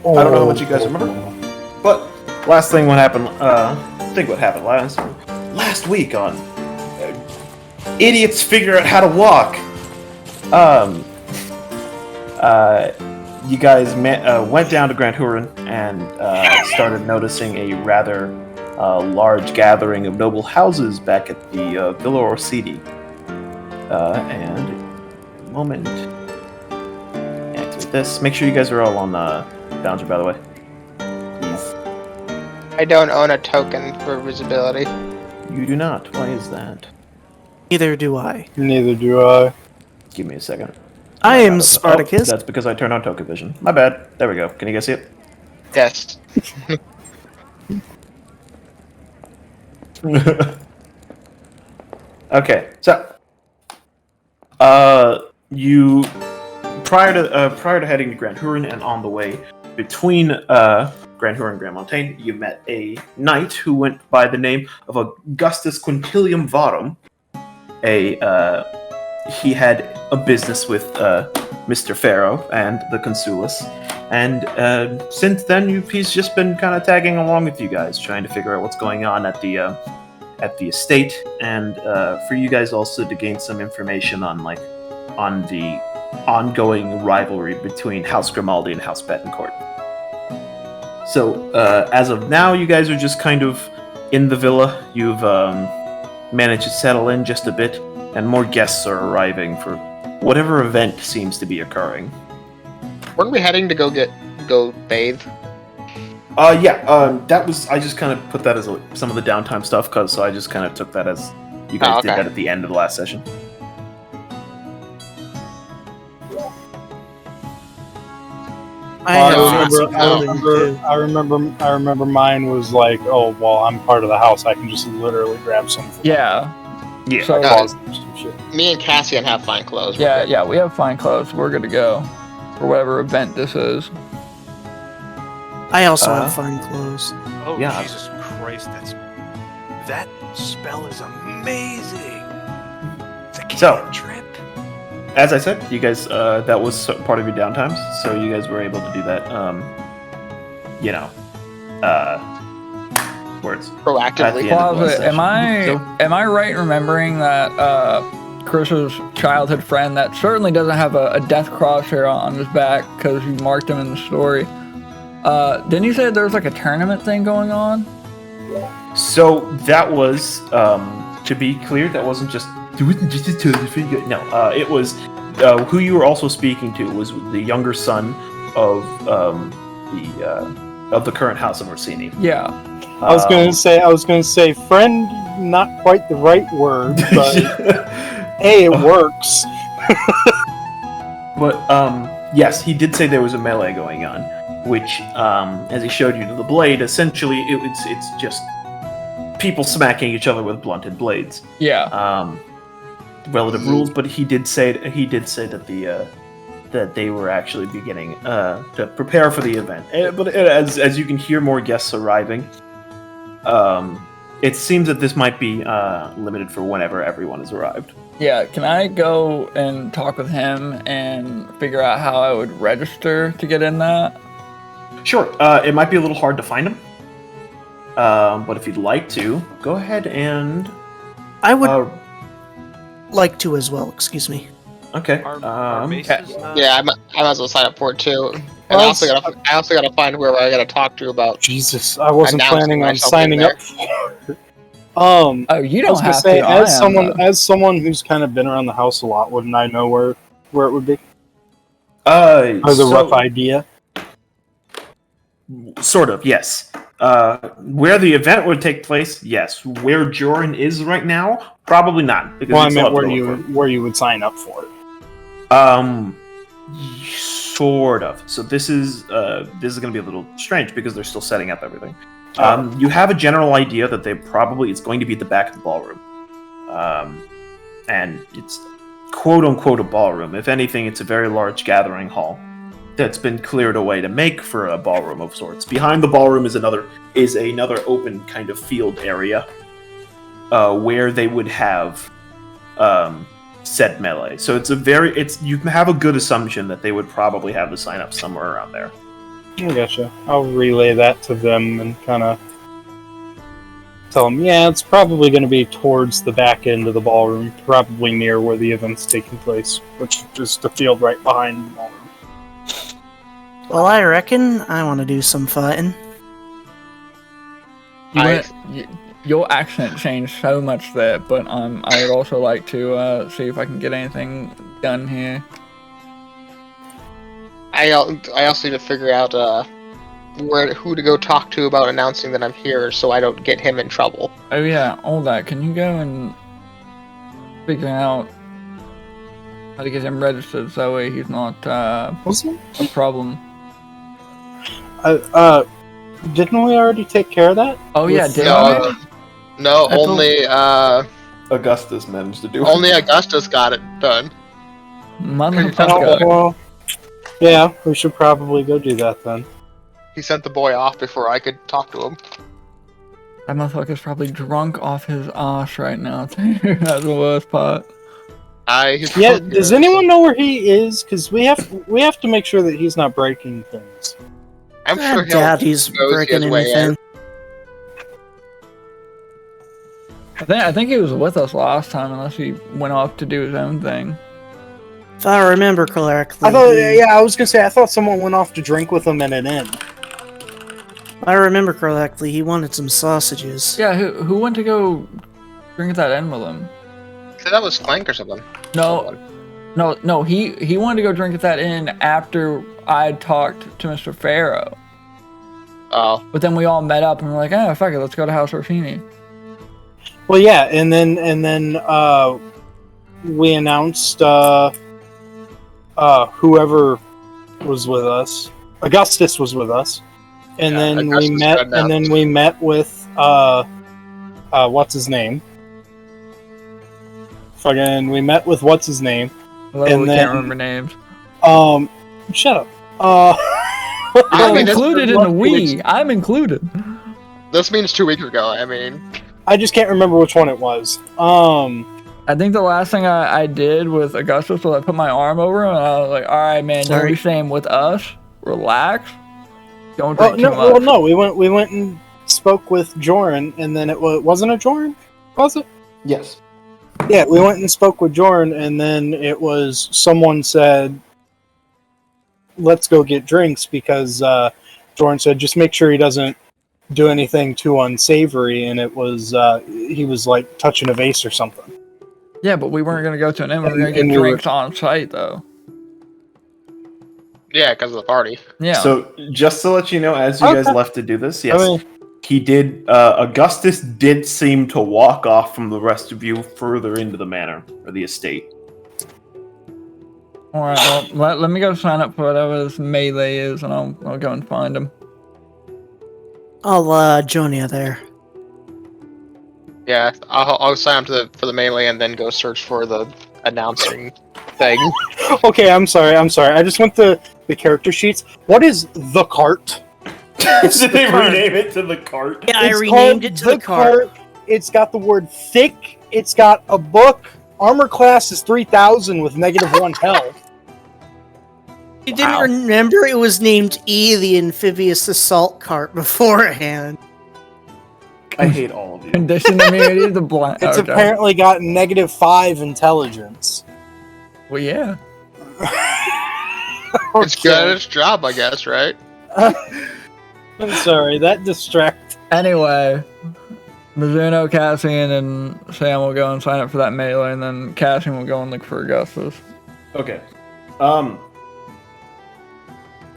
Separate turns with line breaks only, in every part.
I don't know how much you guys remember, but last thing what happened. I think what happened last week on idiots figure out how to walk. You guys went down to Grand Huron and started noticing a rather large gathering of noble houses back at the Villa Orsini. And a moment. Activate this. Make sure you guys are all on Boundary, by the way. Please.
I don't own a token for visibility.
You do not. Why is that?
Neither do I.
Neither do I.
Give me a second.
I am Spartacus.
Oh, that's because I turned on token vision. My bad. There we go. Can you guys see it?
Yes.
Okay, so you prior to heading to Grand Huron and on the way between Grand Huron and Grand Montaigne, you met a knight who went by the name of Augustus Quintilium Varum. He had a business with Mr. Pharaoh and the Consulis, and since then he's just been kind of tagging along with you guys, trying to figure out what's going on at the estate, and for you guys also to gain some information on the ongoing rivalry between House Grimaldi and House Betancourt. So as of now, you guys are just kind of in the villa. You've managed to settle in just a bit, and more guests are arriving for whatever event seems to be occurring.
Weren't we heading to go bathe?
That was. I just kind of put that as some of the downtime stuff, so I just kind of took that as you guys did that at the end of the last session.
I remember mine was like, oh well, I'm part of the house. I can just literally grab some.
Yeah.
So,
me and Cassian have fine clothes.
We have fine clothes. We're good to go for whatever event this is.
I also have fine clothes.
Oh,
yeah.
Jesus Christ, that spell is amazing. It's a cantrip.
As I said, you guys, that was part of your downtime, so you guys were able to do that, words.
Proactively.
Am I right in remembering that Chris's childhood friend that certainly doesn't have a death cross here on his back because you marked him in the story? Didn't you say there was like a tournament thing going on?
So that was, to be clear, that wasn't just a tournament. No, it was who you were also speaking to was the younger son of the current House of Orsini.
Yeah.
I was gonna say friend, not quite the right word, but hey, it works.
But yes, he did say there was a melee going on, which, as he showed you to the blade, essentially it's just people smacking each other with blunted blades.
Yeah.
Relative rules, but he did say that that they were actually beginning to prepare for the event. But as you can hear more guests arriving, it seems that this might be limited for whenever everyone has arrived.
Yeah, can I go and talk with him and figure out how I would register to get in that?
Sure. It might be a little hard to find him, but if you'd like to, go ahead and...
I would like to as well, excuse me.
Okay.
Yeah, I might as well sign up for it too. And I also gotta find whoever I gotta talk to about.
Jesus, I wasn't planning on signing up for it.
Oh, you don't have
say,
to.
As someone who's kind of been around the house a lot, wouldn't I know where it would be? As a rough idea.
Sort of, yes. Where the event would take place, yes. Where Joran is right now, probably not.
Well, I meant where you would sign up for it.
Sort of. So this is going to be a little strange because they're still setting up everything. You have a general idea that it's going to be at the back of the ballroom, and it's quote unquote a ballroom. If anything, it's a very large gathering hall that's been cleared away to make for a ballroom of sorts. Behind the ballroom is another open kind of field area where they would have said melee. So you have a good assumption that they would probably have the sign up somewhere around there.
I gotcha. I'll relay that to them and kind of tell them, yeah, it's probably going to be towards the back end of the ballroom, probably near where the event's taking place, which is the field right behind the ballroom.
Well, I reckon I want to do some fighting.
Your accent changed so much there, but I would also like to see if I can get anything done here.
I also need to figure out who to go talk to about announcing that I'm here, so I don't get him in trouble.
Oh yeah, all that. Can you go and figure out how to get him registered so that way he's not a problem?
Didn't we already take care of that?
Oh yeah, didn't we?
No, only
Augustus managed to do it.
Only Augustus got it done.
Motherfucker.
Well, yeah, we should probably go do that then.
He sent the boy off before I could talk to him.
That motherfucker's probably drunk off his ass right now, too. That's the worst part.
Yeah, does anyone know where he is? Because we have to make sure that he's not breaking things.
I'm sure
he's breaking anything.
I think he was with us last time, unless he went off to do his own thing.
If I remember correctly.
I was gonna say, I thought someone went off to drink with him at an inn.
I remember correctly, he wanted some sausages.
Yeah, who went to go drink at that inn with him?
So that was Clank or something.
No, he wanted to go drink at that inn after I talked to Mr. Pharaoh.
Oh.
But then we all met up and we're like, oh, fuck it, let's go to House Orsini.
Well, yeah, and then we announced whoever was with us. Augustus was with us, and then we met with what's his name? We met with what's his name?
Well, and we can't remember names.
Shut up.
I'm included in the we. I'm included.
This means 2 weeks ago. I mean,
I just can't remember which one it was.
I think the last thing I did with Augustus was I put my arm over him and I was like, all right, man, you'll be staying with us. Relax. Don't drink too much.
Well, no, we went and spoke with Joran, and then wasn't it Joran? Was it?
Yes.
Yeah, we went and spoke with Joran, and then it was someone said, let's go get drinks, because Joran said, just make sure he doesn't do anything too unsavory, and it was, he was like touching a vase or something.
Yeah, but we weren't going to go to an inn, we were going to get drinks on site, though.
Yeah, because of the party.
Yeah.
So, just to let you know, as you guys left to do this, yes, he did, Augustus did seem to walk off from the rest of you further into the manor, or the estate.
Alright, well, let me go sign up for whatever this melee is, and I'll go and find him.
I'll join you there.
Yeah, I'll sign up for the melee and then go search for the announcing thing.
Okay, I'm sorry. I just went to the character sheets. What is the cart?
Did they rename it to the cart?
Yeah, I renamed it to the cart.
It's got the word thick. It's got a book. Armor class is 3,000 with -1 health.
You didn't remember it was named E, the amphibious assault cart beforehand.
I hate all of you.
Condition immunity, the blind.
It's apparently got -5 intelligence.
Well, yeah.
It's good at its job, I guess, right?
I'm sorry, that distracts.
Anyway, Mizuno, Cassian, and Sam will go and sign up for that melee, and then Cassian will go and look for Augustus.
Okay.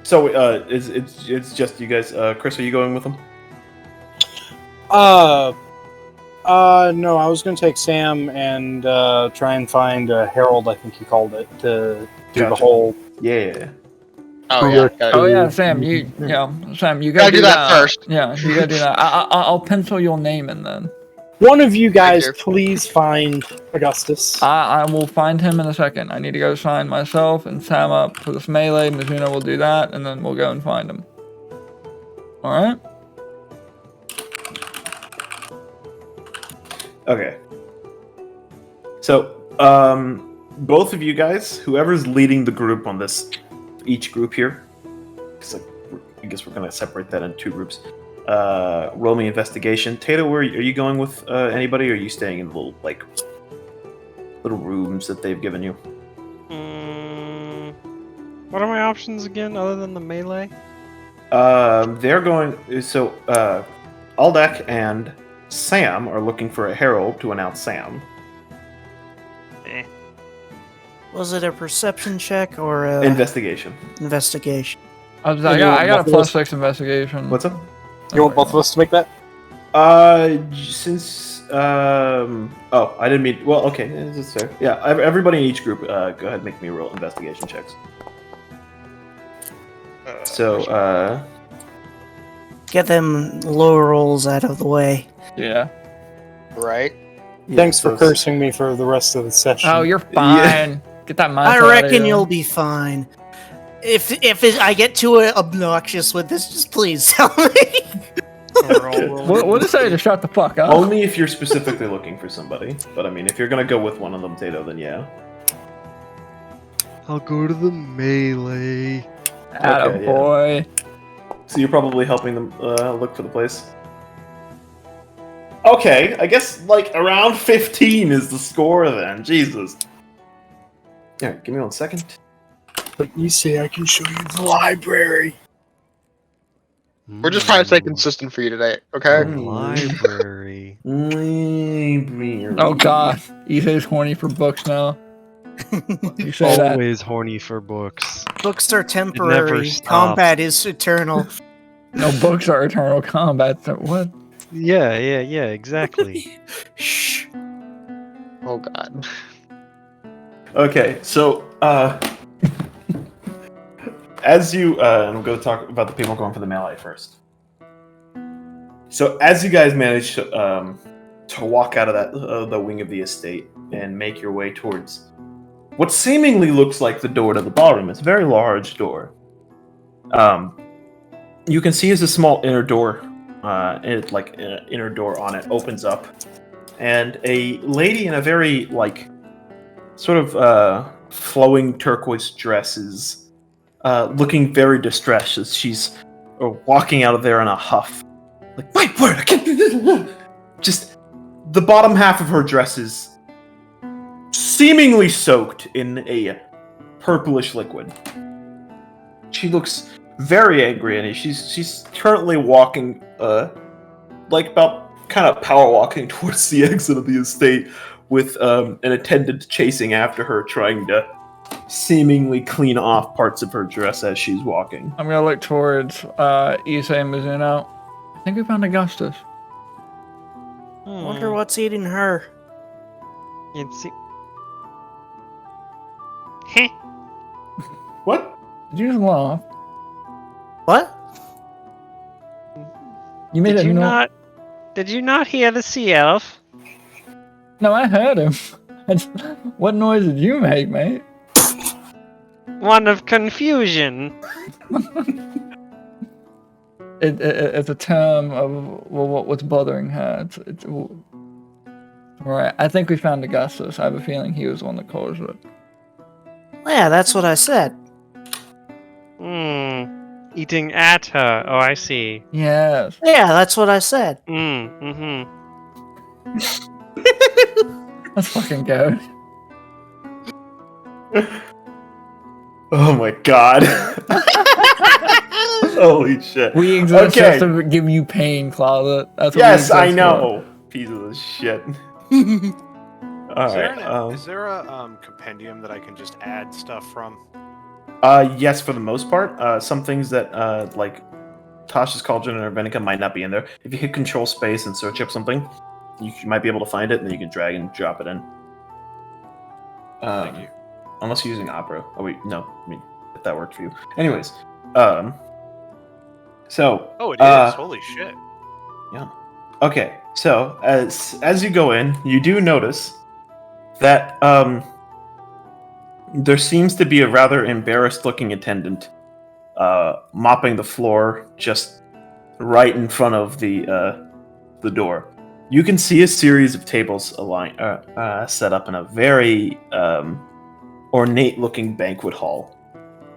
So it's just you guys. Chris, are you going with them?
No, I was gonna take Sam and try and find Harold, I think he called it, to do the whole.
Yeah.
Oh
yeah, Sam, you gotta do that first. Yeah, you gotta do that. I'll pencil your name in then.
One of you guys, please find Augustus.
I will find him in a second. I need to go sign myself and Sam up for this melee. Mizuno will do that, and then we'll go and find him. Alright?
Okay. So, both of you guys, whoever's leading the group on this, each group here, because like, guess we're gonna separate that into 2 groups. Roll me investigation. Tato, are you going with anybody, or are you staying in the little rooms that they've given you?
What are my options again, other than the melee?
They're going. So, Aldak and Sam are looking for a herald to announce Sam.
Was it a perception check or a
Investigation.
investigation?
I got a +6 investigation.
What's up?
You want both of us to make that?
Since oh, I didn't mean. Well, okay, it's fair. Yeah, everybody in each group, go ahead and make me roll investigation checks. So,
Get them low rolls out of the way.
Yeah.
Right?
Thanks for cursing me for the rest of the session.
Oh, you're fine. Get that mindset
I
out of
reckon
you.
you'll be fine. If I get too obnoxious with this, just please tell me.
We'll just say to shut the fuck up.
Only if you're specifically looking for somebody. But I mean, if you're gonna go with one of them, Tato, then yeah.
I'll go to the melee.
Okay,
Attaboy.
So you're probably helping them look for the place. Okay, I guess like around 15 is the score then. Jesus. Yeah, give me 1 second.
But you say I can show you the library.
We're just trying to stay consistent for you today, okay?
Library.
Oh god, Isse's horny for books now. You say that.
Always horny for books.
Books are
never
temporary.
stops.
Combat is eternal.
No, books are eternal combat. What?
Yeah, exactly.
Shh.
Oh god.
Okay, so as you I'm going to talk about the people going for the melee first. So as you guys manage to walk out of that the wing of the estate and make your way towards what seemingly looks like the door to the ballroom, it's a very large door. You can see as a small inner door, inner door on it opens up, and a lady in a very sort of flowing turquoise dress is looking very distressed as she's walking out of there in a huff. Like, my word, I can't do this. Just the bottom half of her dress is seemingly soaked in a purplish liquid. She looks very angry, and she's currently walking, about kind of power walking towards the exit of the estate, with an attendant chasing after her, trying to seemingly clean off parts of her dress as she's walking.
I'm gonna look towards Isse and Mizuno. I think we found Augustus.
Wonder what's eating her.
What?
Did you just laugh?
What?
You made
Did
a
you
no-
not? Did you not hear the sea elf?
No, I heard him. What noise did you make, mate?
One of confusion.
It's a term of what's bothering her. It's right. I think we found Augustus. I have a feeling he was the one that caused it.
Yeah, that's what I said.
Eating at her. Oh, I see.
Yes.
Yeah, that's what I said.
Let's fucking go.
Oh my god. Holy shit.
We exist
Okay.
just to give you pain, Closet. That's what
Yes,
we
I
exist
know. Piece of shit. Alright.
Is there a compendium that I can just add stuff from?
Yes, for the most part. Some things that, Tasha's Cauldron or Venica might not be in there. If you hit Control Space and search up something, you might be able to find it, and then you can drag and drop it in.
Thank you.
Unless you're using Opera. Oh wait, no. I mean, if that worked for you. Anyways, so.
Oh, it is. Holy shit.
Yeah. Okay, so as you go in, you do notice that there seems to be a rather embarrassed-looking attendant mopping the floor just right in front of the door. You can see a series of tables set up in a very ornate-looking banquet hall.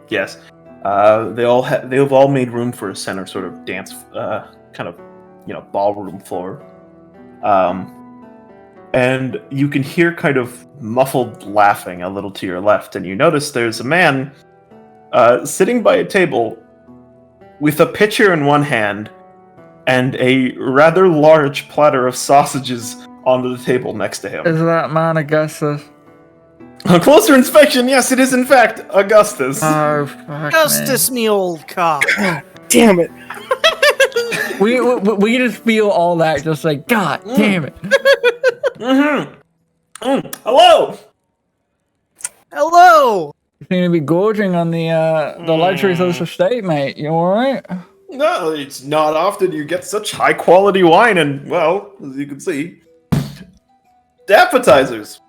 Yes, They've all made room for a center sort of dance, kind of, ballroom floor. And you can hear kind of muffled laughing a little to your left, and you notice there's a man sitting by a table with a pitcher in one hand and a rather large platter of sausages onto the table next to him.
Is that man Augustus?
On closer inspection, yes, it is in fact Augustus.
Oh, fuck,
Justice, me old cock.
Damn it!
we just feel all that, just like, God damn it.
Hello!
Hello!
You seem to be gorging on the luxuries of this estate, mate. You alright?
No, it's not often you get such high quality wine and, well, as you can see, appetizers.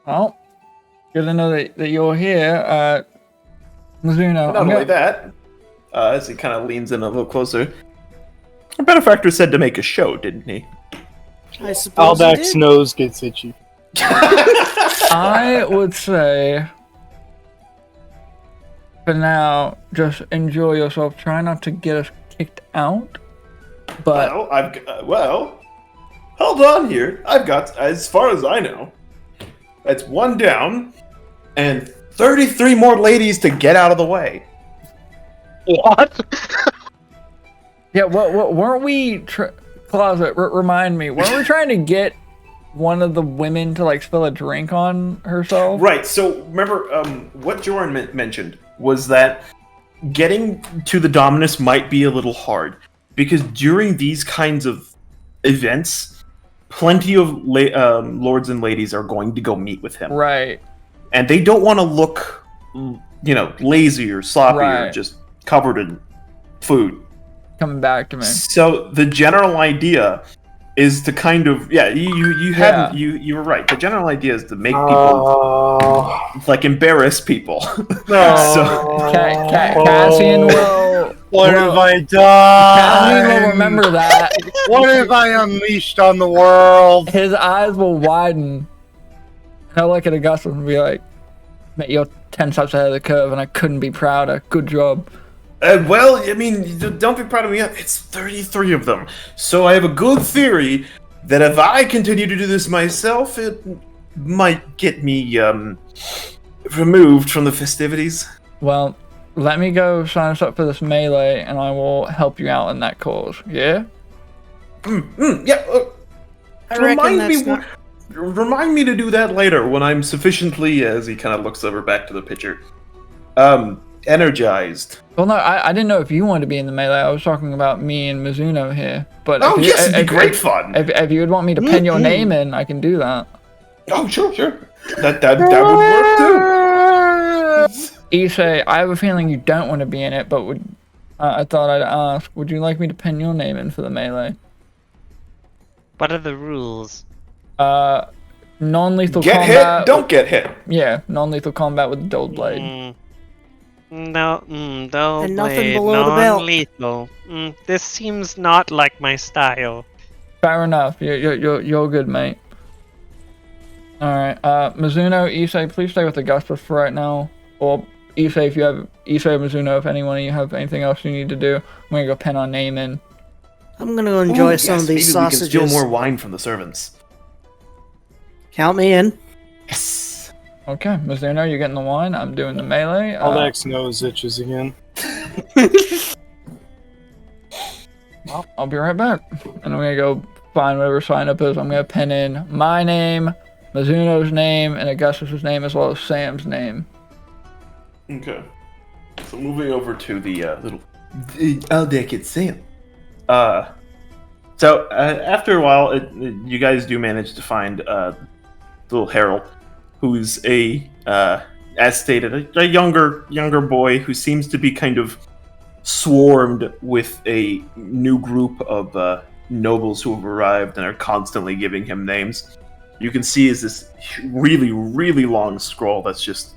Well, good to know that you're here. Mizuno,
Not only that, as he kind of leans in a little closer, our benefactor said to make a show, didn't he?
I suppose
Aldak's nose gets itchy.
I would say, for now, just enjoy yourself. Try not to get us kicked out. But
Well, hold on here. I've got, as far as I know, that's one down and 33 more ladies to get out of the way.
What?
yeah, what weren't we? Closet, remind me. Weren't we trying to get one of the women to like spill a drink on herself?
Right. So remember, what Joran mentioned was that getting to the Dominus might be a little hard because during these kinds of events, plenty of lords and ladies are going to go meet with him.
Right.
And they don't want to look, lazy or sloppy or
Right.
just covered in food.
Coming back to me.
So the general idea is to kind of you were right. The general idea is to make people embarrass people.
No.
Cassian will.
What have I done?
Cassian will remember that.
What have I unleashed on the world?
His eyes will widen. He'll look at Augustus and be like, "Mate, you're 10 steps ahead of the curve, and I couldn't be prouder. Good job."
Well, I mean, don't be proud of me. It's 33 of them. So I have a good theory that if I continue to do this myself, it might get me removed from the festivities.
Well, let me go sign us up for this melee, and I will help you out in that cause. Yeah?
Yeah.
I reckon that's not...
Remind me to do that later when I'm sufficiently, as he kind of looks over back to the picture, energized.
Well, no, I didn't know if you wanted to be in the melee. I was talking about me and Mizuno here. But
Oh, yes, it'd be great fun.
If you would want me to pen your name in, I can do that.
Oh, sure. That would work too.
Isse, I have a feeling you don't want to be in it, but I thought I'd ask, would you like me to pen your name in for the melee?
What are the rules?
Non-lethal
Get
combat.
hit, don't get hit.
Yeah, non-lethal combat with the dull blade.
No, dull
And nothing
blade,
below the belt.
non-lethal. This seems not like my style.
Fair enough. You're good, mate. All right. Mizuno, Isse, please stay with Augustus for right now. Or Isse, if you have Isse or Mizuno, if any one of you have anything else you need to do, I'm gonna go pen our name in.
I'm gonna go enjoy
Ooh,
some
yes,
of these
maybe
sausages.
we can steal more wine from the servants.
Count me in.
Yes.
Okay, Mizuno, you're getting the wine. I'm doing the melee.
Aldak's nose itches again.
Well, I'll be right back. And I'm gonna go find whatever sign up is. I'm gonna pen in my name, Mizuno's name, and Augustus's name, as well as Sam's name.
Okay. So moving over to the little Aldak Sam. So after a while, you guys do manage to find little Harold, who's as stated, a younger boy who seems to be kind of swarmed with a new group of nobles who have arrived and are constantly giving him names. You can see is this really, really long scroll that's just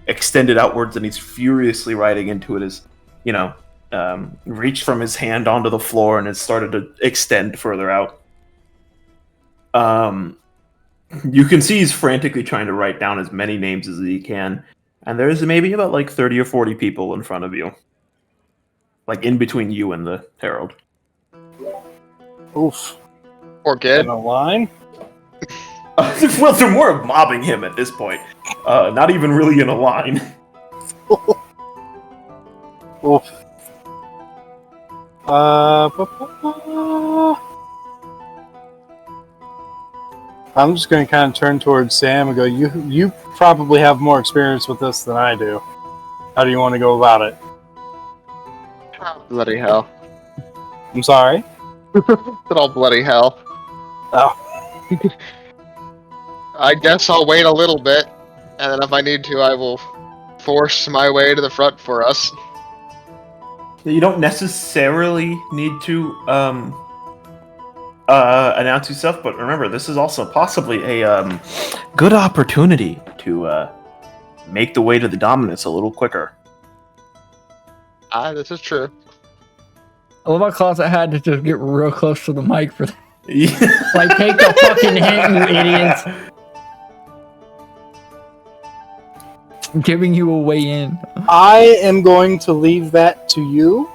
extended outwards, and he's furiously writing into it as, reached from his hand onto the floor and it started to extend further out. You can see he's frantically trying to write down as many names as he can, And there's maybe about like 30 or 40 people in front of you. Like in between you and the herald.
Oof.
Or good.
In a line?
Well, they're more mobbing him at this point. Not even really in a line.
Oof. I'm just going to kind of turn towards Sam and go, you probably have more experience with this than I do. How do you want to go about it?
Bloody hell.
I'm sorry?
Good old bloody hell.
Oh.
I guess I'll wait a little bit, and then if I need to, I will force my way to the front for us.
You don't necessarily need to announce yourself, but remember, this is also possibly a good opportunity to make the way to the Dominus a little quicker.
This is true.
I love how Closet had to just get real close to the mic for that.
Yeah.
Like, take the fucking hint, you idiots. I'm giving you a way in.
I am going to leave that to you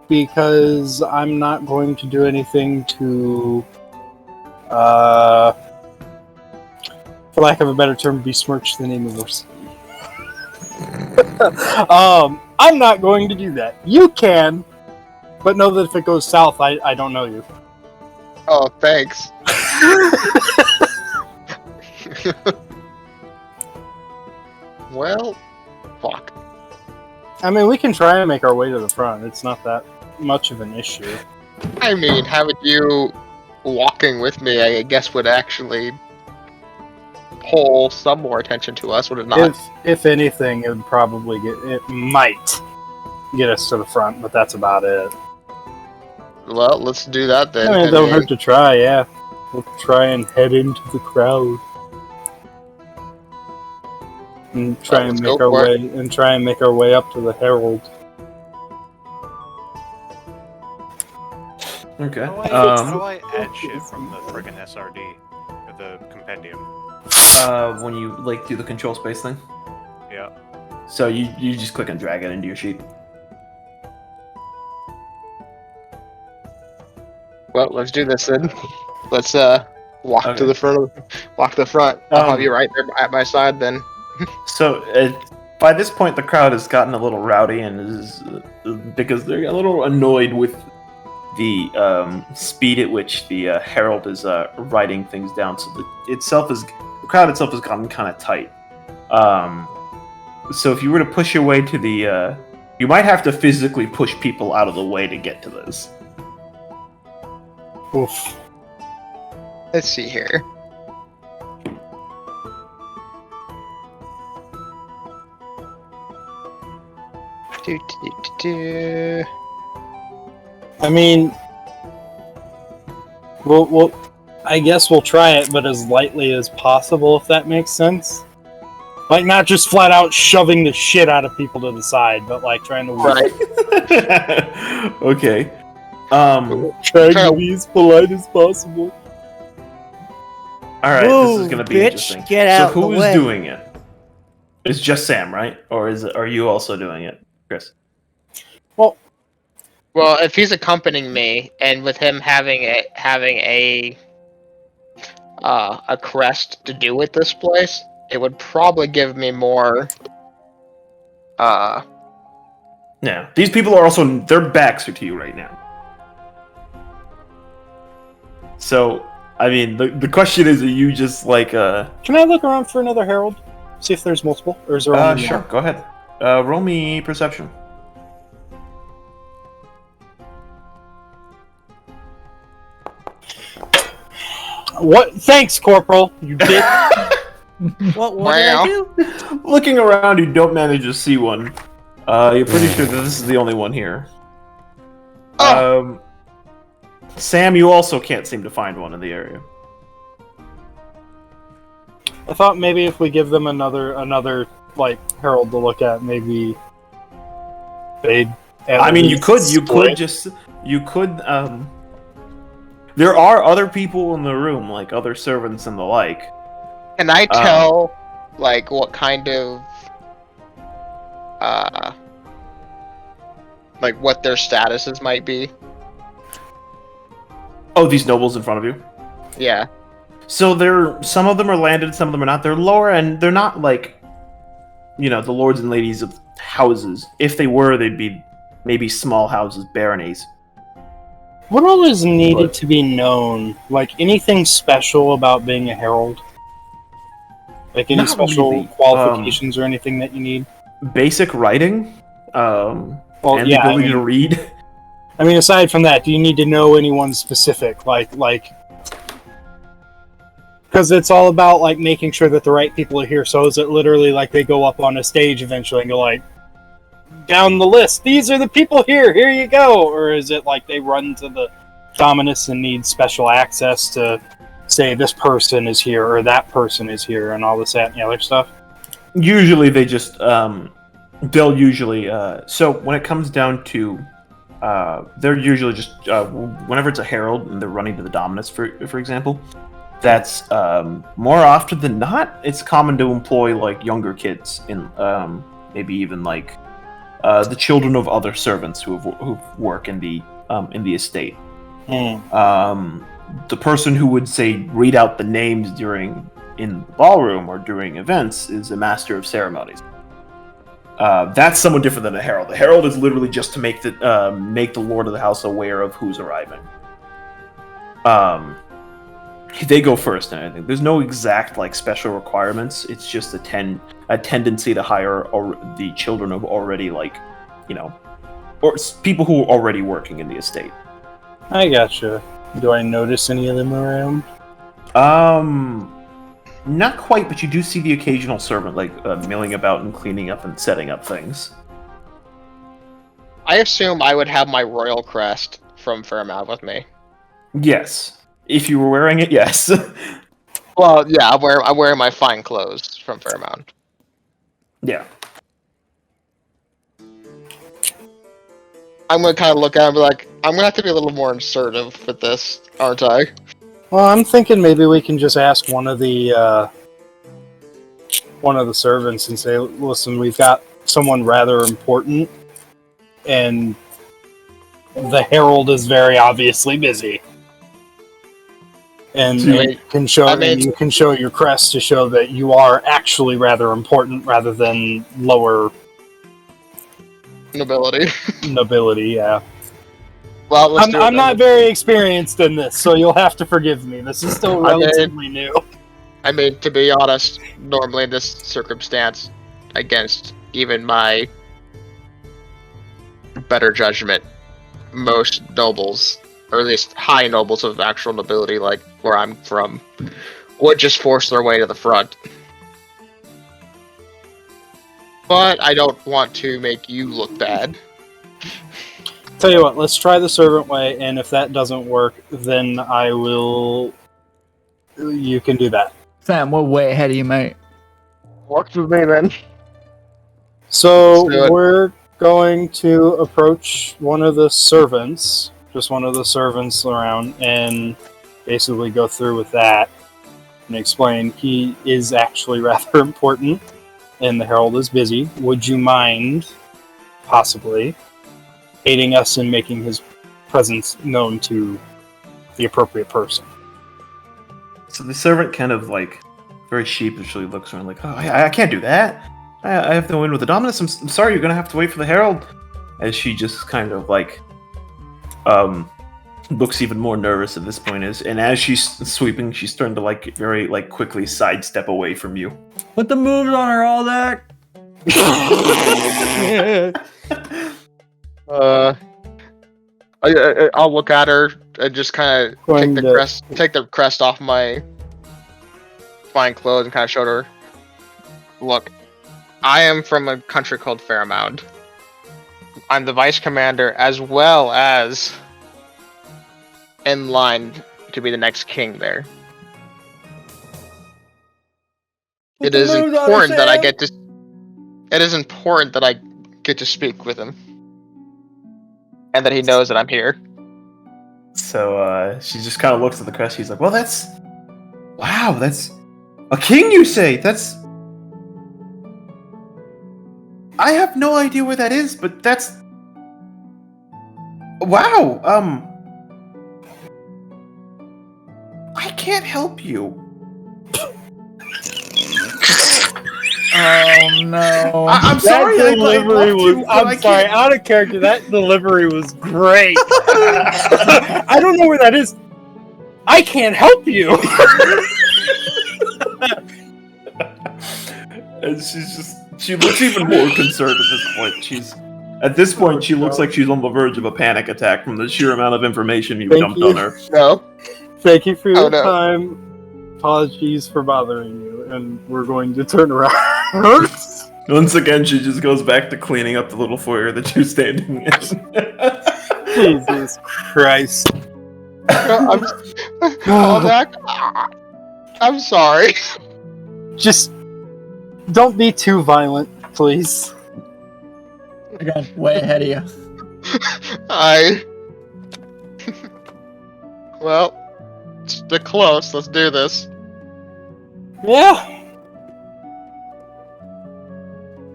because I'm not going to do anything to, for lack of a better term, besmirch the name of our city. I'm not going to do that. You can, but know that if it goes south, I don't know you.
Oh, thanks. Well, fuck.
I mean, we can try and make our way to the front. It's not that much of an issue.
I mean, having you walking with me, I guess, would actually pull some more attention to us, would it not?
If anything, it might get us to the front, but that's about it.
Well, let's do that then.
I mean, it don't hurt to try, yeah. We'll try and head into the crowd. And try and make our way up to the herald.
Okay.
How do I add shit from the friggin' SRD or the compendium?
When you like do the control space thing.
Yeah.
So you just click and drag it into your sheet.
Well, let's do this then. Let's walk
Okay.
to the front. Walk to the front. I'll have you right there at my side then.
So by this point, the crowd has gotten a little rowdy and is because they're a little annoyed with the speed at which the herald is writing things down. So the crowd itself has gotten kind of tight. So if you were to push your way to the, you might have to physically push people out of the way to get to this.
Oof.
Let's see here.
I mean, we'll I guess we'll try it, but as lightly as possible, if that makes sense. Like, not just flat out shoving the shit out of people to the side, but like trying to
Right.
Okay.
trying to be as polite as possible.
All right.
Whoa,
This is gonna be
bitch,
interesting.
get out
So
of the
who's
way.
doing it? It's just Sam, right? Or are you also doing it, Chris?
Well, if he's accompanying me, and with him having a crest to do with this place, it would probably give me more.
Yeah. These people are also, their backs are to you right now. So, I mean, the question is, are you just like
Can I look around for another herald? See if there's multiple, or is there only
sure,
one?
go ahead. Roll me perception.
What? Thanks, Corporal. You did.
What did I do?
Looking around, you don't manage to see one. You're pretty sure that this is the only one here. Sam, you also can't seem to find one in the area.
I thought maybe if we give them another like herald to look at, maybe they'd.
I mean, you could there are other people in the room, like other servants and the like.
Can I tell, like, what kind of like what their statuses might be?
Oh, these nobles in front of you.
Yeah.
So some of them are landed, some of them are not. They're lower, and they're not like, the lords and ladies of houses. If they were, they'd be maybe small houses, baronies.
What all is needed to be known? Like anything special about being a herald? Like any
Not
special
really.
qualifications or anything that you need?
Basic writing, and the
yeah,
ability to read.
I mean, aside from that, do you need to know anyone specific? Like, because it's all about like making sure that the right people are here. So is it literally like they go up on a stage eventually and go like, down the list, these are the people here, here you go? Or is it like they run to the Dominus and need special access to say this person is here or that person is here and all this, that, and the other stuff?
Usually they just, they'll usually, so when it comes down to, they're usually just, whenever it's a herald and they're running to the Dominus, for example, that's, more often than not, it's common to employ, like, younger kids in, maybe even, like, the children of other servants who work in the estate. The person who would say read out the names in the ballroom or during events is a master of ceremonies. That's somewhat different than a herald. The herald is literally just to make the lord of the house aware of who's arriving. They go first, and I think there's no exact like special requirements. It's just a tendency to hire the children of already or people who are already working in the estate.
I gotcha. Do I notice any of them around?
Not quite, but you do see the occasional servant milling about and cleaning up and setting up things.
I assume I would have my royal crest from Fairmount with me.
Yes. If you were wearing it, yes.
Well, yeah, I'm wearing my fine clothes from Fairmount.
Yeah.
I'm gonna kind of look at it and be like, I'm gonna have to be a little more assertive with this, aren't I?
Well, I'm thinking maybe we can just ask one of the servants and say, listen, we've got someone rather important, and the herald is very obviously busy. And you can show your crest to show that you are actually rather important rather than lower nobility. Yeah.
Well,
I'm not very experienced in this, so you'll have to forgive me. This is still relatively new.
I mean, to be honest, normally in this circumstance, against even my better judgment, most nobles, or at least high nobles of actual nobility, like where I'm from, would just force their way to the front. But I don't want to make you look bad.
Tell you what, let's try the servant way, and if that doesn't work, then I will... You can do that.
Sam, we're way ahead of you, mate.
Works with me, then.
So, we're going to approach one of the servants, just one of the servants around, and basically go through with that, and explain he is actually rather important, and the herald is busy. Would you mind, possibly, aiding us in making his presence known to the appropriate person?
So the servant kind of very sheepishly looks around like, oh, I can't do that. I have to win with the Dominus. I'm sorry, you're gonna have to wait for the herald. As she just kind of looks even more nervous at this point and as she's sweeping, she's starting to very quickly sidestep away from you.
Put the moves on her, all that.
I'll look at her and just kind of take the crest off my fine clothes and kind of show her. Look, I am from a country called Fairmount. I'm the vice commander as well as in line to be the next king there. It is important that I get to. It is important that I get to speak with him, and that he knows that I'm here.
So she just kind of looks at the crest. She's like, "Well, that's a king, you say? That's I have no idea where that is, but that's... Wow, I can't help you.
Oh no!
I'm sorry,
That
I'd love
delivery
to,
was.
but I
I'm sorry,
can't.
out of character. That delivery was great. I don't know where that is. I can't help you.
And she looks even more concerned at this point. She looks like she's on the verge of a panic attack from the sheer amount of information you
Thank
dumped
you.
on her.
No.
Thank you for your
no.
time. Apologies for bothering you, and we're going to turn around.
Once again, she just goes back to cleaning up the little foyer that you're standing in.
Jesus Christ.
I'm sorry.
Just don't be too violent, please.
Again, way ahead of you.
Well, stick close. Let's do this.
Yeah.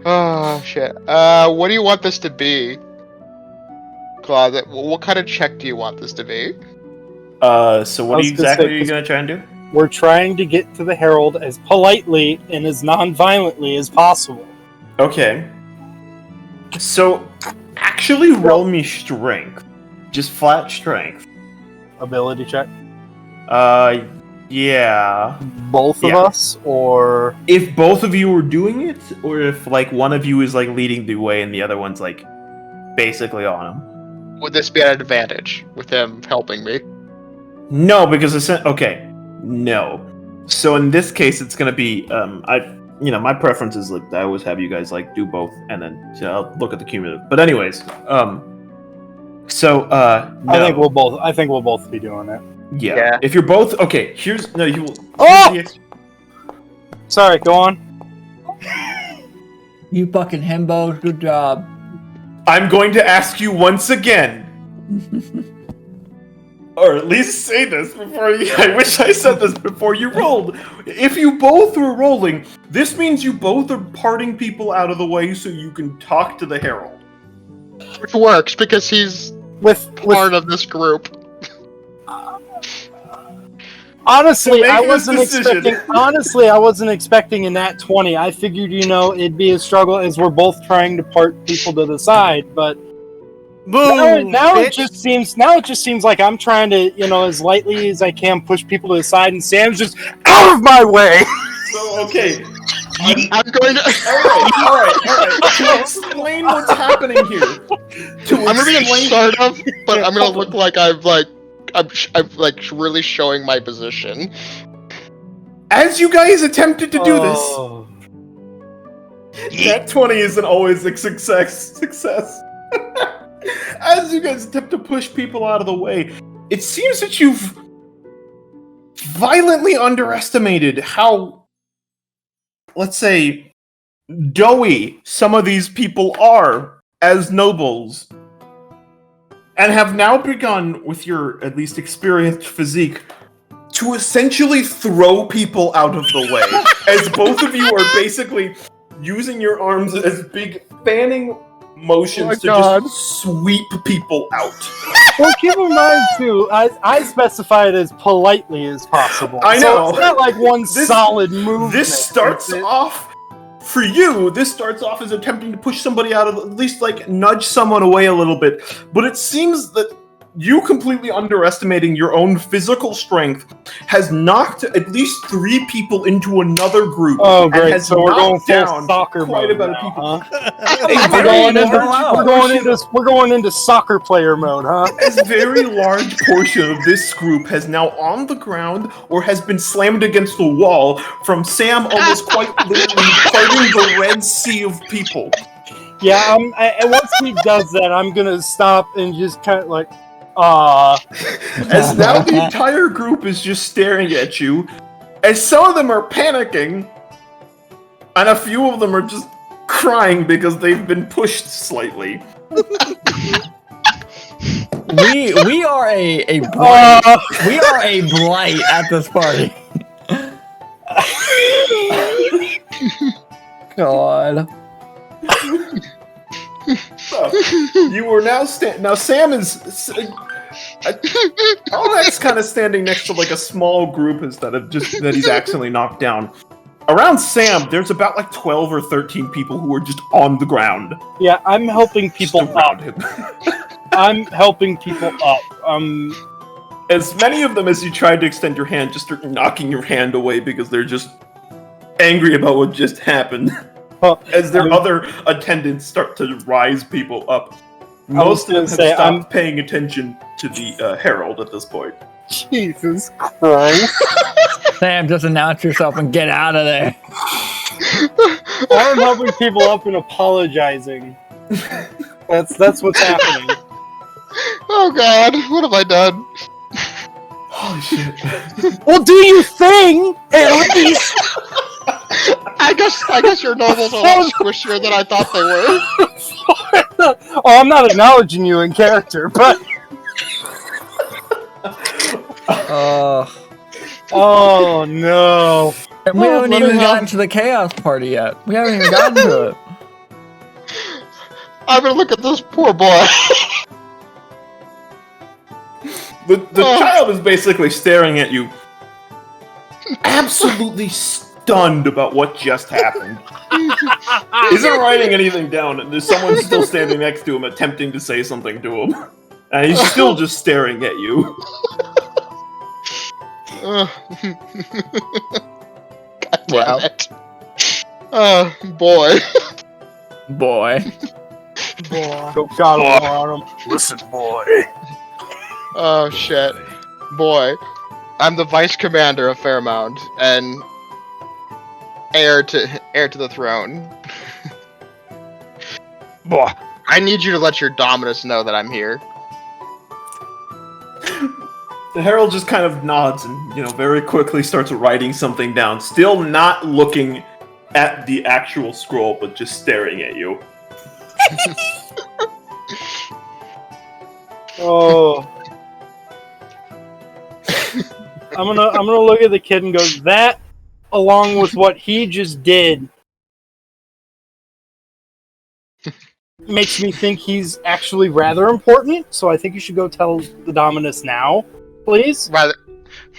Oh shit. What do you want this to be? Closet. What kind of check do you want this to be?
So what exactly are you gonna try and do?
We're trying to get to the Herald as politely and as non-violently as possible.
Okay. So, actually roll me strength. Just flat strength.
Ability check.
Yeah.
Both of us, or
If both of you are doing it, or if, like, one of you is, like, leading the way and the other one's, like, basically on him.
Would this be an advantage with him helping me?
No, because okay. No. So in this case, it's gonna be, my preference is, like, I always have you guys, like, do both, and then I'll look at the cumulative. But anyways, no.
I think we'll both be doing it.
Yeah. If you're both okay, you will.
Oh! Sorry, go on.
You fucking himbos, good job.
I'm going to ask you once again, or at least say this before you. I wish I said this before you rolled. If you both were rolling, this means you both are parting people out of the way so you can talk to the Herald.
Which works because he's part of this group.
Honestly,
So
I
make this
wasn't
decision.
expecting. Honestly, I wasn't expecting a nat 20. I figured, it'd be a struggle as we're both trying to part people to the side. But
Boom!
now it
bitch.
just seems like I'm trying to, as lightly as I can, push people to the side, and Sam's just out of my way.
So okay.
I'm going to.
All right. To explain what's happening here.
I'm gonna be sort of, but I'm gonna look like I'm really showing my position.
As you guys attempted to do this,
Oh.
that 20 isn't always a success. As you guys attempt to push people out of the way, it seems that you've violently underestimated how, let's say, doughy some of these people are as nobles, and have now begun, with your at least experienced physique, to essentially throw people out of the way. As both of you are basically using your arms as big fanning motions to just sweep people out.
Well, keep in mind too, I specify it as politely as possible.
I know.
So it's not like one solid move.
This starts off, for you, this starts off as attempting to push somebody out of, at least, like, nudge someone away a little bit. But it seems that you completely underestimating your own physical strength has knocked at least 3 people into another group.
Oh, great.
And has
So we're going full
down
soccer
quite
mode
a bit
now,
of people.
Huh? We're going into soccer player mode, huh?
A very large portion of this group has now on the ground or has been slammed against the wall from Sam almost quite literally parting the Red Sea of people.
Yeah, and once he does that, I'm gonna stop and just kind of like,
As now the entire group is just staring at you, as some of them are panicking, and a few of them are just crying because they've been pushed slightly.
We are a blight. We are a blight at this party. God.
You are now now Sam is Alex kind of standing next to like a small group instead of just that he's accidentally knocked down. Around Sam, there's about like 12 or 13 people who are just on the ground.
Yeah, I'm helping people up.
Him.
I'm helping people up.
As many of them as you tried to extend your hand, just start knocking your hand away because they're just angry about what just happened. As their other attendants start to rise people up. Most of them have stopped paying attention to the Herald at this point.
Jesus Christ.
Sam, just announce yourself and get out of there.
I'm helping people up and apologizing. That's what's happening.
Oh God, what have I done?
Holy shit.
Well, do your thing, at least.
I guess your normals are a lot squishier than I thought they were.
Oh, I'm not acknowledging you in character, but... Oh, no.
And we haven't even gotten to the chaos party yet. We haven't even gotten to it.
I'm gonna look at this poor boy.
The child is basically staring at you, absolutely stunned about what just happened. Isn't writing anything down, and there's someone still standing next to him attempting to say something to him. And he's still just staring at you.
God damn it. Boy.
Boy.
Got on him.
Listen, boy.
Oh shit. Boy. I'm the vice commander of Fairmount and heir to the throne. Boy, I need you to let your Dominus know that I'm here.
The Herald just kind of nods and, very quickly starts writing something down, still not looking at the actual scroll, but just staring at you.
Oh. I'm gonna look at the kid and go, that, along with what he just did, makes me think he's actually rather important, so I think you should go tell the Dominus now, please.
Rather.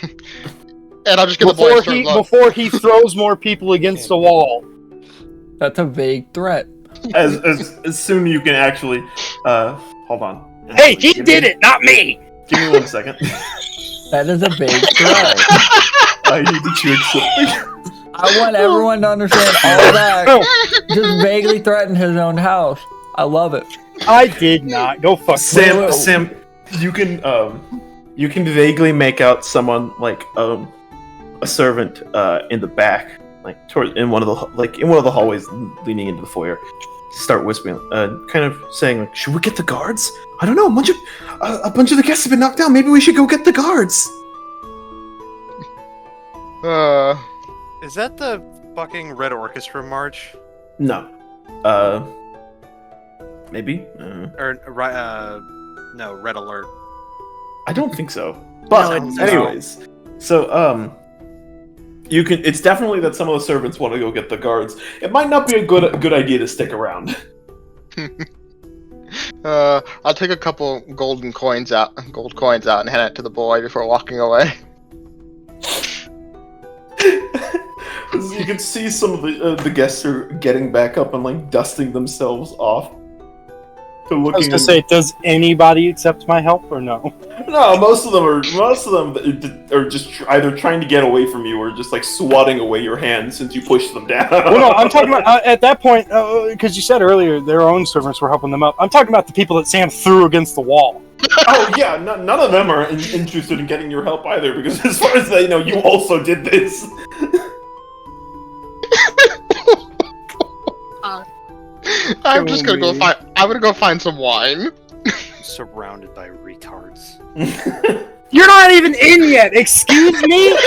And I'll just give the boy a stern look.
Before he throws more people against the wall.
That's a vague threat.
As soon as you can actually... hold on.
Hey, he did it, not me!
Give me 1 second.
That is a vague threat.
I need to check something.
I want everyone to understand all that. Just vaguely threaten his own house. I love it.
I did not. Go fuck
Sam, you can vaguely make out someone like a servant in the back, like in one of the hallways leading into the foyer. Start whispering, kind of saying, like, "Should we get the guards? I don't know. A bunch of the guests have been knocked down. Maybe we should go get the guards."
Is that the fucking Red Orchestra March?
No. Maybe.
No, Red Alert.
I don't think so. But anyways, so it's definitely that some of the servants want to go get the guards. It might not be a good idea to stick around.
I'll take a couple gold coins out and hand it to the boy before walking away.
You can see some of the guests are getting back up and like dusting themselves off.
I was gonna say, does anybody accept my help or no?
No, most of them are just either trying to get away from you or just like swatting away your hand since you pushed them down.
Well, no, I'm talking about at that point because you said earlier their own servants were helping them up. I'm talking about the people that Sam threw against the wall.
Oh yeah, none of them are interested in getting your help either because as far as they know, you also did this.
I'm gonna go find some wine.
Surrounded by retards.
You're not even in yet. Excuse me.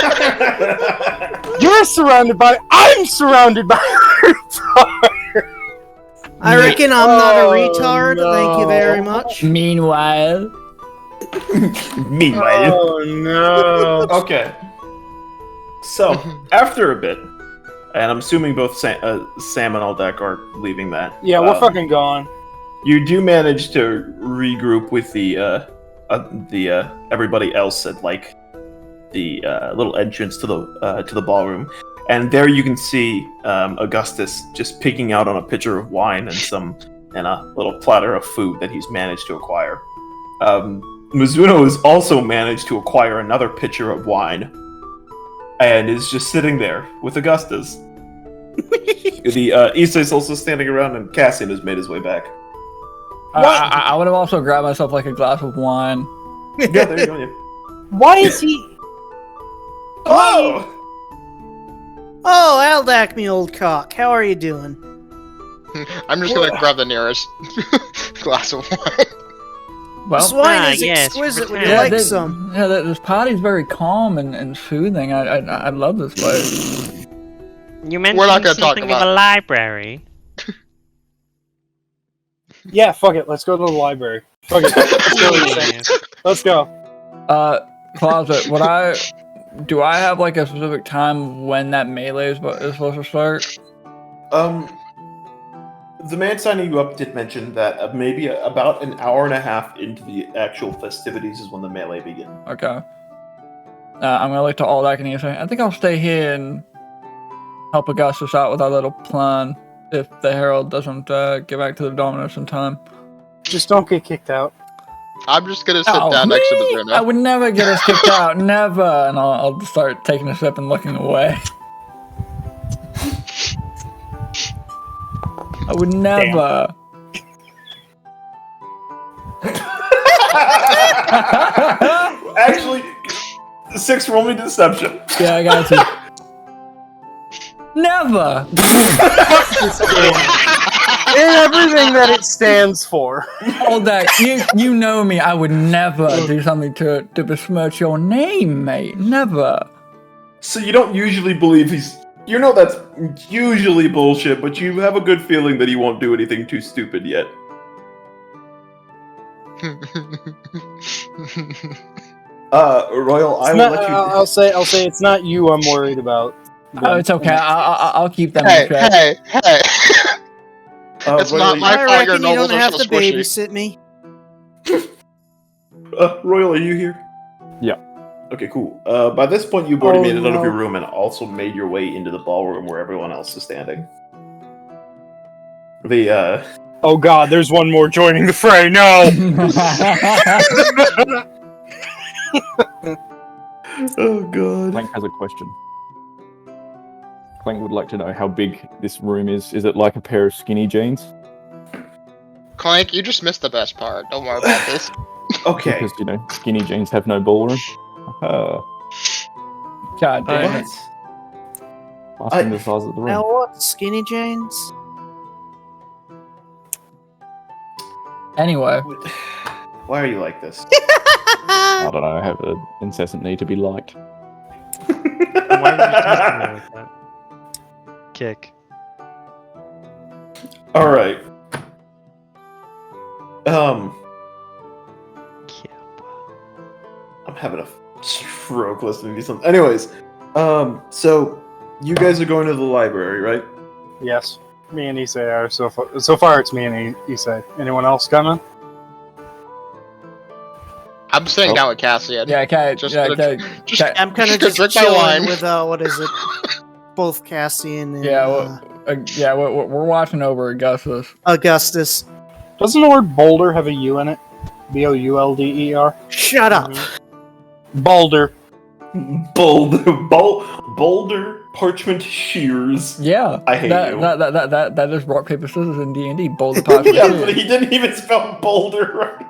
I'm surrounded by retards.
I reckon I'm not a retard. No. Thank you very much.
Meanwhile.
Oh no.
Okay. So after a bit. And I'm assuming both Sam and Aldec are leaving that.
Yeah, we're fucking gone.
You do manage to regroup with the everybody else at like the little entrance to the ballroom, and there you can see Augustus just picking out on a pitcher of wine and a little platter of food that he's managed to acquire. Mizuno has also managed to acquire another pitcher of wine, and is just sitting there with Augustus. The Isse is also standing around, and Cassian has made his way back.
I would have also grabbed myself like a glass of wine.
Yeah, there you go. Yeah.
Why is he?
Oh!
Oh, Aldak, me old cock. How are you doing?
I'm just gonna grab the nearest glass of wine.
Well,
This wine is
yes,
exquisite. Would
yeah,
you like
this,
some?
Yeah, this party's very calm and soothing. I love this place.
You mentioned
not gonna talk
something
about
of a library.
Yeah, fuck it. Let's go to the library. Fuck it. Let's go.
Yes.
Let's go.
Closet. Do I have like a specific time when that melee is supposed to start?
The man signing you up did mention that maybe about an hour and a half into the actual festivities is when the melee begins.
Okay. I'm gonna look to all that and say, I think I'll stay here and help Augustus out with our little plan if the Herald doesn't get back to the Dominus in time.
Just don't get kicked out.
I'm just gonna sit down next to Mizuno.
I would never get us kicked out, never. And I'll start taking a sip and looking away. I would never.
Actually, 6 roll me deception.
Yeah, I got you. Never.
And everything that it stands for.
Hold that. You know me. I would never do something to besmirch your name, mate. Never.
So you don't usually believe he's... You know that's usually bullshit, but you have a good feeling that he won't do anything too stupid yet. Royal, I will let you...
I'll say it's not you I'm worried about.
Oh, it's okay. I'll keep them
Hey,
in check.
hey, hey! It's
Royal,
not my
I
fault your
reckon you
nobles
don't
are
have
so
to
squishy.
babysit me.
Royal, are you here?
Yeah.
Okay, cool. By this point, you've already made it out of
no.
your room and also made your way into the ballroom where everyone else is standing.
Oh god, there's one more joining the fray. No.
Oh god.
Clank has a question. Clank would like to know how big this room is. Is it like a pair of skinny jeans?
Clank, you just missed the best part. Don't worry about this.
Okay.
Because, skinny jeans have no ballroom.
God damn it.
Asking the size of the
Now
room.
what? Skinny Janes?
Anyway.
Why are you like this?
I don't know, I have an incessant need to be liked.
Why would you talk to me like that? Kick.
Alright. I'm having a stroke listening to something. Anyways, so you guys are going to the library, right?
Yes, me and Isse are so far. So far, it's me and Isse. Anyone else coming?
I'm sitting down with Cassian.
Yeah, okay.
Just
Yeah,
gonna-
okay.
Just,
Okay.
I'm kind of
Just
just
drink my
chilling
wine.
with what is it? Both Cassian and
Yeah, we're watching over Augustus.
Augustus.
Doesn't the word boulder have a U in it? Boulder.
Shut up.
Boulder.
Boulder parchment shears.
Yeah,
I hate
that,
you.
That is rock paper scissors in D&D. Boulder parchment.
Yeah, but he didn't even spell boulder right.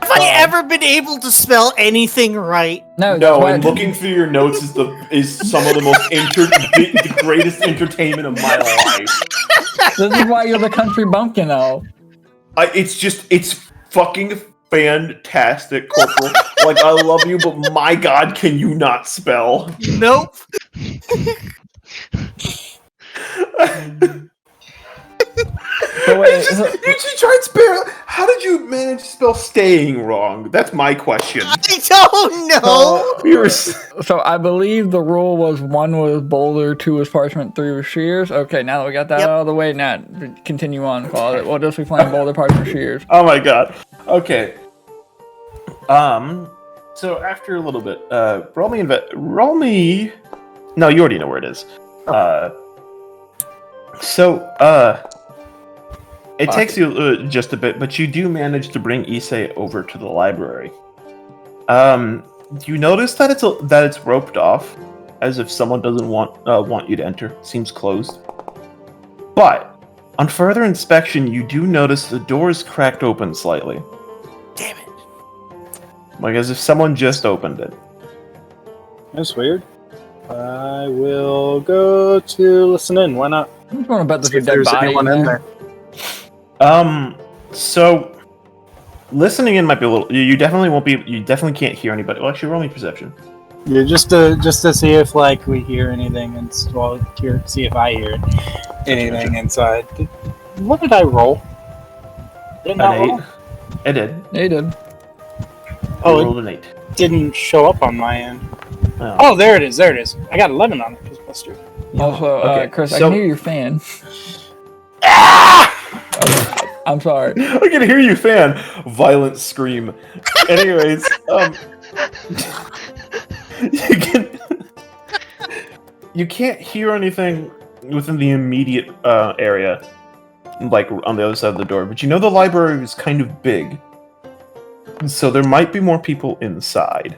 Have I ever been able to spell anything right?
No,
No,
that's
and
why-
looking through your notes is some of the most the greatest entertainment of my life.
This is why you're the country bumpkin elf.
It's fucking fantastic, Corporal. Like, I love you, but my god, can you not spell?
Nope.
So wait,
You tried spell. How did you manage to spell staying wrong? That's my question.
I don't know.
We were
So I believe the rule was 1 was boulder, 2 was parchment, 3 was shears. Okay, now that we got that out of the way, now continue on, Father. What else we playing? Boulder, parchment, shears.
Oh my god. Okay. So after a little bit, roll me. No, you already know where it is. It takes you just a bit, but you do manage to bring Isse over to the library. You notice that it's roped off, as if someone doesn't want you to enter. Seems closed. But on further inspection, you do notice the door is cracked open slightly.
Damn it.
Like as if someone just opened it.
That's weird. I will go to listen in. Why not?
I'm just going to bet
See
there's
if
a dead
there's
body
anyone in there.
So listening in might be a little. You definitely won't be. You definitely can't hear anybody. Well, actually, roll me perception.
Yeah, just to see if like we hear anything and see if I hear anything inside. What did I roll? Didn't I roll?
8. I did.
They did.
Oh,
You rolled an 8.
didn't show up on my end.
Oh.
Oh, there it is. There it is. I got 11 on it. Just Buster.
Also,
okay,
Chris, I
so-
can hear your fan. I'm sorry.
I can hear you, fan. Violent scream. Anyways, you can't hear anything within the immediate area, like on the other side of the door. But you know the library is kind of big, so there might be more people inside.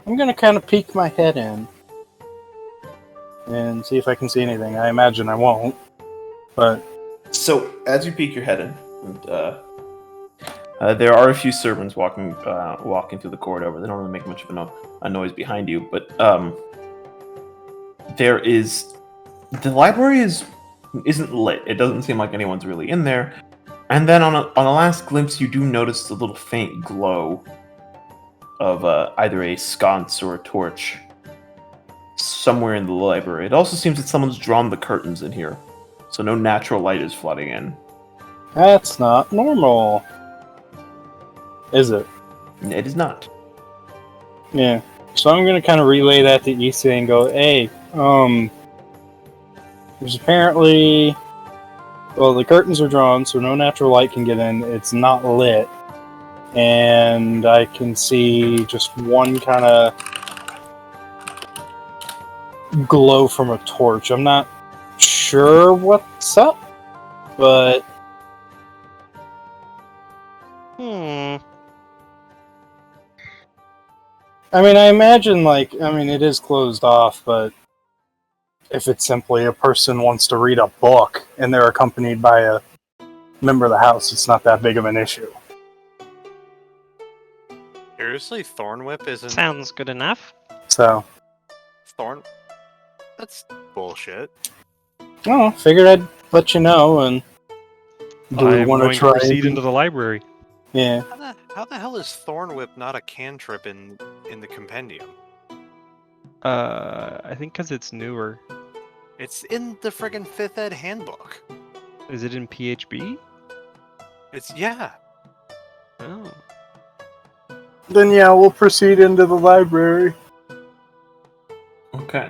I'm gonna kind of peek my head in and see if I can see anything. I imagine I won't, but
So as you peek your head in, there are a few servants walking through the corridor. They don't really make much of a noise behind you, but the library isn't lit. It doesn't seem like anyone's really in there. And then on a last glimpse, you do notice a little faint glow of either a sconce or a torch somewhere in the library. It also seems that someone's drawn the curtains in here, so no natural light is flooding in.
that's not normal, is it?
It is not.
Yeah. So I'm gonna kind of relay that to Isse and go, hey, there's apparently, well, the curtains are drawn, so no natural light can get in. It's not lit. And I can see just one kind of glow from a torch. I'm not sure what's up, but I mean, I imagine, it is closed off, but if it's simply a person wants to read a book and they're accompanied by a member of the house, it's not that big of an issue.
Seriously, Thornwhip isn't
Sounds good enough.
So,
Thorn. That's bullshit.
oh, figured I'd let you know. And do we
I'm
want
going
to try?
proceed into the library.
Yeah.
How the hell is Thornwhip not a cantrip in the compendium?
I think because it's newer.
It's in the friggin' 5th ed handbook.
Is it in PHB?
Yeah.
Oh.
Then yeah, we'll proceed into the library.
Okay.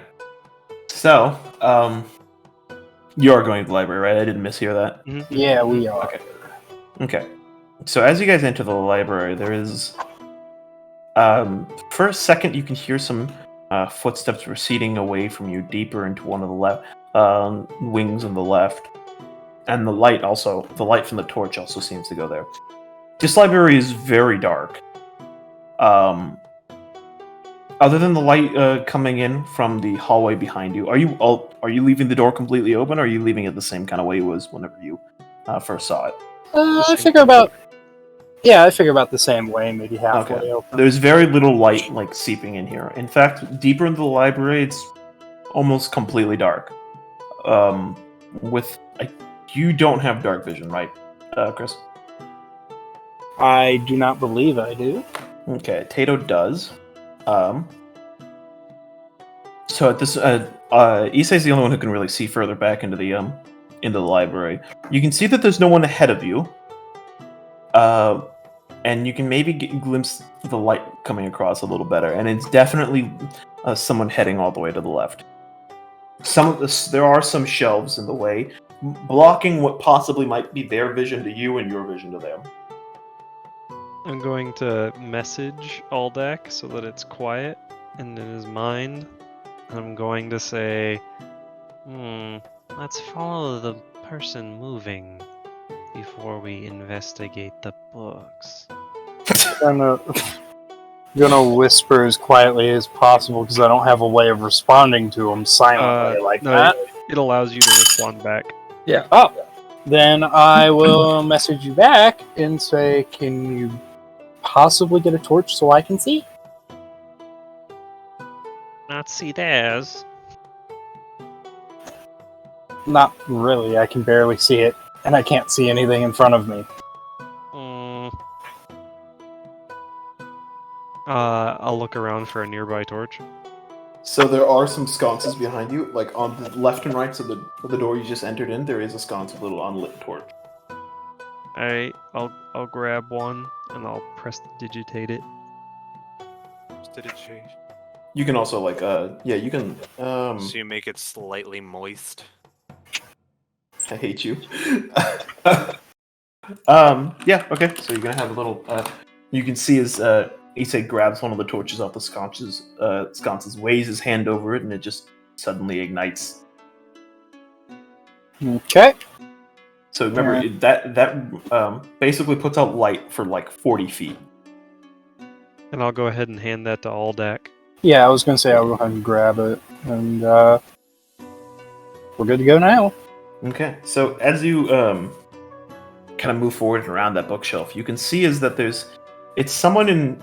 So, you are going to the library, right? I didn't mishear that.
Yeah, we are.
Okay. Okay. So as you guys enter the library, there is, for a second, you can hear some footsteps receding away from you, deeper into one of the wings on the left, and the light from the torch also seems to go there. This library is very dark. Other than the light coming in from the hallway behind you, are you leaving the door completely open, or are you leaving it the same kind of way it was whenever you first saw it?
I figure about the same way, maybe halfway
Okay.
open.
There's very little light seeping in here. In fact, deeper into the library, it's almost completely dark. You don't have dark vision, right, Chris?
I do not believe I do.
Okay, Tato does. So at this, Issei's the only one who can really see further back into the library. You can see that there's no one ahead of you, and you can maybe glimpse the light coming across a little better. And it's definitely someone heading all the way to the left. There are some shelves in the way, blocking what possibly might be their vision to you and your vision to them.
I'm going to message Aldak so that it's quiet and in his mind. I'm going to say, let's follow the person moving before we investigate the books.
Gonna whisper as quietly as possible because I don't have a way of responding to him silently like that.
It allows you to respond back.
Yeah.
Oh, then I will message you back and say, can you possibly get a torch so I can see?
Not see theirs.
Not really. I can barely see it, and I can't see anything in front of me.
I'll look around for a nearby torch.
So there are some sconces behind you, like on the left and right of the door you just entered in. There is a sconce with a little unlit torch.
Alright, I'll grab one and I'll prestidigitate it.
Prestidigitate.
You can also you can.
So you make it slightly moist.
I hate you. Yeah. Okay. So you're gonna have a little. You can see as Isse grabs one of the torches off the sconces, weighs his hand over it, and it just suddenly ignites.
Okay.
So remember that basically puts out light for like 40 feet.
And I'll go ahead and hand that to Aldak.
Yeah, I was gonna say I'll go ahead and grab it, and we're good to go now.
Okay. So as you kind of move forward and around that bookshelf, you can see is that it's someone in.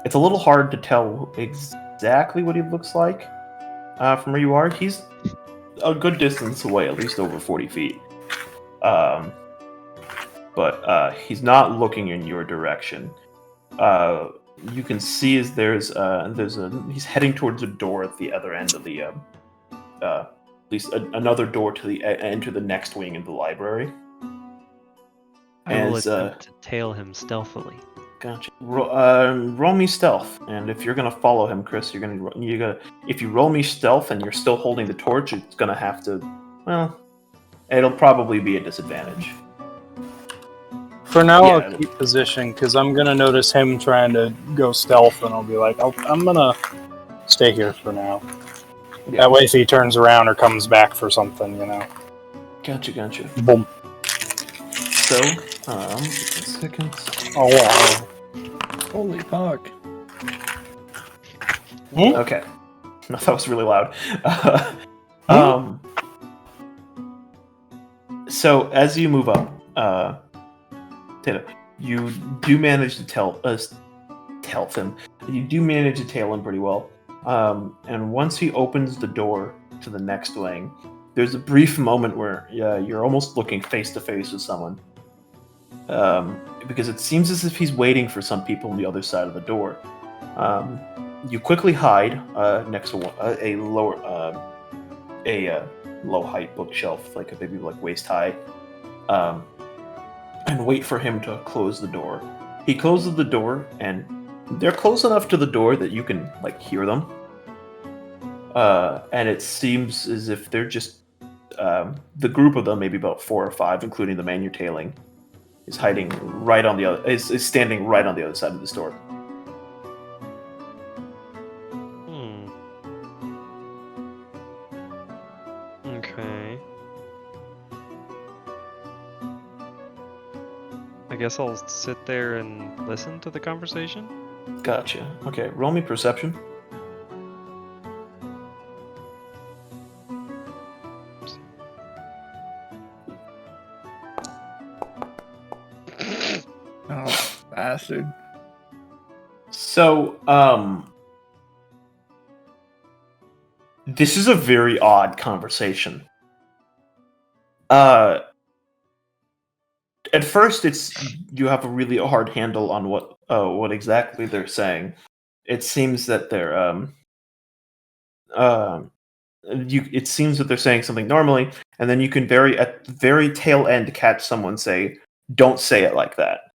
It's a little hard to tell exactly what he looks like from where you are. He's a good distance away, at least over 40 feet. But he's not looking in your direction. You can see as he's heading towards a door at the other end of the at least another door to enter the next wing of the library.
I will attempt to tail him stealthily.
Gotcha. Roll me stealth, and if you're gonna follow him, Chris, if you roll me stealth and you're still holding the torch, it's gonna have to. Well, it'll probably be a disadvantage.
For now, I'll keep position because I'm gonna notice him trying to go stealth, and I'll be like, I'm gonna stay here for now. Yeah. That way, if he turns around or comes back for something,
Gotcha.
Boom.
So, a second.
Oh wow.
Holy fuck.
Okay. No, that was really loud. So as you move up, Taylor, you do manage to tell him. You do manage to tail him pretty well. And once he opens the door to the next wing, there's a brief moment where you're almost looking face to face with someone. Because it seems as if he's waiting for some people on the other side of the door. You quickly hide next to a low height bookshelf, maybe waist high, and wait for him to close the door. He closes the door, and they're close enough to the door that you can hear them. And it seems as if they're just the group of them, maybe about 4 or 5, including the man you're tailing, is hiding right on the other. Is standing right on the other side of this door.
Okay. I guess I'll sit there and listen to the conversation.
Gotcha. Okay, roll me perception.
Oh, bastard.
So, this is a very odd conversation. At first, you have a really hard handle on what exactly they're saying. It seems that they're it seems that they're saying something normally, and then you can at the very tail end catch someone say, "Don't say it like that,"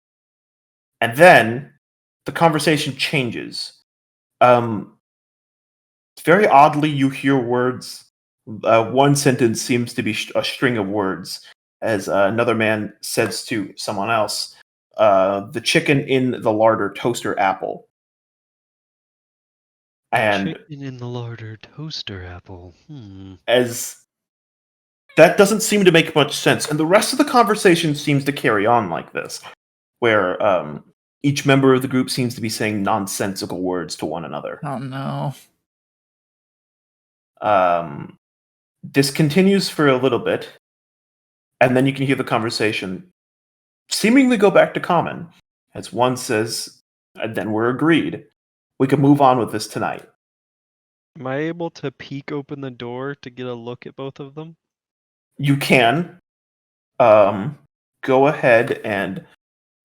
and then the conversation changes. Very oddly, you hear words. One sentence seems to be a string of words, as another man says to someone else, "The chicken in the larder toaster apple." And
chicken in the larder toaster apple.
as that doesn't seem to make much sense, and the rest of the conversation seems to carry on like this, where each member of the group seems to be saying nonsensical words to one another.
Oh no.
This continues for a little bit, and then you can hear the conversation seemingly go back to common, as one says, "And then we're agreed. We can move on with this tonight."
Am I able to peek open the door to get a look at both of them?
You can go ahead and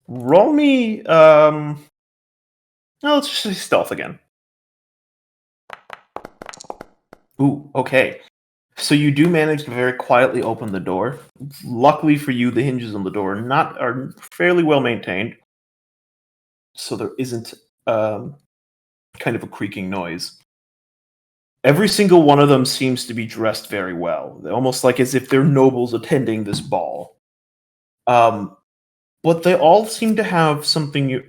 roll me. No, let's just say stealth again. Ooh, okay. So you do manage to very quietly open the door. Luckily for you, the hinges on the door are fairly well maintained, so there isn't kind of a creaking noise. Every single one of them seems to be dressed very well, almost like as if they're nobles attending this ball. But they all seem to have something,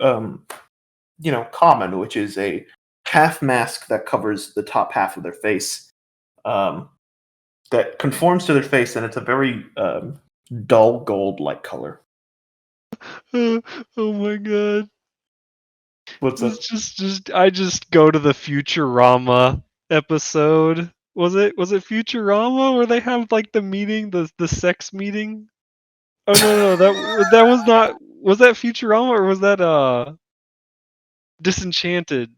common, which is a half mask that covers the top half of their face. That conforms to their face, and it's a very dull gold-like color.
Oh my god!
What's up?
I just go to the Futurama episode. Was it Futurama where they have like the meeting, the sex meeting? Oh no, that was not. Was that Futurama or was that Disenchanted?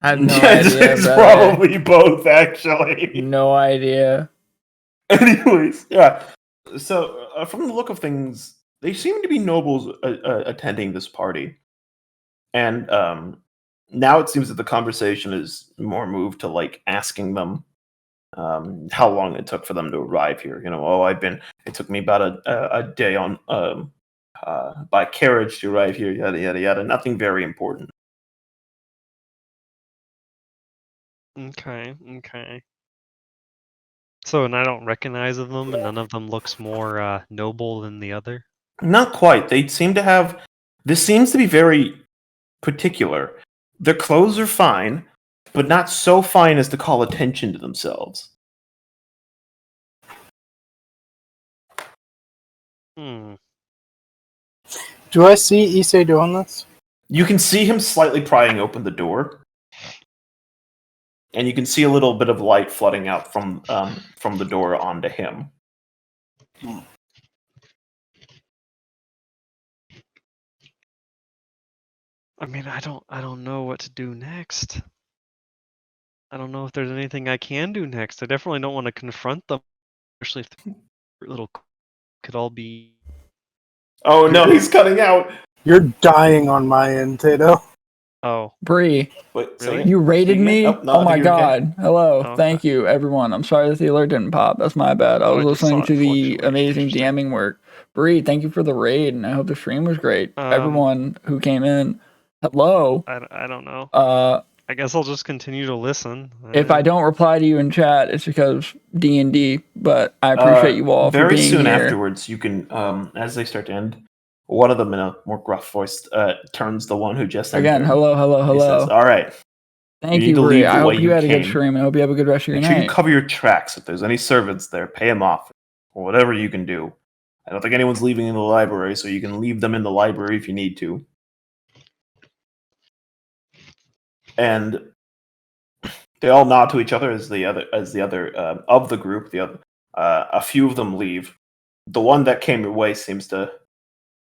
I have no
Yes,
idea.
it's
brother.
probably both, actually.
No idea.
Anyways, yeah. So, from the look of things, they seem to be nobles attending this party. And now it seems that the conversation is more moved to, like, asking them how long it took for them to arrive here. It took me about a day on by carriage to arrive here, yada, yada, yada. Nothing very important.
Okay. So, and I don't recognize them, and none of them looks more noble than the other?
Not quite. They seem to have... This seems to be very particular. Their clothes are fine, but not so fine as to call attention to themselves.
Do I see Isse doing this?
You can see him slightly prying open the door. And you can see a little bit of light flooding out from the door onto him.
I mean, I don't know what to do next. I don't know if there's anything I can do next. I definitely don't want to confront them, especially if the little could all be.
Oh no, he's cutting out.
You're dying on my end, Tato.
Oh,
Bree,
Wait,
really?
you rated me?
Oh, no,
Oh my god.
okay.
Hello.
Oh,
Thank you, everyone. I'm sorry that the alert didn't pop. That's my bad. I
Oh,
was
I just
listening
saw
to
it
the
fluctuate.
amazing
Interesting.
DMing work. Bree, thank you for the raid, and I hope the stream was great. Everyone who came in, hello.
I don't know. I guess I'll just continue to listen.
If I don't reply to you in chat, it's because D&D, but I appreciate you all for
Very
being
soon
here.
afterwards, you can, as they start to end, one of them in a more gruff voice turns the one who just entered.
Again, hello.
He says, "All right,
Thank
need
you,
to
Bree.
leave the
I hope
way
you
you
had a good
came.
stream. I hope you have a good rest of your
Make sure you
night.
cover your tracks. If there's any servants there, pay them off, or whatever you can do. I don't think anyone's leaving in the library, so you can leave them in the library if you need to." And they all nod to each other as the other of the group. A few of them leave. The one that came your way seems to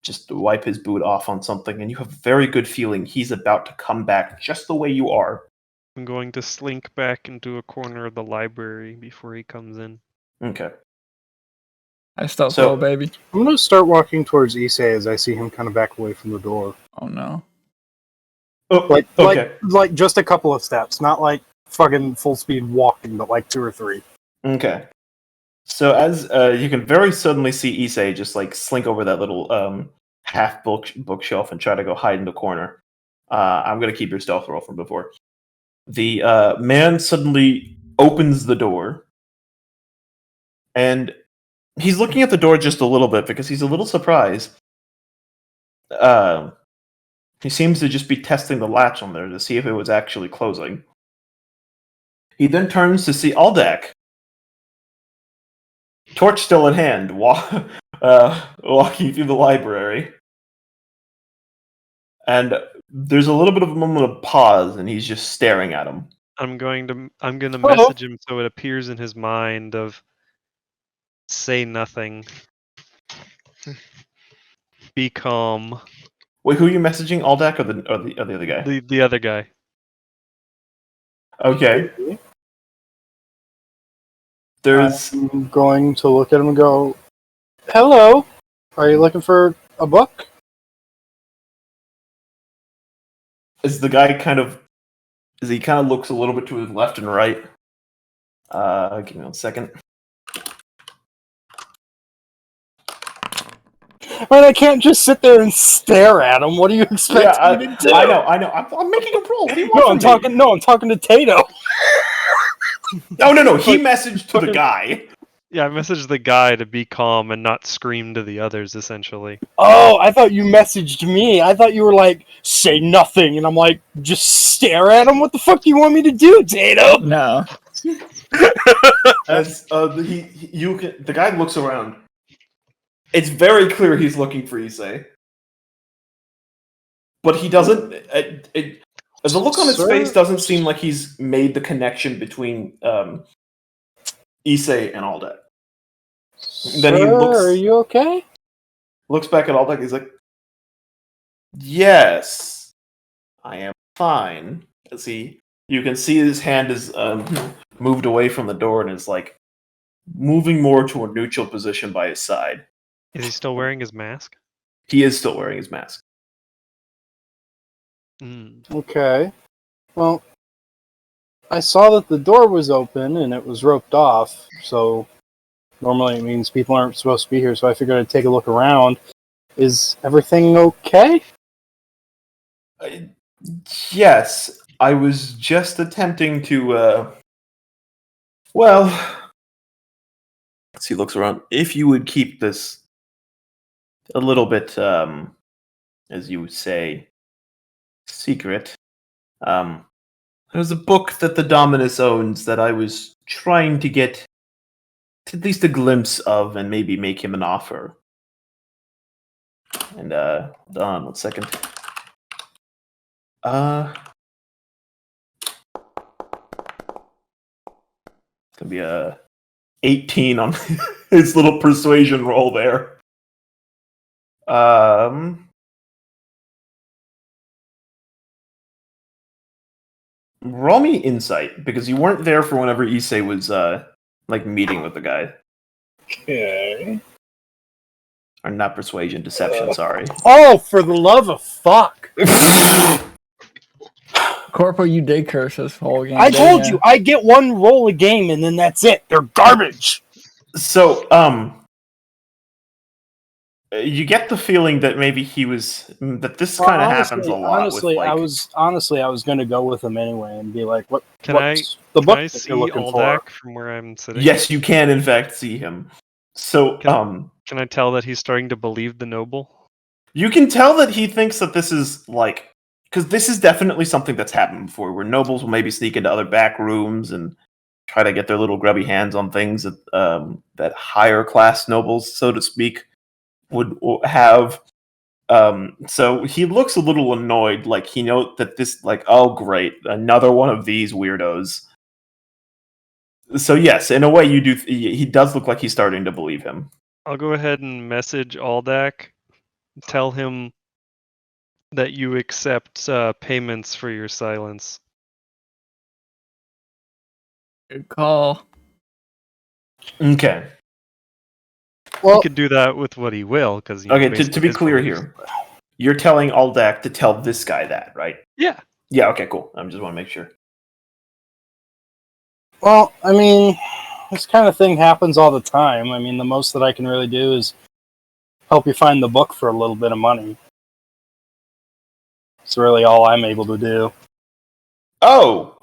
just wipe his boot off on something, and you have a very good feeling he's about to come back just the way you are.
I'm going to slink back into a corner of the library before he comes in.
Okay.
I still so, baby.
I'm going to start walking towards Isse as I see him kind of back away from the door.
Oh no.
Oh, okay.
Like just a couple of steps, not like fucking full speed walking, but like 2 or 3.
Okay. So as you can very suddenly see Isse just like slink over that little half bookshelf and try to go hide in the corner. I'm gonna keep your stealth roll from before. The man suddenly opens the door, and he's looking at the door just a little bit because he's a little surprised. He seems to just be testing the latch on there to see if it was actually closing. He then turns to see Aldak, torch still in hand, walking through the library. And there's a little bit of a moment of pause, and he's just staring at him.
I'm gonna message him so it appears in his mind of say nothing. Be calm.
Wait, who are you messaging? Aldak or the other guy?
The other guy.
Okay. There's.
I'm going to look at him and go, "Hello, are you looking for a book?"
Is the guy kind of. As he kind of looks a little bit to his left and right. Give me 1 second.
But I can't just sit there and stare at him. What do you expect me to do?
I know. I'm making a roll. What do you want
I'm talking to Tato.
No. He messaged to the guy.
Yeah, I messaged the guy to be calm and not scream to the others, essentially.
Oh, I thought you messaged me. I thought you were like, say nothing. And I'm like, just stare at him? What the fuck do you want me to do, Tato?
No.
As the guy looks around. It's very clear he's looking for Isse. But he doesn't... the look on his face doesn't seem like he's made the connection between Isse and Aldak. Then he looks...
Are you okay?
Looks back at Aldak, he's like... Yes, I am fine. As you can see his hand is moved away from the door and is like moving more to a neutral position by his side.
Is he still wearing his mask?
He is still wearing his mask.
Okay. Well, I saw that the door was open and it was roped off, so normally it means people aren't supposed to be here, so I figured I'd take a look around. Is everything okay?
Yes, I was just attempting to, well... He looks around. If you would keep this a little bit, as you would say, secret. There's a book that the Dominus owns that I was trying to get at least a glimpse of and maybe make him an offer. And, hold on 1 second. It's gonna be a 18 on his little persuasion roll there. Roll me insight, because you weren't there for whenever Isse was, meeting with the guy.
Okay.
Or not persuasion, deception, sorry.
Oh, for the love of fuck!
Corporal, you did curse this whole game.
I told you, I get one roll a game and then that's it. They're garbage!
So, you get the feeling that maybe that this kind of happens a lot.
Honestly,
with,
I was going to go with him anyway and be like,
Can
what's the book
I
that
see
you're looking for?
Aldak from where I'm sitting?
Yes, you can in fact see him. So,
Can I tell that he's starting to believe the noble?
You can tell that he thinks that this is because this is definitely something that's happened before, where nobles will maybe sneak into other back rooms and try to get their little grubby hands on things that higher class nobles, so to speak, would have. So he looks a little annoyed, like he knows that this, oh great, another one of these weirdos. So yes, in a way, you do. He does look like he's starting to believe him.
I'll go ahead and message Aldak. Tell him that you accept payments for your silence.
Good call.
Okay.
Well,
He can do that with what he will, because
Okay, to be clear here, you're telling Aldak to tell this guy that, right?
Yeah.
Yeah. Okay. Cool. I just want to make sure.
Well, I mean, this kind of thing happens all the time. I mean, the most that I can really do is help you find the book for a little bit of money. It's really all I'm able to do.
Oh,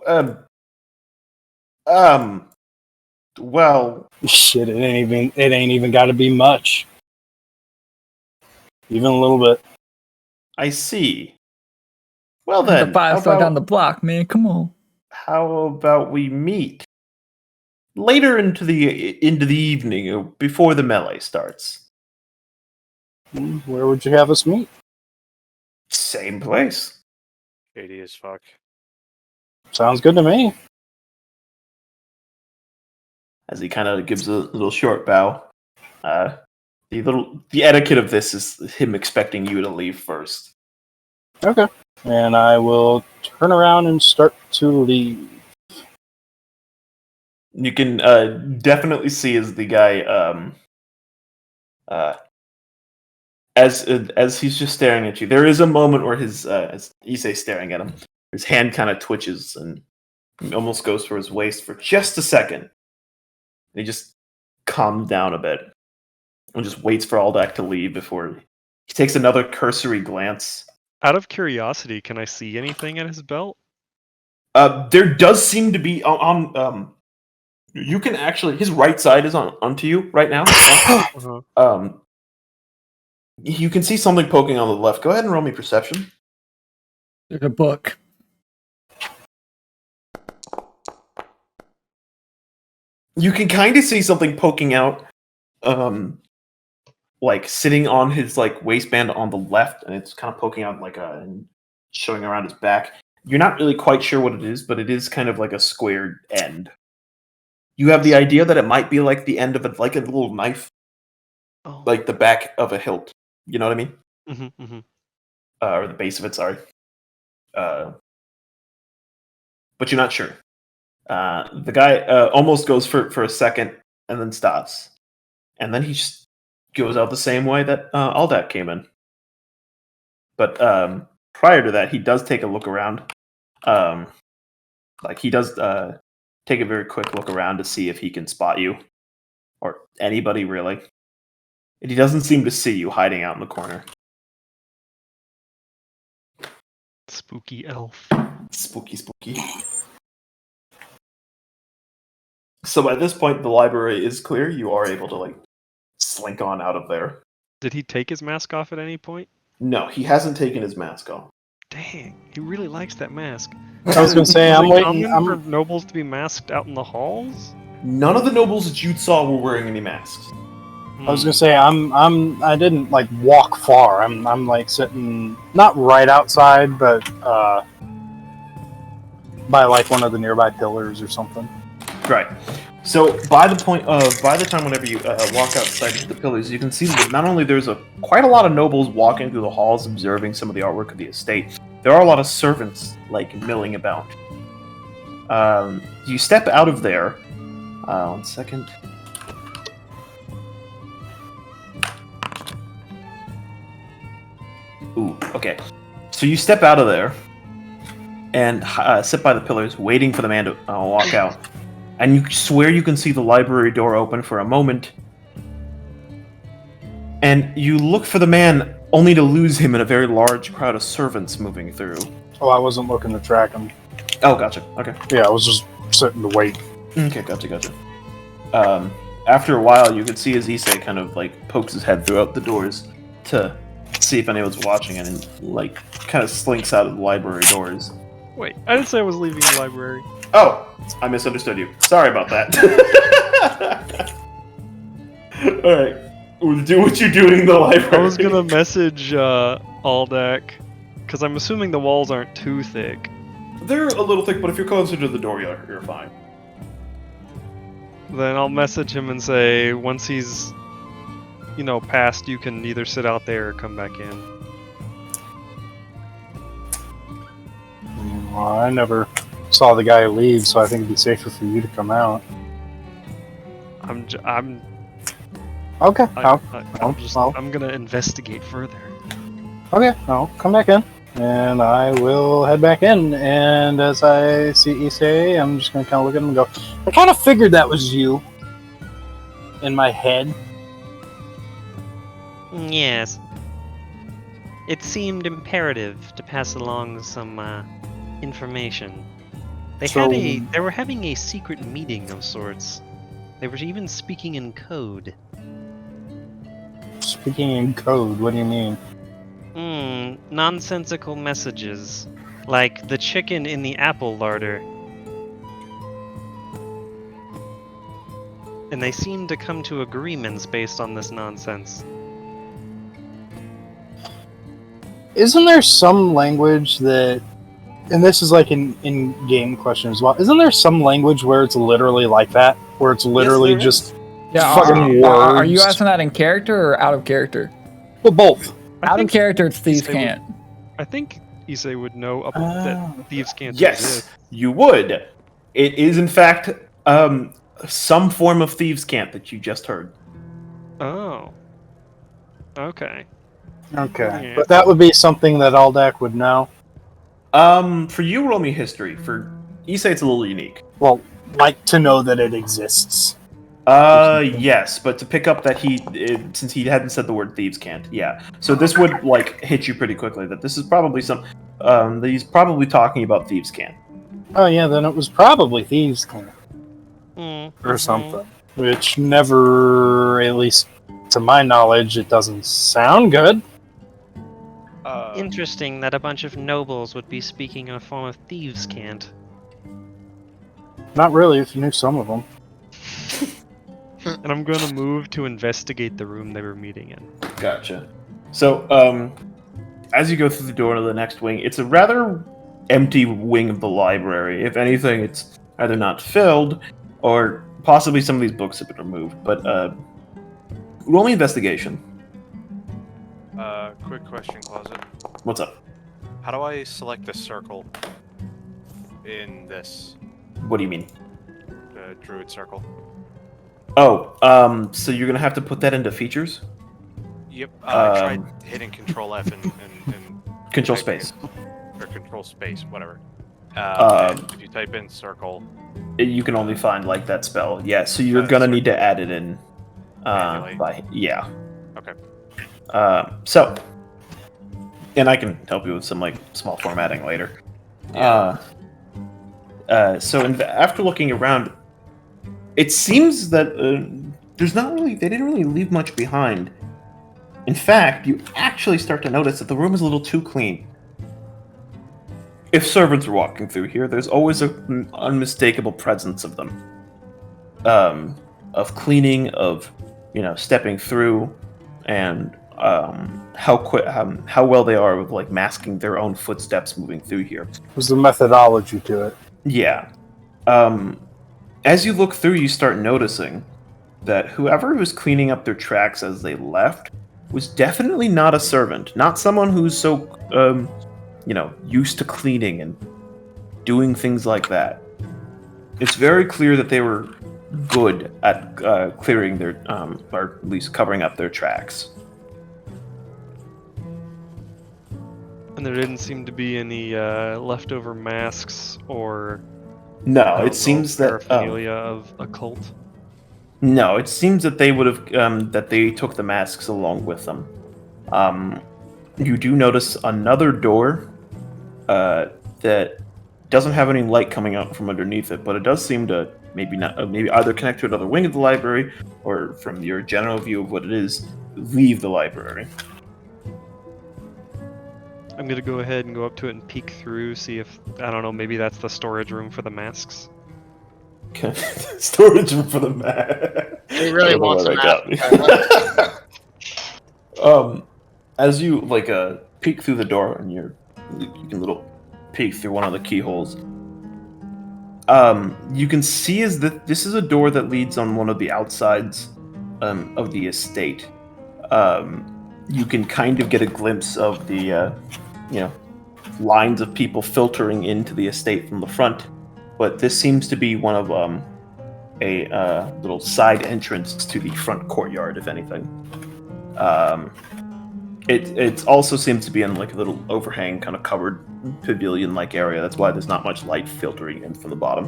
well,
Shit, it ain't even got to be much. Even a little bit.
I see. Well
The
then,
five store down the block, man. Come on.
how about we meet later into the evening, before the melee starts?
Where would you have us meet?
Same place.
Shady as fuck.
Sounds good to me.
As he kind of gives a little short bow. The etiquette of this is him expecting you to leave first.
Okay. And I will turn around and start to leave.
You can definitely see as the guy as he's just staring at you. There is a moment where his as Isse staring at him, his hand kind of twitches and he almost goes for his waist for just a second. And he just calms down a bit and just waits for Aldak to leave before he takes another cursory glance.
Out of curiosity, can I see anything at his belt?
There does seem to be on you can actually his right side is onto you right now.
Uh-huh.
You can see something poking on the left. Go ahead and roll me perception.
There's a book.
You can kind of see something poking out, like sitting on his like waistband on the left, and it's kind of poking out like and showing around his back. You're not really quite sure what it is, but it is kind of like a squared end. You have the idea that it might be like the end of like a little knife, like the back of a hilt. You know what I mean?
Mm-hmm, mm-hmm.
Or the base of it. Sorry. But you're not sure. The guy almost goes for a second and then stops, and then he just goes out the same way that Aldak came in. But prior to that, he does take a look around. Like he does take a very quick look around to see if he can spot you or anybody really. And he doesn't seem to see you hiding out in the corner.
Spooky elf.
Spooky. So by this point, the library is clear. You are able to like slink on out of there.
Did he take his mask off at any point?
No, he hasn't taken his mask off.
Dang, he really likes that mask.
I was gonna say, I'm waiting.
For nobles to be masked out in the halls.
None of the nobles that you saw were wearing any masks.
I was gonna say, I didn't like walk far. I'm like sitting not right outside, but by like one of the nearby pillars or something.
Right. So by the time whenever you walk outside the pillars, you can see that not only there's quite a lot of nobles walking through the halls, observing some of the artwork of the estate. There are a lot of servants like milling about. You step out of there. 1 second. Ooh, okay. So you step out of there and sit by the pillars, waiting for the man to walk out. And you swear you can see the library door open for a moment. And you look for the man, only to lose him in a very large crowd of servants moving through.
Oh, I wasn't looking to track him.
Oh, gotcha. Okay.
Yeah, I was just sitting to wait.
Okay, gotcha. After a while, you can see as Isse kind of like pokes his head throughout the doors to see if anyone's watching, and like kind of slinks out of the library doors.
Wait, I didn't say I was leaving the library.
Oh, I misunderstood you. Sorry about that. Alright. Do what you're doing in the library.
I was gonna message Aldak, because I'm assuming the walls aren't too thick.
They're a little thick, but if you're closer to the door, you're fine.
Then I'll message him and say, once he's, past, you can either sit out there or come back in.
Well, I never saw the guy leave, so I think it'd be safer for you to come out.
I'm
Okay.
I'm gonna investigate further.
Okay. I'll come back in. And I will head back in. And as I see Isse, I'm just going to kind of look at him and go, I kind of figured that was you in my head.
Yes. It seemed imperative to pass along some information. They were having a secret meeting of sorts. They were even speaking in code.
Speaking in code, what do you mean?
Nonsensical messages. Like the chicken in the apple larder. And they seemed to come to agreements based on this nonsense.
Isn't there some language that, and this is like an in-game question as well, isn't there some language where it's literally like that? Where it's literally
there
just
Yeah,
fucking
are you
words?
asking that in character or out of character?
Well, both.
Out of character, it's Thieves'
Isse
Cant.
I think Isse would know that Thieves' Cant
Yes,
exists.
you would. It is, in fact, some form of Thieves' Cant that you just heard.
Oh. Okay.
Okay.
Yeah.
But that would be something that Aldak would know.
For you, roll me history. For Isse, it's a little unique.
Well, like to know that it exists.
Yes, but to pick up that since he hadn't said the word thieves can't, yeah. So this would, like, hit you pretty quickly, that this is probably that he's probably talking about thieves can't.
Oh yeah, then it was probably Thieves' Cant.
Mm-hmm.
Or something. Which never, at least to my knowledge, it doesn't sound good.
Interesting that a bunch of nobles would be speaking in a form of Thieves' Cant.
Not really, if you knew some of them.
And I'm gonna move to investigate the room they were meeting in.
Gotcha. So, as you go through the door to the next wing, it's a rather empty wing of the library. If anything, it's either not filled, or possibly some of these books have been removed. But, roll me investigation.
Quick question, Closet.
What's up?
How do I select the circle in this
What do you mean?
druid circle?
Oh, so you're gonna have to put that into features?
Yep. I tried hitting Control F and
Control
typing
space.
or Control space, whatever.
Um,
and if you type in circle,
You can only find, like, that spell. Yeah, so you're
That's
gonna
circle.
need to add it in.
Manually?
Yeah.
Okay.
So, and I can help you with some, like, small formatting later. After looking around, it seems that they didn't really leave much behind. In fact, you actually start to notice that the room is a little too clean. If servants are walking through here, there's always an unmistakable presence of them. Of cleaning, of, stepping through, and how well they are with, like, masking their own footsteps moving through here.
Was the methodology to it.
Yeah. As you look through, you start noticing that whoever was cleaning up their tracks as they left was definitely not a servant, not someone who's so, used to cleaning and doing things like that. It's very clear that they were good at clearing their, or at least covering up their tracks.
And there didn't seem to be any leftover masks or
No, it seems that
paraphernalia of a cult.
No, it seems that they would have that they took the masks along with them. You do notice another door that doesn't have any light coming out from underneath it, but it does seem to maybe either connect to another wing of the library, or from your general view of what it is, leave the library.
I'm gonna go ahead and go up to it and peek through, see if, I don't know, maybe that's the storage room for the masks.
Okay. Storage room for the mask.
He really wants a
mask. As you peek through the door, and you can peek through one of the keyholes. You can see this is a door that leads on one of the outsides of the estate. You can kind of get a glimpse of the lines of people filtering into the estate from the front, but this seems to be one of a little side entrance to the front courtyard, if anything. It also seems to be in like a little overhang, kind of covered pavilion-like area. That's why there's not much light filtering in from the bottom.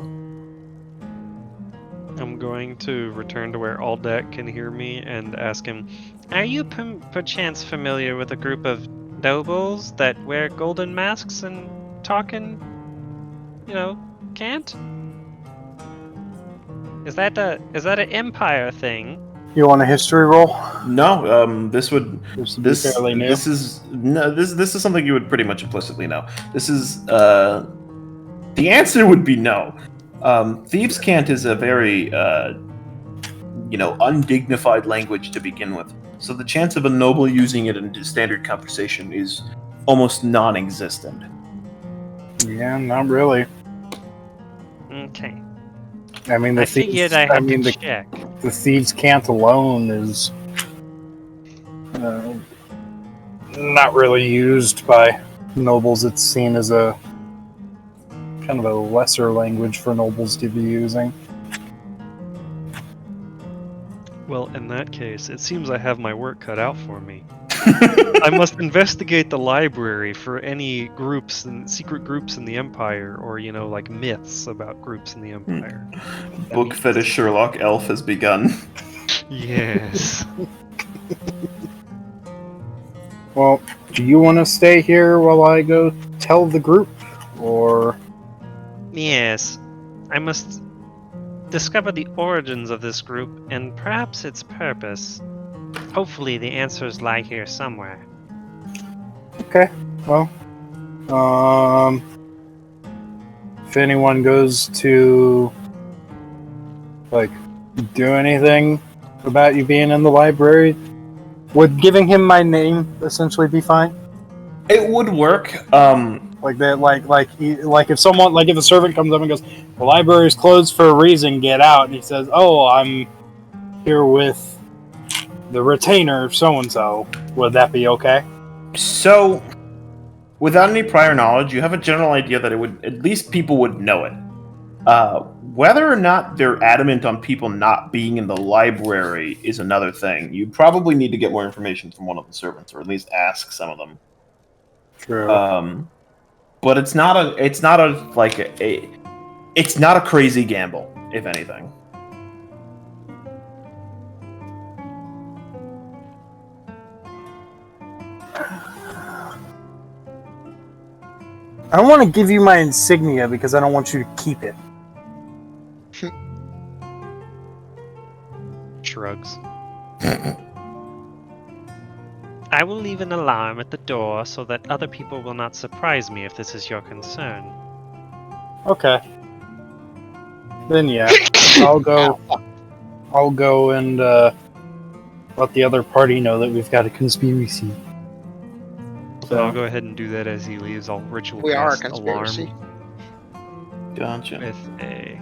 I'm going to return to where Aldak can hear me and ask him, "Are you perchance familiar with a group of nobles that wear golden masks and talking, can't? Is that an empire thing?"
You want a history roll?
No, this
Be fairly new.
this is something you would pretty much implicitly know. This is the answer would be no. Thieves' cant is a very undignified language to begin with, so the chance of a noble using it in standard conversation is almost non-existent.
Yeah, not really.
Okay.
I mean,
I figured I had to check.
The thieves' cant alone is not really used by nobles. It's seen as a kind of a lesser language for nobles to be using.
Well, in that case, it seems I have my work cut out for me. I must investigate the library for any groups and secret groups in the Empire, or like myths about groups in the Empire.
Book fetish Sherlock elf has begun.
Yes.
Well, do you want to stay here while I go tell the group, or?
Yes. I must discover the origins of this group and perhaps its purpose. Hopefully the answers lie here somewhere.
Okay, well, if anyone goes to, do anything about you being in the library, would giving him my name essentially be fine?
It would work.
Like that, if a servant comes up and goes, "The library is closed for a reason, get out," and he says, "Oh, I'm here with the retainer so-and-so," would that be okay?
So, without any prior knowledge, you have a general idea that at least people would know it. Whether or not they're adamant on people not being in the library is another thing. You probably need to get more information from one of the servants, or at least ask some of them.
True.
But it's not a crazy gamble, if anything.
I don't want to give you my insignia because I don't want you to keep it.
Shrugs. I will leave an alarm at the door so that other people will not surprise me if this is your concern.
Okay. Then yeah, I'll go and let the other party know that we've got a conspiracy.
So I'll go ahead and do that as he leaves. I'll ritual
We are a
cast
conspiracy.
alarm
Gotcha.
with a.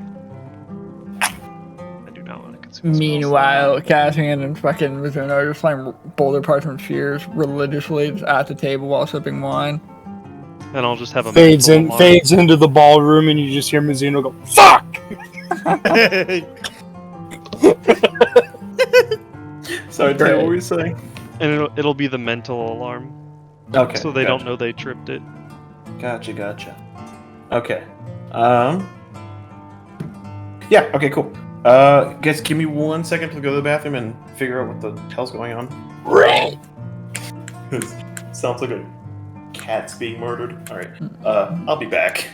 I do not want to consume.
Meanwhile, Cassian and fucking Mizuno are just playing Boulder Parchment Spheres religiously just at the table while sipping wine.
And I'll just have a
Fades
mental alarm.
into the ballroom, and you just hear Mizuno go, "Fuck!"
Sorry, Tay, what were you saying?
And it'll be the mental alarm.
Okay.
So they don't know they tripped it.
Gotcha. Okay. Yeah, okay, cool. Guys, give me 1 second to go to the bathroom and figure out what the hell's going on.
Right.
Sounds like a cat's being murdered. Alright. I'll be back.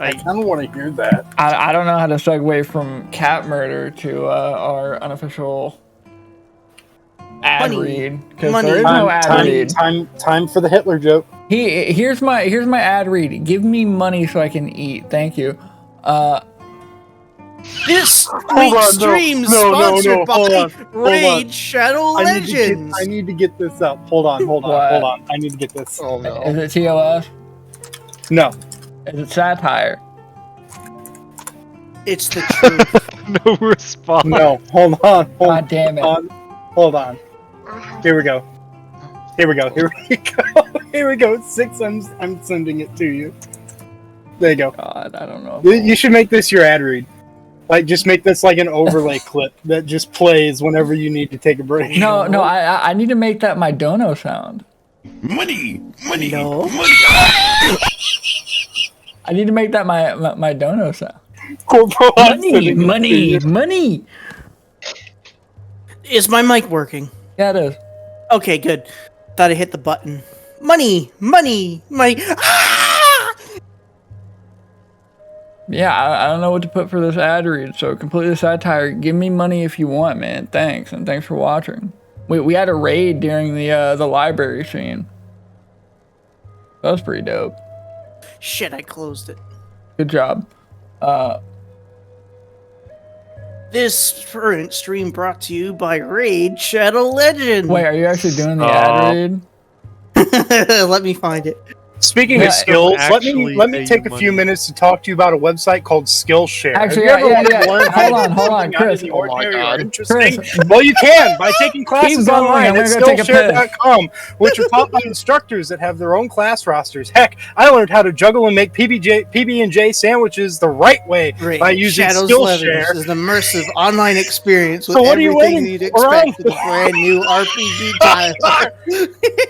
I don't want to hear that.
I don't know how to segue from cat murder to our unofficial ad read, because there is no ad read.
Time for the Hitler joke.
Here's my ad read. Give me money so I can eat. Thank you.
This week's stream sponsored by Raid Shadow Legends.
I need to get this up. Hold on. I need to get this.
Oh no.
Is it TOS?
No.
Is it satire?
It's the truth.
No response.
No. Hold on.
God damn it.
Hold on. Here we go. Here we go. 6. I'm sending it to you. There you go.
God, I don't know.
You should make this your ad read. Just make this like an overlay clip that just plays whenever you need to take a break.
No, I need to make that my dono sound.
Money! Money!
No.
Money!
I need to make that my dono sound.
Corporal,
Money.
Is my mic working?
Yeah, it is.
Okay, good. Thought I hit the button. Money. Ah!
Yeah, I don't know what to put for this ad read, so completely satire. Give me money if you want, man. Thanks, and thanks for watching. We had a raid during the library scene. That was pretty dope.
Shit, I closed it.
Good job.
This current stream brought to you by Raid Shadow Legend.
Wait, are you actually doing the ad read?
Let me find it.
Speaking of skills, let me take a few minutes to talk to you about a website called Skillshare.
Actually,
Have you ever
yeah.
learned
Hold
how to
on,
do
Chris.
something out of the ordinary or
God.
interesting?
Chris.
Well, you can by taking classes
going,
online
I'm
at
gonna go take a piss.
Skillshare.com, which are taught by instructors that have their own class rosters. Heck, I learned how to juggle and make PB&J sandwiches the right way
Raid
by using
Shadows
Skillshare.
Legends is an immersive online experience with
So what are you
everything
waiting
you'd
around
expect with a brand new RPG title.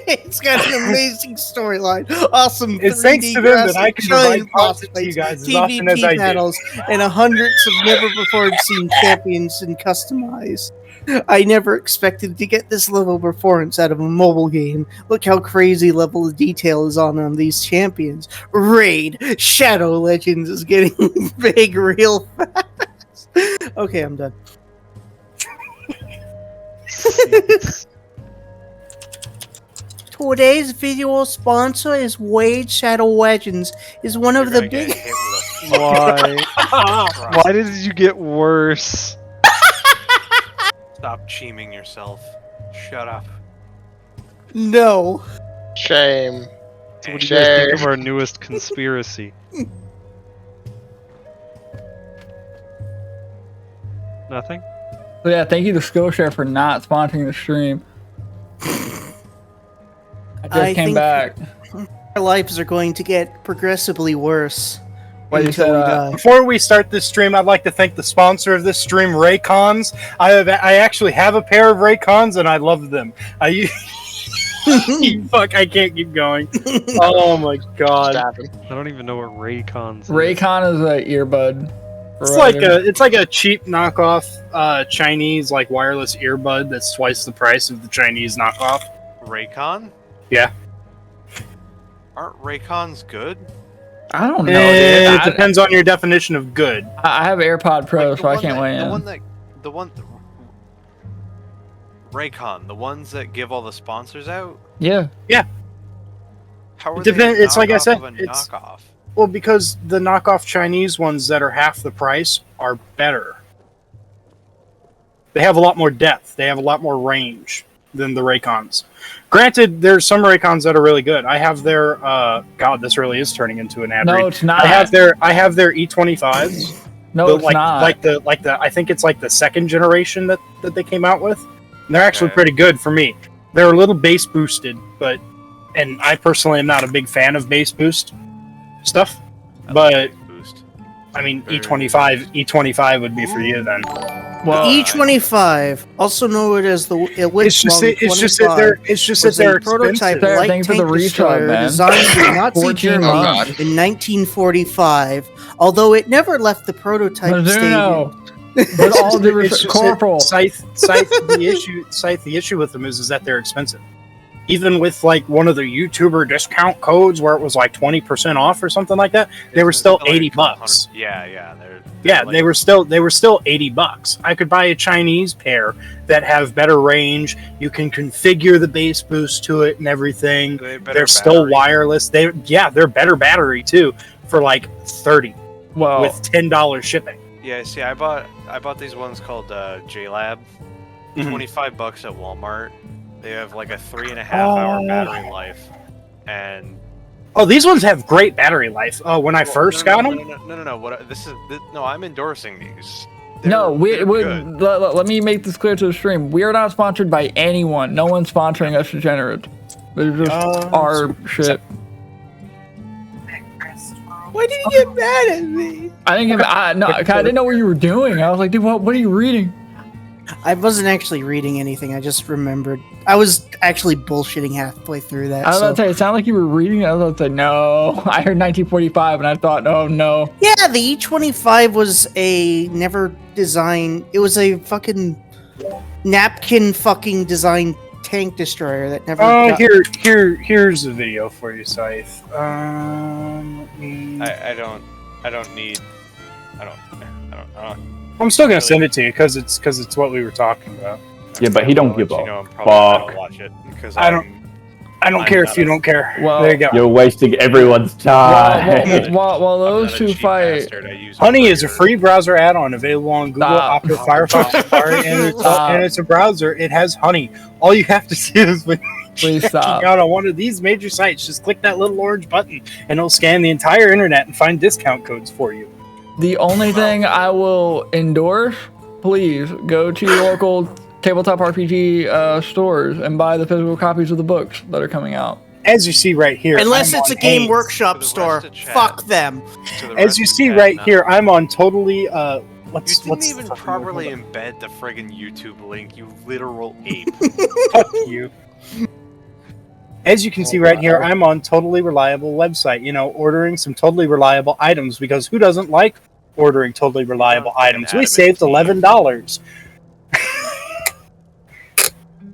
It's got an amazing storyline, awesome
It's
3D
thanks to them that
graphics,
I can
giant
provide
boss
content to you
fights,
guys as often as I
PvP
do.
battles, and hundreds of never-before-seen champions and customize. I never expected to get this level of performance out of a mobile game. Look how crazy level of detail is on these champions. Raid Shadow Legends is getting big real fast. Okay, I'm done. Today's video sponsor is Raid Shadow Legends. Is one of the big.
Why? Why did you get worse?
Stop cheeming yourself. Shut up.
No.
Shame.
So what do you guys think of our newest conspiracy? Nothing?
So yeah, thank you to Skillshare for not sponsoring the stream. I just came back.
Our lives are going to get progressively worse.
Why you said that?
Before we start this stream, I'd like to thank the sponsor of this stream, Raycons. I actually have a pair of Raycons, and I love them. Fuck, I can't keep going. Oh my god.
I don't even know what Raycons is.
Raycon is an earbud.
It's like a cheap knockoff Chinese like wireless earbud that's twice the price of the Chinese knockoff.
Raycon?
Yeah.
Aren't Raycons good?
I don't know.
It depends on your definition of good.
I have AirPod Pro, so I can't weigh in.
Raycon, the ones that give all the sponsors out?
Yeah.
Yeah.
How are they
it's like I said,
of a
it's
knockoff?
well because the knockoff Chinese ones that are half the price are better. They have a lot more depth. They have a lot more range than the Raycons. Granted, there's some Raycons that are really good. I have their God, this really is turning into an ad read.
No, it's not.
I have their E25s.
No, it's not.
Like the I think it's like the second generation that they came out with. And they're actually pretty good for me. They're a little bass boosted, and I personally am not a big fan of bass boost stuff. But I mean, E25 would be for you then.
Well, E25, also known as the
It's just that they're
prototype
expensive.
light tank destroyer designed in Nazi Germany in 1945. Although it never left the prototype stage.
But all due Corporal.
Scythe, the issue with them is that they're expensive. Even with like one of the YouTuber discount codes where it was like 20% off or something like that, they were still $80. They were still $80. I could buy a Chinese pair that have better range. You can configure the bass boost to it and everything. They're still wireless. They're better battery too for like $30 with $10 shipping.
Yeah, see, I bought these ones called JLab, $25 at Walmart. They have like a 3.5-hour battery life, and
these ones have great battery life. When I first got them,
no, I'm endorsing these.
Let me make this clear to the stream. We are not sponsored by anyone. No one's sponsoring us, Degenerates. They're just our shit.
Why did you get mad at me?
I didn't know what you were doing. I was like, dude, what are you reading?
I wasn't actually reading anything. I just remembered I was actually bullshitting halfway through that.
I was
so.
about to say, it sounded like you were reading it. I was about to say, no. I heard 1945, and I thought, oh, no.
Yeah, the E-25 was a never designed... It was a fucking napkin fucking designed tank destroyer that never...
Here's a video for you, Scythe. Let me...
I don't need. I don't.
I'm still gonna send it to you because it's what we were talking about.
Yeah, but he don't give
You
a
know, I'm probably not
fuck.
gonna watch it because
I don't care if you don't care.
Well,
there you go.
You're wasting everyone's time.
While those who fight...
Honey is a free browser add-on available on Google,
Stop.
Opera, Firefox, Safari, and it's a browser. It has Honey. All you have to do is when
Please
checking
stop.
out on one of these major sites, just click that little orange button, and it'll scan the entire internet and find discount codes for you.
The only thing I will endorse, please go to your local tabletop RPG stores and buy the physical copies of the books that are coming out.
As you see right here,
Unless
I'm
it's a
on
Game
Haynes.
Workshop
For the
store.
rest of chat.
Fuck them.
As you see right here, I'm on totally.
You
What's
didn't
the
even
fucking
properly
word?
embed the friggin' YouTube link, you literal ape.
Fuck you. As you can see right here, I'm on totally reliable website. You know, ordering some totally reliable items because who doesn't like ordering totally reliable items? We saved $11.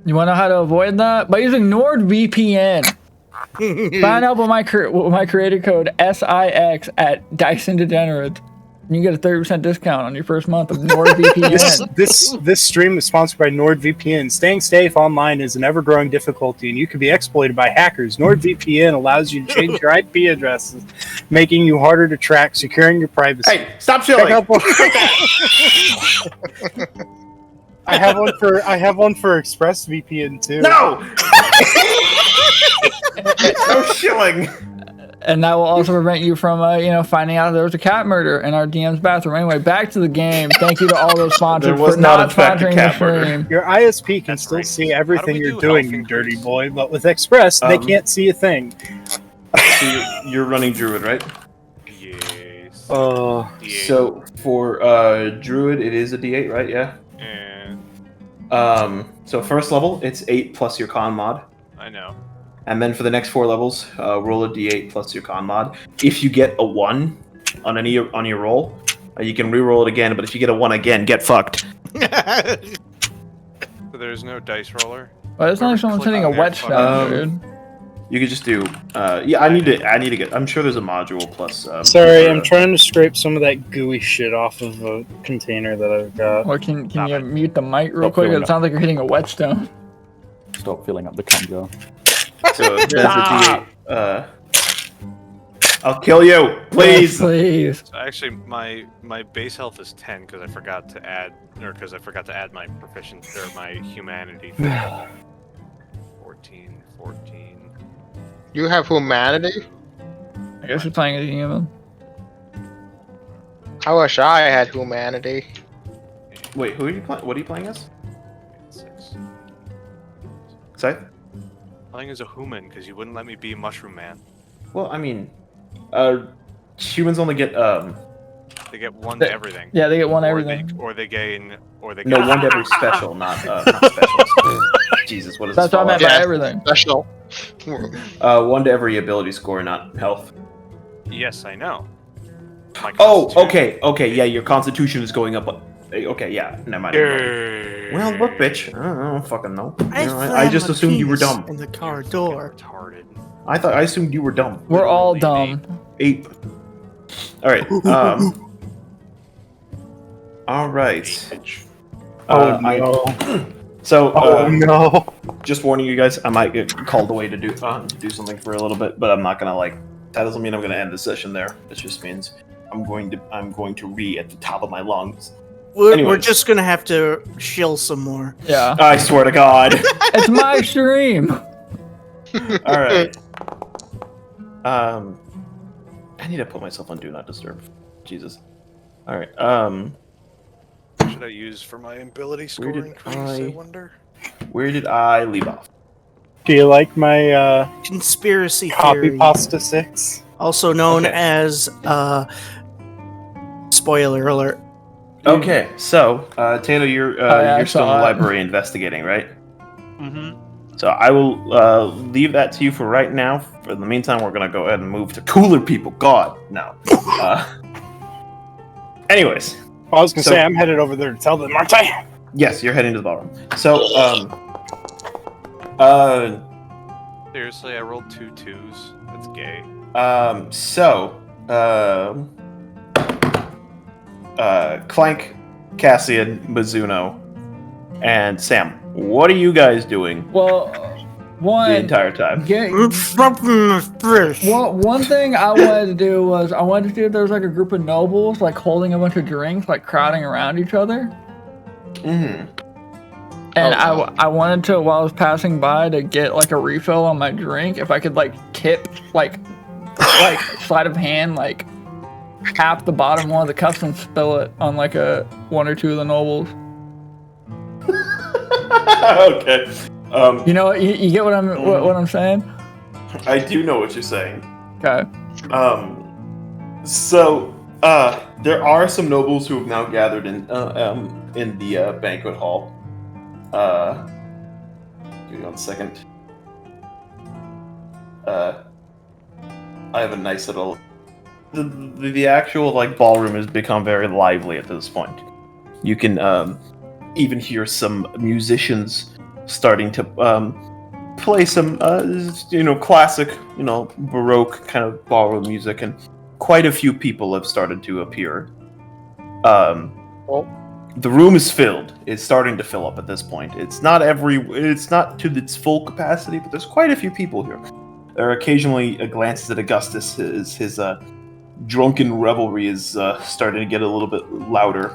You want to know how to avoid that? By using NordVPN. Sign up with my creator code SIX at Dyson Degenerates. And you get a 30% discount on your first month of NordVPN.
This stream is sponsored by NordVPN. Staying safe online is an ever-growing difficulty, and you can be exploited by hackers. NordVPN allows you to change your IP addresses, making you harder to track, securing your privacy.
Hey, stop chilling!
I have one for ExpressVPN too.
No! No shilling!
And that will also prevent you from, finding out there was a cat murder in our DM's bathroom. Anyway, back to the game. Thank you to all those sponsors
There was
for
not,
not
in fact, a
sponsoring the
cat murder.
stream.
Your ISP can
That's
still
racist.
see
How
everything
do we
you're
do
doing,
health
you dirty
increase?
boy, but with Express, they can't see a thing.
So you're running Druid, right?
Yes. D8.
So for Druid, it is a D8, right? Yeah.
And
So first level, it's 8 plus your con mod.
I know.
And then for the next 4 levels, roll a d8 plus your con mod. If you get a 1 on your roll, you can re-roll it again. But if you get a 1 again, get fucked.
So there's no dice roller.
Well, it's not like someone's hitting a whetstone, dude.
You could just do. Yeah, I need to get. I'm sure there's a module plus.
Sorry, I'm trying to scrape some of that gooey shit off of a container that I've got.
Or can you mute the mic real quick? It sounds like you're hitting a whetstone.
Stop filling up the cum jar.
So there's a d8. I'll kill you, please.
Please.
So actually, my base health is 10 because I forgot to add, my proficiency or my humanity. 14.
You have humanity?
I guess you're playing as a human.
I wish I had humanity.
Wait, who are you playing? What are you playing as?
6.
Sorry.
Playing as a human because you wouldn't let me be Mushroom Man.
Well, I mean, humans only get
They get 1 to everything.
Yeah, they get 1
Or
everything.
they gain.
no 1 to every special, not special. Jesus, what is
That's
this?
what I meant
Yeah.
by everything.
Special.
1 to every ability score, not health.
Yes, I know. My
Oh,
constitution-
okay, yeah, your constitution is going up. Okay, yeah, never mind. Well, look, bitch, I don't fucking know. I just assumed you were dumb.
In the
You're
car
fucking
door.
retarded.
I assumed you were dumb.
We're all
Literally,
dumb.
Ape. All right. All right.
Bitch.
So,
no.
just warning you guys, I might get called away to do something for a little bit, but I'm not gonna that doesn't mean I'm gonna end the session there. It just means I'm going to re at the top of my lungs.
We're
Anyways.
just gonna have to shill some more.
Yeah.
I swear to God.
It's my stream.
All right. I need to put myself on Do Not Disturb. Jesus. All right.
What should I use for my ability score
did
increase?
I-
I wonder.
Where did I leave off?
Do you like my
Conspiracy
copy
theory,
pasta 6?
also known
Okay.
as spoiler alert.
Okay, so Taylor, you're
I
you're still in the
saw it.
library investigating, right?
Mm-hmm.
So I will leave that to you for right now. For the meantime, we're gonna go ahead and move to cooler people. God, no. Anyways,
I was gonna say I'm headed over there to tell them, aren't I?
yes, you're heading to the ballroom. So,
Seriously, I rolled 2 2s. That's gay.
Clank, Cassian, Mizuno, and Sam. What are you guys doing
Well, one
the entire time?
One thing I wanted to do was I wanted to see if there was like a group of nobles like holding a bunch of drinks, like crowding around each other.
Mm-hmm.
And I wanted to, while I was passing by, to get like a refill on my drink. If I could like tip, like sleight of hand, like tap the bottom of one of the cups and spill it on like one or two of the nobles.
Okay.
You know, you get what I'm saying?
I do know what you're saying.
Okay.
There are some nobles who have now gathered in the banquet hall. Give me 1 second. I have a nice little. The actual like ballroom has become very lively at this point. You can even hear some musicians starting to play some classic, Baroque kind of ballroom music, and quite a few people have started to appear. The room is filled. It's starting to fill up at this point. It's not to its full capacity, but there's quite a few people here. There are occasionally glances at Augustus. His drunken revelry is starting to get a little bit louder.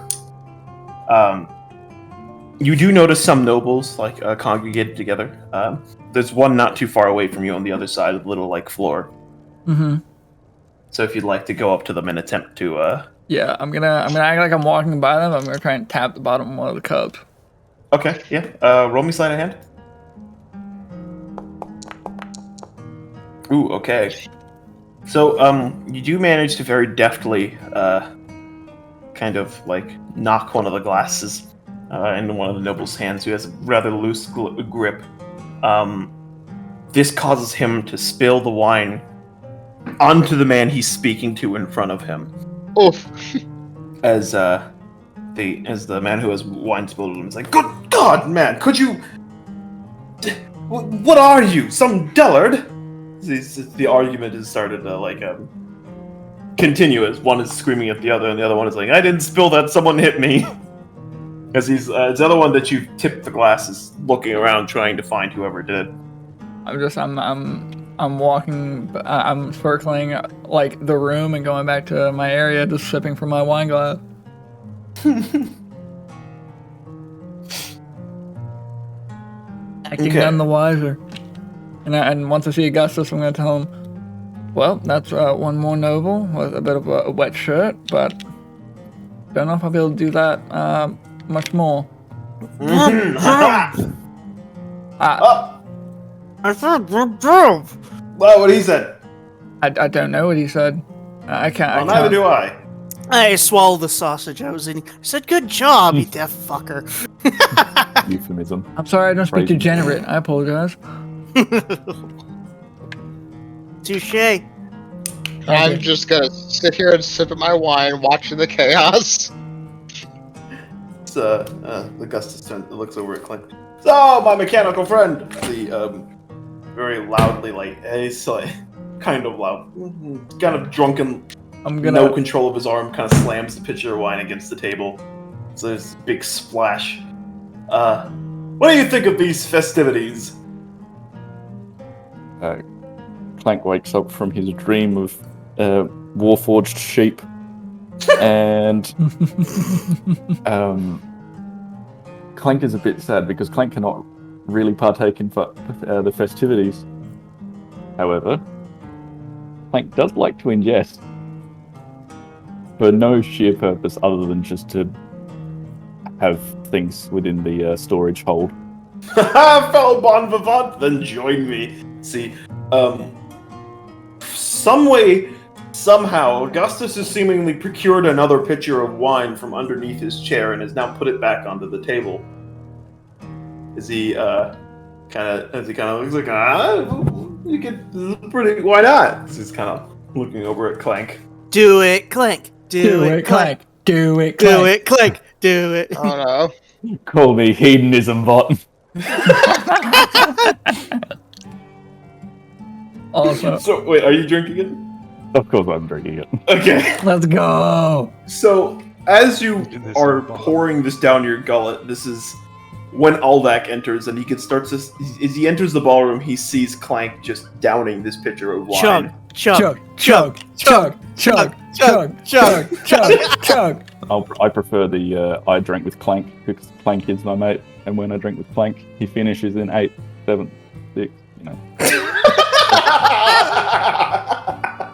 You do notice some nobles congregated together. There's one not too far away from you on the other side of the little floor.
Mm-hmm.
So if you'd like to go up to them and attempt to
yeah, I'm gonna act like I'm walking by them. I'm gonna try and tap the bottom of one of the cups.
Okay, yeah. Roll me sleight of hand. Ooh, okay. So, you do manage to very deftly, kind of knock one of the glasses into one of the noble's hands, who has a rather loose grip. This causes him to spill the wine onto the man he's speaking to in front of him.
Oof.
As the man who has wine spilled on him is like, "Good God, man! Could you? What are you? Some dullard?" The argument has started to continue as one is screaming at the other, and the other one is like, "I didn't spill that. Someone hit me." As it's the other one that you tipped the glass is looking around trying to find whoever did.
I'm walking, I'm circling the room and going back to my area, just sipping from my wine glass. Acting none the wiser. And once I see Augustus, I'm going to tell him, well, that's one more noble with a bit of a wet shirt, but don't know if I'll be able to do that much more.
I said,
Well, what he said.
I don't know what he said. I can't.
Well, neither do I.
I swallowed the sausage I was eating. I said, good job, you deaf fucker.
Euphemism.
I'm sorry, I don't speak
Crazy.
degenerate. I apologize.
Touche.
I'm just gonna sit here and sip at my wine, watching the chaos.
Augustus looks over at Clank. So, my mechanical friend! The, very loudly, he's kind of loud, kind of drunken, no control of his arm, kind of slams the pitcher of wine against the table. So there's a big splash. What do you think of these festivities?
Clank wakes up from his dream of warforged sheep, and Clank is a bit sad because Clank cannot really partake in the festivities. However, Clank does like to ingest for no sheer purpose other than just to have things within the storage hold.
Fellow bon vivant, then join me. See, some way, somehow, Augustus has seemingly procured another pitcher of wine from underneath his chair and has now put it back onto the table. As he kind as he kind of looks like, you could pretty. Why not? So he's kind of looking over at Clank.
Do it, Clank. Do it, Clank.
Do it,
Do
Clank.
it, Clank. Do it.
Oh no.
Call me hedonism bot.
Also,
So wait, are you drinking it?
Of course I'm drinking it.
Okay.
let's go.
So as you
This
are
is
pouring this down your gullet, this is when Aldak enters, and he can start to. As he enters the ballroom, he sees Clank just downing this pitcher of wine.
Chug,
Chug, chug, chug, chug, chug, chug, chug.
I prefer the I drink with Clank because Clank is my mate, and when I drink with Clank, he finishes in 8, 7, 6. You know.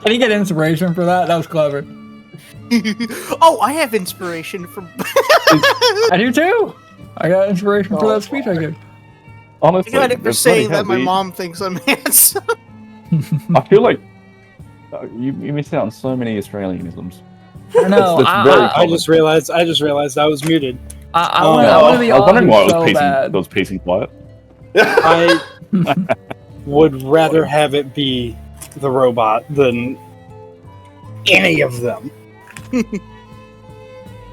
Can you get inspiration for that? That was clever.
Oh, I have inspiration from.
I do too. I got inspiration for that speech I gave.
I
Honestly,
got it for
it's bloody
saying
hell,
that my
we-
mom thinks I'm handsome.
I feel like you miss out on so many Australianisms.
I know.
That's very
I just realized I was muted.
I want to be
I was wondering why
so
it
bad.
was peace and quiet.
I would rather have it be the robot than any of them.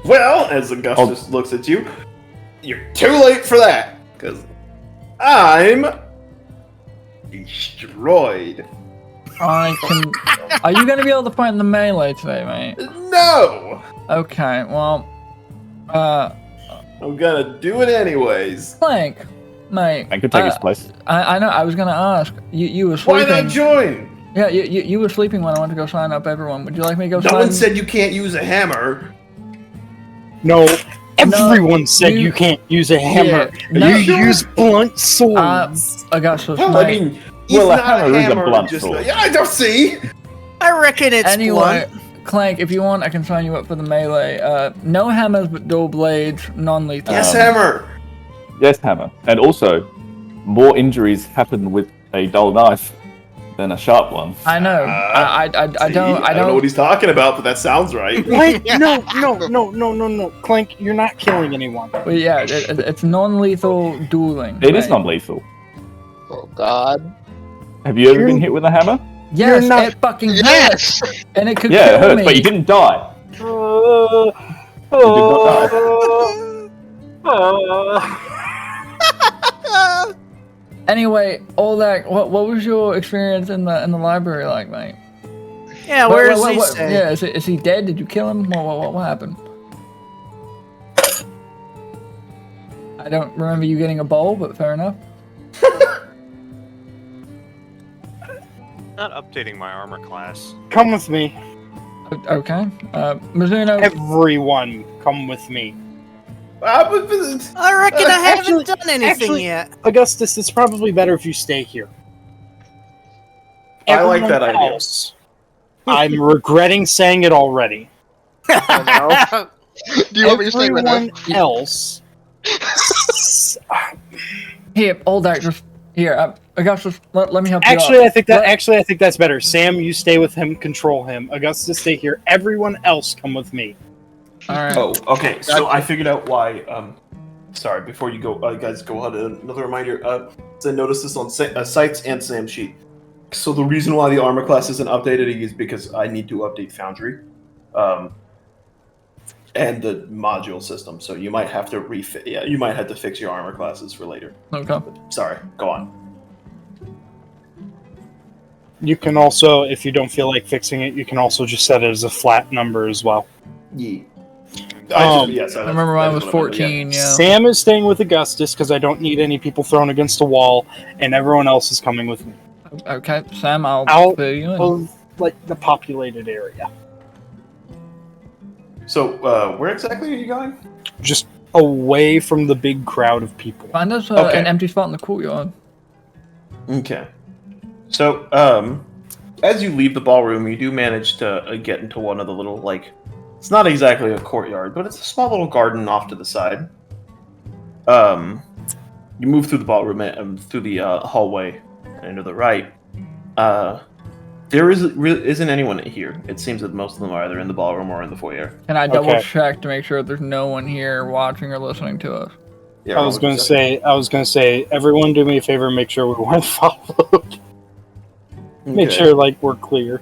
Well, as Augustus looks at you, you're too late for that, because I'm destroyed.
I can. Are you going to be able to fight in the melee today, mate?
No!
Okay. Well,
I'm gonna do it anyways.
Clank, mate.
I could take his place.
I know. I was going to ask. You were
Why
sleeping.
not join?
Yeah, you were sleeping when I went to go sign up everyone. Would you like me to go
No
sign?
one said you can't use a hammer.
No, everyone said
you-
you can't use a hammer.
Yeah, no.
You use blunt swords.
Augustus,
Hell, I
mate.
mean, he's
Well, a
not
hammer is a blunt
just
sword.
yeah, I don't see.
I reckon it's
Anyway,
blunt.
Clank, if you want, I can sign you up for the melee. No hammers, but dual blades, non-lethal.
Yes, hammer.
Yes, hammer. And also, more injuries happen with a dull knife than a sharp one.
I know. I
See,
don't.
I don't know what he's talking about, but that sounds right.
What? No. Clank, you're not killing anyone.
But yeah, it's non-lethal dueling.
It is
right?
non-lethal.
Oh God.
Have you ever been hit with a hammer?
Yes,
You're not-
it fucking
Yes.
hurts, and it could
Yeah, it
kill
hurts,
me.
but you didn't die.
Anyway, all that. What was your experience in the library like, mate?
Yeah, where is he?
Yeah, is he dead? Did you kill him? What happened? I don't remember you getting a bowl, but fair enough.
Not updating my armor class.
Come with me.
Okay. Mizuno.
Everyone, come with me.
I reckon I haven't
Actually-
done anything
actually-
yet.
Augustus, it's probably better if you stay here.
I like
Everyone
that idea.
else, I'm regretting saying it already.
Do you want me to stay with
Everyone
him?
else.
Here, all that. Just here. Augustus, let me help you
Actually,
out.
I think that's better. Sam, you stay with him, control him. Augustus, stay here. Everyone else, come with me.
All right.
Oh, okay. So I figured out why. Sorry. Before you go, guys, go ahead. Another reminder. So I noticed this on Sites and Sam's sheet. So the reason why the armor class isn't updated is because I need to update Foundry, and the module system. So you might have to you might have to fix your armor classes for later.
Okay.
Sorry. Go on.
You can also, if you don't feel like fixing it, you can also just set it as a flat number as well.
Yeah.
I remember mine was 14. Yeah.
Sam is staying with Augustus because I don't need any people thrown against a wall, and everyone else is coming with me.
Okay, Sam, I'll
Out
fill you in.
of like the populated area,
So where exactly are you going?
just away from the big crowd of people.
Find us
Okay.
an empty spot in the courtyard.
Okay. So, as you leave the ballroom, you do manage to get into one of the little, like, it's not exactly a courtyard, but it's a small little garden off to the side. You move through the ballroom and through the hallway and to the right. There isn't anyone here. It seems that most of them are either in the ballroom or in the foyer.
Can I double
Okay.
check to make sure there's no one here watching or listening to us?
Yeah,
I was going to say, everyone do me a favor and make sure we weren't followed. Make sure, like, we're clear.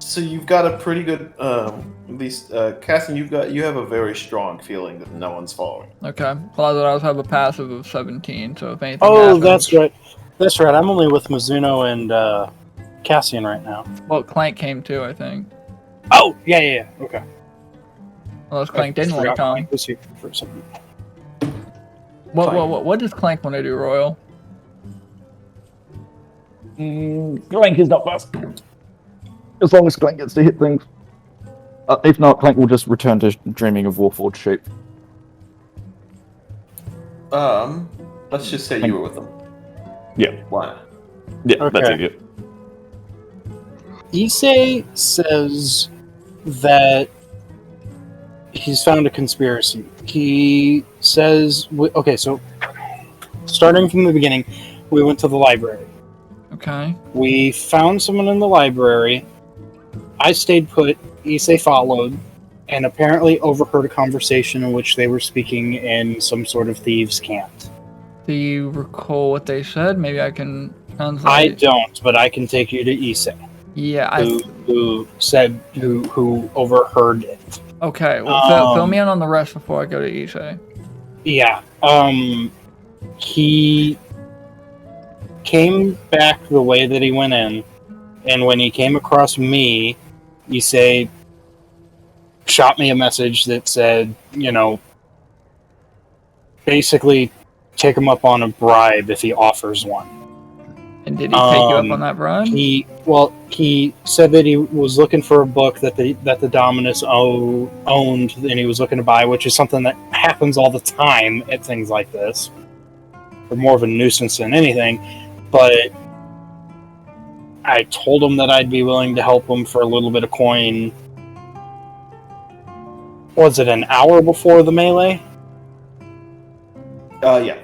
So you've got a pretty good, at least, Cassian, you have a very strong feeling that no one's following.
Okay. Well, I also have a passive of 17, so if anything
Oh,
happens...
that's right. That's right. I'm only with Mizuno and Cassian right now.
Well, Clank came too, I think.
Oh, yeah. Okay.
Unless Clank didn't want to come.
Clank was here for a second.
What does Clank want to do, Royal?
Clank is not fast. As long as Clank gets to hit things. If not, Clank will just return to dreaming of Warforged shape.
Let's just say you were with them.
Yeah.
Why?
Yeah,
Okay.
that's it.
Isse says that he's found a conspiracy. He says, okay, so starting from the beginning, we went to the library.
Okay.
We found someone in the library. I stayed put. Isse followed, and apparently overheard a conversation in which they were speaking in some sort of thieves' camp.
Do you recall what they said? Maybe I can translate.
I don't, but I can take you to Isse,
Yeah,
who overheard it.
Okay, well, fill me in on the rest before I go to Isse.
Yeah. He came back the way that he went in, and when he came across me, Isse shot me a message that said, basically take him up on a bribe if he offers one.
And did he take you up on that bribe?
He said that he was looking for a book that the Dominus owned, and he was looking to buy, which is something that happens all the time at things like this. Or more of a nuisance than anything. But I told him that I'd be willing to help him for a little bit of coin. Was it an hour before the melee?
Yeah.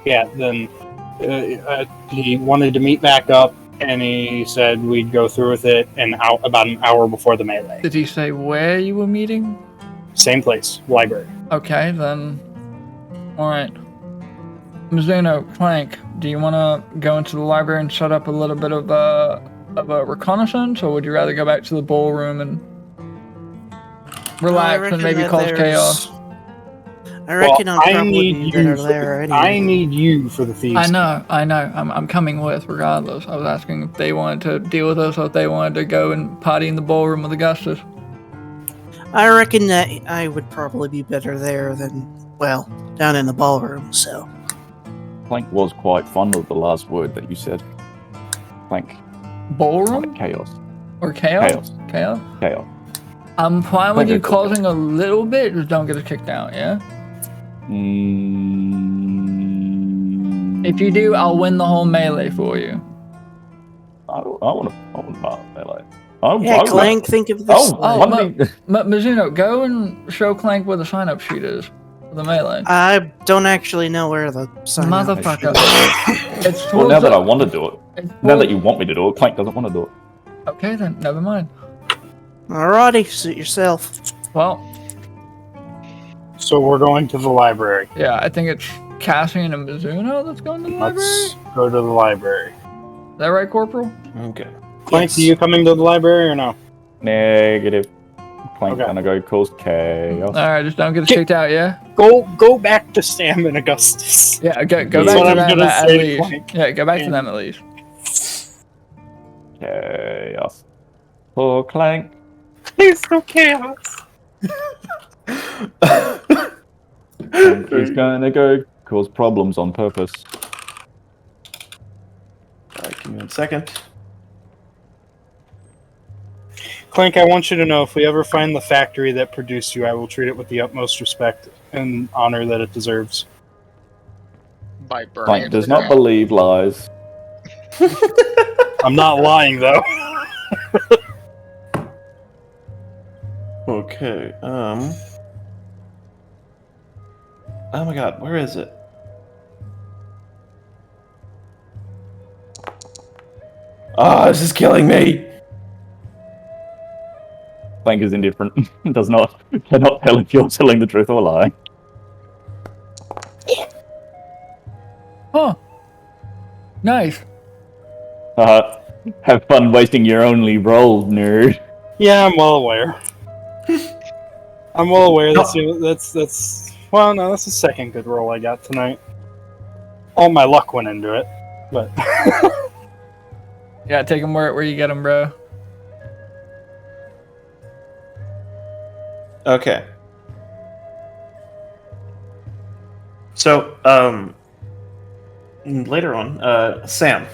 Yeah, then he wanted to meet back up, and he said we'd go through with it about an hour before the melee.
Did he say where you were meeting?
Same place, library.
Okay, then. Alright. Mizuno, Clank, do you want to go into the library and set up a little bit of a reconnaissance, or would you rather go back to the ballroom and relax and maybe cause chaos?
I reckon I'm probably better there anyway.
I need you for the thieves.
I know. I'm coming with regardless. I was asking if they wanted to deal with us or if they wanted to go and party in the ballroom with Augustus.
I reckon that I would probably be better there than, down in the ballroom, so.
Clank was quite fond of the last word that you said. Clank.
Ballroom?
Chaos.
Or chaos? Chaos?
Chaos.
I'm fine with you causing a little bit, just don't get us kicked out, yeah? If you do, I'll win the whole melee for you.
I want to melee.
Clank, think of this.
Mizuno, go and show Clank where the sign-up sheet is for the melee.
I don't actually know where the sign-up
Motherfucker. It's
well, now that I want to do it, now that you want me to do it, Clank doesn't want to do it.
Okay then, never mind.
Alrighty, suit yourself.
Well.
So we're going to the library.
Yeah, I think it's Cassian and Mizuno that's going to the library.
Let's go to the library.
Is that right, Corporal?
Okay.
Clank, are you coming to the library or no?
Negative. Clank gonna go cause chaos.
Alright, just don't get us kicked out, yeah?
Go back to Sam and Augustus.
Yeah, go back to them at least. Yeah, go back to them at least.
Chaos. For Clank.
Please no chaos.
He's gonna go cause problems on purpose.
Alright, give me 1 second.
Clank, I want you to know if we ever find the factory that produced you, I will treat it with the utmost respect and honor that it deserves.
By burning
Clank
it
does
to
not
death.
believe lies.
I'm not lying, though.
Okay, oh my god, where is it? This is killing me!
Clank is indifferent. Cannot tell if you're telling the truth or lying.
Huh. Nice.
Have fun wasting your only roll, nerd.
Yeah, I'm well aware. I'm well aware. That's well, no, that's the second good roll I got tonight. All my luck went into it, but
Yeah, take them where you get them, bro.
Okay. So, later on, Sam,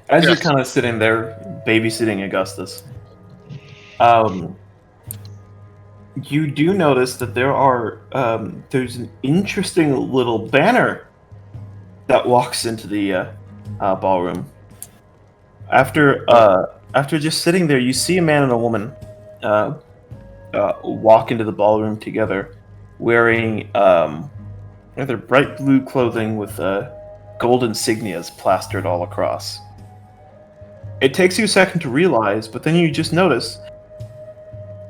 as you're
Yes.
kind of sitting there babysitting Augustus, you do notice that there's an interesting little banner that walks into the ballroom. After just sitting there, you see a man and a woman walk into the ballroom together, wearing rather bright blue clothing with gold insignias plastered all across. It takes you a second to realize, but then you just notice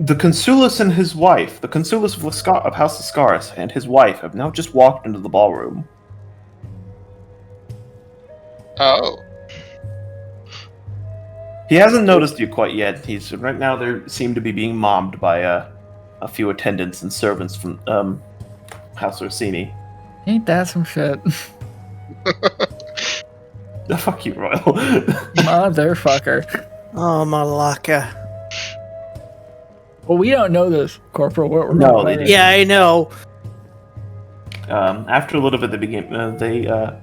the Consulas and his wife, the Consulas of House Lascaris and his wife, have now just walked into the ballroom.
Oh.
He hasn't noticed you quite yet. Right now they seem to be being mobbed by a few attendants and servants from House Orsini.
Ain't that some shit?
Fuck you, Royal.
Motherfucker.
Oh, Malaka.
Well, we don't know this, Corporal. We're
No,
not
they
playing.
do.
Yeah, I know.
After a little bit, they are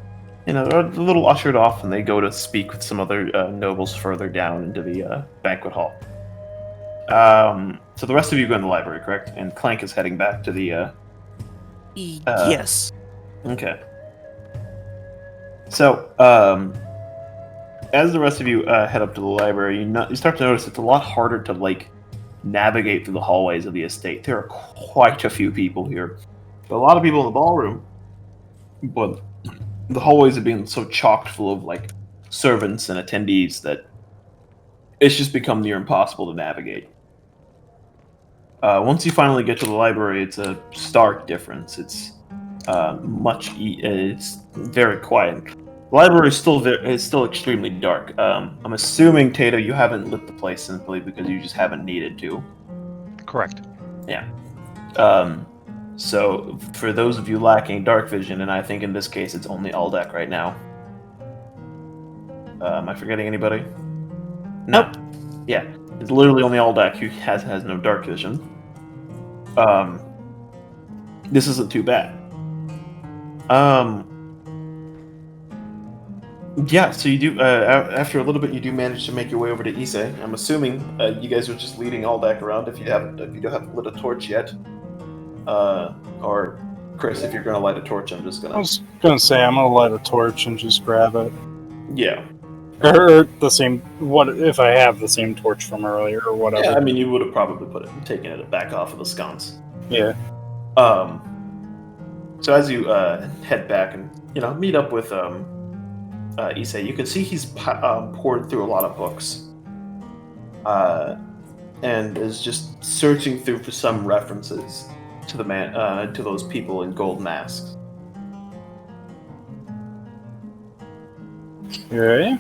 a little ushered off, and they go to speak with some other nobles further down into the banquet hall. So the rest of you go in the library, correct? And Clank is heading back to the.
Yes.
Okay. So, as the rest of you head up to the library, you start to notice it's a lot harder to navigate through the hallways of the estate. There are quite a few people here. A lot of people in the ballroom, but the hallways have been so chocked full of servants and attendees that it's just become near impossible to navigate. Once you finally get to the library, it's a stark difference. It's it's very quiet. The library is still extremely dark. I'm assuming, Tato, you haven't lit the place simply because you just haven't needed to.
Correct.
Yeah. So, for those of you lacking dark vision, and I think in this case it's only Aldak right now. Am I forgetting anybody? No. Yeah, it's literally only Aldak who has no dark vision. This isn't too bad. Yeah, so you do, after a little bit, you do manage to make your way over to Isse. I'm assuming you guys are just leading Aldak around if you don't have lit a torch yet. Or Chris, if you're gonna light a torch, I'm just gonna.
I was gonna say I'm gonna light a torch and just grab it.
Yeah.
Or the same. What if I have the same torch from earlier or whatever?
Yeah, I mean, you would have probably taken it back off of the sconce.
Yeah.
So as you head back and meet up with Isse, you can see he's poured through a lot of books, and is just searching through for some references to to those people in gold masks.
You ready?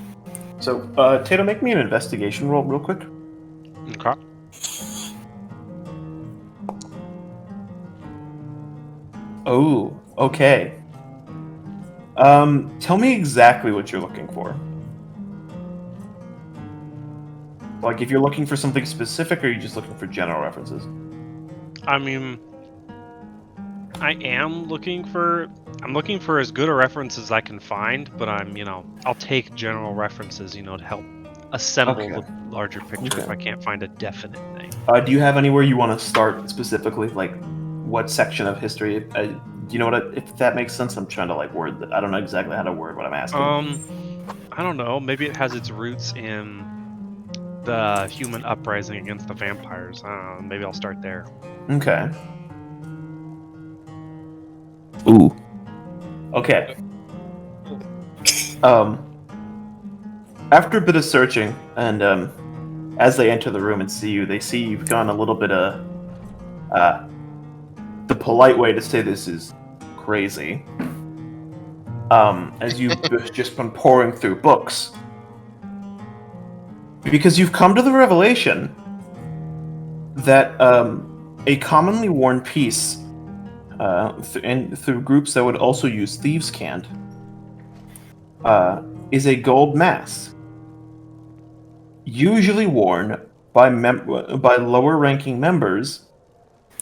So, Tato, make me an investigation roll real quick.
Okay.
Oh, okay. Tell me exactly what you're looking for. Like, if you're looking for something specific, or are you just looking for general references?
I mean, I'm looking for as good a reference as I can find, but I'll take general references, to help assemble
Okay.
the larger picture
Okay.
if I can't find a definite thing.
Do you have anywhere you want to start specifically? Like, what section of history? Do you know if that makes sense? I'm trying to word that. I don't know exactly how to word what I'm asking.
I don't know. Maybe it has its roots in the human uprising against the vampires. I don't know. Maybe I'll start there.
Okay. Ooh. Okay. After a bit of searching, and as they enter the room and see you, they see you've gone a little bit of the polite way to say this is crazy. as you've just been pouring through books. Because you've come to the revelation that a commonly worn piece through groups that would also use thieves' cant is a gold mask, usually worn by lower-ranking members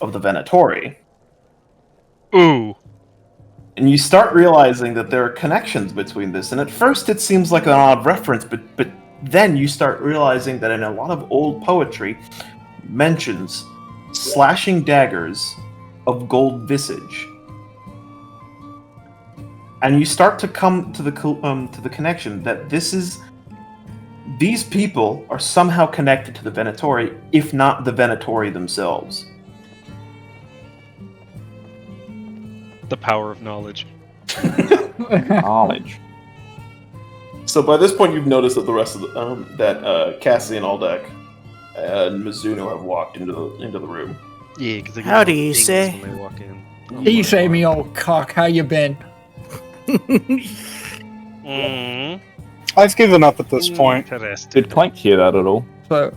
of the Venatori.
Ooh.
And you start realizing that there are connections between this, and at first it seems like an odd reference, but then you start realizing that in a lot of old poetry mentions slashing daggers of gold visage. And you start to come to the connection that these people are somehow connected to the Venatori, if not the Venatori themselves.
The power of knowledge.
Knowledge.
So by this point, you've noticed that the rest of that Cassian, Aldeck, and Mizuno have walked into the room.
Yeah, because
Howdy, Isse.
when they walk in.
Isse, me old cock, how you been?
I've given up at this point.
Did Clank hear that at all?
So,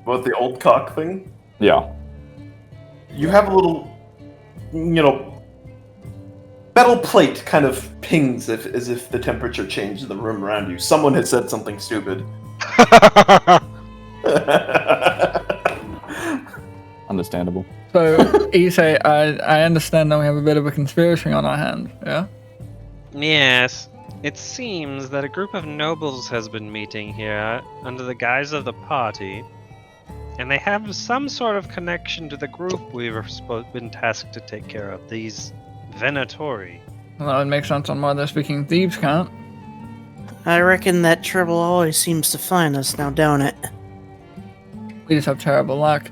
About the old cock thing,
Yeah.
you have a little, metal plate kind of pings as if the temperature changed in the room around you. Someone has said something stupid.
Understandable.
so Isse, I understand that we have a bit of a conspiracy on our hands, yeah?
Yes. It seems that a group of nobles has been meeting here under the guise of the party, and they have some sort of connection to the group we've been tasked to take care of, these Venatori.
Well, that would make sense on why they're speaking thieves' cant.
I reckon that trouble always seems to find us now, don't it?
We just have terrible luck.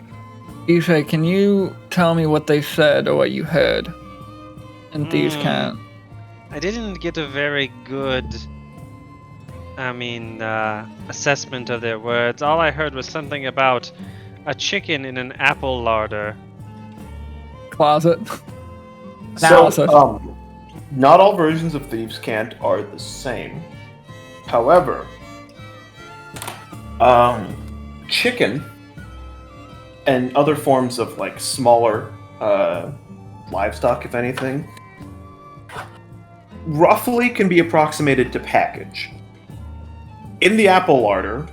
Isse, can you tell me what they said or what you heard in thieves' cant?
I didn't get a very good, assessment of their words. All I heard was something about a chicken in an apple larder.
Closet.
So, not all versions of Thieves' Cant are the same. However, chicken and other forms of smaller livestock, if anything, roughly can be approximated to package. In the apple larder,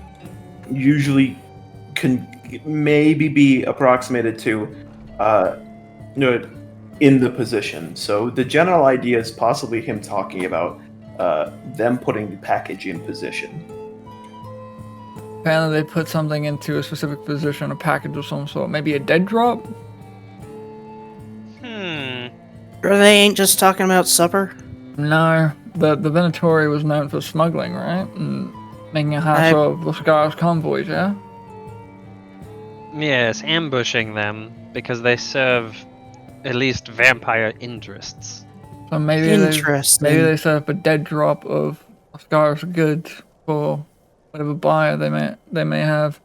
usually can maybe be approximated to in the position. So the general idea is possibly him talking about them putting the package in position.
Apparently they put something into a specific position, a package of some sort. Maybe a dead drop?
Or they ain't just talking about supper?
No. The Venatori was known for smuggling, right? And making a hassle of Lascar's convoys, yeah?
Yes, ambushing them, because they serve at least vampire interests.
So maybe they set up a dead drop of Lascar's goods for whatever buyer they may have.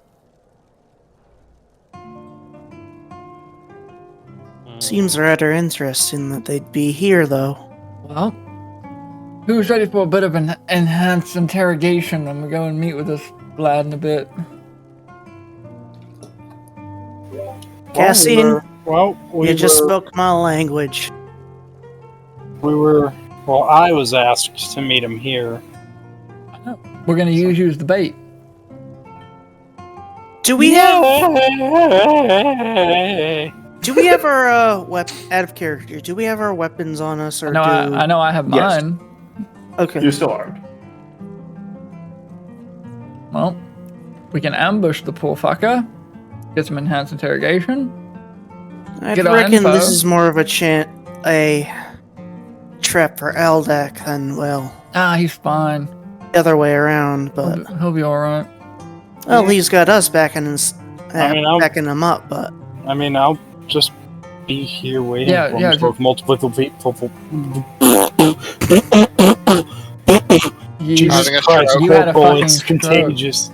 Seems rather interesting that they'd be here, though.
Well, who's ready for a bit of an enhanced interrogation? I'm gonna go and meet with this lad in a bit.
Cassian,
we
just spoke my language.
I was asked to meet him here.
We're gonna use you as the bait.
Do we have our out of character? Do we have our weapons on us, or
I know I have
Yes.
mine.
Okay.
You're still armed.
Well, we can ambush the poor fucker. Get some enhanced interrogation.
I
Get our
reckon
info.
this is more of a trap for Aldeck than,
He's fine.
the other way around. But
He'll be alright.
he's got us backing backing him up. But
I'll just be here waiting
Yeah,
for
yeah,
him with multiple people. Jesus
Having a
Christ,
stroke.
You had a
Corporal,
fucking
it's
stroke.
contagious.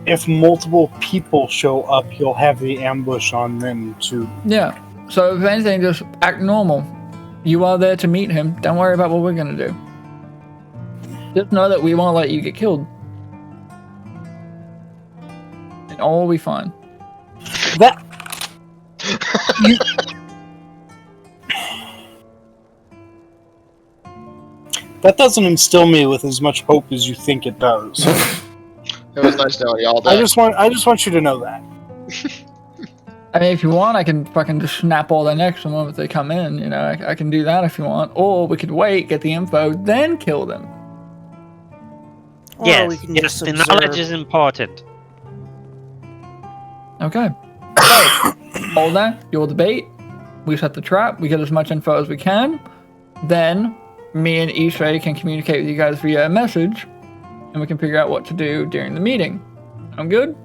If multiple people show up, you'll have the ambush on them too.
Yeah. So if anything, just act normal. You are there to meet him. Don't worry about what we're gonna do. Just know that we won't let you get killed. And all will be fine.
That that doesn't instill me with as much hope as you think it does.
It was nice knowing y'all.
I just want you to know that.
I mean, if you want, I can fucking just snap all their necks the moment they come in. You know, I can do that if you want. Or we could wait, get the info, then kill them.
Or
Yes,
we can
yes,
just
the
observe.
knowledge is important.
Okay. So, hold that. You're the bait. We set the trap. We get as much info as we can. Then, me and Isse can communicate with you guys via a message, and we can figure out what to do during the meeting. I'm good?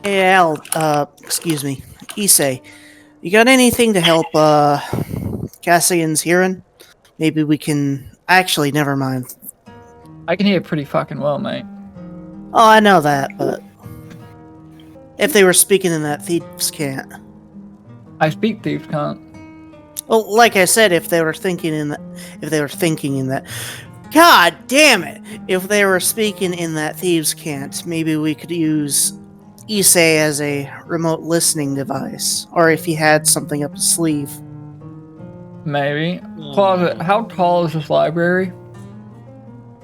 Hey, Al, excuse me. Isse, you got anything to help, Cassian's hearing? Maybe we can... Actually, never mind.
I can hear pretty fucking well, mate.
Oh, I know that, but... If they were speaking in that thieves' cant.
I speak thieves can't.
Well, like I said, if they were thinking in that... God damn it! If they were speaking in that thieves' cant, maybe we could use Isse as a remote listening device. Or if he had something up his sleeve.
Maybe. Closet, how tall is this library?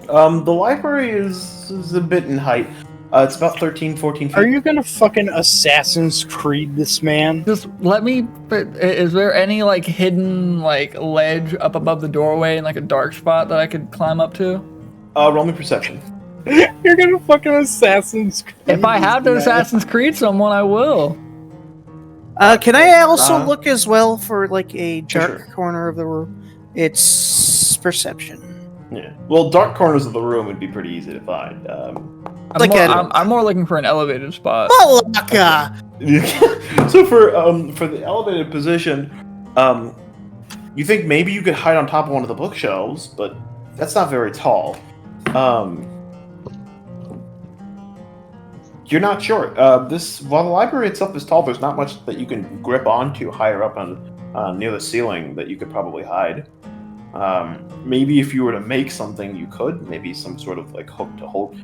The library is a bit in height. It's about 13, 14 feet.
Are you gonna fucking Assassin's Creed this man?
Just let me... Is there any, like, hidden, like, ledge up above the doorway in, like, a dark spot that I could climb up to?
Roll me perception.
You're gonna fucking Assassin's Creed.
If I have to
this man.
Assassin's Creed someone, I will.
Can I also look as well for, like, a dark
Sure.
corner of the room? It's perception.
Yeah. Well, dark corners of the room would be pretty easy to find.
I'm more looking for an elevated spot.
Malaka!
So for the elevated position, you think maybe you could hide on top of one of the bookshelves, but that's not very tall. You're not sure. While the library itself is tall, there's not much that you can grip onto higher up on near the ceiling that you could probably hide. Maybe if you were to make something, you could. Maybe some sort of like hook to hold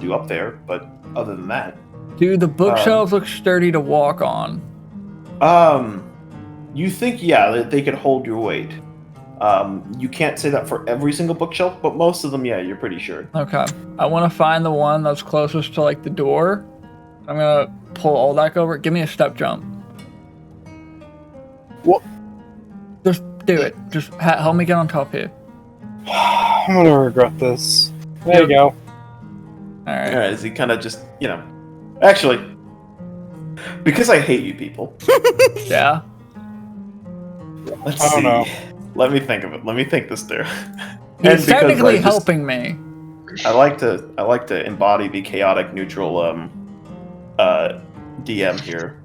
you up there. But other than that,
Do the bookshelves look sturdy to walk on?
you think that they could hold your weight. You can't say that for every single bookshelf, but most of them, yeah, you're pretty sure.
Okay. I want to find the one that's closest to like the door. I'm gonna pull Oldak over. Give me a step jump.
What?
Just do it. Just help me get on top here.
I'm gonna regret this. There you go.
All right.
Alright, is he kind of just, actually, because I hate you people.
Yeah.
Let's
I don't
see.
know.
Let me think of it. Let me think this through.
He's technically helping me.
I like to embody the chaotic neutral DM here.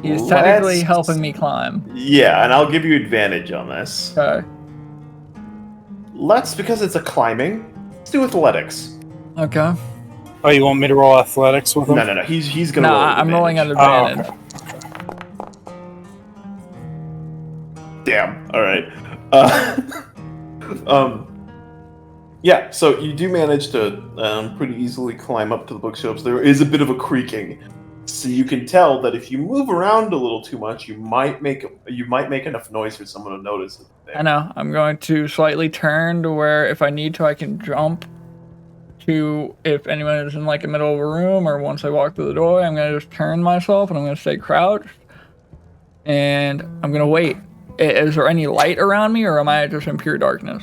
He's technically helping me climb.
Yeah, and I'll give you advantage on this.
Okay.
Because it's a climbing, let's do athletics.
Okay.
Oh, you want me to roll athletics with him?
No. He's gonna
No,
roll with
I'm rolling at
advantage.
advantage.
Damn. All right. Yeah. So you do manage to pretty easily climb up to the bookshelves. There is a bit of a creaking, so you can tell that if you move around a little too much, you might make enough noise for someone to notice it.
I know. I'm going to slightly turn to where if I need to, I can jump to if anyone is in like the middle of a room or once I walk through the door, I'm going to just turn myself and I'm going to stay crouched and I'm going to wait. Is there any light around me or am I just in pure darkness?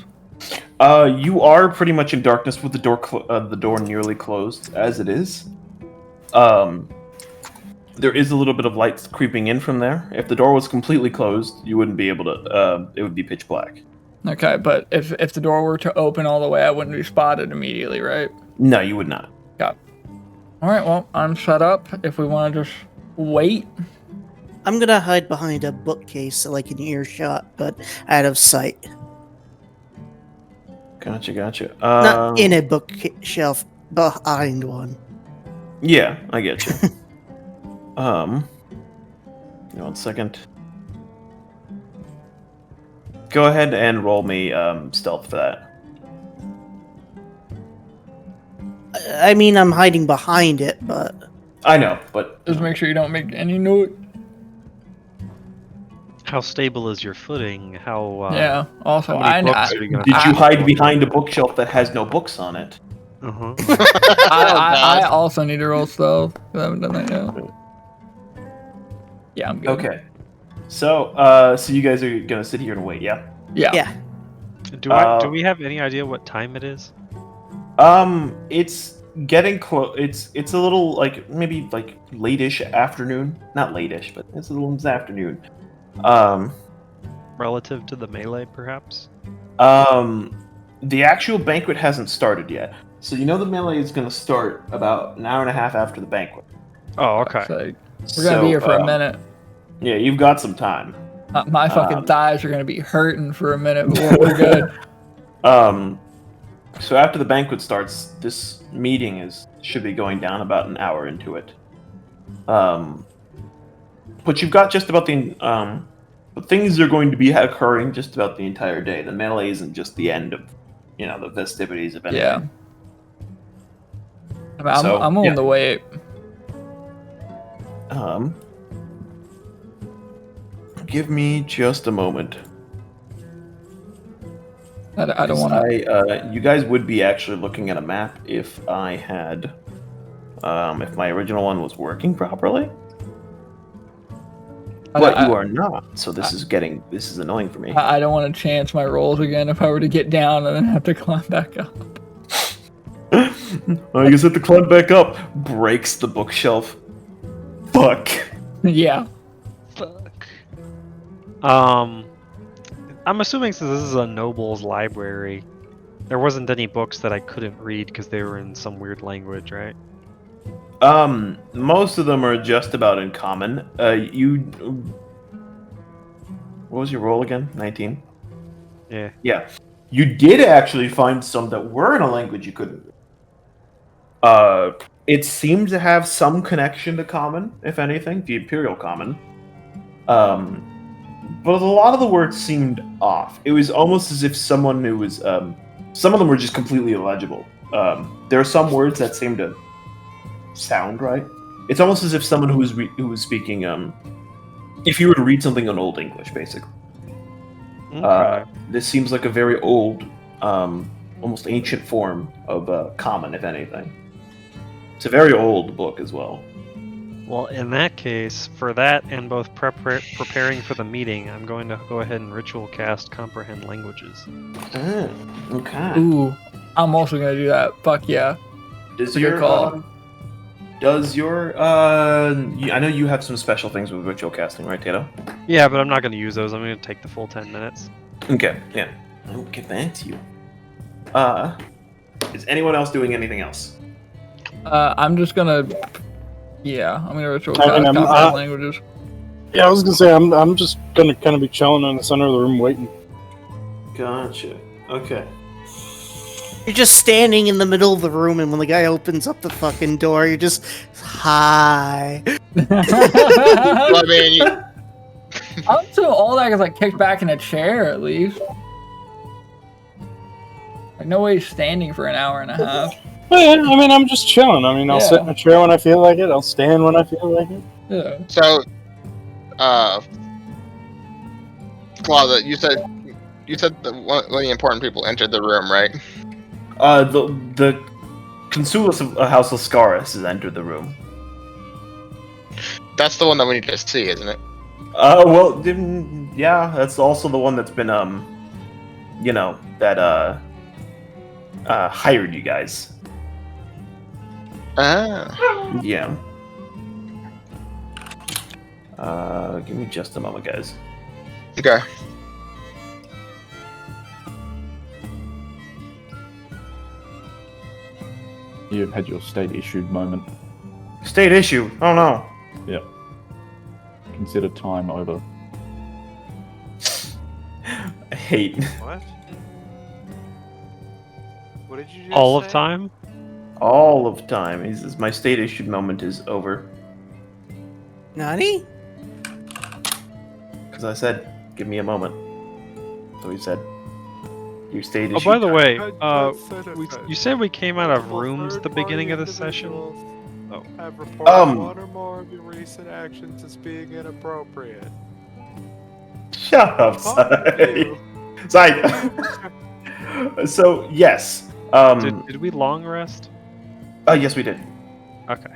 You are pretty much in darkness with the door nearly closed as it is. There is a little bit of light creeping in from there. If the door was completely closed, you wouldn't be able to. It would be pitch black.
Okay, but if the door were to open all the way, I wouldn't be spotted immediately, right?
No, you would not.
Got. All right, well, I'm set up. If we want to just wait.
I'm gonna hide behind a bookcase, like an earshot, but out of sight.
Gotcha.
Not in a bookshelf, behind one.
Yeah, I get you. Give me 1 second. Go ahead and roll me stealth for that.
I mean, I'm hiding behind it, but
I know, but
Just make sure you don't make any noise.
How stable is your footing? How
Yeah. Also,
how many books
I,
are you gonna
did you
find?
hide behind a bookshelf that has no books on it?
Uh-huh.
I also need to roll stealth. I haven't done that yet. Yeah, I'm good.
Okay. So, so you guys are gonna sit here and wait, yeah?
Yeah.
yeah.
Do we have any idea what time it is?
It's getting close. It's a little like maybe like late-ish afternoon. Not late-ish, but it's a little this afternoon.
Relative to the melee, perhaps?
The actual banquet hasn't started yet. So you know the melee is gonna start about an hour and a half after the banquet.
Oh, okay.
So we're gonna be here for a minute.
Yeah, you've got some time.
My fucking thighs are gonna be hurting for a minute, but we're good.
So after the banquet starts, this meeting should be going down about an hour into it. But you've got just about but things are going to be occurring just about the entire day. The melee isn't just the end of, the festivities of anything.
Yeah. I mean, I'm on the wait.
Give me just a moment.
I don't want to.
You guys would be actually looking at a map if I had, if my original one was working properly. But you are not, so this is annoying for me.
I don't want to chance my rolls again if I were to get down and then have to climb back up.
I guess I have to climb back up. Breaks the bookshelf. Fuck.
Yeah.
Fuck. I'm assuming since this is a noble's library, there wasn't any books that I couldn't read because they were in some weird language, right?
Most of them are just about in common. What was your roll again? 19?
Yeah.
Yeah. You did actually find some that were in a language you couldn't read. It seemed to have some connection to common, if anything, the Imperial Common. But a lot of the words seemed off. It was almost as if someone who was, some of them were just completely illegible. There are some words that seem to sound right. It's almost as if someone who was speaking, if you were to read something in Old English, basically.
Okay.
This seems like a very old, almost ancient form of common, if anything. It's a very old book as well.
Well, in that case, for that and both preparing for the meeting, I'm going to go ahead and ritual cast Comprehend Languages.
Okay.
Ooh, I'm also gonna do that. Fuck yeah.
Does
Good call.
I know you have some special things with ritual casting, right, Tato?
Yeah, but I'm not going to use those. I'm going to take the full 10 minutes.
Okay, yeah. I'll get back to you. Is anyone else doing anything else?
I'm just gonna. Yeah, I'm gonna ritual
I mean,
cast
I'm-
Comprehend languages.
Yeah, I was gonna say I'm just gonna kind of be chilling in the center of the room waiting.
Gotcha. Okay.
You're just standing in the middle of the room, and when the guy opens up the fucking door, you're just, hi.
Well, I mean,
Up to all that is like kicked back in a chair at least. Like no way he's standing for an hour and a half.
Yeah, I mean, I'm just chilling. I mean, I'll sit in a chair when I feel like it. I'll stand when I feel like it.
Yeah.
so, Claudia, you said that one of the important people entered the room, right?
The Consulas of House Lascaris has entered the room.
That's the one that we need to see, isn't it?
Well, yeah, that's also the one that's been, hired you guys.
Ah.
Yeah. Give me just a moment, guys.
Okay.
You've had your state-issued moment.
State issue. Oh no.
Yep. Consider time over.
I hate
What? What did you just
All of
say?
time?
all of time. He says my state issued moment is over.
Nani?
Because I said, give me a moment. So he said, you stayed.
Oh, by the way, you said we came out of rooms at the beginning of the session.
Have reported one or more of your recent actions as being inappropriate.
Shut up, Sai. So, yes.
Did we long rest?
Yes, we did.
Okay.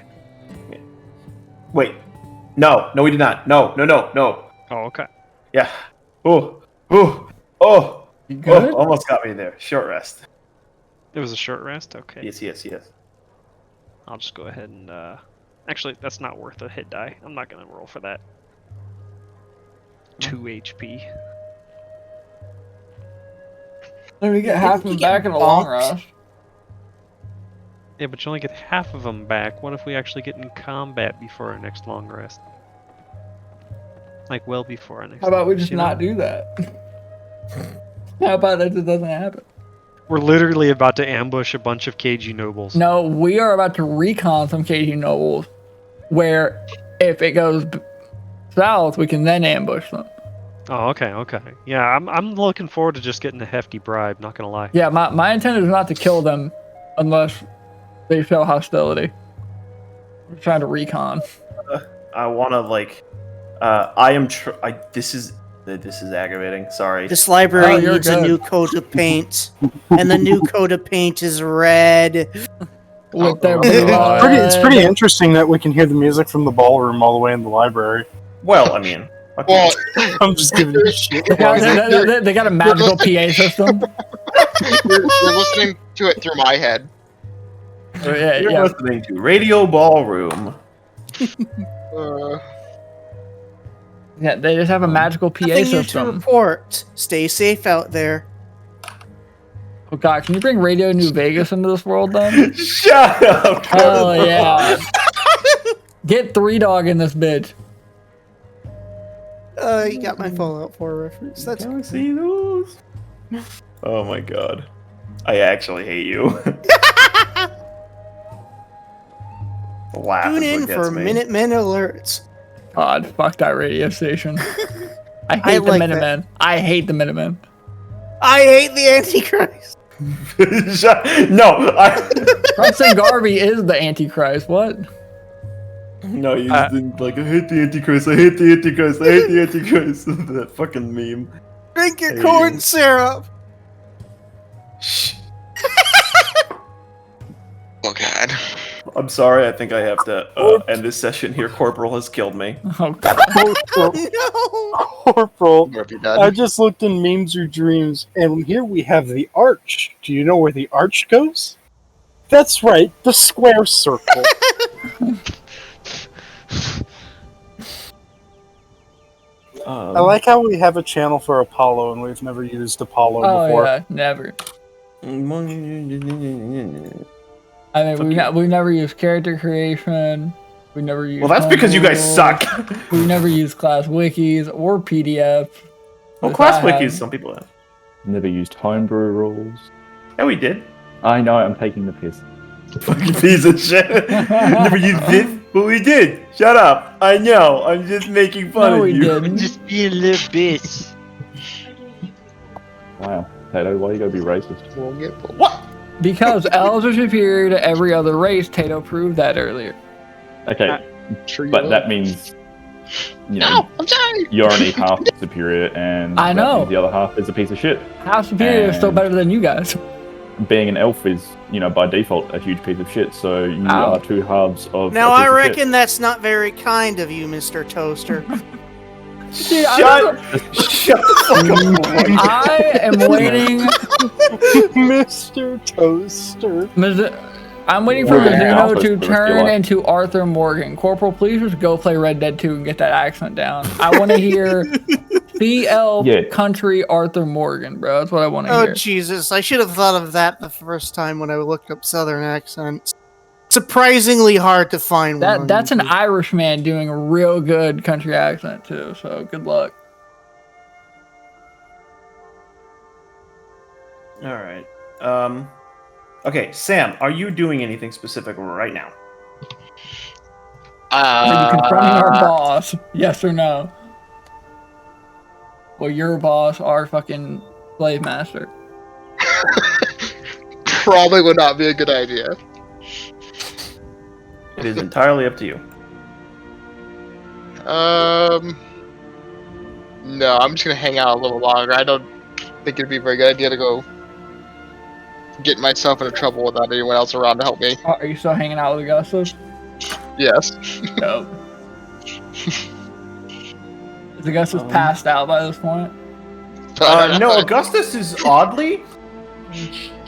Wait. No, we did not. No.
Oh, okay.
Yeah. Oh.
You good?
Almost got me there. Short rest.
It was a short rest? Okay.
Yes.
I'll just go ahead and, actually, that's not worth a hit die. I'm not gonna roll for that. 2 HP.
Then we get half of them back in a long rest.
Yeah, but you only get half of them back. What if we actually get in combat before our next long rest? Like, well before our next
How about
long
we
rest,
just
you
not
know?
do that? How about that just doesn't happen?
We're literally about to ambush a bunch of KG nobles.
No, we are about to recon some KG nobles, where if it goes south, we can then ambush them.
Oh, okay. Yeah, I'm looking forward to just getting a hefty bribe, not gonna lie.
Yeah, my intent is not to kill them unless they show hostility. We're trying to recon.
I want to this is aggravating. Sorry.
This library
Oh, you're
needs a
good.
new coat of paint, and the new coat of paint is red.
With their
It's pretty interesting that we can hear the music from the ballroom all the way in the library.
Well, I mean, okay.
Well,
I'm just giving you shit.
They got a magical PA system.
you're listening to it through my head.
You're
Yeah.
listening to Radio Ballroom.
Yeah, they just have a magical PA
Nothing new to
system.
report. Stay safe out there.
Oh god, can you bring Radio New Vegas into this world then?
Shut up.
Hell yeah. Get 3-Dog in this bitch.
You got my Fallout 4 reference. That's
Can I see those? Oh my god. I actually hate you. The laugh
Tune
is
in
what gets
for
me.
Minutemen alerts.
God, fuck that radio station. I hate
I
the
like
Minutemen. I hate the Minutemen.
I hate the Antichrist.
No,
Preston Garvey is the Antichrist. What?
No, you just didn't I hate the Antichrist, I hate the Antichrist, I hate the Antichrist. That fucking meme.
Drink your
Hey.
corn syrup.
Shh.
Oh god.
I'm sorry, I think I have to end this session here. Corporal has killed me.
Oh god.
No.
Corporal,
Where have you done?
I just looked in Memes or Dreams, and here we have the arch. Do you know where the arch goes? That's right, the square circle. I like how we have a channel for Apollo, and we've never used Apollo
Oh
before.
yeah, never. I mean, we never use character creation. We never use.
Well, that's because you guys suck.
We never use class wikis or PDF.
Well, class wikis, some people have.
Never used homebrew rules.
Yeah, we did.
I know, I'm taking the piss.
Fucking piece of shit. Never used this, but we did. Shut up. I know. I'm just making fun
No,
of
we
you.
didn't.
Just be a little bitch.
Wow. Tato, why you gotta be racist?
We'll get
What?
Because elves are superior to every other race. Tato proved that earlier.
Okay,
sure
but that means, you know,
No, I'm sorry.
you're only half superior, and
I
that
know.
means the other half is a piece of shit.
How superior is still
And-
better than you guys?
Being an elf is, you know, by default, a huge piece of shit. So you
Ow.
are two halves of.
Now
a piece
I
of
reckon that's not very kind of you, Mr. Toaster.
See,
Shut the fuck up.
I am waiting.
Mr. Toaster.
I'm waiting for
We're gonna
Mizuno
alpha
to
for the rest of your
turn
life.
into Arthur Morgan. Corporal, please just go play Red Dead 2 and get that accent down. I want to hear CL
Yeah.
country Arthur Morgan, bro. That's what I want to
Oh,
hear.
Jesus. I should have thought of that the first time when I looked up Southern accents. Surprisingly hard to find one.
That's an Irishman doing a real good country accent, too, so good luck.
Alright. Okay, Sam, are you doing anything specific right now?
Are you confronting our boss? Yes or no? Well, your boss, our fucking slave master.
Probably would not be a good idea.
It is entirely up to you.
No, I'm just gonna hang out a little longer. I don't think it'd be a very good idea to go get myself into trouble without anyone else around to help me.
Are you still hanging out with Augustus?
Yes.
Nope. Is Augustus passed out by this point?
No, Augustus is oddly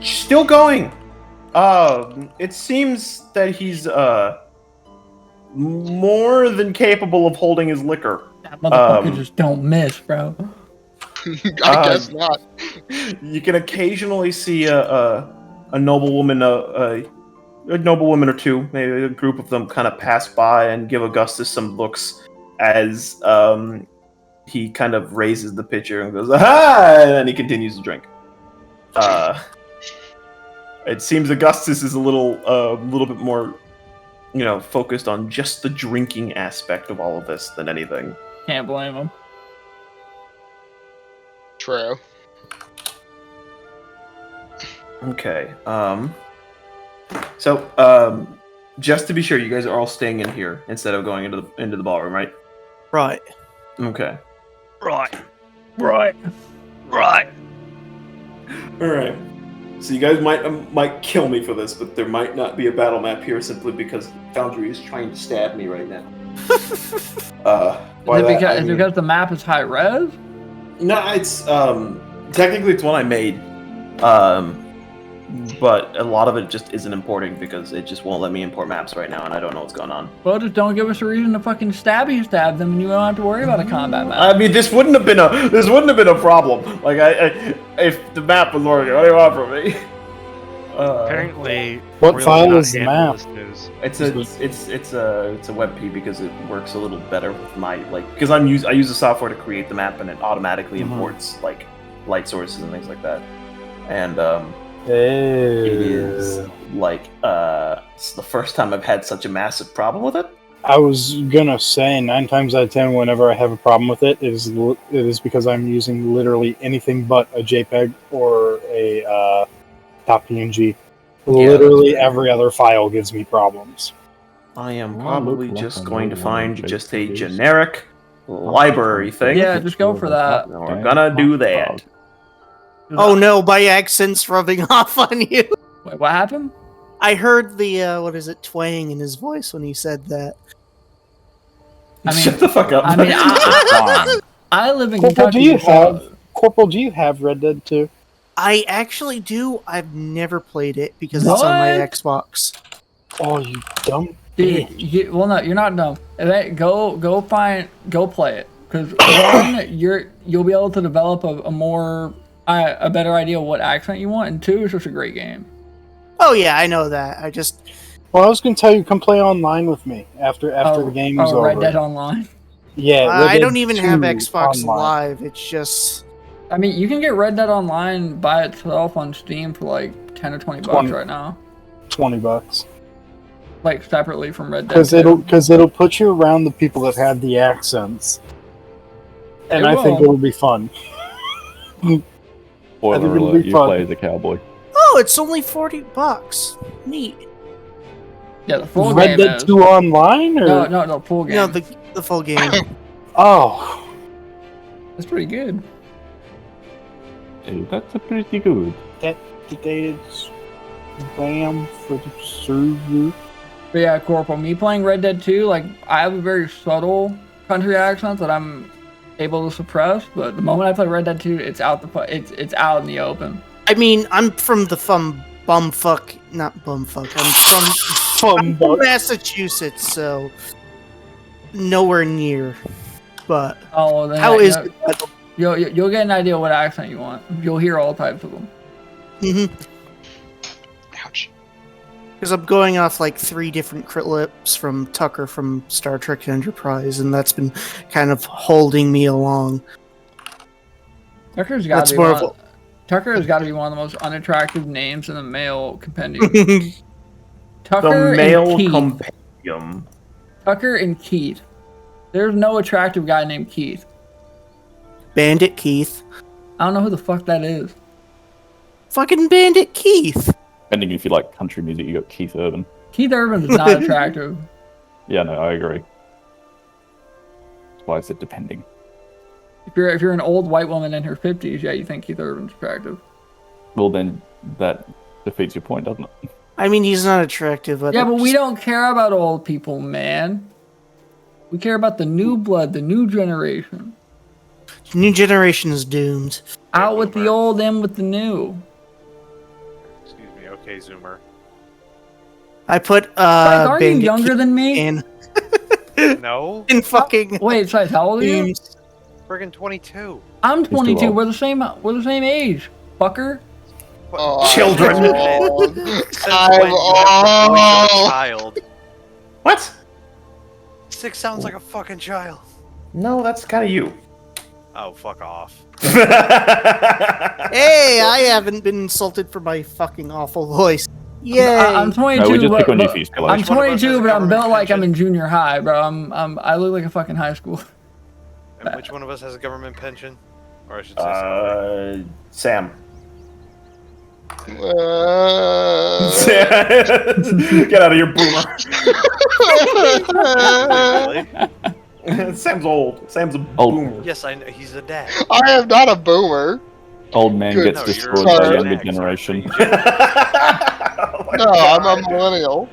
still going. It seems that he's more than capable of holding his liquor.
That motherfucker just don't miss, bro.
I guess not.
You can occasionally see a noblewoman, a noblewoman or two, maybe a group of them, kind of pass by and give Augustus some looks as he kind of raises the pitcher and goes, "Aha!" and then he continues to drink. It seems Augustus is a little bit more, focused on just the drinking aspect of all of this than anything.
Can't blame him.
True.
Okay. So, just to be sure, you guys are all staying in here instead of going into the ballroom, right?
Right.
Okay.
Right.
All right. So you guys might kill me for this, but there might not be a battle map here simply because Foundry is trying to stab me right now.
Is it because the map is high res?
No, it's technically it's one I made, but a lot of it just isn't importing because it just won't let me import maps right now, and I don't know what's going on.
Well, just don't give us a reason to fucking stab them, and you don't have to worry about a combat map.
I mean, this wouldn't have been a problem. Like, if the map was working, what do you want from me?
Apparently,
What
really
file
not
is the
handle
map?
this news.
It's a WebP because it works a little better with my because I use the software to create the map and it automatically imports like light sources and things like that, and it is like it's the first time I've had such a massive problem with it.
I was gonna say 9 times out of 10, whenever I have a problem with it, it is because I'm using literally anything but a JPEG or a .png. Literally every other file gives me problems.
I am probably just going to find just a generic library thing.
Yeah, just go for that.
We're gonna do that.
Oh no, my accent's rubbing off on you.
Wait, what happened?
I heard the twang in his voice when he said that.
I mean,
shut the fuck up.
I mean, I live in
Corporal,
Kentucky.
do you have Red Dead 2?
I actually do. I've never played it because it's on my Xbox.
Oh, you dumb
Dude, well, no, you're not dumb. Go play it. Because one, you'll be able to develop a better idea of what accent you want, and two, it's just a great game.
Oh yeah, I know that.
Well, I was going to tell you, come play online with me after the game is over.
Red Dead Online.
Yeah,
I don't even have
2
Xbox
online.
Live. It's just.
I mean, you can get Red Dead Online by itself on Steam for like $10 or $20 right now.
$20.
Like separately from Red Dead.
Because it'll put you around the people that have the accents, and I think it'll be fun.
Spoiler
it'll
alert,
be
you
fun.
play as a cowboy.
Oh, it's only $40. Neat.
Yeah, the full
Red
game
Dead
is.
2 online, or
No, full game.
No, the full game.
oh,
That's pretty good.
Hey, that's a pretty good.
today's RAM for the server.
But yeah, Corporal, me playing Red Dead 2, like, I have a very subtle country accent that I'm able to suppress, but the moment I play Red Dead 2, it's out in the open.
I mean, I'm from the bumfuck. I'm from Massachusetts, so nowhere near. But
Oh, then
how is it?
you'll get an idea what accent you want. You'll hear all types of them.
Ouch.
Because I'm going off like 3 different clips from Tucker from Star Trek Enterprise, and that's been kind of holding me along.
Tucker has got to be one of the most unattractive names in the male compendium. Tucker
The male
and Keith.
compendium.
Tucker and Keith. There's no attractive guy named Keith.
Bandit Keith.
I don't know who the fuck that is.
Fucking Bandit Keith.
Depending if you like country music, you got Keith Urban.
Keith Urban's not attractive.
Yeah, no, I agree. That's why I said depending.
If you're an old white woman in her 50s, yeah, you think Keith Urban's attractive.
Well, then that defeats your point, doesn't it?
I mean, he's not attractive.
Yeah, but we don't care about old people, man. We care about the new blood, the new generation.
New generation is doomed.
Out with the old, in with the new.
Excuse me, okay, Zoomer.
I put
Are you
Bandit
younger
Keith
than me?
in
No?
in fucking
Wait, sorry, how old are you?
games.
Friggin' 22.
I'm
too
22.
old.
We're the same age, fucker.
Oh,
Children.
I'm old.
Since
I'm
when you have the voice of a
old.
child?
What?
6 sounds like a fucking child.
No, that's kind of you.
Oh, fuck off.
Hey, I haven't been insulted for my fucking awful voice. Yay!
I'm 22.
No, we just pick on you
but
for your
I'm
Which one of us has
22,
a
but I'm built
government
like I'm
pension?
in junior high, bro. I look like a fucking high school.
And which one of us has a government pension? Or I should say
Sam.
Uh,
Get out of here, boomer.
really?
Sam's old. Sam's a
Old.
boomer.
Yes, I know. He's a dad.
I am not a boomer.
Old man
Good.
gets
No,
destroyed
you're
by
sorry.
younger
Gen X,
generation.
aren't you?
Oh my
No,
God.
I'm a millennial.
No.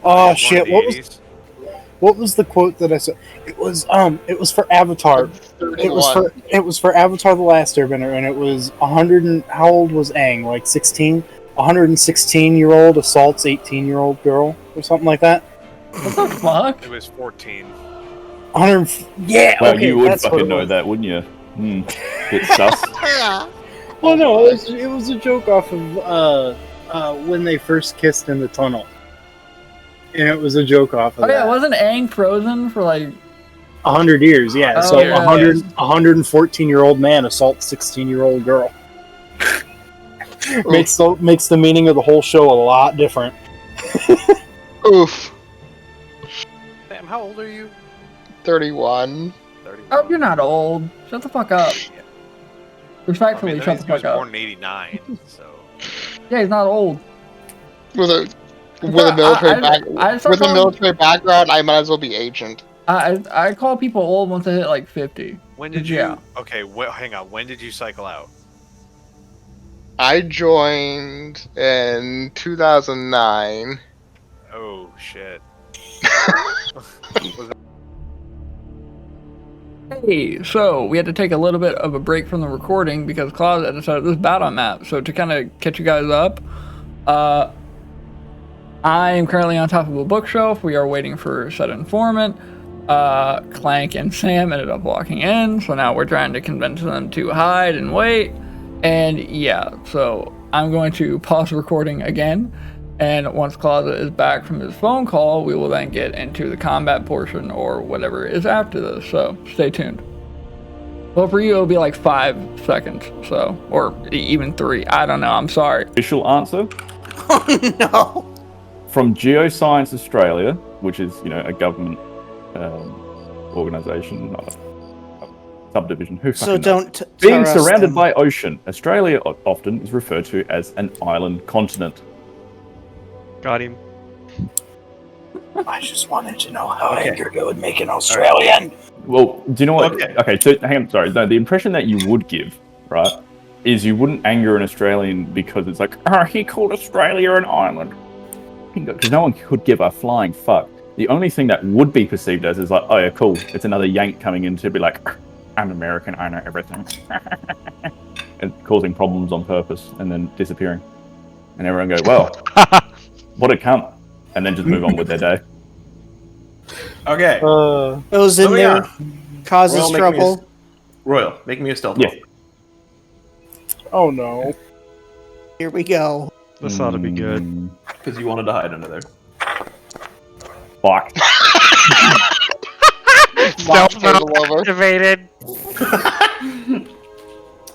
Oh,
Born
shit,
in the
what was-
80s.
What was the quote that I said? It was for Avatar.
I'm 31.
It was for Avatar: The Last Airbender, and it was 100 and how old was Aang? Like 16. 116-year-old assaults 18-year-old girl or something like that.
What the fuck?
It was 14.
100. Yeah.
Well,
okay,
you would
that's what
fucking
it
know
was.
that, wouldn't you? Bit sus.
Well, no, it was a joke off of when they first kissed in the tunnel, and it was a joke off of
Oh yeah,
that.
wasn't Aang frozen for like?
100 years, yeah.
Oh,
So
yeah,
114-year-old man assaults 16-year-old girl. makes the meaning of the whole show a lot different.
Oof.
Sam, how old are you?
31.
31.
Oh, you're not old. Shut the fuck up.
I
Respectfully,
mean,
shut the
he was
fuck up.
born in 89, so...
Yeah, he's not old.
With a military with a military background, I might as well be agent.
I call people old once I hit like 50.
When did you...
Yeah.
Okay, hang on. When did you cycle out?
I joined in 2009.
Oh, shit.
Hey, so we had to take a little bit of a break from the recording because Claus had to set up this battle map. So to kind of catch you guys up, I am currently on top of a bookshelf. We are waiting for said informant. Clank and Sam ended up walking in, so now we're trying to convince them to hide and wait. And yeah, so I'm going to pause the recording again. And once Claudia is back from his phone call, we will then get into the combat portion or whatever is after this. So stay tuned. Well, for you, it'll be like 5 seconds. So, or even 3. I don't know. I'm sorry.
Official answer
Oh no!
from Geoscience Australia, which is a government organisation, not a subdivision. Who
So
fucking knows?
don't
Being
tell us
surrounded
then.
by ocean, Australia often is referred to as an island continent.
Got him.
I just wanted to know how
Okay.
Edgar would make an Australian.
Well, do you know what?
Okay.
So hang on, sorry. No, the impression that you would give, right, is you wouldn't anger an Australian because it's like, he called Australia an island. Because no one could give a flying fuck. The only thing that would be perceived as is like, oh yeah, cool, it's another Yank coming in to be like, I'm American, I know everything. And causing problems on purpose and then disappearing. And everyone goes, well, what a cunt. And then just move on with their day.
Okay.
Goes in
Oh,
there,
yeah.
causes
Royal, make me a
trouble.
Royal, make me a stealth
Yeah.
roll.
Oh no.
Here we go.
This ought to be good.
Because you wanted to hide under there.
Fuck.
Stealth mode
Activated.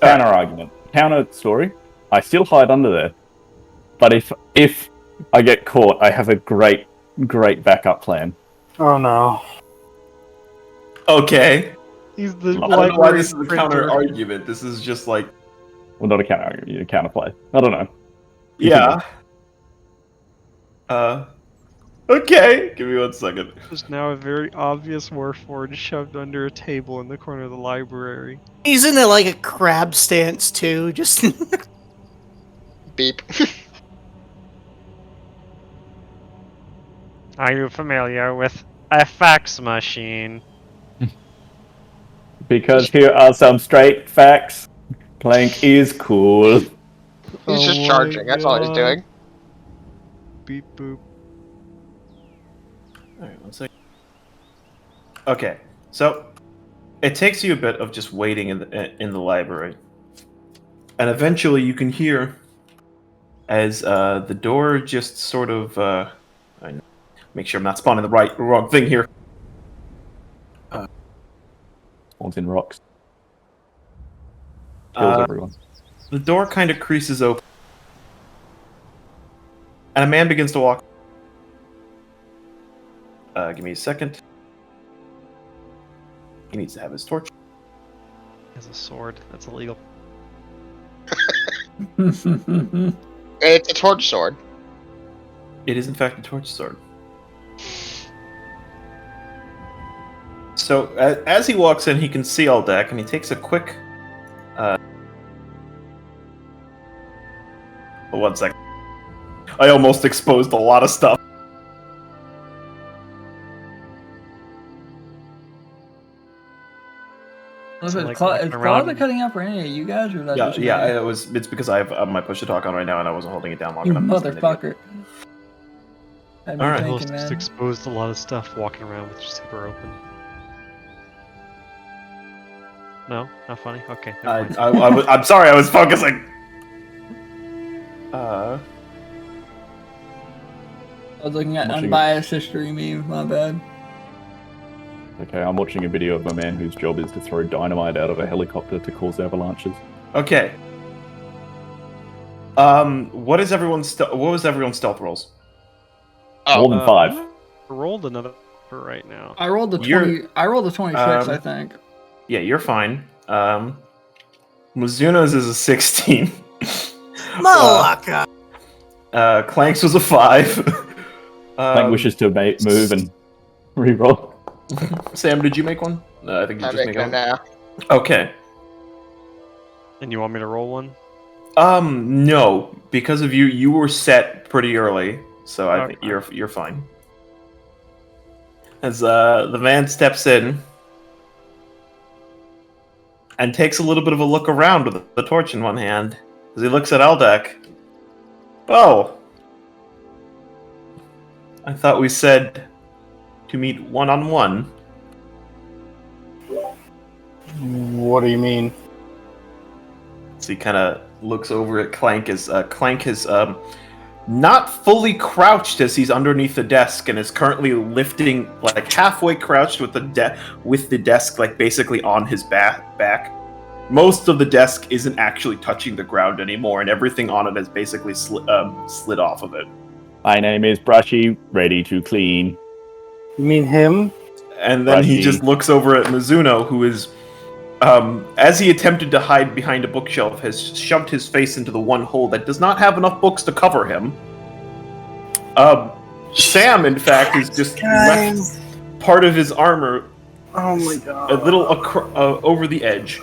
Counter argument. Counter story. I still hide under there. But if I get caught, I have a great backup plan.
Oh no.
Okay.
He's the
I don't know why
library
this is a
printer.
counter argument. This is just like,
Well, not a counterplay. I don't know.
yeah. Okay. Give me 1 second.
There's now a very obvious Warforged shoved under a table in the corner of the library.
He's in like a crab stance too, just
Beep.
Are you familiar with a fax machine?
Because here are some straight facts. Clank is cool.
He's
Oh
just
my
charging. That's all he's
God.
doing.
Beep boop.
Alright, 1 second. Okay, so it takes you a bit of just waiting in the library, and eventually you can hear as the door just sort of make sure I'm not spawning the wrong thing here.
Spawns in rocks. Kills everyone.
The door kind of creases open, and a man begins to walk. Give me a second. He needs to have his torch.
He has a sword. That's illegal.
It's a torch sword.
It is in fact a torch sword. So as he walks in, he can see all deck, and he takes a quick. 1 second. I almost exposed a lot of stuff.
Was
So,
it
like,
is
walking around-
Closet cutting out for any of you guys, or is that
Yeah,
just me?
yeah. It's because I have my push to talk on right now, and I wasn't holding it down long
You
enough. 'cause I'm an idiot.
motherfucker. I've been
Alright.
thinking,
Just
man.
exposed a lot of stuff walking around with your zipper open. No? Not funny? Okay. never mind.
I'm sorry, I was focusing. Uh,
I was looking at
Watching it.
unbiased history memes, my bad.
Okay, I'm watching a video of a man whose job is to throw dynamite out of a helicopter to cause avalanches.
okay. What was everyone's stealth rolls?
Oh,
More than 5.
I rolled another for right now.
I rolled the
You're-
20. I rolled the 26, I
Um,
think.
Yeah, you're fine. Mizuno's is a 16.
Malaka.
Clank's was a 5.
Clank wishes to move and reroll.
Sam, did you make one? I think you
I'm
just made
making it
one.
now.
Okay.
And you want me to roll one?
No, because of you were set pretty early, so I think
Okay.
you're fine. As the man steps in and takes a little bit of a look around with the torch in one hand, as he looks at Aldec. Oh, I thought we said to meet one-on-one.
What do you mean?
So he kind of looks over at Clank as Clank has not fully crouched as he's underneath the desk and is currently lifting, like halfway crouched with the desk like basically on his back. Most of the desk isn't actually touching the ground anymore, and everything on it has basically slid off of it.
My name is Brushy, ready to clean.
You mean him?
And then he
Brushy.
just looks over at Mizuno, who is, as he attempted to hide behind a bookshelf, has shoved his face into the one hole that does not have enough books to cover him. Sam, in fact, is just left part of his armor
Oh my god.
a little over the edge,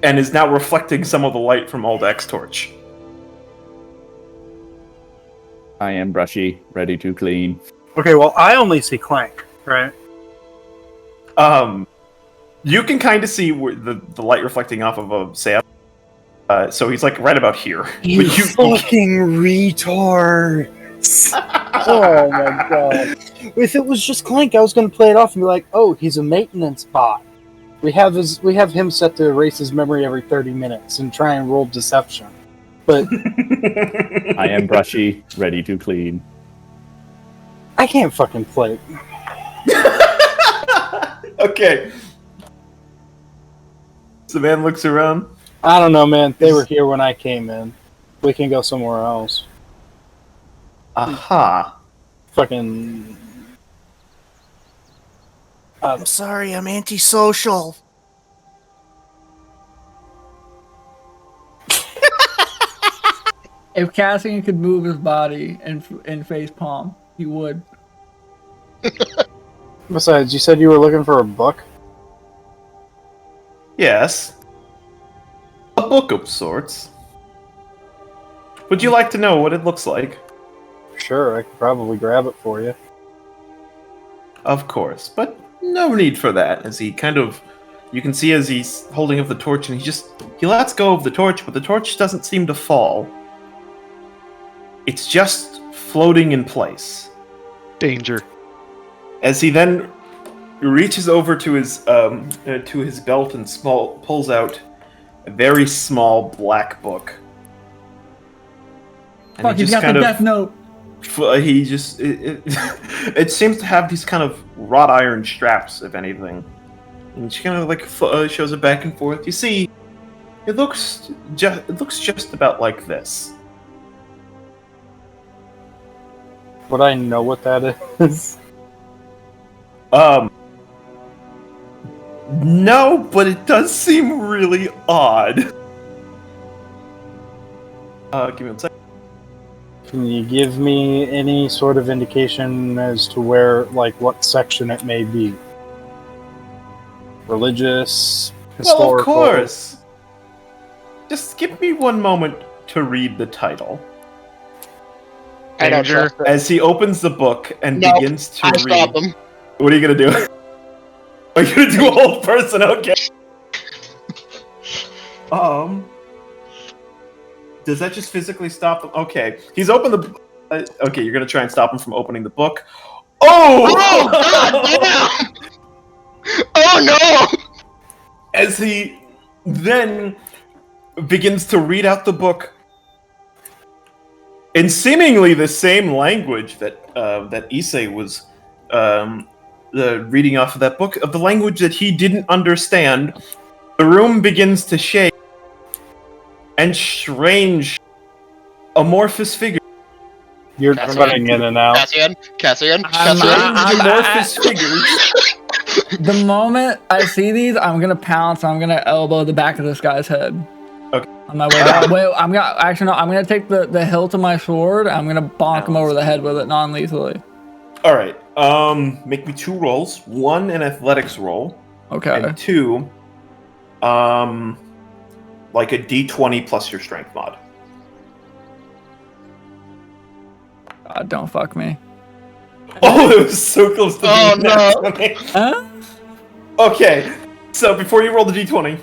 and is now reflecting some of the light from Aldec's torch.
I am Brushy, ready to clean.
Okay, well, I only see Clank, right?
You can kind of see where the light reflecting off of Sam. So he's like right about here.
You
But
fucking retards! Oh my god. If it was just Clank, I was gonna play it off and be like, oh, he's a maintenance bot. We have him set to erase his memory every 30 minutes and try and roll deception. But
I am Brushy, ready to clean.
I can't fucking play.
Okay. So the man looks around.
I don't know, man. They were here when I came in. We can go somewhere else.
Aha.
Fucking.
I'm sorry, I'm antisocial.
If Cassian could move his body in face palm, he would.
Besides, you said you were looking for a book?
Yes. A book of sorts. Would you like to know what it looks like?
Sure, I could probably grab it for you.
Of course, but no need for that, as he kind of... You can see as he's holding up the torch, and he lets go of the torch, but the torch doesn't seem to fall. It's just floating in place.
Danger.
As he then reaches over to his belt and pulls out a very small black book. And
Fuck, he's got the death note.
He just it seems to have these kind of wrought iron straps, if anything. And she kind of like shows it back and forth. You see, it looks just about like this.
Would I know what that is?
No, but it does seem really odd. Give me one second.
Can you give me any sort of indication as to where, like, what section it may be? Religious, historical?
Well, of course. Just give me one moment to read the title.
I don't trust it.
As he opens the book and
No,
begins to
I
read.
stop him.
What are you gonna do? Are you gonna do a whole person? Okay. Does that just physically stop him? Okay. He's opened the... okay, you're gonna try and stop him from opening the book. Oh!
Oh, god damn! Oh, no!
As he then begins to read out the book in seemingly the same language that Isse was reading off of that book, of the language that he didn't understand, the room begins to shake, and strange, amorphous figures.
You're running in and out.
Cassian.
Amorphous figures.
The moment I see these, I'm gonna pounce. I'm gonna elbow the back of this guy's head.
Okay.
On my way down. Wait, I'm gonna take the hilt of my sword. I'm gonna bonk him over the head with it non-lethally.
All right. Make me 2 rolls. 1 an athletics roll.
Okay.
And 2, like a D20 plus your strength mod.
God, don't fuck me.
Oh, it was so close to being
no.
Huh?
Okay, so before you roll the D20,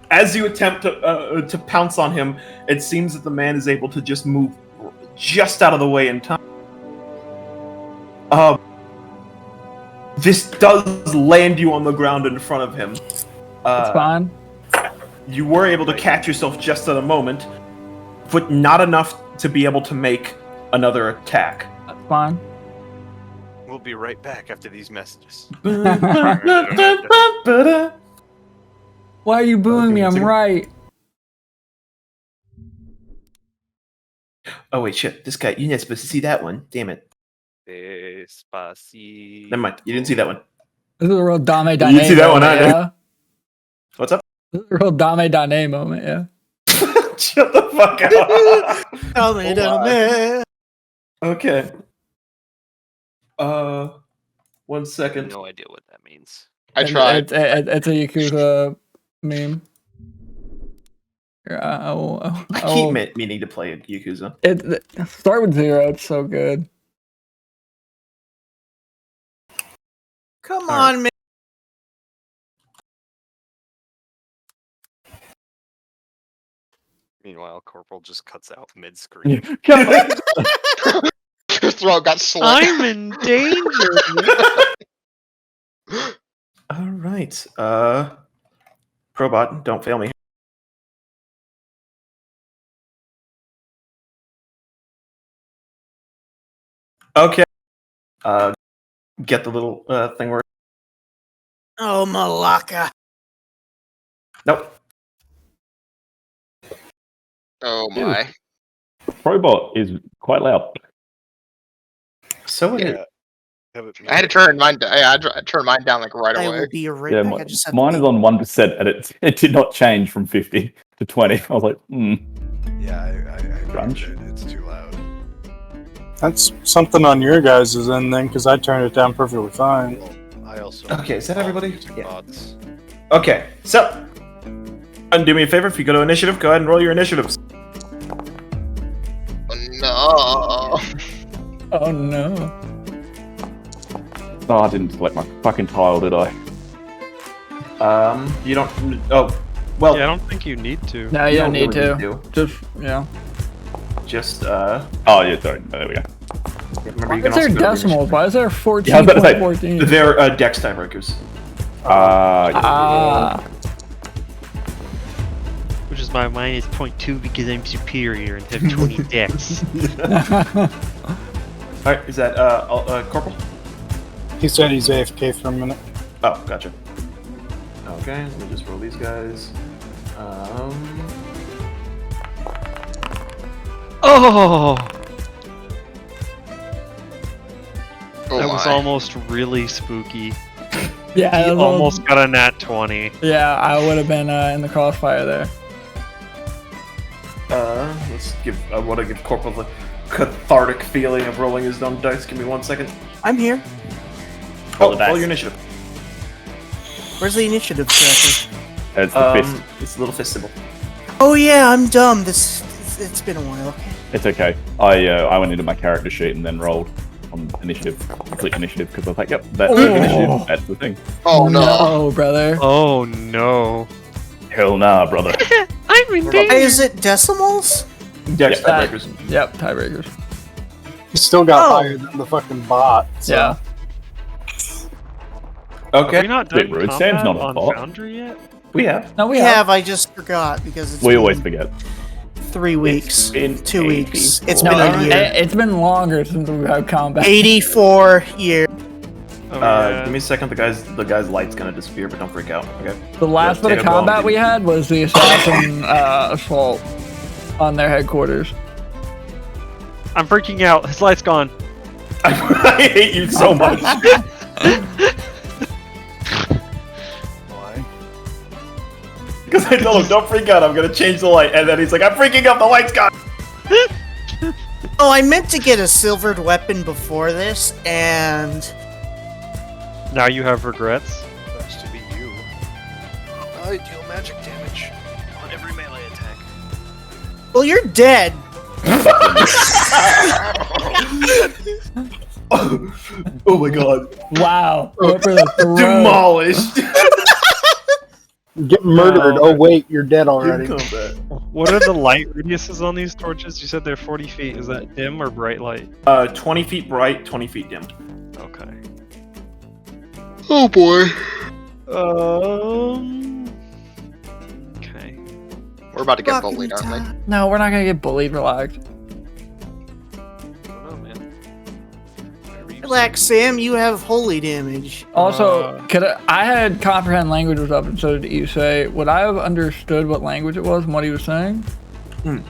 as you attempt to pounce on him, it seems that the man is able to just move just out of the way in time. This does land you on the ground in front of him.
That's fine.
You were able to catch yourself just at a moment, but not enough to be able to make another attack.
That's fine.
We'll be right back after these messages.
Why are you booing me? I'm right.
Oh wait, shit! This guy, you're not supposed to see that one. Damn it!
Despacito.
Never mind. You didn't see that one.
This is a real Dame
You
Dane
didn't see that one
moment,
either.
yeah?
What's up?
This is a real Dame Dane moment, yeah.
Shut the fuck up. Okay. 1 second.
No idea what that means.
I tried.
It's a Yakuza meme. Here,
I keep meaning to play a Yakuza.
Start with 0. It's so good.
Come on, man.
Meanwhile, Corporal just cuts out mid-screen.
Your throat got slit.
I'm in danger.
All right. Probot, don't fail me. Okay. Get the little thing where.
Oh, Malaka.
Nope.
Oh my.
Probot is quite loud.
So it is.
Yeah.
I had to turn mine. I turned mine down like right
I
away.
will be right
Yeah,
back. I just have
mine
to
is on 1%, and it did not change from 50 to 20. I was like,
Yeah, I
Crunch.
muted it. It's too loud.
That's something on your guys' end then, because I turned it down perfectly fine.
Well, I also.
Okay, is that everybody?
Using
Yeah.
bots.
Okay, so. And do me a favor, if you go to initiative, go ahead and roll your initiatives.
No.
Oh no.
oh, I didn't select my fucking tile, did I?
You don't. Oh, well.
Yeah, I don't think you need to.
No, you don't need
really
to. Just, yeah.
Just,
Oh, yeah, sorry. There we go.
remember
Why
you can
is there
also go to your
decimals? Why is there
Yeah, I was about to say,
14.14?
They're dex tiebreakers.
Ah.
Which is my minus 0.2 because I'm superior and have 20 dex.
Alright, is that Corporal?
He said he's AFK for a minute.
Oh, gotcha. Okay, let me just roll these guys.
Oh!
Oh
That was
my.
almost really spooky.
Yeah,
He
that was
almost got a nat 20.
Yeah, I would have been in the crossfire there.
Let's give. I want to give Corporal the cathartic feeling of rolling his own dice. Give me 1 second.
I'm here.
Oh, roll your initiative.
Where's the initiative tracker?
It's the fist.
It's a little fist symbol.
Oh yeah, I'm dumb. It's been a while.
It's okay. I went into my character sheet and then rolled on initiative, complete initiative, because I was like, yep, that's the initiative. That's the thing.
Oh no.
No, brother.
Oh no.
Hell nah, brother.
I'm in danger.
Is it decimals?
Dex
Yeah.
tiebreakers.
Yep, tiebreakers.
He still got
Oh.
higher than the fucking bot. So.
Yeah.
Are
Okay.
we not
Bit
done
rude.
combat
Sam's not
on
fault.
Foundry yet?
We have.
No, we
We
have.
have. I just forgot because it's
We
been
always forget.
3 weeks,
been
2 weeks. It's
No,
been a year.
it's been longer since we've had combat.
84 years.
Oh, yeah.
Give me a second. The guy's light's gonna disappear, but don't freak out. Okay.
The last
Yeah,
bit of
take a ball
combat
and
we
do-
had was the assassin assault on their headquarters.
I'm freaking out. His light's gone.
I hate you so much.
Why?
Because I told him, don't freak out. I'm gonna change the light, and then he's like, I'm freaking out. The light's gone.
Oh, I meant to get a silvered weapon before this, and
Now you have regrets.
That's to be you. I deal magic damage on every melee attack.
well, you're dead.
Oh my god.
Wow. Went for the throat.
Demolished.
Get murdered. Oh wait, you're dead already.
Good combat.
What are the light radiuses on these torches? You said they're 40 feet. Is that dim or bright light?
20 feet bright, 20 feet dim.
Okay.
Oh boy.
Okay.
We're about to get
Fucking
bullied, aren't we?
time.
No, we're not gonna get bullied. Relax.
I don't know, man.
Relax, Sam. You have holy damage.
Also, I had comprehend languages up, and so did Isse. Would I have understood what language it was and what he was saying?
1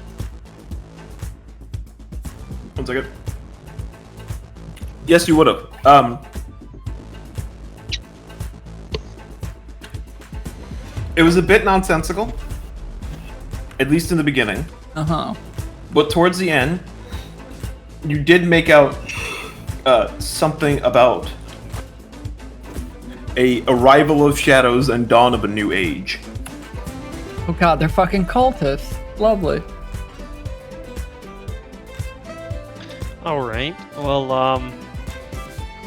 second. Yes, you would have. It was a bit nonsensical, at least in the beginning.
Uh huh.
But towards the end, you did make out something about a arrival of shadows and dawn of a new age.
Oh god, they're fucking cultists. Lovely.
All right. Well,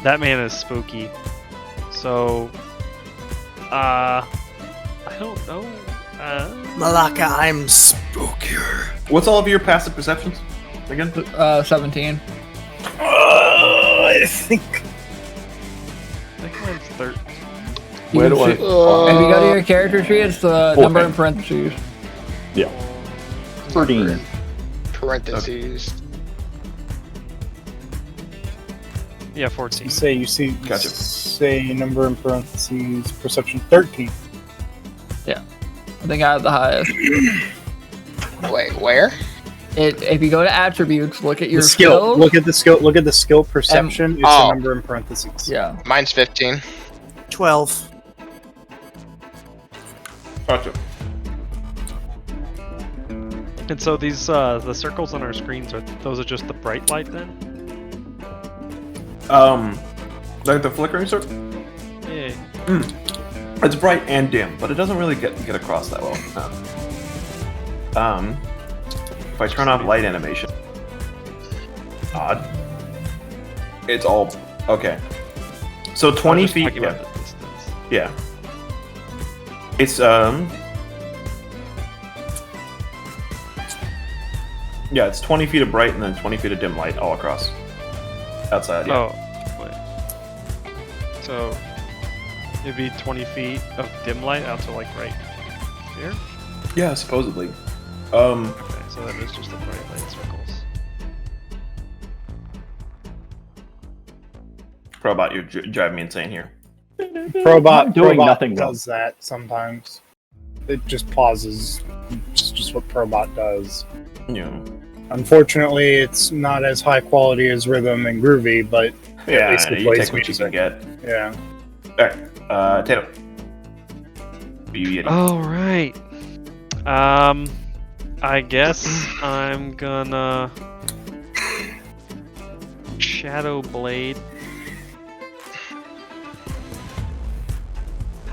that man is spooky. So, I don't know.
Malaka, I'm spookier.
What's all of your passive perceptions again?
17.
I think
I think mine's 13.
Where do I?
If you go to your character sheet, it's the number in parentheses.
Yeah. 13.
Parentheses.
Yeah, 14.
you see
Gotcha.
say number in parentheses perception 13.
I think I have the highest.
Wait, where?
If you go to attributes, look at your
The skill.
skills.
Look at the skill. Look at the skill perception. It's
Oh.
a number in parentheses.
Yeah.
Mine's 15.
12.
Gotcha.
And so these the circles on our screens those are just the bright light then?
Like the flickering circle?
Yeah.
It's bright and dim, but it doesn't really get across that well. If I turn off light animation, odd. It's all okay. So 20 feet.
Talking
Yeah.
about the distance.
Yeah. It's yeah, it's 20 feet of bright and then 20 feet of dim light all across. Outside, yeah.
Oh, wait. So it'd be 20 feet of dim light out to like right here?
Yeah, supposedly.
Okay, so that is just the bright light circles.
Probot, you're driving me insane here.
Probot
doing
Probot
nothing wrong.
does that sometimes. It just pauses. It's just what Probot does.
Yeah.
Unfortunately, it's not as high quality as Rhythm and Groovy, but
Yeah,
at least it
you
plays
take what you
music.
can get.
Yeah.
Alright, Tato. You Yeti.
Alright. I guess I'm gonna Shadow Blade.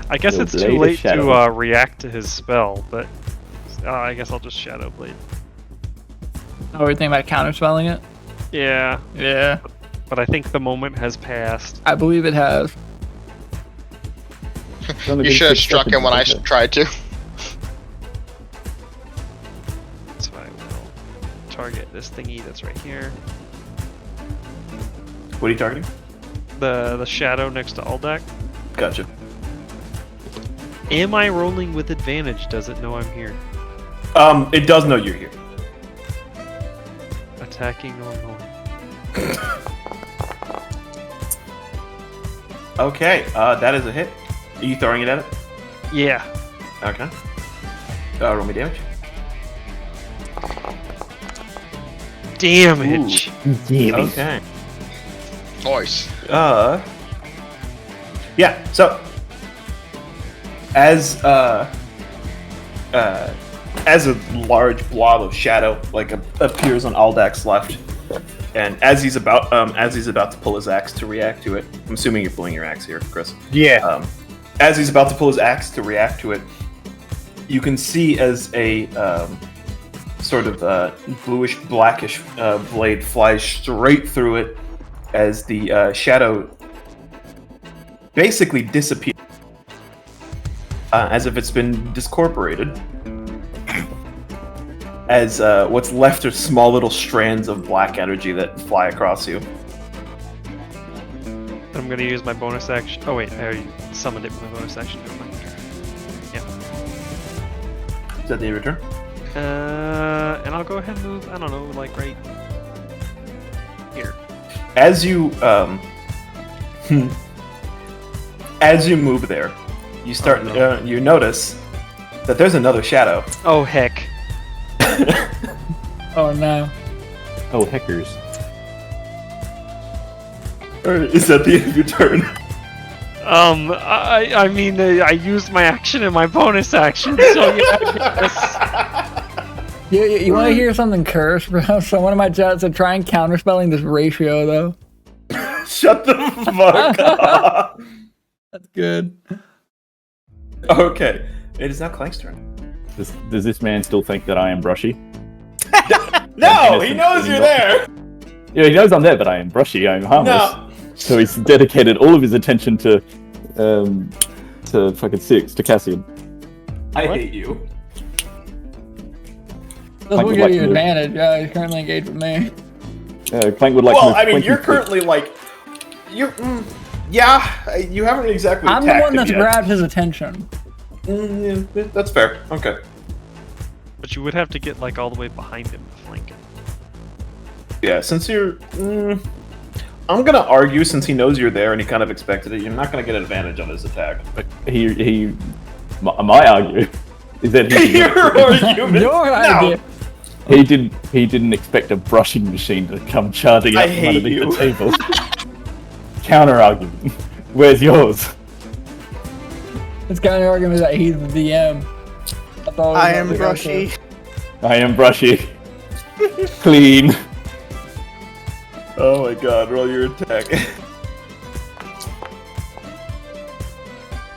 I guess
Your
it's
blade
too
of
late
shadow.
to react to his spell, but I guess I'll just Shadow Blade.
Oh, we're thinking about counterspelling it?
Yeah,
Yeah.
but I think the moment has passed.
I believe it has.
It's only
You
been
should have
6
struck him when I
seconds,
tried to.
So I will target this thingy that's right here.
What are you targeting?
The shadow next to Aldak.
Gotcha.
Am I rolling with advantage? Does it know I'm here?
It does know you're here.
Attacking normally.
Okay, that is a hit. Are you throwing it at it?
Yeah.
Okay. Roll me damage.
Damage.
Okay.
Nice.
Yeah, so as a large blob of shadow appears on Aldak's left, and as he's about to pull his axe to react to it, I'm assuming you're pulling your axe here, Chris.
Yeah.
As he's about to pull his axe to react to it, you can see as a sort of bluish blackish blade flies straight through it, as the shadow basically disappears, as if it's been discorporated. As what's left are small little strands of black energy that fly across you.
I'm gonna use my bonus action. Oh wait, I already summoned it with my bonus action. Never mind. Yeah.
Is that the end of your turn?
And I'll go ahead and move. I don't know, like right here.
As you move there, you start. You notice that there's another shadow.
Oh heck.
Oh no.
Oh, heckers.
Is that the end of your turn?
I mean, I used my action and my bonus action, so yeah. I guess.
You want to hear something cursed, bro? So one of my chats said try and counterspelling this ratio, though.
Shut the fuck up.
That's good.
Okay, it is now Clank's turn.
Does this man still think that I am brushy?
No, he knows you're there.
Yeah, he knows I'm there, but I am brushy. I am harmless.
No.
So he's dedicated all of his attention to fucking Six, to Cassian.
I hate you.
This
Clank
will
would
give
like
you
to-
advantage. Yeah, he's currently engaged with me.
Clank would like to
Well,
move
I mean,
20
you're
feet.
currently you haven't exactly.
I'm the
attacked
one
him
that's
yet.
grabbed his attention.
Yeah, that's fair. Okay.
But you would have to get like all the way behind him to flank him.
Yeah, since you're. I'm gonna argue, since he knows you're there and he kind of expected it, you're not gonna get an advantage on his attack.
My argue is that he.
Your argument.
Your idea.
He didn't expect a brushing machine to come charging up
I
from
hate
underneath
you.
the table. Counter argument. Where's yours?
It's kind of argument that he's the DM. That's all
I
he's
am
really
brushy.
I am brushy. Clean.
Oh my god, roll your attack.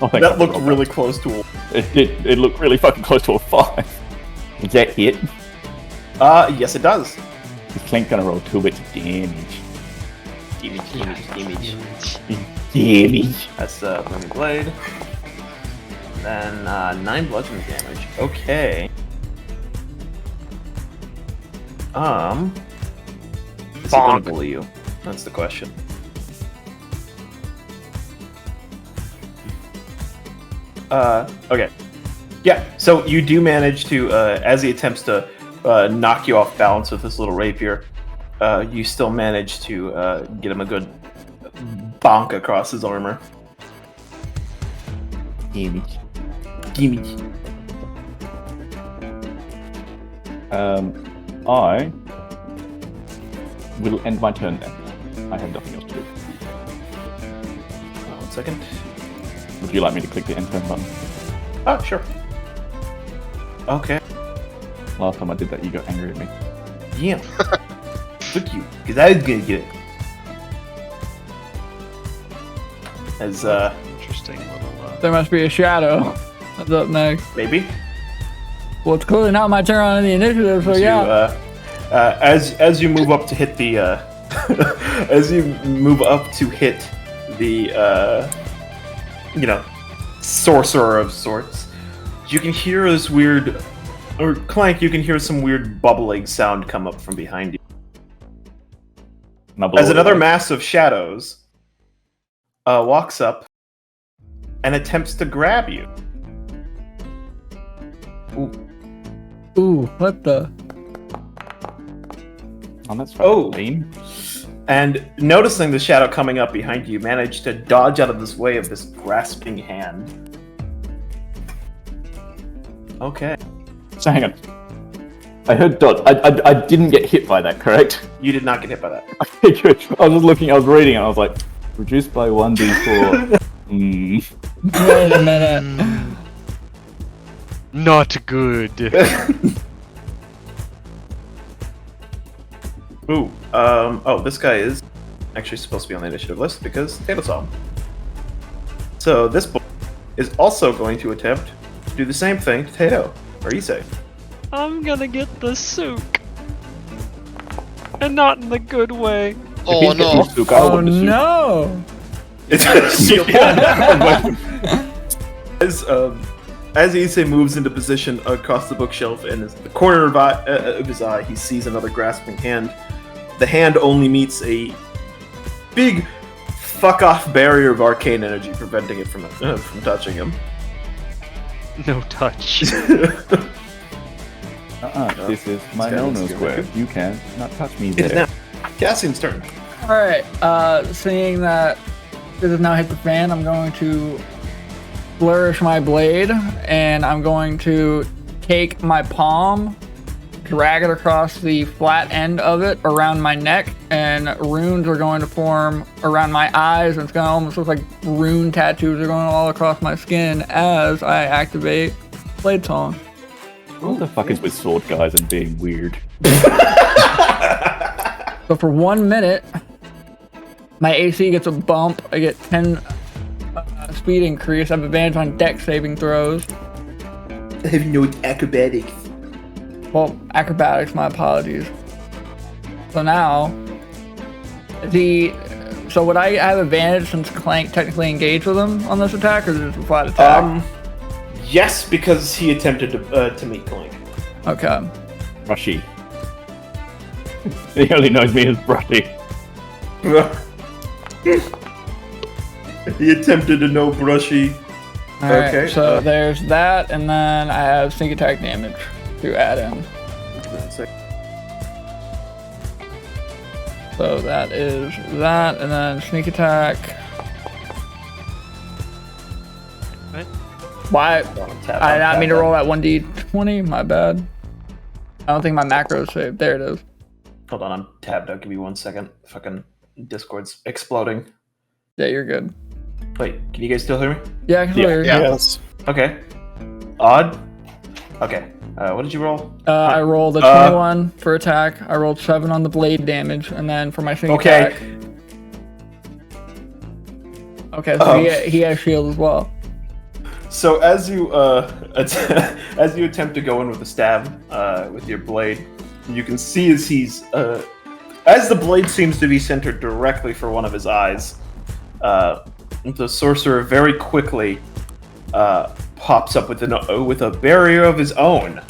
Oh, thank
That
God,
looked
roll
really close to a...
It did. It looked really fucking close to a 5. Is that hit?
Yes it does.
Is Clank gonna roll 2 bits of damage? Damage.
That's Flaming Blade. Then 9 bludgeoning damage. Okay. Is he gonna
Bonk.
bully you? That's the question. Okay. Yeah, so you do manage to, as he attempts to knock you off balance with this little rapier, you still manage to get him a good bonk across his armor.
Damage.
Damage.
I will end my turn then. I have nothing else to do.
1 second.
Would you like me to click the end turn button?
Oh, sure. Okay.
Last time I did that, you got angry at me.
Yeah. Fuck you, because I was gonna do it. As,
Interesting little.
There must be a shadow. That's up next.
maybe?
Well, it's clearly not my turn on the initiative, so
To,
yeah.
as you move up to hit the, as you move up to hit the, sorcerer of sorts, you can hear this weird, or Clank, you can hear some weird bubbling sound come up from behind you. As another mass of shadows walks up and attempts to grab you.
Ooh, what the?
Oh, that's
Oh.
mean.
And noticing the shadow coming up behind you, manage to dodge out of this way of this grasping hand. Okay.
So hang on. I heard dodge. I didn't get hit by that, correct?
You did not get hit by that.
Okay, good. I was just looking, I was reading, and I was like, reduced by 1d4.
Wait a minute.
Not good.
Ooh. This guy is actually supposed to be on the initiative list because Tato saw him. So this boy is also going to attempt to do the same thing to Tato, or Isse.
I'm gonna get the souk. And not in the good way.
Oh no.
Oh no!
As Isse moves into position across the bookshelf and the corner of his eye, he sees another grasping hand. The hand only meets a big fuck-off barrier of arcane energy, preventing it from touching him.
No touch.
This is my
This guy
no-no
looks
square.
good.
You can not touch me
It is
there.
now Cassian's turn.
Alright, seeing that this has now hit the fan, I'm going to flourish my blade, and I'm going to take my palm, drag it across the flat end of it around my neck, and runes are going to form around my eyes, and it's going to almost look like rune tattoos are going all across my skin as I activate Blade Song.
What the fuck is with sword guys and being weird?
So for 1 minute, my AC gets a bump. I get 10 speed increase. I have advantage on dex saving throws.
I have no acrobatics.
Well, acrobatics, my apologies. So now, so would I have advantage since Clank technically engaged with him on this attack, or is it just a flat attack?
Yes, because he attempted to meet Clank.
Okay.
Brushy. He only knows me as Brushy.
He attempted to know Brushy.
Alright,
Okay,
so there's that, and then I have sneak attack damage to add in. So that is that, and then sneak attack.
What?
Why? I not mean to roll that 1d20, my bad. I don't think my macro is saved. There it is.
Hold on, I'm tabbed out. Give me 1 second. Fucking Discord's exploding.
Yeah, you're good.
Wait, can you guys still hear me?
Yeah, I can hear you.
Yeah.
Yes.
Okay. Odd. Okay. What did you roll?
I rolled a 21 for attack. I rolled 7 on the blade damage, and then for my single attack. Okay, so he has shield as well.
So as you as you attempt to go in with a stab with your blade, you can see as as the blade seems to be centered directly for one of his eyes, the sorcerer very quickly pops up with a barrier of his own.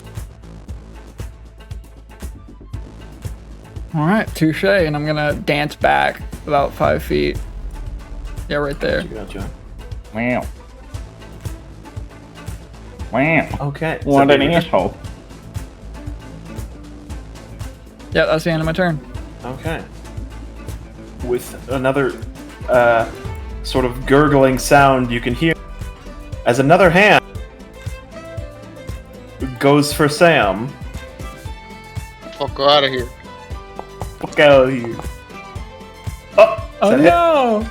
All right, touche, and I'm gonna dance back about 5 feet. Yeah, right there.
Wow. Wow.
Okay.
What an asshole.
Yeah, that's the end of my turn.
Okay. With another sort of gurgling sound you can hear as another hand goes for Sam.
Fuck out of here.
Fuck out of here. Oh
Oh no!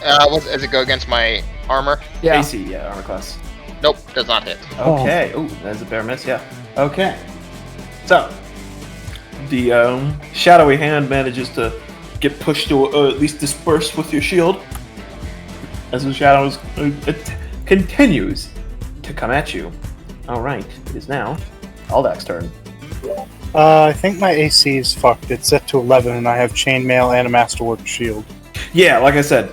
Does it go against my armor?
Yeah.
AC, yeah, armor class.
Nope, does not hit.
Okay. Oh, that's a bare miss, yeah. Okay. So, the shadowy hand manages to get pushed to at least disperse with your shield as the shadows it continues to come at you. Alright, it is now Aldak's turn.
I think my AC is fucked. It's set to 11, and I have chainmail and a masterwork shield.
Yeah, like I said,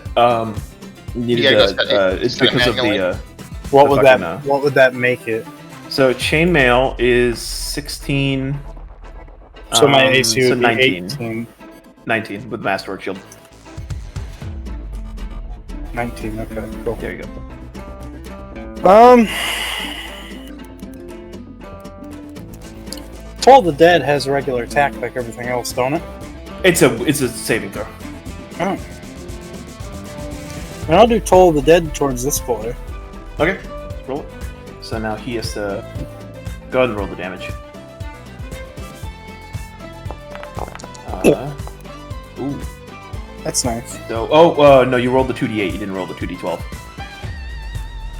needed it's
set it
because of
manually.
the
What
the
would
fucking,
that? What would that make it?
so chainmail is 16.
So my AC
so
would be
19.
18.
19 with masterwork shield.
19. Okay, cool.
There you go.
Toll of the Dead has a regular attack like everything else, don't it?
It's a saving throw.
Oh. And I'll do Toll of the Dead towards this boy.
Okay, roll it. So now he has to go ahead and roll the damage. Ooh.
That's nice.
So, no, you rolled the 2d8. You didn't roll the 2d12.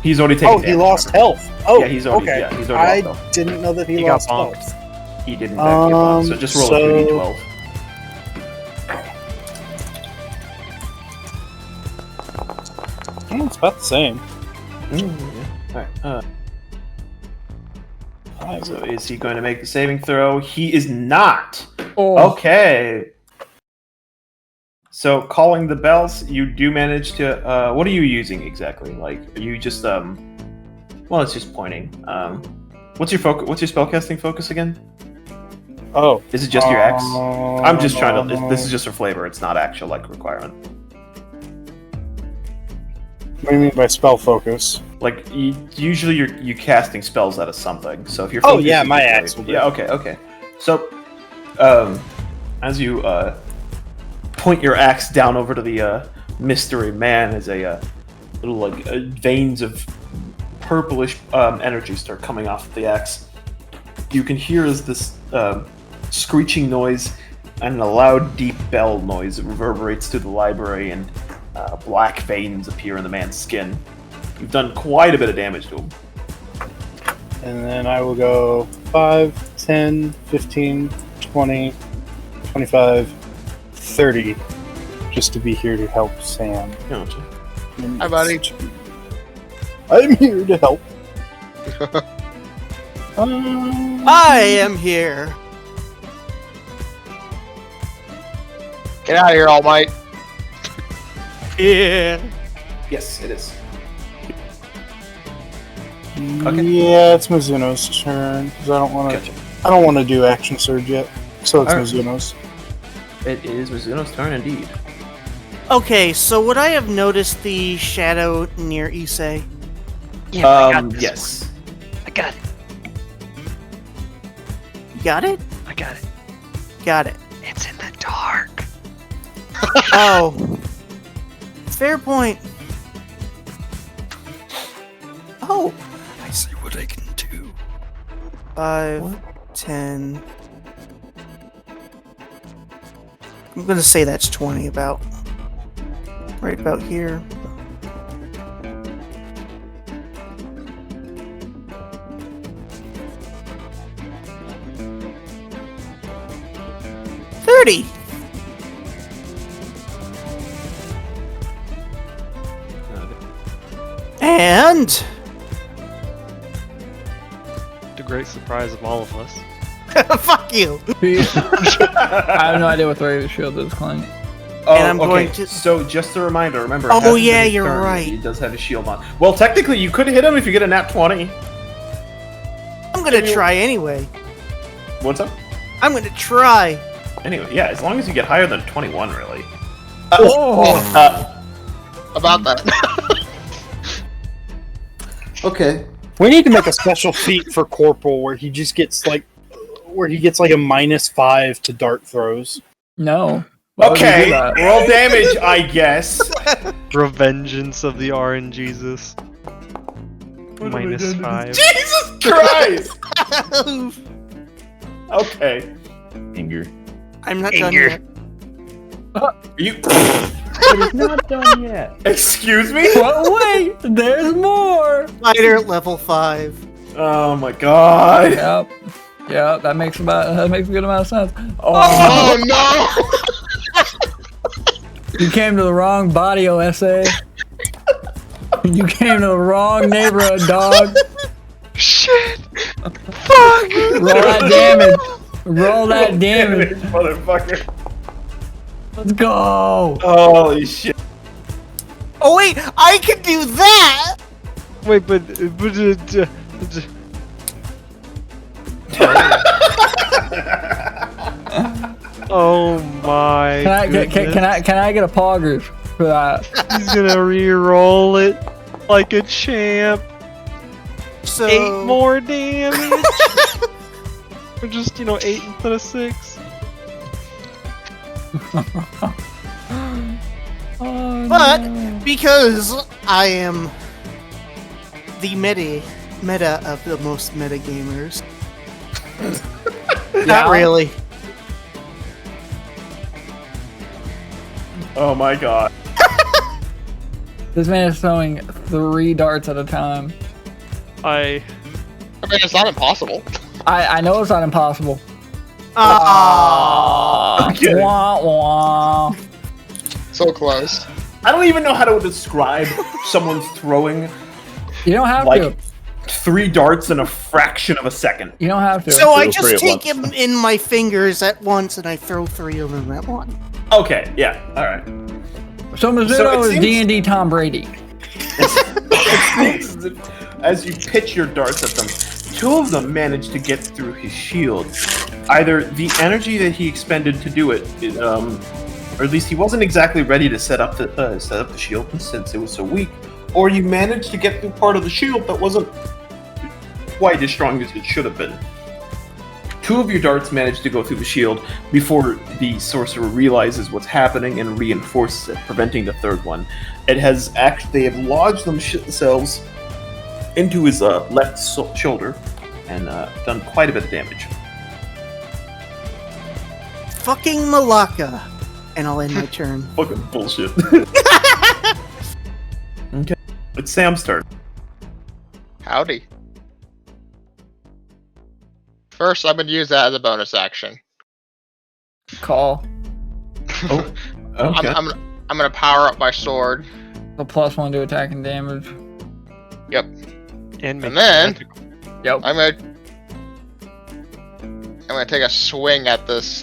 He's already taken damage.
He lost
remember?
health. Oh,
Yeah, he's already.
okay.
Yeah, he's already
I
lost health.
didn't know that he
He got
lost
bonked.
health.
He didn't get bonked, so just roll a 2d12.
It's about the same.
Alright, so is he going to make the saving throw? He is not!
Oh.
Okay. So calling the bells, you do manage to what are you using exactly? Like, are you just well, it's just pointing. What's your spellcasting focus again?
Oh.
Is it just your axe? I'm just trying to this is just for flavor, it's not actual like requirement.
What do you mean by spell focus?
Like usually you're casting spells out of something. So if you're
Oh yeah, my axe will do.
Yeah, okay. So as you point your axe down over to the mystery man as a little like veins of purplish energy start coming off the axe, you can hear as this screeching noise and a loud deep bell noise reverberates through the library, and black veins appear in the man's skin. You've done quite a bit of damage to him.
And then I will go 5, 10, 15, 20, 25, 30, just to be here to help Sam.
Gotcha.
Hi, buddy.
I'm here to help.
I am here.
Get out of here, All Might.
Yeah.
Yes, it is.
Yeah, it's Mizuno's turn because I don't want to.
Gotcha.
I don't want to do action surge yet, so it's
Alright.
Mizuno's.
It is Mizuno's turn indeed.
Okay, so would I have noticed the shadow near Isse?
Yeah, I got this
Yes.
one. I got it.
You got it?
I got it.
Got it.
It's in the dark.
Oh. Fair point. Oh.
I see what I can do.
5, 10. I'm gonna say that's 20 about. Right about here. $30. And
The great surprise of all of us.
fuck you.
I have no idea what the rate of shield is, Clank.
Oh,
And I'm
okay.
going to-
So, just a reminder, remember.
Oh,
it hasn't
yeah,
been his
you're
turn.
right.
He does have his shield on. Well, technically, you could hit him if you get a nat 20.
I'm gonna try anyway.
What's up?
I'm gonna try.
Anyway, yeah, as long as you get higher than 21, really.
About that.
Okay.
We need to make a special feat for Corporal where he just gets like a -5 to dart throws.
No. Why would you do
Okay,
that?
roll damage, I guess.
Revengeance of the RNGesus. -5.
Jesus Christ! Okay.
Anger.
I'm not done yet.
Are you...
But it's not done yet.
Excuse me?
But wait, there's more.
Fighter level 5.
Oh my god.
Yep. Yep. That makes a good amount of sense.
Oh no!
You came to the wrong body, Isse. You came to the wrong neighborhood, dog.
Shit! Fuck!
Roll that damage. Roll that damage.
Motherfucker.
Let's go.
Holy shit.
Oh wait, I can do that!
Wait, but oh my!
Can I get a poggers for that?
He's gonna re-roll it like a champ.
So
8 more damage. Or just 8 instead of 6.
Oh,
But
no.
because I am the meta of the most meta gamers. Not really.
Oh my god.
This man is throwing 3 darts at a time.
I mean, it's not impossible.
I know it's not impossible.
Okay.
Wah, wah.
So close.
I don't even know how to describe someone throwing
You don't have
like
to.
3 darts in a fraction of a second.
You don't have to.
So I
Feel free
just
at
take
once.
him in my fingers at once and I throw 3 of them at once.
Okay, yeah, alright.
So Mizuno
So it
is
seems-
D&D Tom Brady.
As you pitch your darts at them, 2 of them manage to get through his shield. Either the energy that he expended to do it, or at least he wasn't exactly ready to set up the shield since it was so weak, or you managed to get through part of the shield that wasn't quite as strong as it should have been. 2 of your darts manage to go through the shield before the sorcerer realizes what's happening and reinforces it, preventing the 3rd one. They have lodged themselves into his left shoulder and done quite a bit of damage.
Fucking Malacca. And I'll end my turn.
Fucking bullshit. Okay, it's Sam's turn.
Howdy. First, I'm gonna use that as a bonus action.
Call.
Oh, okay.
I'm gonna power up my sword,
A +1 to attack and damage.
And
and then
Yep.
I'm gonna take a swing at this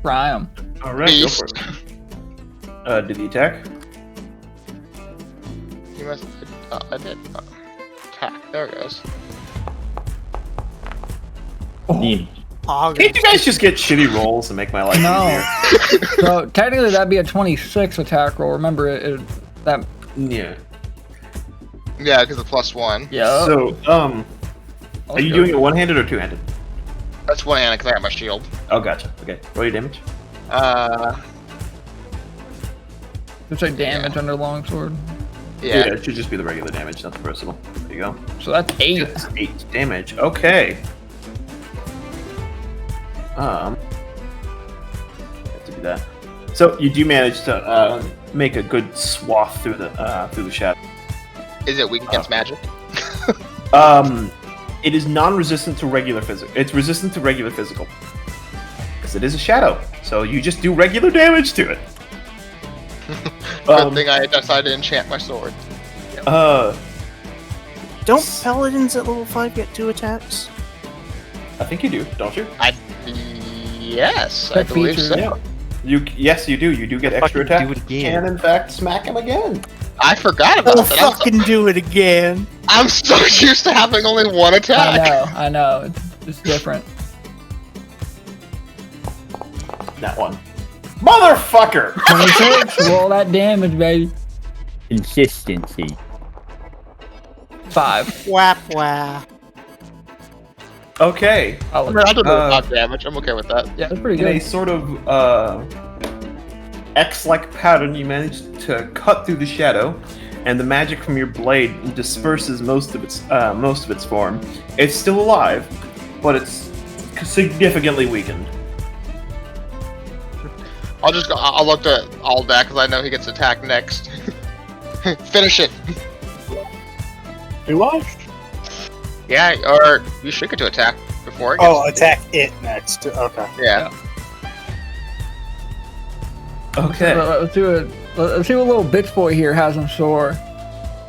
Fry him.
All right, go for
beast.
it. Did he attack?
You must. Oh, I did. Attack. There it goes.
Team.
August.
Can't you guys just get shitty rolls and make my life
No.
easier?
So technically that'd be a 26 attack roll. Remember that.
Yeah.
Yeah, because the +1.
Yeah.
So, are you doing it one-handed or two-handed?
That's one hand because I got my shield.
Oh, gotcha. Okay, roll your damage.
It's like damage under longsword.
Yeah.
It should just be the regular damage, not the personal. There you go.
So that's 8.
That's 8 damage. Okay. Have to do that. So you do manage to make a good swath through the shadow.
Is it weak against magic?
It is non-resistant to regular physical. It's resistant to regular physical because it is a shadow. So you just do regular damage to it.
Good thing I decided to enchant my sword.
Don't paladins at level 5 get 2 attacks?
I think you do, don't you?
Yes, I
That
believe
feature,
so.
Yeah. Yes, you do. You do get extra
Fucking
attack.
do it again.
Can in fact smack him again.
I forgot about
I'll
that.
fucking do it again.
I'm so used to having only one attack.
I know. It's different.
That one. Motherfucker!
26, roll that damage, baby.
Consistency.
5.
Whap whap.
Okay.
I mean, I did not damage. I'm okay with that.
Yeah, that's pretty
In a
good.
sort of X-like pattern, you manage to cut through the shadow, and the magic from your blade disperses most of its form. It's still alive, but it's significantly weakened.
I'll look at Aldak because I know he gets attacked next. Finish it.
Do I?
Yeah, or you should get to attack before it gets...
Oh, attack it next. Okay.
Yeah.
Okay.
Let's see what little bitch boy here has in store.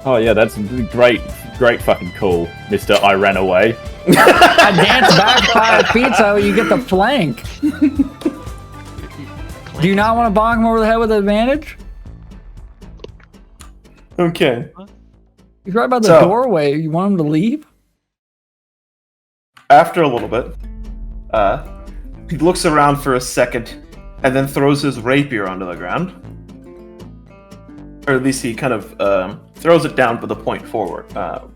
Oh yeah, that's great fucking cool, Mr. I ran away.
I dance back 5 feet so you get the flank. Do you not want to bonk him over the head with advantage?
Okay.
He's right by the
So-
doorway. You want him to leave?
After a little bit, he looks around for a second, and then throws his rapier onto the ground. Or at least he kind of throws it down with the point forward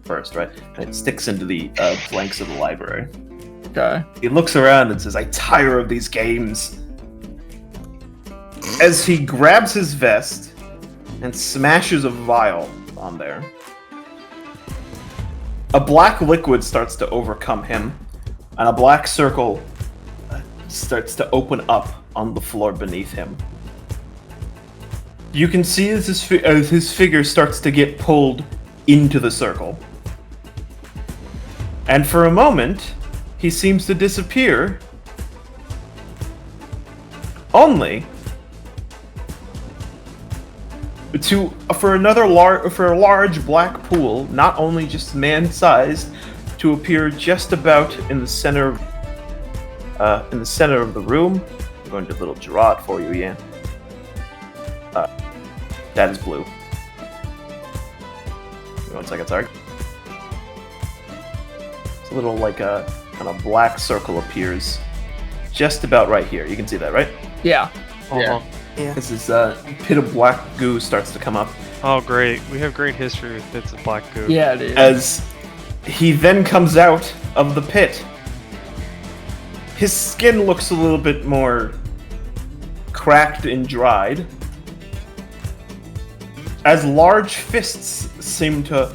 first, right? And it sticks into the flanks of the library.
Okay.
He looks around and says, "I tire of these games." As he grabs his vest and smashes a vial on there, a black liquid starts to overcome him, and a black circle starts to open up on the floor beneath him. You can see as his figure starts to get pulled into the circle. And for a moment, he seems to disappear. Only for a large black pool, not only just man-sized, to appear just about in the center of the room. I'm going to little draw it for you, Ian. That is blue. Give me 1 second, sorry. It's a little like a kind of black circle appears just about right here. You can see that, right?
Yeah.
Yeah.
This is pit of black goo starts to come up.
Oh, great. We have great history with bits of black goo.
Yeah, dude.
As he then comes out of the pit. His skin looks a little bit more cracked and dried, as large fists seem to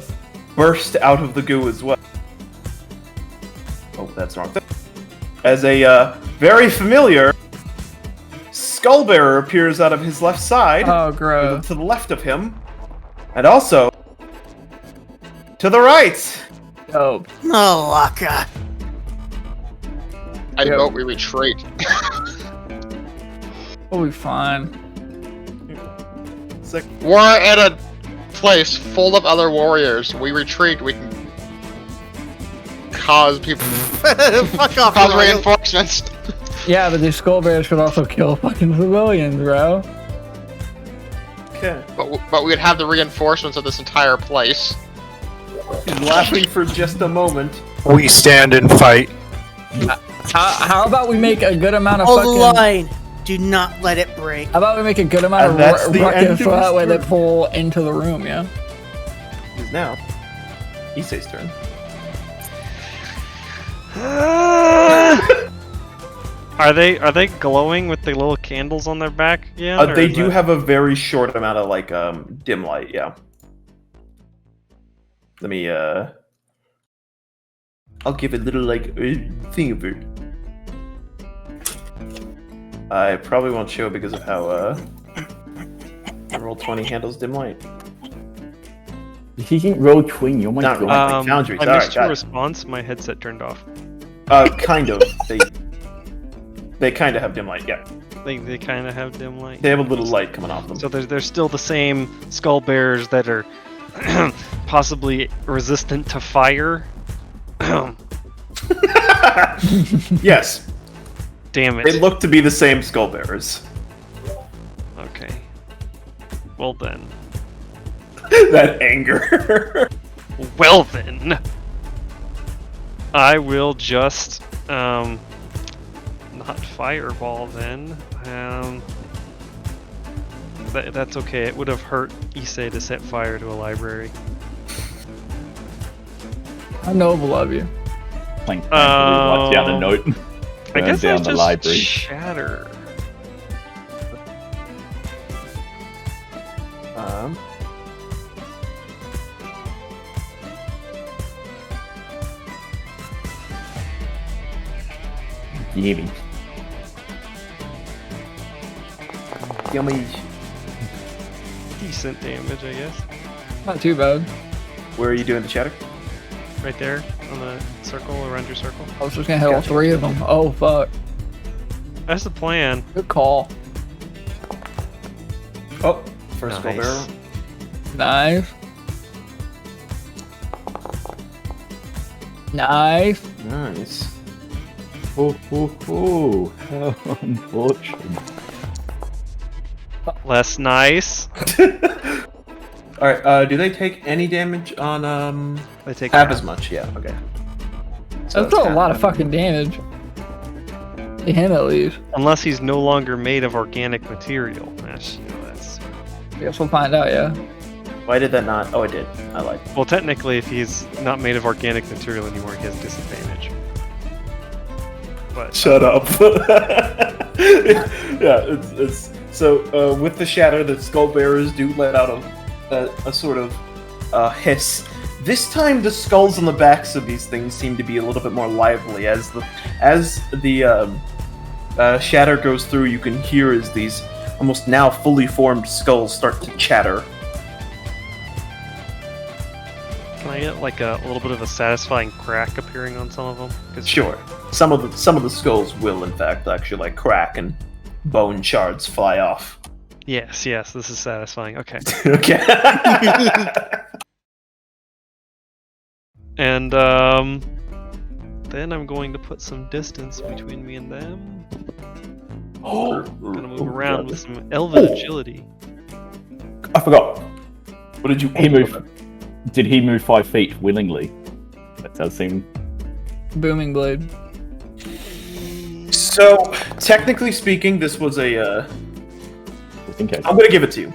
burst out of the goo as well. Oh, that's wrong. As a very familiar Skullbearer appears out of his left side.
Oh, gross.
To the left of him, and also to the right.
Oh.
No, Laka.
I vote we retreat.
We'll be fine.
It's like,
We're at a place full of other warriors. We retreat. We can cause people
Fuck off,
cause
Royal.
reinforcements.
Yeah, but these skull bears could also kill fucking civilians, bro.
okay.
But we would have the reinforcements of this entire place.
He's laughing for just a moment.
We stand and fight.
How about we make a good amount of
Hold the
fucking...
line. Do not let it break.
How about we make a good amount
And
of
that's the end
ruckus
of
so that
his
way they
turn.
pull into the room, yeah?
It is now Isse's turn.
Are they glowing with the little candles on their back? Yeah.
They do have a very short amount of like dim light. Yeah. Let me I'll give it a little like thing of it. I probably won't show because of how Roll20 handles dim light.
He didn't Roll20. Oh my
Not
god.
Roll20, Foundry.
I
Sorry,
missed your
got it.
response. My headset turned off.
Kind of. They kind of have dim light. Yeah.
They kind of have dim light.
They have a little light coming off them.
So there's still the same skull bearers that are possibly resistant to fire.
Yes.
Damn it.
They look to be the same skull bearers.
Okay. Well then.
That anger.
Well then. I will just not fireball then. That's okay. It would have hurt Isse to set fire to a library.
How noble of you.
Clank writes down a note.
I guess
down
that's
the
just
library.
shatter.
Yummy.
Yummy.
Decent damage, I guess.
Not too bad.
Where are you doing the chatter?
Right there on the circle, around your circle.
I was just gonna hit all three of them. Oh fuck.
That's the plan.
Good call.
Oh, first skull
Nice.
barrel.
Nice. Nice.
Nice.
Oh, how unfortunate.
Less nice.
Alright, do they take any damage on,
They take
half as much? Yeah, okay. So
That's
it's
still a
half.
lot of fucking damage. To him at least.
Unless he's no longer made of organic material. That's, that's...
Guess we'll find out, yeah.
Why did that not? Oh, I did. I lied.
Well, technically, if he's not made of organic material anymore, he has disadvantage. But
Shut up. Yeah, it's so with the shatter, the skull bearers do let out a sort of hiss. This time, the skulls on the backs of these things seem to be a little bit more lively. As the shatter goes through, you can hear as these almost now fully formed skulls start to chatter.
can I get like a little bit of a satisfying crack appearing on some of them? 'Cause
Sure, some of the skulls will in fact actually like crack and bone shards fly off.
Yes, this is satisfying. Okay.
Okay.
And then I'm going to put some distance between me and them.
Oh,
I'm gonna move around with some elven agility.
I forgot.
What did you?
Did he move 5 feet willingly? That does seem.
Booming blade.
So technically speaking, this was a.
Just in case.
I'm gonna give it to you.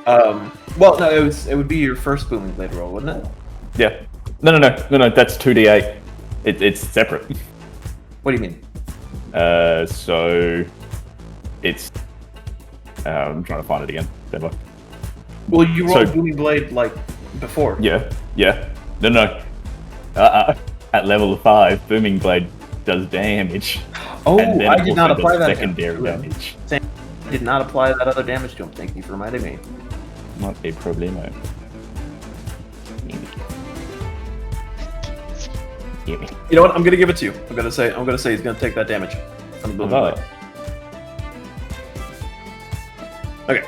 Well, no, it would be your first booming blade roll, wouldn't it?
Yeah. No. That's 2d8. It's separate.
What do you mean?
So it's. I'm trying to find it again. Never.
Well, you rolled
So-
booming blade like before.
Yeah. No. At level 5, booming blade does damage.
Oh,
and then
I
it
did not
also
apply
does
that
secondary
to him.
damage.
I did not apply that other damage to him. Thank you for reminding me.
Not a problemo.
You know what? I'm gonna give it to you. I'm gonna say he's gonna take that damage from the booming blade. Okay.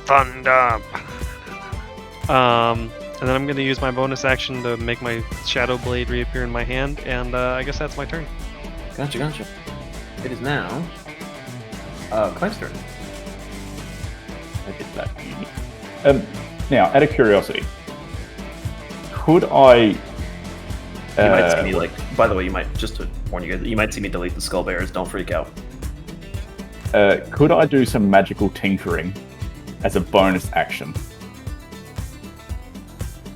Thunder. And then I'm going to use my bonus action to make my shadow blade reappear in my hand, and I guess that's my turn.
Gotcha. It is now Clank's turn.
I did that. Now, out of curiosity, could I?
You might see me like. By the way, you might just to warn you guys. You might see me delete the skull bearers. Don't freak out.
Could I do some magical tinkering as a bonus action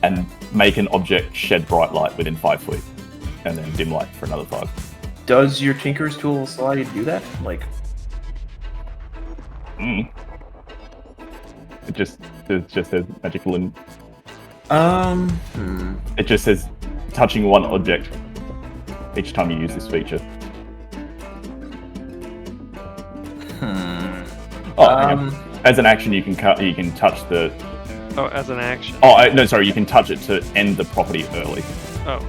and make an object shed bright light within 5 feet, and then dim light for another 5?
Does your Tinker's tool allow you to do that? Like,
It just says magical and It just says touching one object each time you use this feature. As an action, you can touch the.
Oh, as an action.
Oh no, sorry. You can touch it to end the property early.
Oh.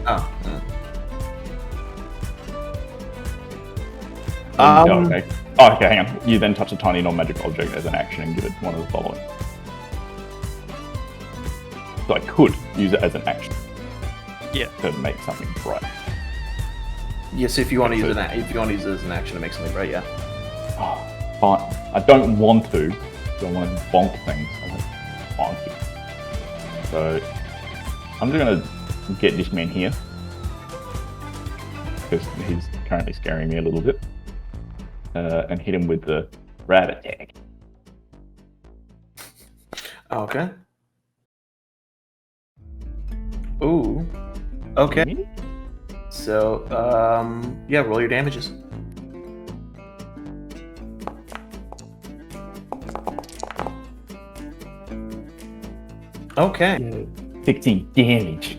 Okay. Oh, okay. Hang on. You then touch a tiny non-magic object as an action and give it one of the following. So I could use it as an action.
Yeah.
To make something bright.
Yes, if you want to use it as an action to make something bright, yeah.
Oh, fine. I don't want to. I don't want to bonk things. I want to bonk it. So I'm just gonna get this man here because he's currently scaring me a little bit, and hit him with the rat attack.
Okay. Ooh. Okay. So, yeah, roll your damages. Okay.
16 damage.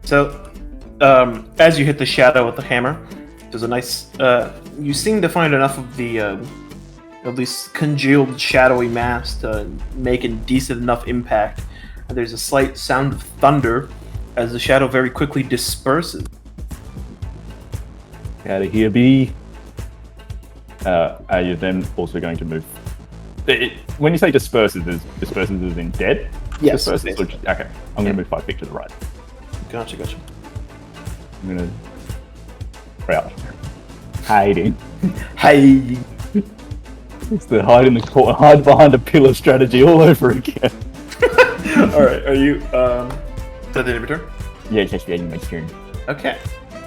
So, as you hit the shadow with the hammer, there's a nice. You seem to find enough of the, at least congealed shadowy mass to make a decent enough impact. And there's a slight sound of thunder as the shadow very quickly disperses.
Out of here, B. Are you then also going to move? When you say disperses as in dead?
Yes.
Disperses, okay. I'm going to move 5 feet to the right.
Gotcha.
I'm going to crouch. Hiding.
Hey.
It's the hide behind a pillar strategy all over again.
Alright, are you, is that the end of your turn?
Yeah, it's just the end of my turn.
Okay.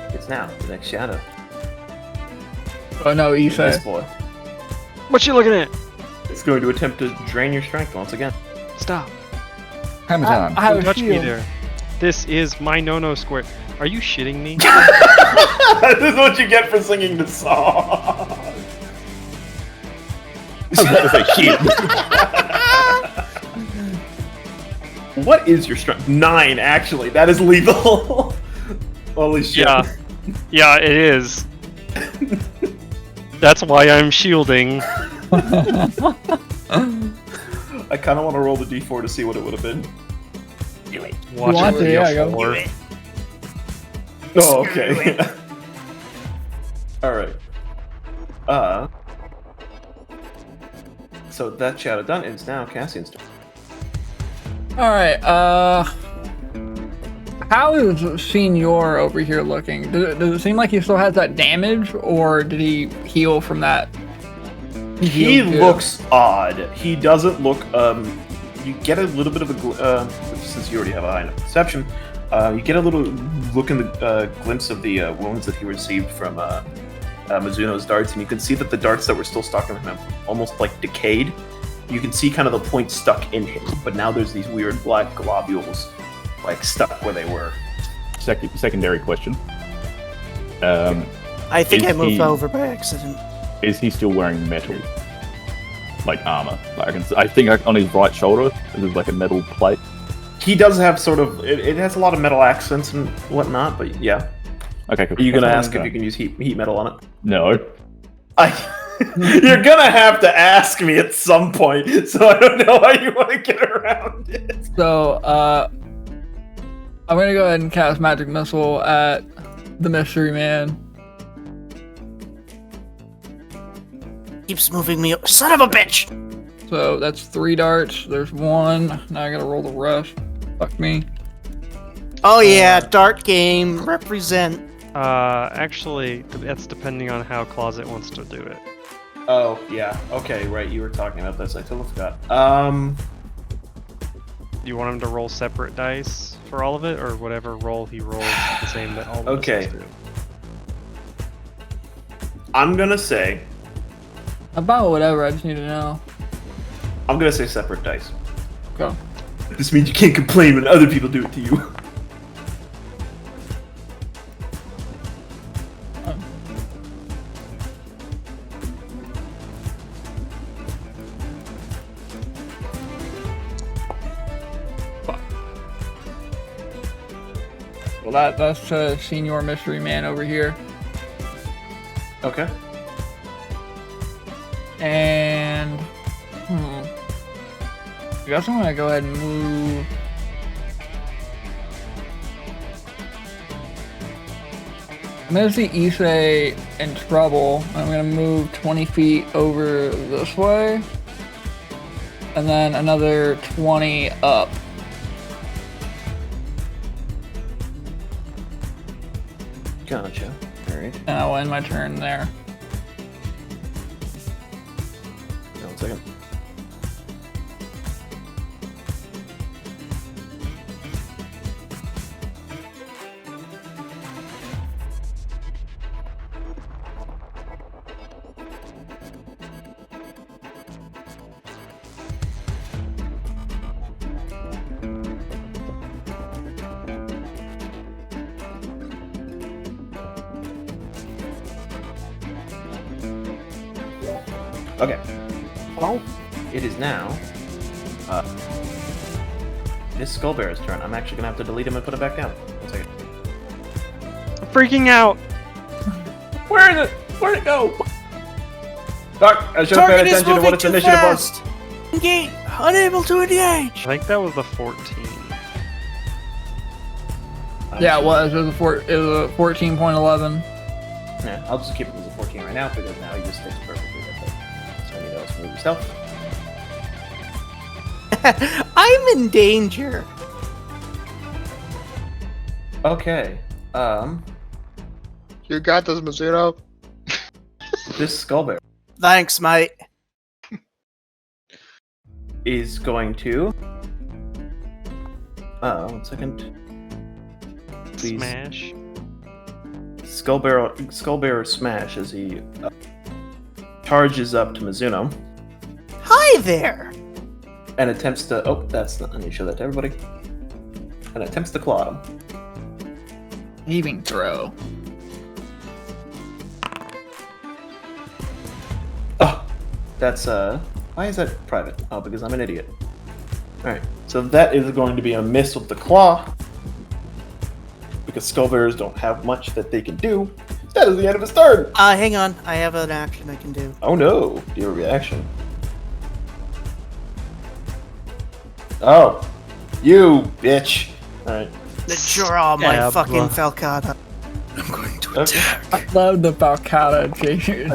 It's now the next shadow.
Oh no, Isse.
This boy.
What you looking at?
It's going to attempt to drain your strength once again.
Stop.
Hammer time.
I have
Don't
a
touch me
shield.
there. This is my no-no square. Are you shitting me?
This is what you get for singing the song.
I was about to say shield.
What is your strength? 9, actually. That is lethal. Holy shit.
Yeah, it is. That's why I'm shielding.
I kind of want to roll the d4 to see what it would have been.
Watch
want
it
to?
be
Yeah,
a
go.
4.
Oh, okay. Alright. So that shadow done. It's now Cassian's turn.
Alright, how is Senior over here looking? Does it seem like he still has that damage, or did he heal from that?
He looks odd. He doesn't look, you get a little bit of a, since you already have a high enough perception, you get a little look in the glimpse of the wounds that he received from Mizuno's darts, and you can see that the darts that were still stuck in him almost like decayed. You can see kind of the point stuck in him, but now there's these weird black globules like stuck where they were.
Secondary question.
I think
Is
I moved
he-
over by accident.
Is he still wearing metal? Like armor? Like I think on his right shoulder, there's like a metal plate.
He does have sort of, it has a lot of metal accents and whatnot, but yeah.
Okay, cool.
Are you gonna
That's
ask
what
if you can use heat metal on it?
No.
You're gonna have to ask me at some point, so I don't know how you want to get around it.
So, I'm gonna go ahead and cast Magic Missile at the Mystery Man.
Keeps moving me. Son of a bitch!
So that's 3 darts. There's 1. Now I gotta roll the rest. Fuck me.
Oh yeah, dart game. Represent.
Actually, that's depending on how Closet wants to do it.
Oh, yeah. Okay, right. You were talking about this. I totally forgot.
Do you want him to roll separate dice for all of it, or whatever roll he rolls the same that all of
Okay.
us do?
I'm gonna say
About whatever, I just need to know.
I'm gonna say separate dice.
Go.
This means you can't complain when other people do it to you.
Fuck. That's Senior Mystery Man over here.
Okay.
And I guess I'm gonna go ahead and move. I'm gonna see Isse in trouble. I'm gonna move 20 feet over this way, and then another 20 up.
Gotcha. Alright.
And I'll end my turn there.
1 second. Okay. Well, it is now this Skullbearer's turn. I'm actually gonna have to delete him and put it back down. 1 second.
I'm freaking out.
Where is it? Where'd it go? Doc, I should have paid attention to what its initiative was.
Engage! Unable to engage!
I think that was the 14.
Yeah, it was. It was a 14.11.
Yeah, I'll just keep it as a 14 right now because now he just fits perfectly with it. So I need to also move yourself.
I'm in danger.
Okay.
You got this, Mizuno.
This Skullbearer
Thanks, mate.
is going to. 1 second. Please.
Smash.
Skullbearer smash as he charges up to Mizuno
Hi there.
and attempts to. Oh, that's not. I need to show that to everybody. And attempts to claw him.
Heaving throw.
Oh, that's why is that private? Oh, because I'm an idiot. Alright, so that is going to be a miss with the claw. Because Skullbearers don't have much that they can do. That is the end of his turn!
Hang on. I have an action I can do.
Oh no, do you have a reaction? Oh, you bitch. Alright.
Draw my
Yeah,
fucking
blah.
Falcata. I'm going to
Okay.
attack.
I love the Falcata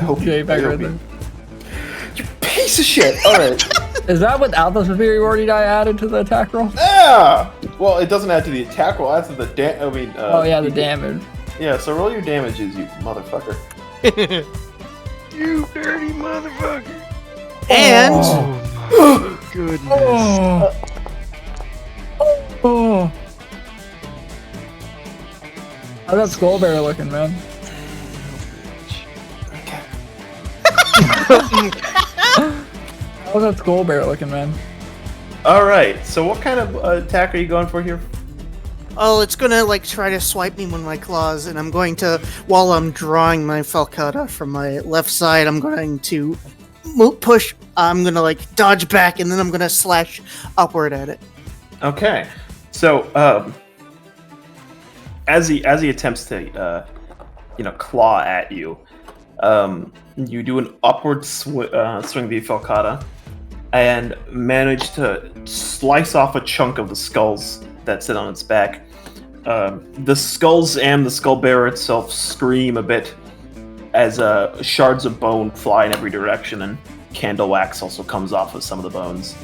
hope
J
you-
back
I
right
hope
there.
You piece of shit! Alright.
Is that without the superiority die added to the attack roll?
Ah! Well, it doesn't add to the attack roll, it adds to the
Oh yeah, the damage.
Yeah, so roll your damages, you motherfucker.
You dirty motherfucker.
And
Oh my goodness.
Oh. How's that Skullbearer looking, man? How's that Skullbearer looking, man?
Alright, so what kind of attack are you going for here?
oh, it's gonna like try to swipe me with my claws, and I'm going to, while I'm drawing my Falcata from my left side, I'm going to push. I'm gonna like dodge back, and then I'm gonna slash upward at it.
Okay, so as he attempts to claw at you, you do an upward swing the falcata and manage to slice off a chunk of the skulls that sit on its back. The skulls and the skullbearer itself scream a bit as shards of bone fly in every direction, and candle wax also comes off of some of the bones.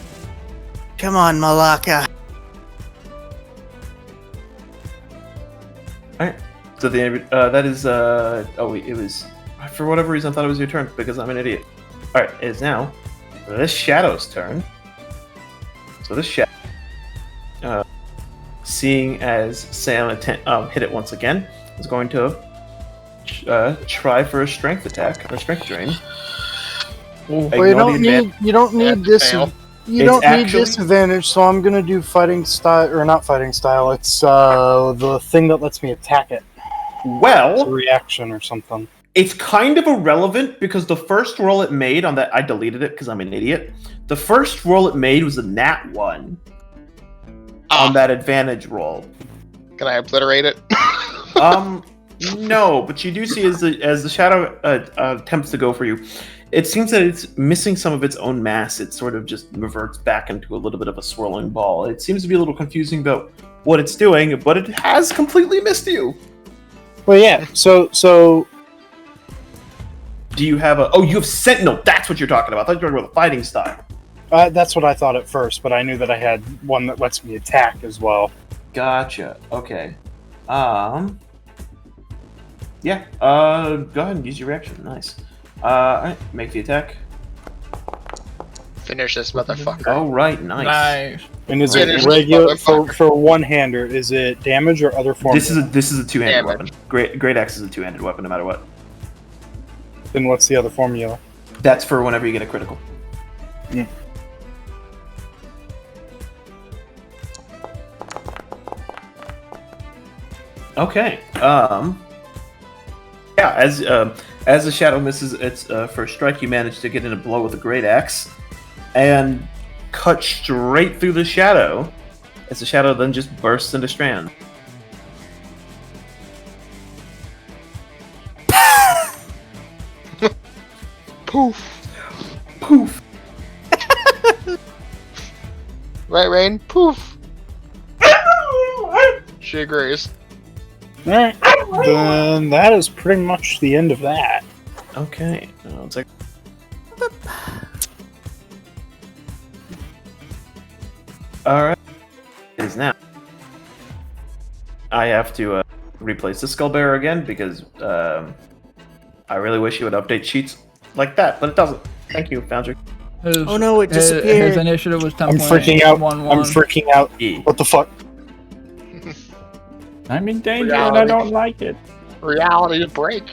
Come on, Malaka.
Alright, so that is, it was, for whatever reason I thought it was your turn, because I'm an idiot. Alright, it is now this Shadow's turn. So this Shadow, seeing as Sam hit it once again, is going to try for a strength attack, or strength drain.
Well, you don't need this.
fail.
You
It's
don't need
actually-
disadvantage, so I'm gonna do fighting style, or not fighting style. It's the thing that lets me attack it. It's a
Well,
reaction or something.
it's kind of irrelevant because the first roll it made on that, I deleted it because I'm an idiot. The first roll it made was a nat 1 on that advantage roll.
Can I obliterate it?
No, but you do see as the shadow attempts to go for you, it seems that it's missing some of its own mass. It sort of just reverts back into a little bit of a swirling ball. It seems to be a little confusing about what it's doing, but it has completely missed you.
Well, yeah. So.
Do you have a? Oh, you have Sentinel. That's what you're talking about. I thought you were talking about the fighting style.
That's what I thought at first, but I knew that I had one that lets me attack as well.
Gotcha. Okay. Yeah. Go ahead and use your reaction. Nice. Alright, make the attack.
Finish this motherfucker.
Oh, right, nice.
And is it regular for one-hander? Is it damage or other form?
This is a two-handed weapon. Great axe is a two-handed weapon, no matter what.
Then what's the other formula?
That's for whenever you get a critical.
Mm.
Okay. Yeah, as the shadow misses its first strike, you manage to get in a blow with a great axe, and cut straight through the shadow. As the shadow then just bursts into strands.
Poof.
Poof.
Right, Rain? Poof. She agrees.
Alright. Then that is pretty much the end of that.
Okay. It's like... Alright. It is now. I have to replace the Skullbearer again because I really wish you would update sheets like that, but it doesn't. Thank you, Foundry.
Oh no, it disappeared.
His initiative was 10.1.
I'm freaking out.
1-1.
I'm freaking out. What the fuck?
I'm in danger and I don't like it.
Reality to break.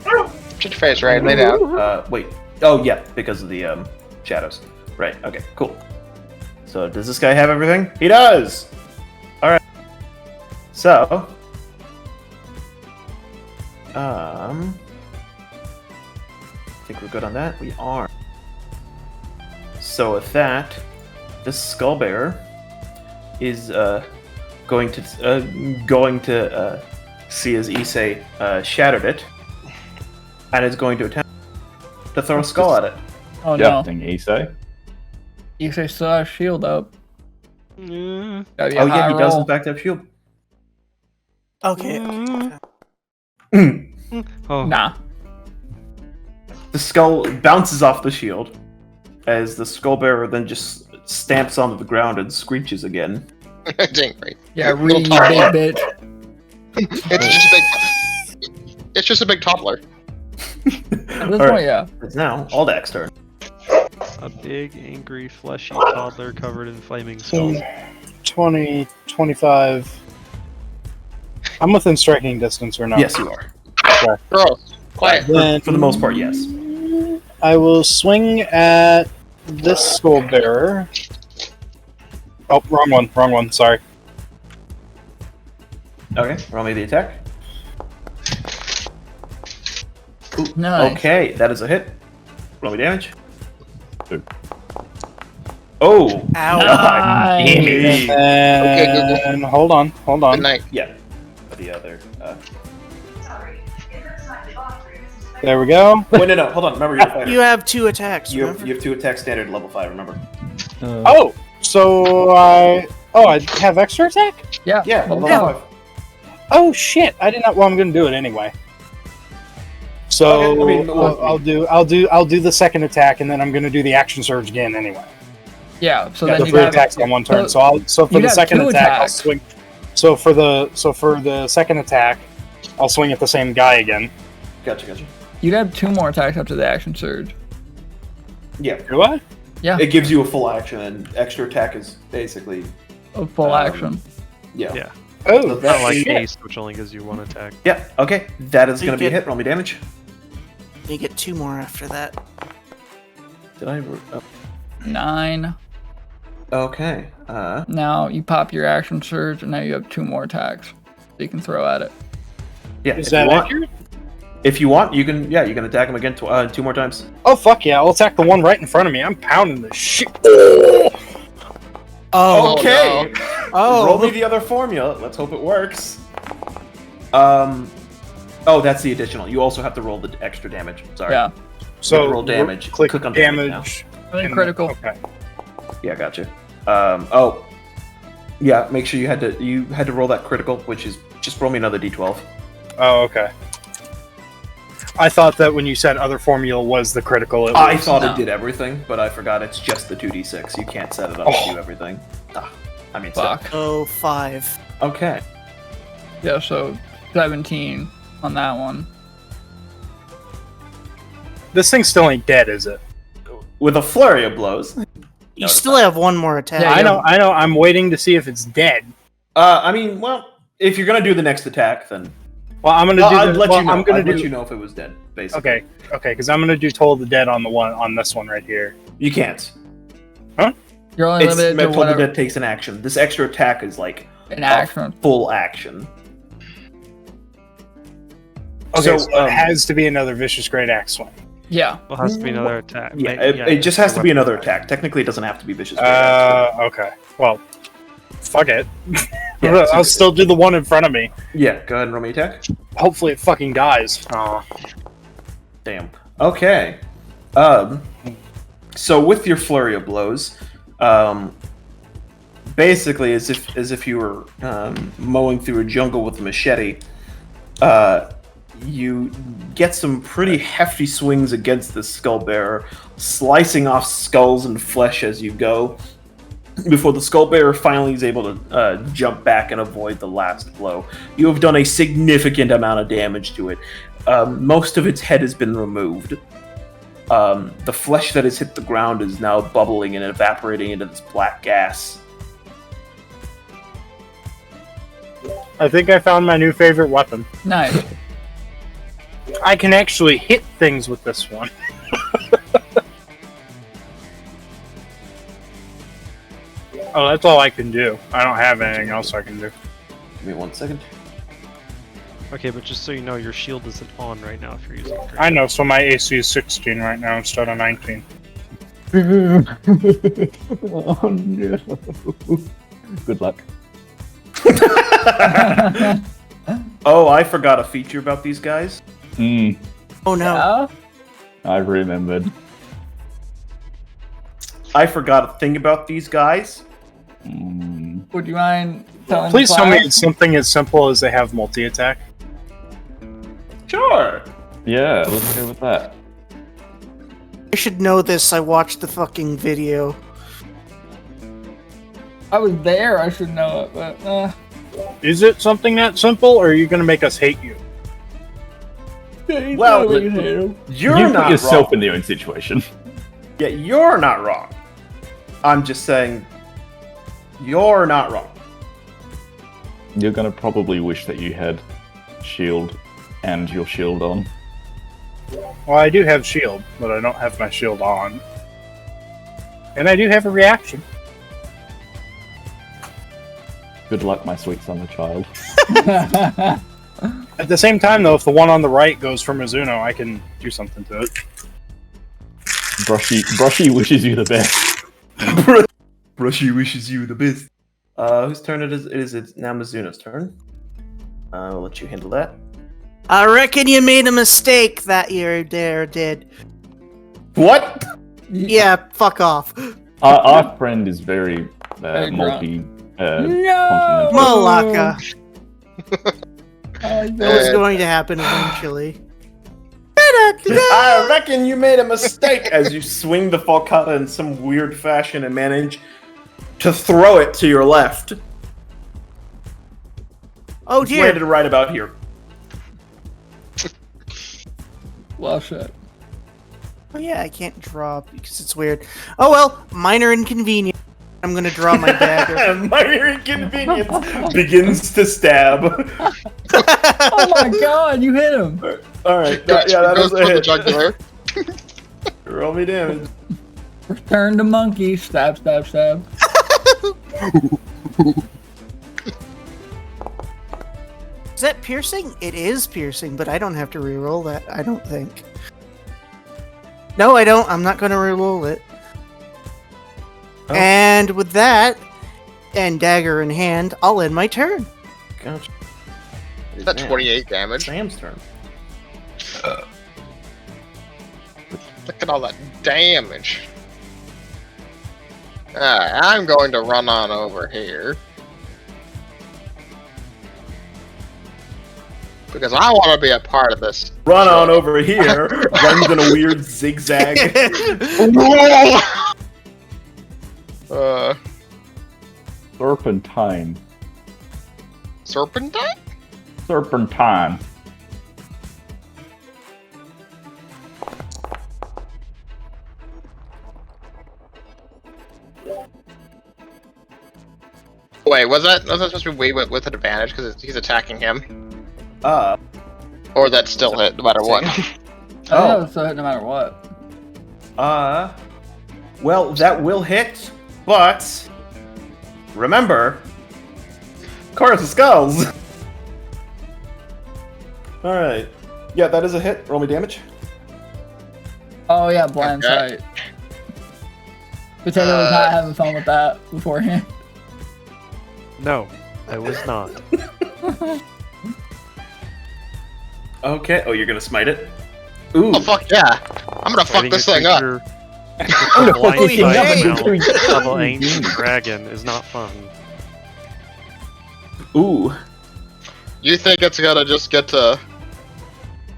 Shut your face, right? Lay down.
Wait. Oh, yeah, because of the shadows. Right, okay, cool. So, does this guy have everything? He does! Alright. So... I think we're good on that. We are. So with that, this Skullbearer is going to see as Isse shattered it, and is going to attempt to throw a skull at it.
Oh no!
Isse.
Isse still has shield up.
Mm.
Oh yeah, he does in fact have shield.
Okay.
Oh.
Nah.
The skull bounces off the shield as the Skullbearer then just stamps onto the ground and screeches again.
Dang right.
Yeah, really, you big bitch.
It's just a big toddler.
At this point, yeah.
It's now Aldak's turn.
A big, angry, fleshy toddler covered in flaming skulls.
20, 25. I'm within striking distance or not?
Yes, you are.
Okay.
Gross. Quiet.
Then
For the most part, yes.
I will swing at this Skullbearer. Oh, wrong one, sorry.
Okay, roll me the attack. Ooh,
Nice.
okay, that is a hit. Roll me damage. 2. Oh!
Ow.
Nice.
Nice.
And hold on.
Good night.
Yeah. The other.
There we go.
Wait, no, hold on. Remember, you're a fighter.
You have 2 attacks.
You
Remember?
have 2 attacks standard level 5. Remember?
Oh, so I have extra attack?
Yeah.
Yeah, level
Yeah.
5.
Oh shit! I did not. Well, I'm gonna do it anyway. So
Okay, I mean,
I'll do the second attack, and then I'm gonna do the action surge again anyway.
Yeah. So
The
then you
3
have
attacks on one turn. So for
you'd
the
have
second
2
attack, I'll
attacks.
swing. So for the second attack, I'll swing at the same guy again.
Gotcha.
You'd have 2 more attacks after the action surge.
Yeah.
Do I?
Yeah.
It gives you a full action, and extra attack is basically.
A full action.
Yeah.
Yeah.
Oh,
So
Not
that-
like
shit.
Ace, which only gives you 1 attack.
Yeah, okay. That is
So
going
you
to be a
get-
hit. Roll me damage.
You get 2 more after that.
Did I? Oh.
9.
Okay.
Now you pop your action surge, and now you have 2 more attacks. So you can throw at it.
Yeah.
Is
if
that
you want,
accurate?
If you want, you can. Yeah, you can attack him again 2 more times.
Oh fuck yeah! I'll attack the one right in front of me. I'm pounding the shit.
Oh,
Okay.
Oh.
Roll me the other formula. Let's hope it works. Oh, that's the additional. You also have to roll the extra damage. Sorry.
Yeah.
So roll damage.
Click
on
damage.
I think critical.
Okay.
Yeah, gotcha. Oh, yeah. Make sure you had to roll that critical, which is just roll me another d12.
Oh, okay. I thought that when you said other formula was the critical.
I thought it did everything, but I forgot it's just the 2d6. You can't set it up to do everything. I mean,
Fuck.
Oh, 5.
Okay.
Yeah, so 17 on that one.
This thing still ain't dead, is it?
With a flurry of blows.
You still have one more attack.
Yeah,
I know. I'm waiting to see if it's dead.
I mean, well, if you're gonna do the next attack, then
Well, I'm gonna do.
I'd let you know.
I'm gonna
let you know if it was dead. Basically.
Okay, because I'm gonna do Toll the Dead on this one right here.
You can't.
You're only limited to
Toll the
whatever
Dead takes an action. This extra attack is like
an action.
full action.
Okay, so it has to be another Vicious Great Axe swing.
Yeah.
It has to be another attack.
Yeah, it just has to be another attack. Technically, it doesn't have to be vicious.
Okay. Well, fuck it.
Yeah,
I'll still do the one in front of me.
Yeah, go ahead and roll me attack.
Hopefully, it fucking dies.
Damn. Okay. So with your flurry of blows, basically as if you were mowing through a jungle with a machete, you get some pretty hefty swings against the skull bearer, slicing off skulls and flesh as you go, before the skull bearer finally is able to jump back and avoid the last blow. You have done a significant amount of damage to it. Most of its head has been removed. The flesh that has hit the ground is now bubbling and evaporating into this black gas.
I think I found my new favorite weapon.
Nice.
I can actually hit things with this one. Oh, that's all I can do. I don't have anything else I can do.
Give me 1 second.
Okay, but just so you know, your shield isn't on right now if you're using it.
I know, so my AC is 16 right now instead of 19.
Oh no. Good luck.
Oh, I forgot a feature about these guys.
Oh no.
Yeah?
I remembered.
I forgot a thing about these guys.
Would you mind telling
Please tell me
class?
it's something as simple as they have multi-attack.
Sure.
Yeah, let's go with that.
I should know this. I watched the fucking video.
I was there, I should know it, but
Is it something that simple, or are you going to make us hate you?
Well, you're
You
not
put yourself
wrong.
in the own situation.
Yeah, you're not wrong. I'm just saying, you're not wrong.
You're gonna probably wish that you had shield and your shield on.
Well, I do have shield, but I don't have my shield on. And I do have a reaction.
Good luck, my sweet summer child.
At the same time, though, if the one on the right goes for Mizuno, I can do something to it.
Brushy wishes you the best.
Brushy wishes you the best. Whose turn it is? It's now Mizuno's turn. I'll let you handle that.
I reckon you made a mistake that you did.
What?
Yeah, fuck off.
Our friend is very
Very
multi.
No!
Malaka.
I
It was going to happen eventually.
I reckon you made a mistake as you swing the falcata in some weird fashion and manage to throw it to your left.
Oh
It's landed
dear.
right about here.
Well, shit.
Oh yeah, I can't draw because it's weird. Oh well, minor inconvenience. I'm gonna draw my dagger.
Minor inconvenience begins to stab.
Oh my god, you hit him!
Alright,
Goes
yeah, that
goes
was
for
a
the
hit.
jugular.
Roll me damage.
Return to monkey. Stab, stab, stab.
Is that piercing? It is piercing, but I don't have to re-roll that, I don't think. No, I don't. I'm not going to re-roll it.
Oh.
And with that, And dagger in hand, I'll end my turn.
Gotcha.
Is that 28 damage?
Sam's turn.
Look at all that damage. Alright, I'm going to run on over here. Because I want to be a part of this.
Run on over here. Runs in a weird zigzag.
Serpentine.
Serpentine?
Serpentine.
Wait, was that supposed to be way with an advantage because he's attacking him? Or that still hit no matter what?
Oh, so hit no matter what.
Well, that will hit, but remember, Chorus of Skulls. All right. Yeah, that is a hit. Roll me damage.
Oh yeah, blind sight. Potato was not having fun with that beforehand.
No, I was not.
Okay. Oh, you're gonna smite it. Ooh.
Oh fuck yeah! I'm gonna fuck this thing up.
With the blind sight mount of an ancient dragon is not fun.
Ooh.
You think it's gonna just get to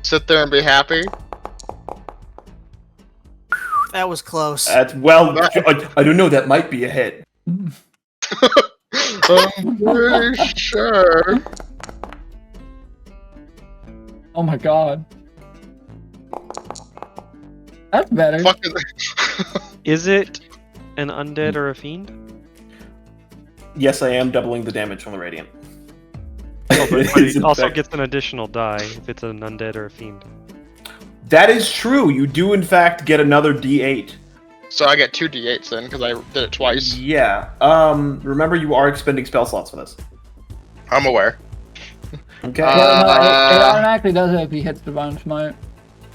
sit there and be happy?
That was close.
That's well. I don't know. That might be a hit.
I'm pretty sure.
Oh my god. That's better.
Fucking...
Is it an undead or a fiend?
Yes, I am doubling the damage from the radiant.
Oh, but
It
it
is in
also
fact-
gets an additional die if it's an undead or a fiend.
That is true. You do in fact get another D8.
So I get 2 d8s then because I did it twice.
Yeah. Remember, you are expending spell slots for this.
I'm aware.
Okay.
It automatically does it if he hits Divine Smite.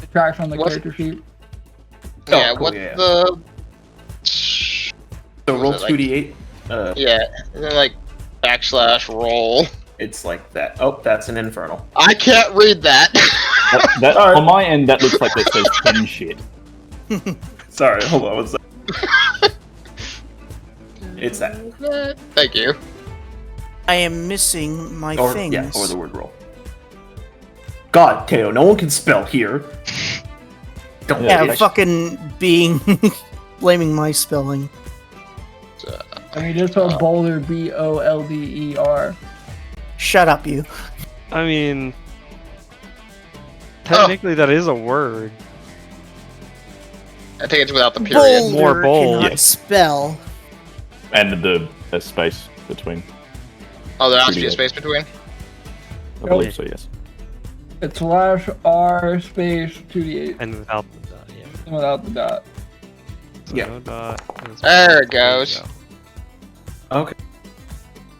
It tracks on the
What's-
character sheet.
Yeah.
cool,
What's
yeah.
the?
So
was
roll
it, like-
2d8.
Yeah, and then like / roll.
It's like that. Oh, that's an infernal.
I can't read that.
That,
Alright.
on my end, that looks like that says 10 shit.
Sorry, hold on one second. It's that.
Thank you.
I am missing my
Or,
things.
yeah, or the word roll. God, Teo, no one can spell here. Don't
Yeah,
bitch.
fucking being blaming my spelling.
I mean, just spelled Boulder, B-O-L-D-E-R.
Shut up, you.
I mean, technically that is a word.
I think it's without the period.
Boulder
More bold.
cannot
Yes.
spell.
And the space between.
Oh, there has to be a
2d8.
space between.
I believe so, yes.
It's /R space 2d8
And without the dot, yeah.
and without the dot.
So
Yeah.
no dot. and it's-
There it goes.
There you
Okay.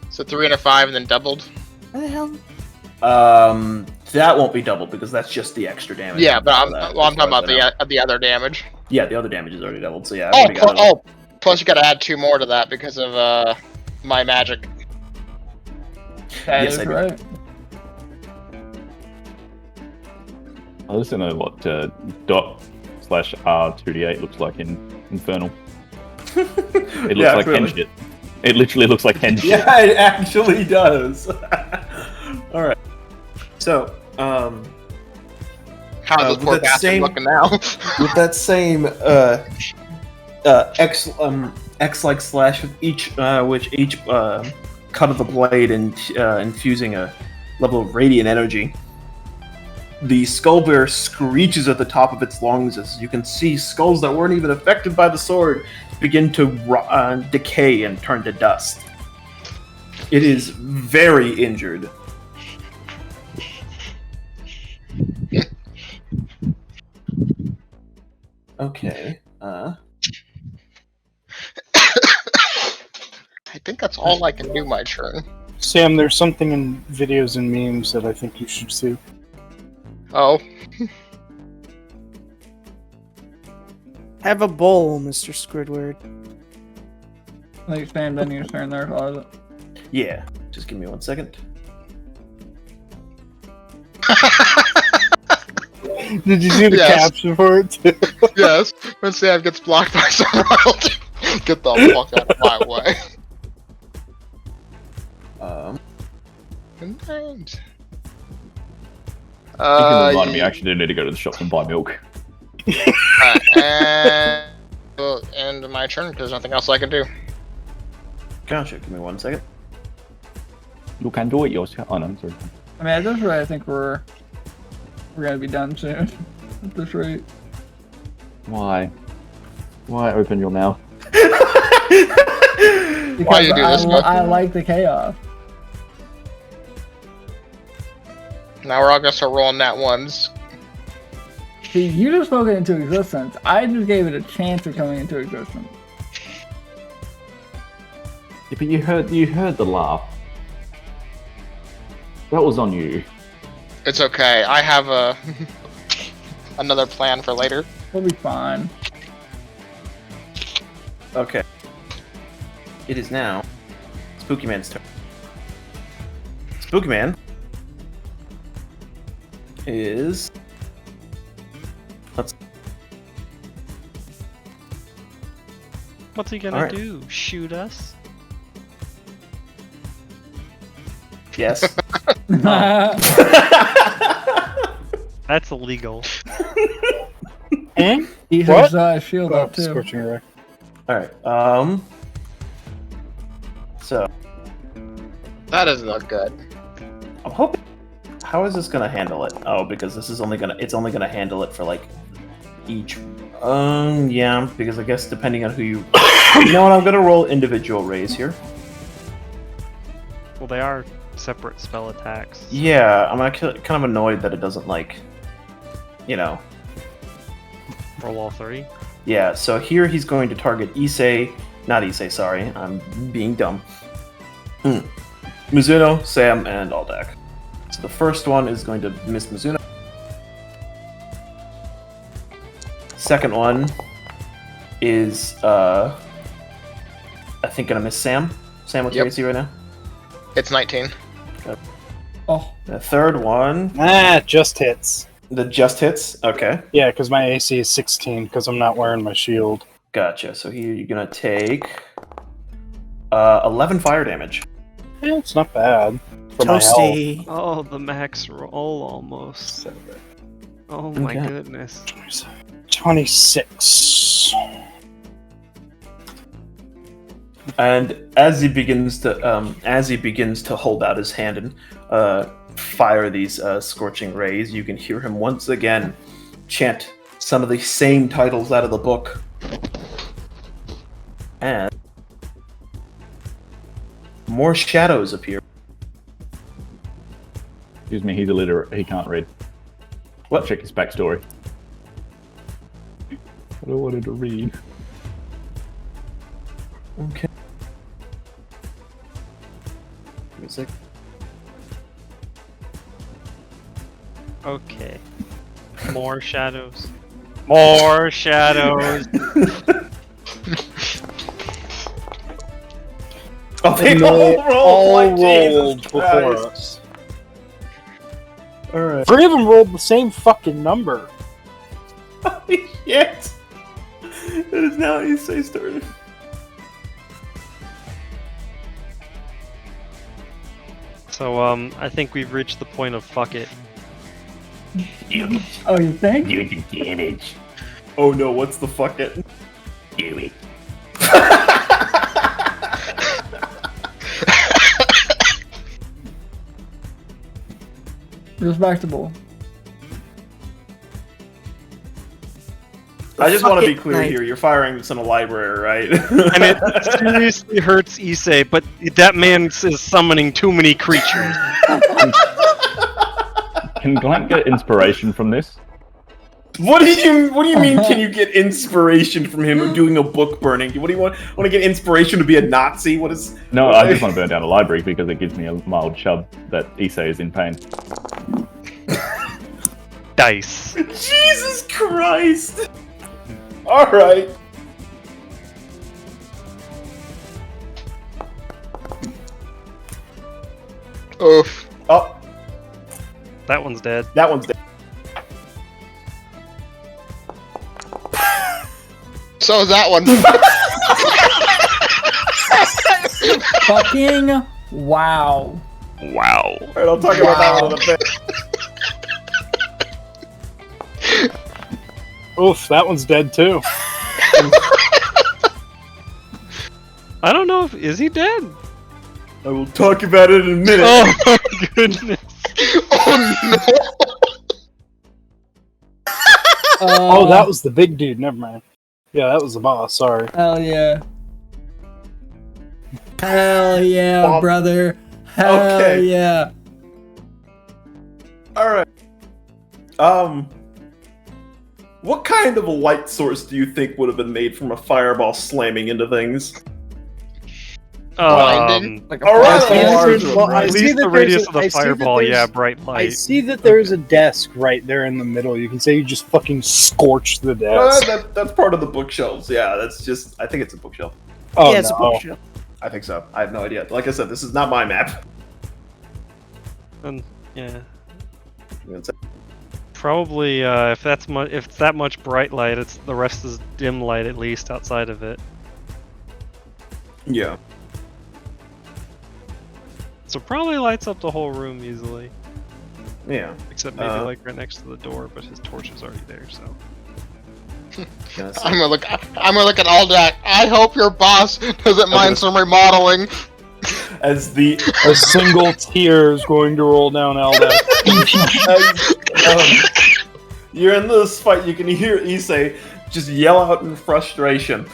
So 3 and a 5 and then doubled.
What the hell?
That won't be doubled because that's just the extra damage.
Yeah, but I'm
That-
talking about
that out.
the other damage.
Yeah, the other damage is already doubled. So yeah. I've
Oh,
already got it.
plus you gotta add 2 more to that because of my magic.
That
Yes,
is
I do.
right.
I also know what dot /R2d8 looks like in Infernal. It looks
Yeah,
like
really.
hen shit. It literally looks like hen shit.
Yeah, it actually does. All right. So,
How's
with
this poor
that
bastard
same-
looking now?
with that same X like slash with each cut of the blade and infusing a level of radiant energy, the skull bear screeches at the top of its lungs as you can see skulls that weren't even affected by the sword begin to decay and turn to dust. It is very injured. Okay.
I think that's all I can do my turn.
Sam, there's something in videos and memes that I think you should see.
Oh,
Have a bowl, Mr. Squidward.
I think Sam didn't use turn there, closet.
Yeah. Just give me 1 second.
Did you see the caption for it too?
Yes. When Sam gets blocked by some royalty, get the fuck out of my way.
You can remind me, I actually do need to go to the shop and buy milk.
And we'll end my turn because there's nothing else I can do.
Gotcha. Give me 1 second.
You can do it yourself. Oh no, I'm sorry.
I mean, at this rate, I think we're gonna be done soon. At this rate.
Why? Why open your mouth?
Why you do this?
I like the chaos.
Now we're all gonna start rolling nat ones.
See, you just spoke it into existence. I just gave it a chance of coming into existence.
Yeah, but you heard the laugh. That was on you.
It's okay. I have a another plan for later.
We'll be fine.
Okay. It is now Spooky Man's turn. Spooky Man is...
What's he gonna do? Shoot us?
Yes.
That's illegal.
And
he has shield up too.
Scorching ray.
Alright, so...
That doesn't look good.
I'm hoping... How is this gonna handle it? Oh, because this is only gonna... It's only gonna handle it for, like, each... yeah, because I guess depending on who you... You know what, I'm gonna roll individual rays here.
Well, they are separate spell attacks.
Yeah, I'm actually kind of annoyed that it doesn't, like... You know...
Roll all three?
Yeah, so here he's going to target Isse... Not Isse, sorry, I'm being dumb. Mizuno, Sam, and Aldak. So the first one is going to miss Mizuno. Second one is, I think gonna miss Sam. Sam, what's your AC right now?
It's 19.
Oh.
The third one...
Just hits.
The just hits? Okay.
Yeah, because my AC is 16, because I'm not wearing my shield.
Gotcha. So here you're gonna take 11 fire damage.
Yeah, it's not bad. For my health.
Toasty.
Oh, the max roll almost. Oh my goodness.
26.
And as he begins to hold out his hand and fire these scorching rays, you can hear him once again chant some of the same titles out of the book. And more shadows appear.
Excuse me, he's illiterate. He can't read.
What?
Check his backstory. I don't want him to read.
Okay. Give me a sec.
Okay. More shadows. More shadows.
Oh, they
all
rolled
rolled before us.
Alright.
3 of them rolled the same fucking number.
Holy shit! It is now Isse's turn.
So, I think we've reached the point of fuck it.
Oh, you think?
Do the damage.
Oh no, what's the fuck it?
Do it.
Respectable.
I just want to be clear
Night.
here. You're firing this in a library, right?
And it seriously hurts Isse, but that man is summoning too many creatures.
Can Clank get inspiration from this?
What do you mean? Can you get inspiration from him doing a book burning? What do you want? Want to get inspiration to be a Nazi? What is?
No, I just want to burn down a library because it gives me a mild shove that Isse is in pain.
Dice.
Jesus Christ! All right.
Oof.
Oh,
That one's dead.
that one's dead.
So is that one.
Fucking wow.
Wow.
All right, I'll talk about that one in a bit.
Oof, that one's dead too.
I don't know if is he dead.
I will talk about it in a minute.
Oh my goodness.
Oh no!
Oh, that was the big dude. Never mind. Yeah, that was the boss. Sorry.
Hell yeah. Hell yeah,
Bob.
brother. Hell
Okay.
yeah.
All right. What kind of a light source do you think would have been made from a fireball slamming into things?
Blinding?
Like a
All right,
fireball.
Large one,
I
At
see
least
that
the
there's
radius
a-
of the
I see that
fireball,
there's-
yeah, bright
I
light.
see that there's a desk right there in the middle. You can say you just fucking scorched the desk.
That's part of the bookshelves. Yeah, that's just. I think it's a bookshelf.
Oh,
yeah, it's a
no.
bookshelf.
I think so. I have no idea. Like I said, this is not my map.
Yeah.
It's-
Probably, if that's if it's that much bright light, it's the rest is dim light at least outside of it.
Yeah.
So probably lights up the whole room easily,
Yeah.
except maybe like right next to the door, but his torch is already there. So
I'm gonna look at all that. I hope your boss doesn't mind some remodeling.
As the
A single tear is going to roll down Alda.
you're in this fight, you can hear Isse just yell out in frustration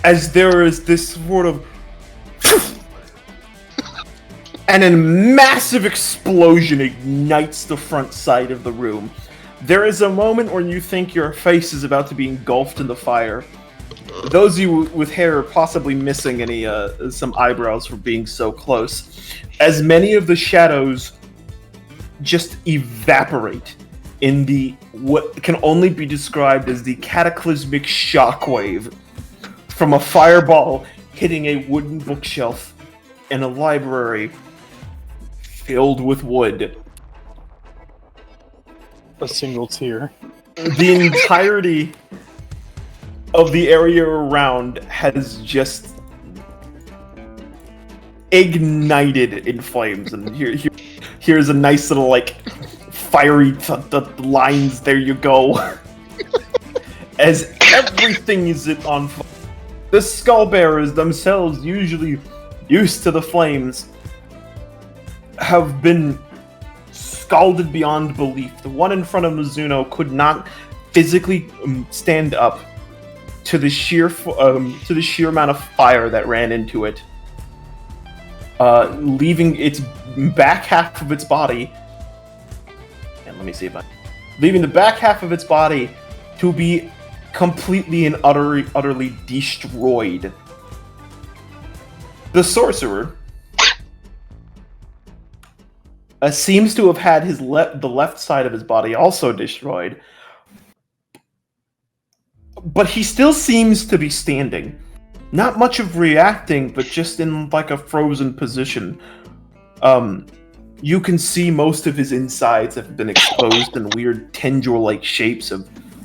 as there is this sort of and a massive explosion ignites the front side of the room. There is a moment when you think your face is about to be engulfed in the fire. Those of you with hair are possibly missing any some eyebrows for being so close, as many of the shadows just evaporate in the what can only be described as the cataclysmic shockwave from a fireball hitting a wooden bookshelf in a library filled with wood.
A single tear.
The entirety of the area around has just ignited in flames, and here's a nice little like fiery lines. There you go. As everything is on fire. The skull bearers themselves, usually used to the flames, have been scalded beyond belief. The one in front of Mizuno could not physically stand up to the sheer amount of fire that ran into it, leaving its back half of its body. And let me see if leaving the back half of its body to be completely and utterly destroyed. The sorcerer seems to have had the left side of his body also destroyed, but he still seems to be standing. Not much of reacting, but just in like a frozen position. You can see most of his insides have been exposed and weird tendril-like shapes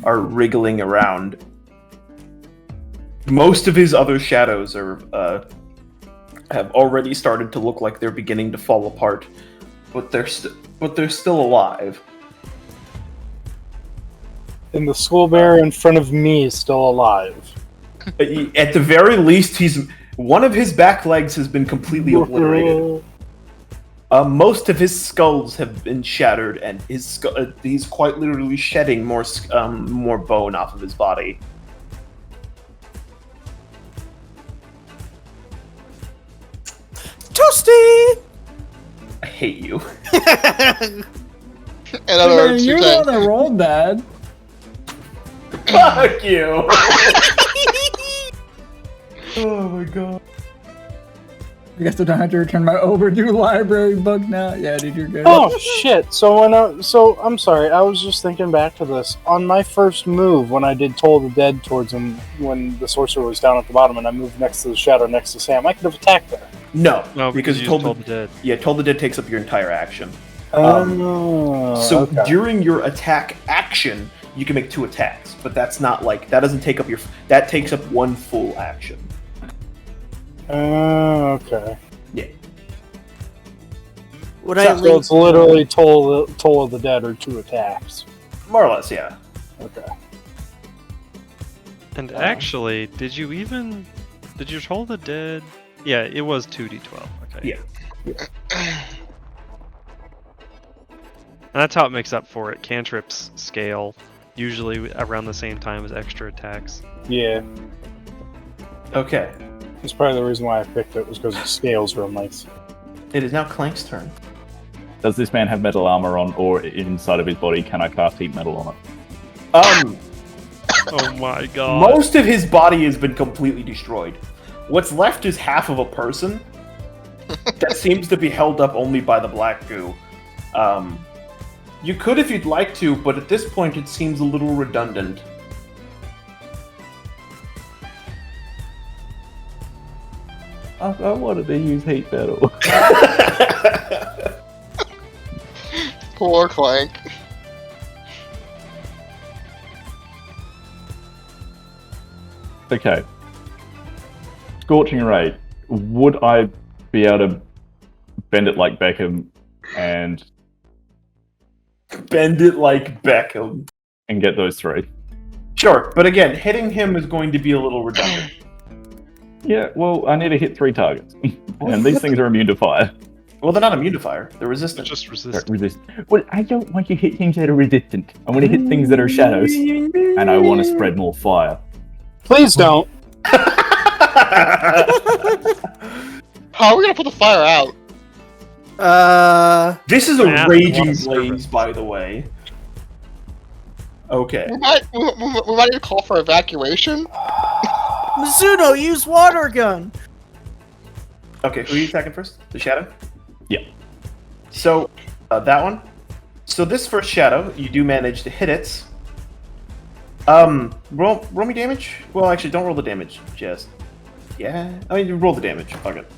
are wriggling around. Most of his other shadows have already started to look like they're beginning to fall apart, but they're still alive.
And the skull bearer in front of me is still alive.
At the very least, one of his back legs has been completely obliterated. Most of his skulls have been shattered, and he's quite literally shedding more bone off of his body.
Toasty!
I hate you.
In other
Man,
words,
you're the one that rolled that.
Fuck you! Oh my god.
I guess I don't have to return my overdue library book now. Yeah, dude, you're good.
Oh shit! So I'm sorry. I was just thinking back to this. On my first move, when I did Toll the Dead towards him, when the sorcerer was down at the bottom, and I moved next to the shadow next to Sam, I could have attacked there.
No,
No,
because
you
Toll
told the Dead.
Yeah, Toll the Dead takes up your entire action.
So
During your attack action, you can make 2 attacks, but that's not like that doesn't take up your that takes up 1 full action.
Okay.
Yeah.
Would I
So it's literally Toll of the Dead or 2 attacks.
More or less, yeah.
Okay.
And actually, did you Toll the Dead? Yeah, it was 2d12. Okay.
Yeah.
And that's how it makes up for it. Cantrips scale usually around the same time as extra attacks.
Yeah.
Okay.
That's probably the reason why I picked it, was because it scales real nice.
It is now Clank's turn.
Does this man have metal armor on, or inside of his body can I cast heat metal on it?
Oh my god.
Most of his body has been completely destroyed. What's left is half of a person that seems to be held up only by the black goo. You could if you'd like to, but at this point it seems a little redundant.
I wanted to use heat metal.
Poor Clank.
Okay. Scorching Ray. Would I be able to bend it like Beckham and
Bend it like Beckham.
get those 3?
Sure, but again, hitting him is going to be a little redundant.
Yeah, well, I need to hit 3 targets. And these things are immune to fire.
Well, they're not immune to fire. They're resistant.
Just resist.
Well, I don't want to hit things that are resistant. I want to hit things that are shadows. And I want to spread more fire.
Please don't.
How are we gonna put the fire out?
This is a
Yeah,
raging
lots of
blaze,
service.
by the way. Okay.
We might need to call for evacuation.
Mizuno, use water gun.
Okay, who are you attacking first? The shadow?
Yeah.
So, that one. So this first shadow, you do manage to hit it. Roll me damage? Well, actually, don't roll the damage. Just, yeah. I mean, you roll the damage. Fuck it.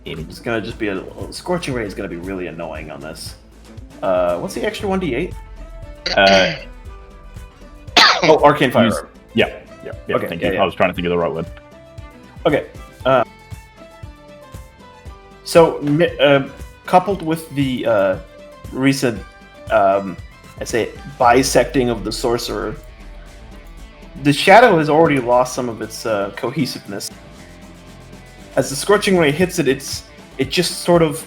It's gonna just be a Scorching Ray is gonna be really annoying on this. What's the extra 1d8? Oh, Arcane Fire.
Use- Yeah.
Okay,
Thank you.
yeah.
I was trying to think of the right word.
Okay. So, coupled with the recent, I say, bisecting of the sorcerer, the shadow has already lost some of its cohesiveness. As the Scorching Ray hits it, it just sort of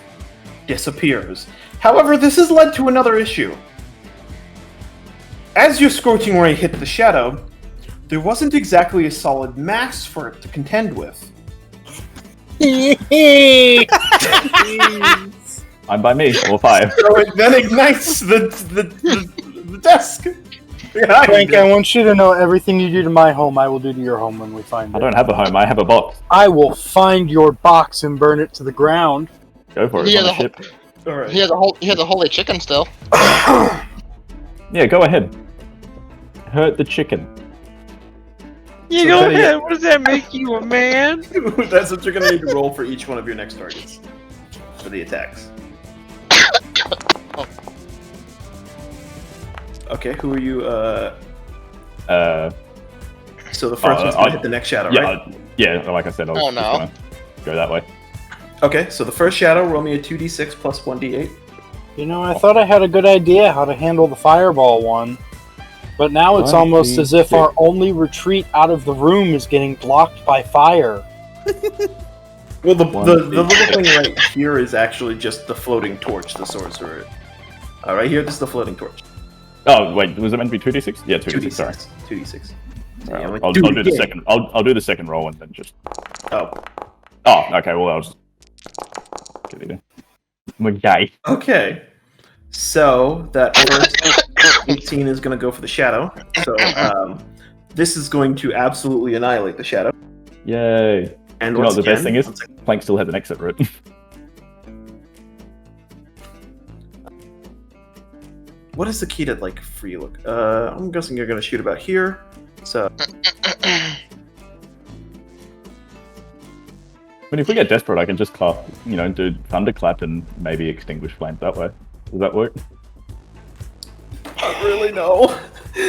disappears. However, this has led to another issue. As your Scorching Ray hit the shadow, there wasn't exactly a solid mass for it to contend with.
I'm by me, or 5.
So it then ignites the desk behind
Frank,
it.
I want you to know everything you do to my home, I will do to your home when we find
I
it.
don't have a home, I have a box.
I will find your box and burn it to the ground.
Go for it,
He
it's
has
on a ship.
Alright.
He has a holy chicken still.
Yeah, go ahead. Hurt the chicken.
You
So
go
then you-
ahead. What does that make you, a man?
That's what you're gonna need to roll for each one of your next targets. For the attacks. Okay, who are you, So the first one's gonna hit the next shadow, right?
Yeah, like I said, I was
Oh,
just
no.
gonna go that way.
Okay, so the first shadow, roll me a 2d6 plus 1d8.
You know, I thought I had a good idea how to handle the fireball one, but now it's
1,
almost
2,
as if
6.
our only retreat out of the room is getting blocked by fire.
Well, the
1,
little
2,
thing right here is actually just the floating torch, the sorcerer. Right here, this is the floating torch.
Oh, wait, was it meant to be 2d6? Yeah, 2d6, sorry.
2d6.
Sorry,
Yeah,
I'll
do
do
it
the
again.
second. I'll do the second roll and then just.
Oh.
Oh, okay. Well, I was. Get it in. Okay.
Okay. So that first 18 is going to go for the shadow. So this is going to absolutely annihilate the shadow.
Yay!
And
You know
once
what the best
again,
thing is?
one second.
Clank still has an exit route.
What is the key to like free look? I'm guessing you're going to shoot about here. So
mean, if we get desperate, I can just do thunderclap and maybe extinguish flames that way. Does that work?
Not really, no.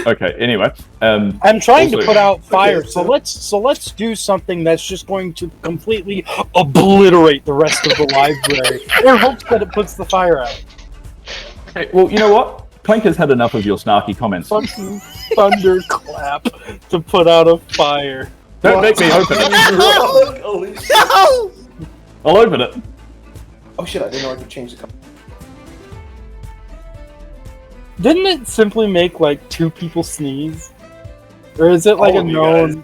Okay. Anyway,
I'm trying to
also-
put out fire,
Okay,
so let's do something that's just going to completely obliterate the rest of the library, in hopes that it puts the fire out.
Okay, well, you know what? Clank has had enough of your snarky comments.
Fucking thunderclap to put out a fire.
Don't make me open it.
Holy shit.
No!
I'll open it.
Oh shit, I didn't know I could change the color.
Didn't it simply make like 2 people sneeze? Or is it like
All
a
of you
known?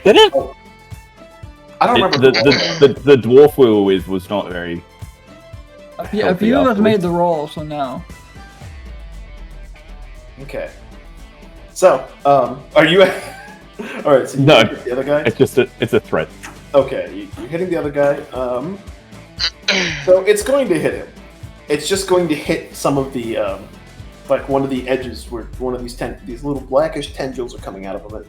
Did it?
I don't remember
The dwarf wheel was not very.
Yeah, a
Healthy
few of us
afterwards.
made the roll, so no.
Okay. So, are you... Alright, so you
No.
hit the other guy?
It's a threat.
Okay, you're hitting the other guy. So it's going to hit him. It's just going to hit some of the, like one of the edges where one of these little blackish tendrils are coming out of him.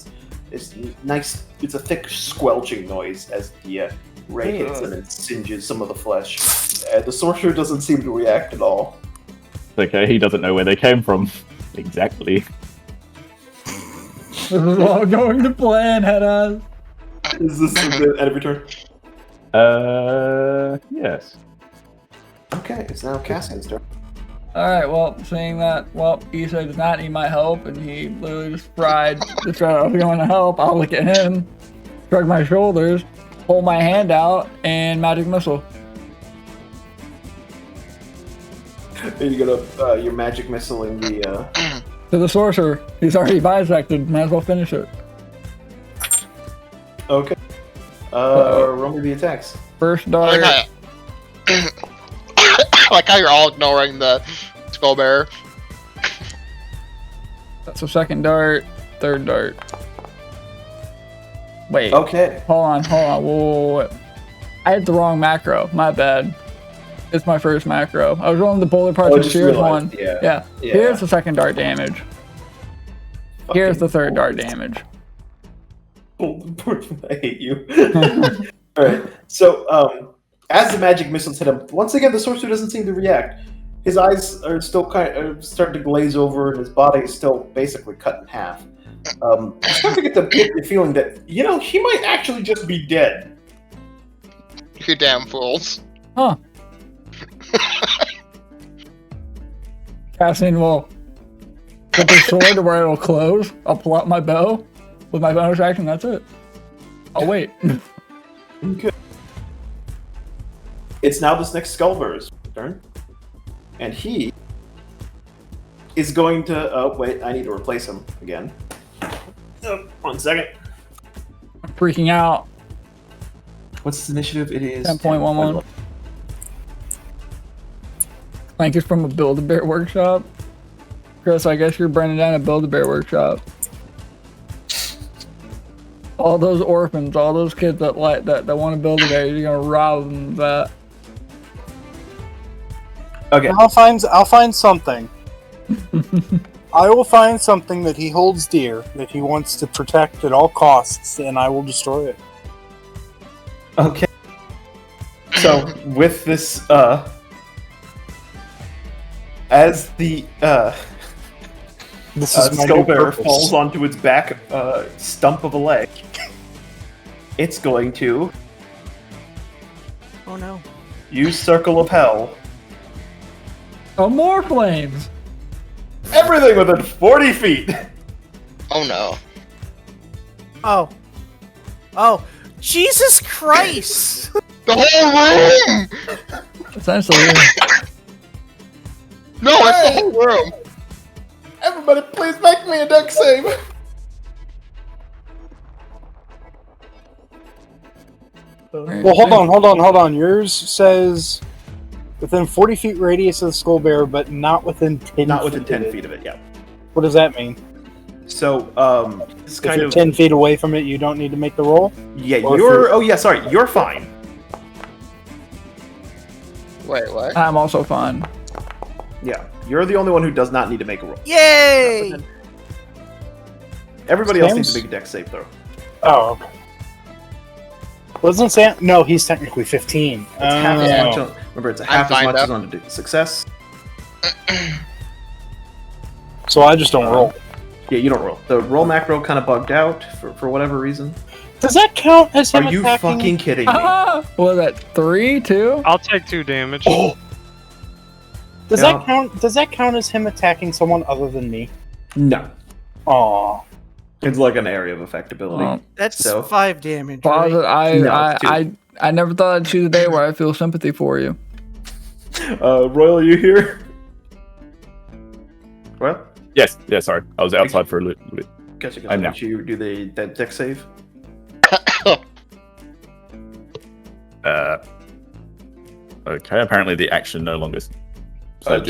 It's nice. It's a thick squelching noise as the ray hits him and singes some of the flesh. The sorcerer doesn't seem to react at all.
Okay, he doesn't know where they came from. Exactly.
This is all going to plan, head on.
Is this the end of your turn?
Yes.
Okay, it's now Cassian's turn.
Alright, well, seeing that, Isse does not need my help, and he literally just fried to try to going to help. I'll look at him, shrug my shoulders, hold my hand out, and magic missile.
Are you gonna your magic missile in the
To the sorcerer. He's already bisected, might as well finish it.
Okay. Roll me the attacks.
First dart.
I like how you're all ignoring the skull bearer.
That's the second dart. Third dart. Wait.
Okay.
Hold on. Whoa. I had the wrong macro. My bad. It's my first macro. I was rolling the boulder parts of
just
Here's
realized,
one.
yeah.
Here's the second dart damage. Here's the third dart damage.
I hate you. Alright, so, as the magic missiles hit him, once again, the sorcerer doesn't seem to react. His eyes are still starting to glaze over, and his body is still basically cut in half. I'm starting to get the feeling that, he might actually just be dead.
You damn fools.
Huh. Cassian will put the sword to where it'll close. I'll pull out my bow with my bonus action. That's it. I'll wait.
Okay. It's now this next Skullbearer's turn. And he is going to... Oh, wait, I need to replace him again. 1 second.
I'm freaking out.
What's his initiative? It is...
10.11. Clank is from a Build-A-Bear workshop. Chris, I guess you're burning down a Build-A-Bear workshop. All those orphans, all those kids that want to build a bear, you're gonna rob them of that.
Okay.
I'll find something. I will find something that he holds dear, that he wants to protect at all costs, and I will destroy it.
Okay. So, with this, as the,
This is my new
Skullbearer
purpose.
falls onto its back stump of a leg, it's going to
Oh no.
use Circle of Hell.
Oh, more flames!
Everything within 40 feet!
Oh no.
Oh. Oh. Jesus Christ!
The whole room!
Essentially.
No, it's the whole room!
Everybody, please make me a deck save!
Well, hold on. Yours says within 40 feet radius of the skull bearer, but not within 10
Not within
feet
10
of it.
feet of it, yeah.
What does that mean?
So, it's
If
kind
you're
of...
10 feet away from it, you don't need to make the roll?
Yeah,
Or if
you're... Oh, yeah, sorry, you're fine.
Wait, what?
I'm also fine.
Yeah, you're the only one who does not need to make a roll.
Yay!
Everybody else
Sam's-
needs to make a deck save throw.
Oh, okay. Wasn't Sam? No, he's technically 15.
It's half as
Yeah.
much. Remember, it's half as
signed
much
up.
as on a success.
So I just don't roll.
Yeah, you don't roll. The roll macro kind of bugged out for whatever reason.
Does that count as him
Are you
attacking?
fucking kidding me?
What was that? 3, 2?
I'll take 2 damage.
Oh. Does
Yeah.
that count? Does that count as him attacking someone other than me?
No.
Aw.
It's like an area of effect ability.
Oh.
That's
So-
5 damage.
Pause
Right?
it.
No, it's 2.
I never thought I'd choose a day where I feel sympathy for you.
Royal, you here? Well,
Yes, yeah, sorry. I was outside for a little bit.
gotcha.
I'm now.
Did you do that deck save?
Okay, apparently the action no longer. So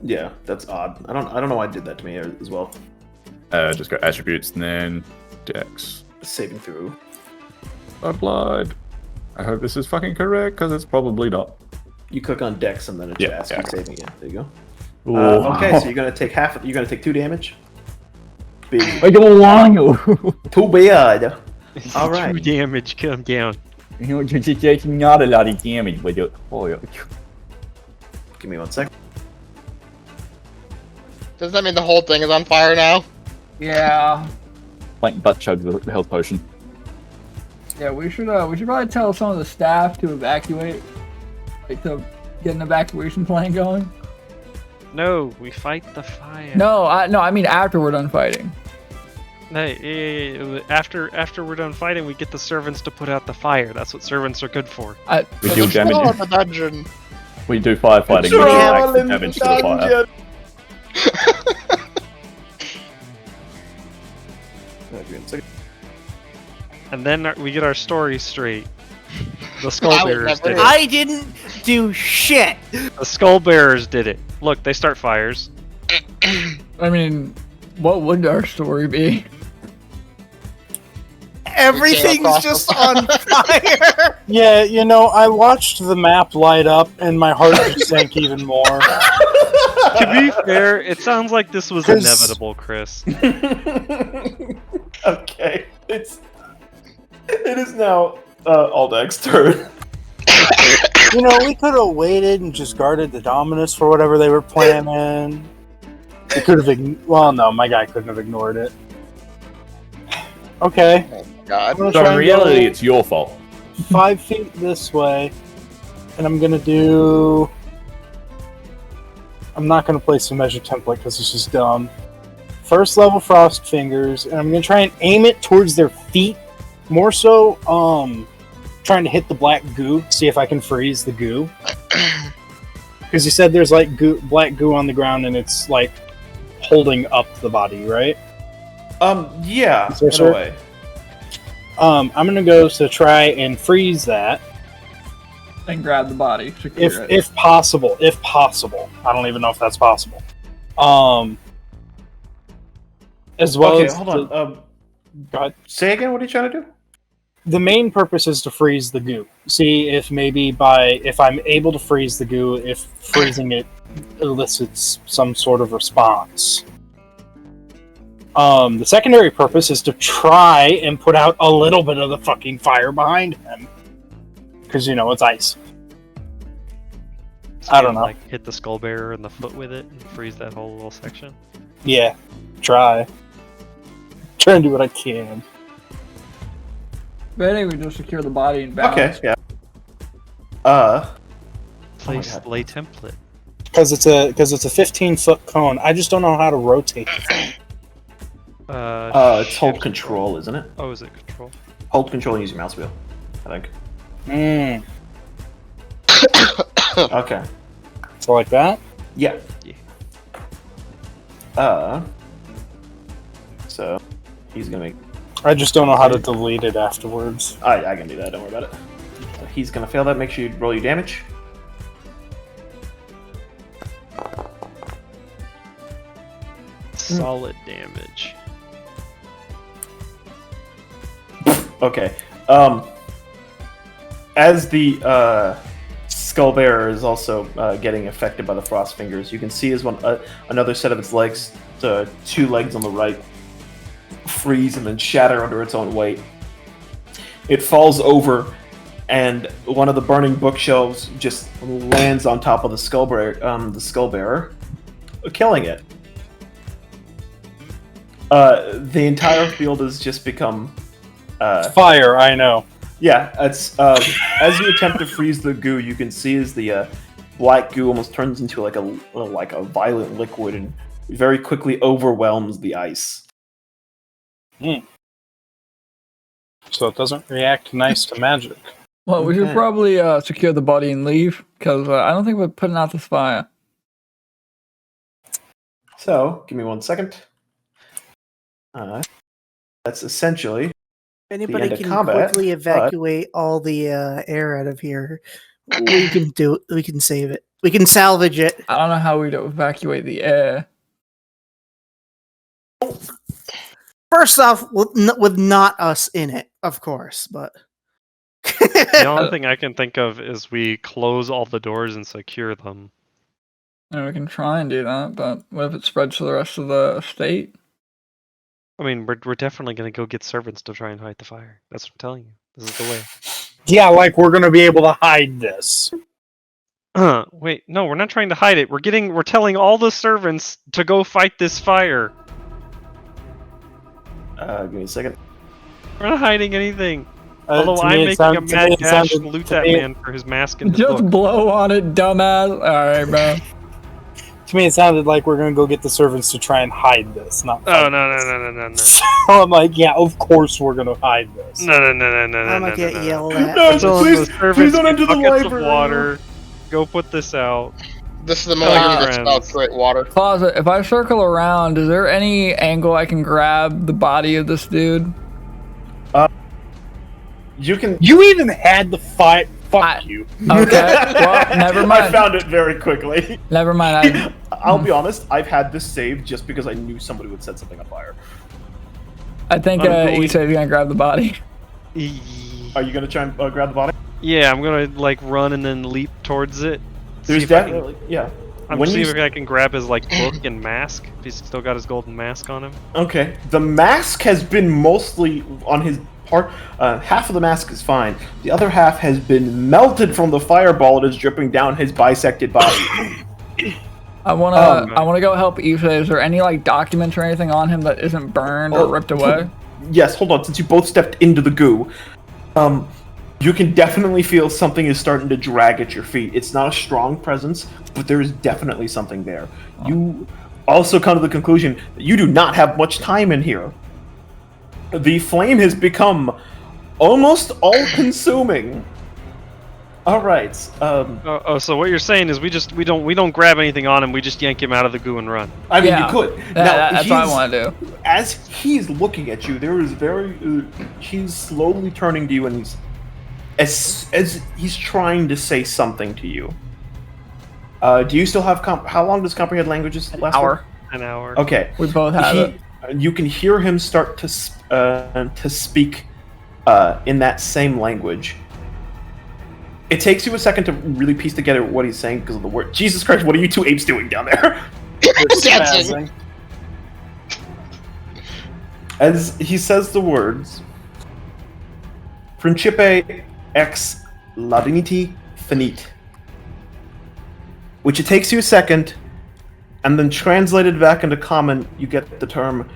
Yeah, that's odd. I don't know why it did that to me as well.
just go attributes and then Dex.
Saving through.
Applied. I hope this is fucking correct because it's probably not.
You click on Dex and then it
Yeah,
asks
yeah.
you saving again. There you go.
Ooh.
Okay, so you're gonna take half. You're gonna take 2 damage. Big.
I don't want you.
Too bad. All right.
2 damage, come down.
You're taking not a lot of damage, but you. Oh, yeah.
Give me 1 sec.
Does that mean the whole thing is on fire now?
Yeah.
Like butt chug the health potion.
Yeah, we should probably tell some of the staff to evacuate. Like to get an evacuation plan going.
No, we fight the fire.
No, I mean after we're done fighting.
No, after we're done fighting, we get the servants to put out the fire. That's what servants are good for.
We deal damage.
Oh, the dungeon.
We do firefighting. We deal maximum damage to the fire.
And then we get our story straight. The Skullbearers did it.
I didn't do shit.
The Skullbearers did it. Look, they start fires.
I mean, what would our story be?
Everything's just on fire.
Yeah, you know, I watched the map light up and my heart just sank even more.
To be fair, it sounds like this was
'Cause-
inevitable, Chris.
Okay, it is now Aldag's turn.
You know, we could have waited and just guarded the Dominus for whatever they were planning. We could have well, no, my guy couldn't have ignored it. Okay.
God.
I'm gonna
So
try
in
and
reality,
go
it's your fault.
5 feet this way, and I'm gonna do. I'm not gonna place a measure template because it's just dumb. First level frost fingers, and I'm gonna try and aim it towards their feet. More so, trying to hit the black goo. See if I can freeze the goo. Because you said there's like black goo on the ground, and it's like holding up the body, right?
Yeah,
Is there,
in
sir?
a way.
I'm gonna go to try and freeze that.
And grab the body. Secure it.
If possible. I don't even know if that's possible. As well
Okay,
as
hold on.
Go ahead.
Say again. What are you trying to do?
The main purpose is to freeze the goo. See if maybe if I'm able to freeze the goo, if freezing it elicits some sort of response. The secondary purpose is to try and put out a little bit of the fucking fire behind him. Because, you know, it's ice.
So
I don't know.
Like hit the Skullbearer in the foot with it and freeze that whole little section.
Yeah, try. Try and do what I can.
But anyway, we just secure the body and balance.
Okay. Yeah.
Place
God.
lay template.
Because it's a 15-foot cone. I just don't know how to rotate the thing.
It's hold control, isn't it?
Oh, is it control?
Hold control and use your mouse wheel, I think. Okay.
So like that?
Yeah.
Yeah.
So he's gonna make.
I just don't know how to delete it afterwards.
I can do that. Don't worry about it. So he's gonna fail that. Make sure you roll your damage.
Solid damage.
Okay. As the Skullbearer is also getting affected by the frost fingers, you can see as another set of its legs, the 2 legs on the right, freeze and then shatter under its own weight. It falls over, and one of the burning bookshelves just lands on top of the skull bearer, killing it. The entire field has just become
fire. I know.
Yeah, it's as you attempt to freeze the goo, you can see as the black goo almost turns into like a violent liquid and very quickly overwhelms the ice.
So it doesn't react nice to magic.
Well, we should probably secure the body and leave, because I don't think we're putting out this fire.
So, give me 1 second. That's essentially
If anybody
the end
can
of combat,
quickly evacuate all the air out of here, we can do it. We can save it. We can salvage it.
I don't know how we'd evacuate the air.
First off, with not us in it, of course, but
The only thing I can think of is we close all the doors and secure them.
And we can try and do that, but what if it spreads to the rest of the state?
I mean, we're definitely gonna go get servants to try and hide the fire. That's what I'm telling you. This is the way.
Yeah, like we're gonna be able to hide this.
Wait, no, we're not trying to hide it. We're telling all the servants to go fight this fire.
give me a second.
We're not hiding anything. Although
To
I'm
me,
making a mad dash
sounded-
to loot
to
that
me-
man for his mask and his
Just
book.
blow on it, dumbass. Alright, bro.
To me, it sounded like we're gonna go get the servants to try and hide this. Not.
Oh,
fight
no.
this. So I'm like, yeah, of course we're gonna hide this.
No.
I'm gonna get yelled at.
No,
Tell
please,
the servants
please don't
get
enter the
buckets
library.
of water. Go put this out.
This is the moment
Tell
you
your
need to spell
friends.
create water.
Closet, if I circle around, is there any angle I can grab the body of this dude?
You can.
You even had the fight. Fuck you.
Okay, well, never
I
mind.
found it very quickly.
Never mind.
I'll be honest. I've had this saved just because I knew somebody would set something on fire.
I think
I'm
Isse is gonna grab the body.
Are you gonna try and grab the body?
Yeah, I'm gonna like run and then leap towards it.
There's
See if I can-
definitely yeah.
I'm
When
seeing
you
if I can grab his like book and mask. If he's still got his golden mask on him.
Okay, the mask has been mostly on his part. Half of the mask is fine. The other half has been melted from the fireball that is dripping down his bisected body.
I wanna go help Isse. Is there any like documents or anything on him that isn't burned or ripped away?
Yes, hold on. Since you both stepped into the goo, you can definitely feel something is starting to drag at your feet. It's not a strong presence, but there is definitely something there. You also come to the conclusion that you do not have much time in here. The flame has become almost all-consuming. All right.
So what you're saying is we don't grab anything on him. We just yank him out of the goo and run.
I mean,
Yeah,
you could.
that's what I want to do.
As he's looking at you, there is he's slowly turning to you, and he's as he's trying to say something to you. Do you still have how long does comprehend languages last?
Hour.
An hour.
Okay.
We both have it.
You can hear him start to speak in that same language. It takes you a second to really piece together what he's saying because of the word. Jesus Christ! What are you two apes doing down there?
Dancing.
As he says the words, "Principe ex ladiniti finit," which it takes you a second, and then translated back into common, you get the term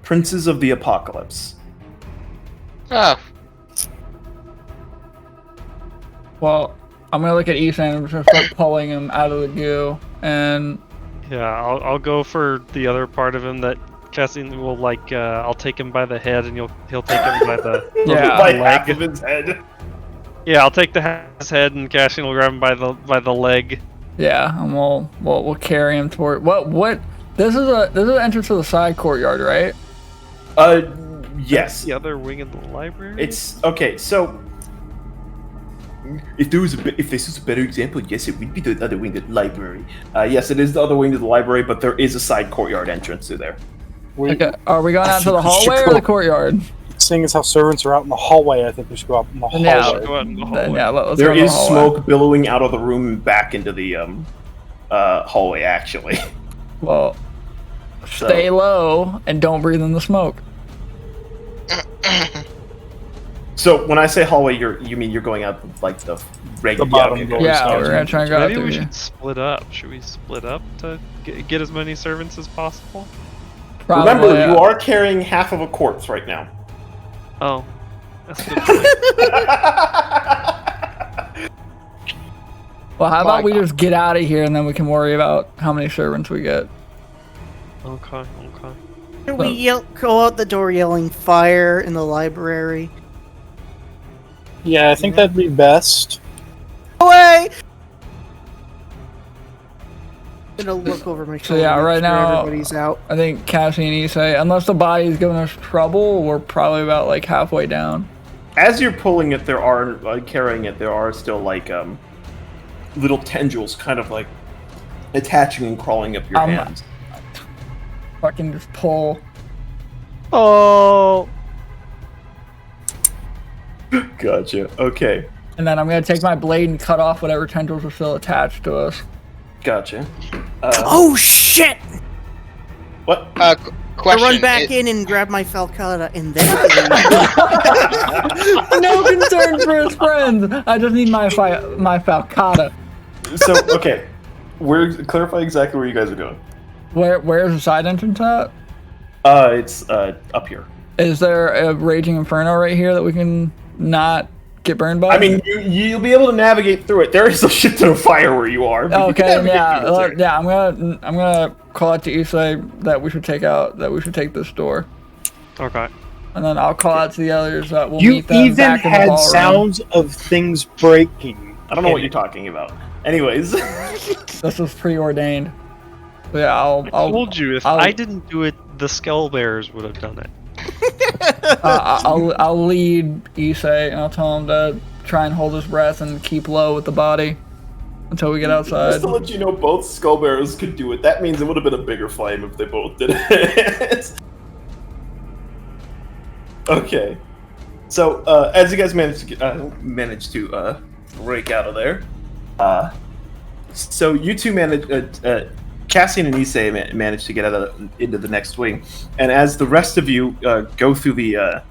"Princes of the Apocalypse."
Oh,
Well, I'm gonna look at Isse and I'm just gonna start pulling him out of the goo. And
Yeah, I'll go for the other part of him that Cassian will like. I'll take him by the head and he'll take him by the
Yeah.
by
the
half
leg.
of his head.
Yeah, I'll take his head and Cassian will grab him by the leg.
yeah, and we'll carry him toward what? This is an entrance to the side courtyard, right?
Yes.
The other wing of the library.
It's okay. So, if this is a better example, yes, it would be the other wing of the library. Yes, it is the other wing of the library, but there is a side courtyard entrance through there.
Okay. Are we going out to the
think we should
hallway or
go-
the courtyard?
Seeing as how servants are out in the hallway, I think we should go out in the hallway.
Yeah.
Go out in the
Then,
hallway.
yeah, let's
There
go to the
is
hallway.
smoke billowing out of the room and back into the hallway. Actually,
Well,
So-
stay low and don't breathe in the smoke.
So when I say hallway, you mean you're going out like the regular
bottom door.
Yeah, we're gonna try and go out
Maybe
through
we
here.
should split up. Should we split up to get as many servants as possible?
Probably,
Remember, you are carrying half of a corpse right now.
Oh, that's a good point.
Well, how about we just get out of here and then we can worry about how many servants we get.
Okay.
Can we go out the door yelling fire in the library?
Yeah, I think that'd be best.
Away! I'm gonna look over my shoulder.
So yeah,
make
right
sure
now
everybody's out.
I think Cassian and Isse, unless the body's giving us trouble, we're probably about like halfway down.
As you're pulling it, there are carrying it. There are still like little tendrils, kind of like attaching and crawling up your hands.
Fucking just pull.
Oh.
Gotcha. Okay.
And then I'm gonna take my blade and cut off whatever tendrils are still attached to us.
Gotcha.
Oh shit!
What?
Question.
Run back in and grab my falcata and then.
No concern for his friends. I just need my falcata.
So okay, clarify exactly where you guys are going.
Where's the side entrance at?
It's up here.
Is there a raging inferno right here that we can not get burned by?
I mean, you'll be able to navigate through it. There is a shit ton of fire where you are. But
okay,
you can
yeah. I'm gonna call out to Isse that we should take this door.
Okay.
And then I'll call out to the others that we'll
You
meet them
even
back in the
had
ballroom.
sounds of things breaking.
I don't know what you're talking about. Anyways.
This was preordained. So yeah,
I told you if I didn't do it, the skull bearers would have done it.
I'll lead Isse and I'll tell him to try and hold his breath and keep low with the body until we get outside.
Just to let you know, both skullbearers could do it. That means it would have been a bigger flame if they both did it. Okay. So as you guys managed to break out of there, so you two Cassian and Isse managed to get into the next wing, and as the rest of you go through the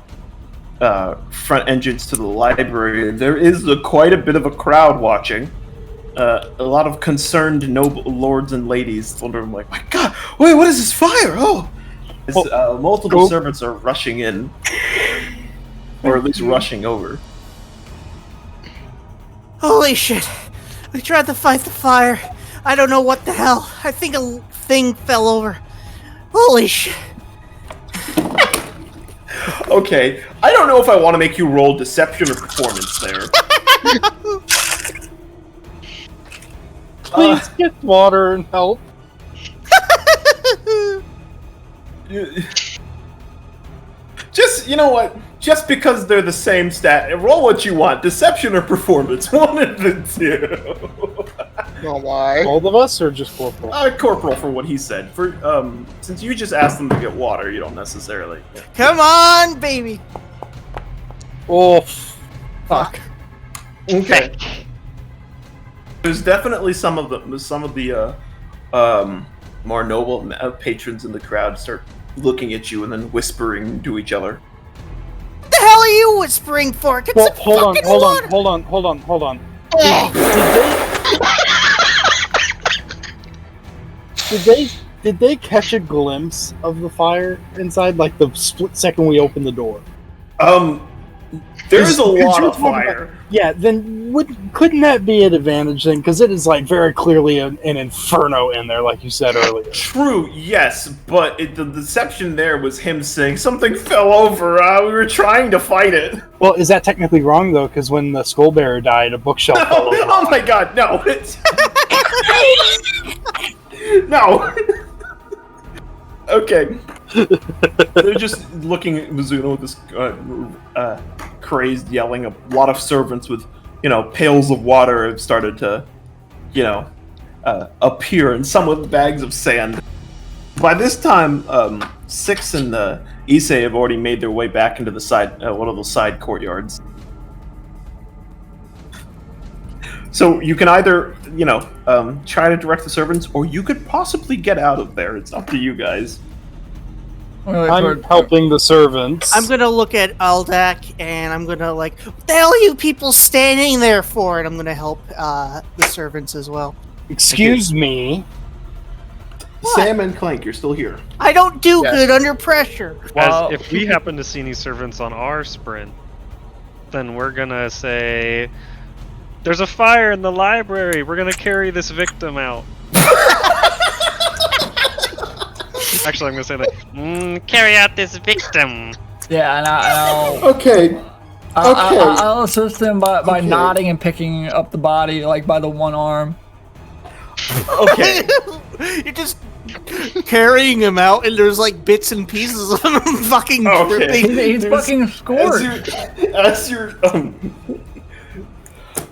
front entrance to the library, there is quite a bit of a crowd watching. A lot of concerned noble lords and ladies wondering, like, my God, wait, what is this fire? Oh, multiple servants are rushing in, or at least rushing over.
Holy shit! We tried to fight the fire. I don't know what the hell. I think a thing fell over. Holy shit.
Okay, I don't know if I want to make you roll deception or performance there.
Please get water and help.
Just, you know what? Just because they're the same stat, roll what you want. Deception or performance. One of the two.
Oh, why?
Both of us, or just Corporal?
Corporal for what he said. For since you just asked them to get water, you don't necessarily. Yeah.
Come on, baby.
Oh,
fuck.
Okay. There's definitely some of the more noble patrons in the crowd start looking at you and then whispering to each other.
What the hell are you whispering for? Get some fucking water.
Hold on. Did they catch a glimpse of the fire inside, like the split second we opened the door?
There's a lot of fire.
Yeah, then couldn't that be an advantage then? Because it is like very clearly an inferno in there, like you said earlier.
True, yes, but the deception there was him saying something fell over. We were trying to fight it.
Well, is that technically wrong though? Because when the skullbearer died, a bookshelf fell over.
Oh my God, no! It's... No. Okay. They're just looking at Mizuno with this crazed yelling. A lot of servants with, pails of water have started to, appear, and some with bags of sand. By this time, Six and Isse have already made their way back into the side, one of those side courtyards. So you can either, try to direct the servants, or you could possibly get out of there. It's up to you guys.
I'm helping the servants.
I'm gonna look at Aldak and I'm gonna like, what the hell are you people standing there for? And I'm gonna help the servants as well.
Excuse me.
Sam and Clank, you're still here.
I don't do good under pressure.
As if we happen to see any servants on our sprint, then we're gonna say, "There's a fire in the library. We're gonna carry this victim out." Actually, I'm gonna say like, "Carry out this victim."
Yeah, and I'll
Okay.
I'll assist him by nodding and picking up the body like by the one arm.
Okay.
You're just carrying him out, and there's like bits and pieces of him fucking dripping.
He's fucking scorched.
As you're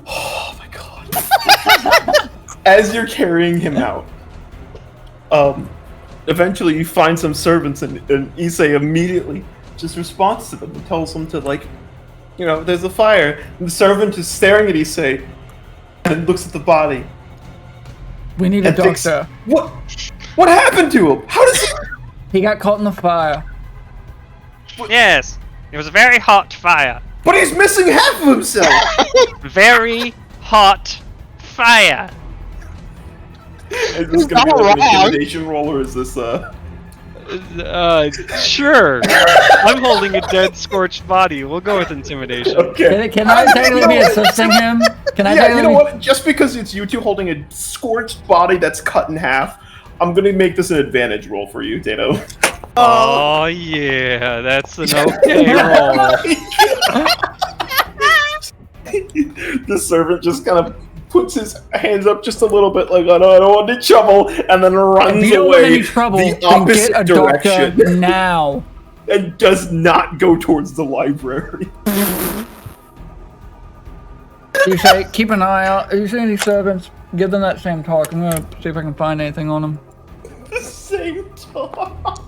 oh my god. As you're carrying him out, eventually you find some servants, and Isse immediately just responds to them and tells them to, like, you know, there's a fire. And the servant is staring at Isse and looks at the body.
We need a
and thinks,
doctor.
What happened to him? How does
he got caught in the fire.
Yes, it was a very hot fire.
But he's missing half of himself.
Very hot fire.
Is this gonna be like an intimidation roll, or is this
Sure. I'm holding a dead, scorched body. We'll go with intimidation.
Okay.
Can I technically be assisting him? Can I?
Yeah, you know what? Just because it's you two holding a scorched body that's cut in half, I'm gonna make this an advantage roll for you, Dano.
Oh yeah, that's an okay roll.
The servant just kind of puts his hands up just a little bit, like, oh no, I don't want any trouble, and then runs
If you don't
away
want any trouble,
the
then
opposite
get a
direction.
doctor now.
And does not go towards the library.
You say, keep an eye out. You see any servants? Give them that same talk. I'm gonna see if I can find anything on them.
The same talk.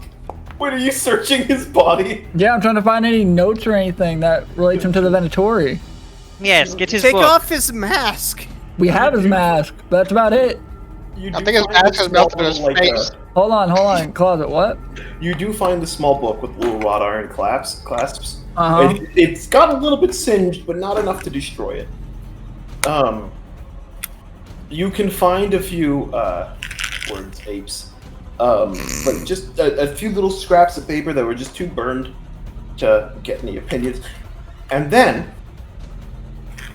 Wait, are you searching his body?
Yeah, I'm trying to find any notes or anything that relates him to the Venatori.
Yes, get his
Take
book.
off his mask.
We have his mask. That's about it.
I think his mask has melted in his face.
Hold on, closet. What?
You do find the small book with little wrought iron clasps.
Uh-huh.
It's got a little bit singed, but not enough to destroy it. You can find a few apes. Like just a few little scraps of paper that were just too burned to get any opinions. And then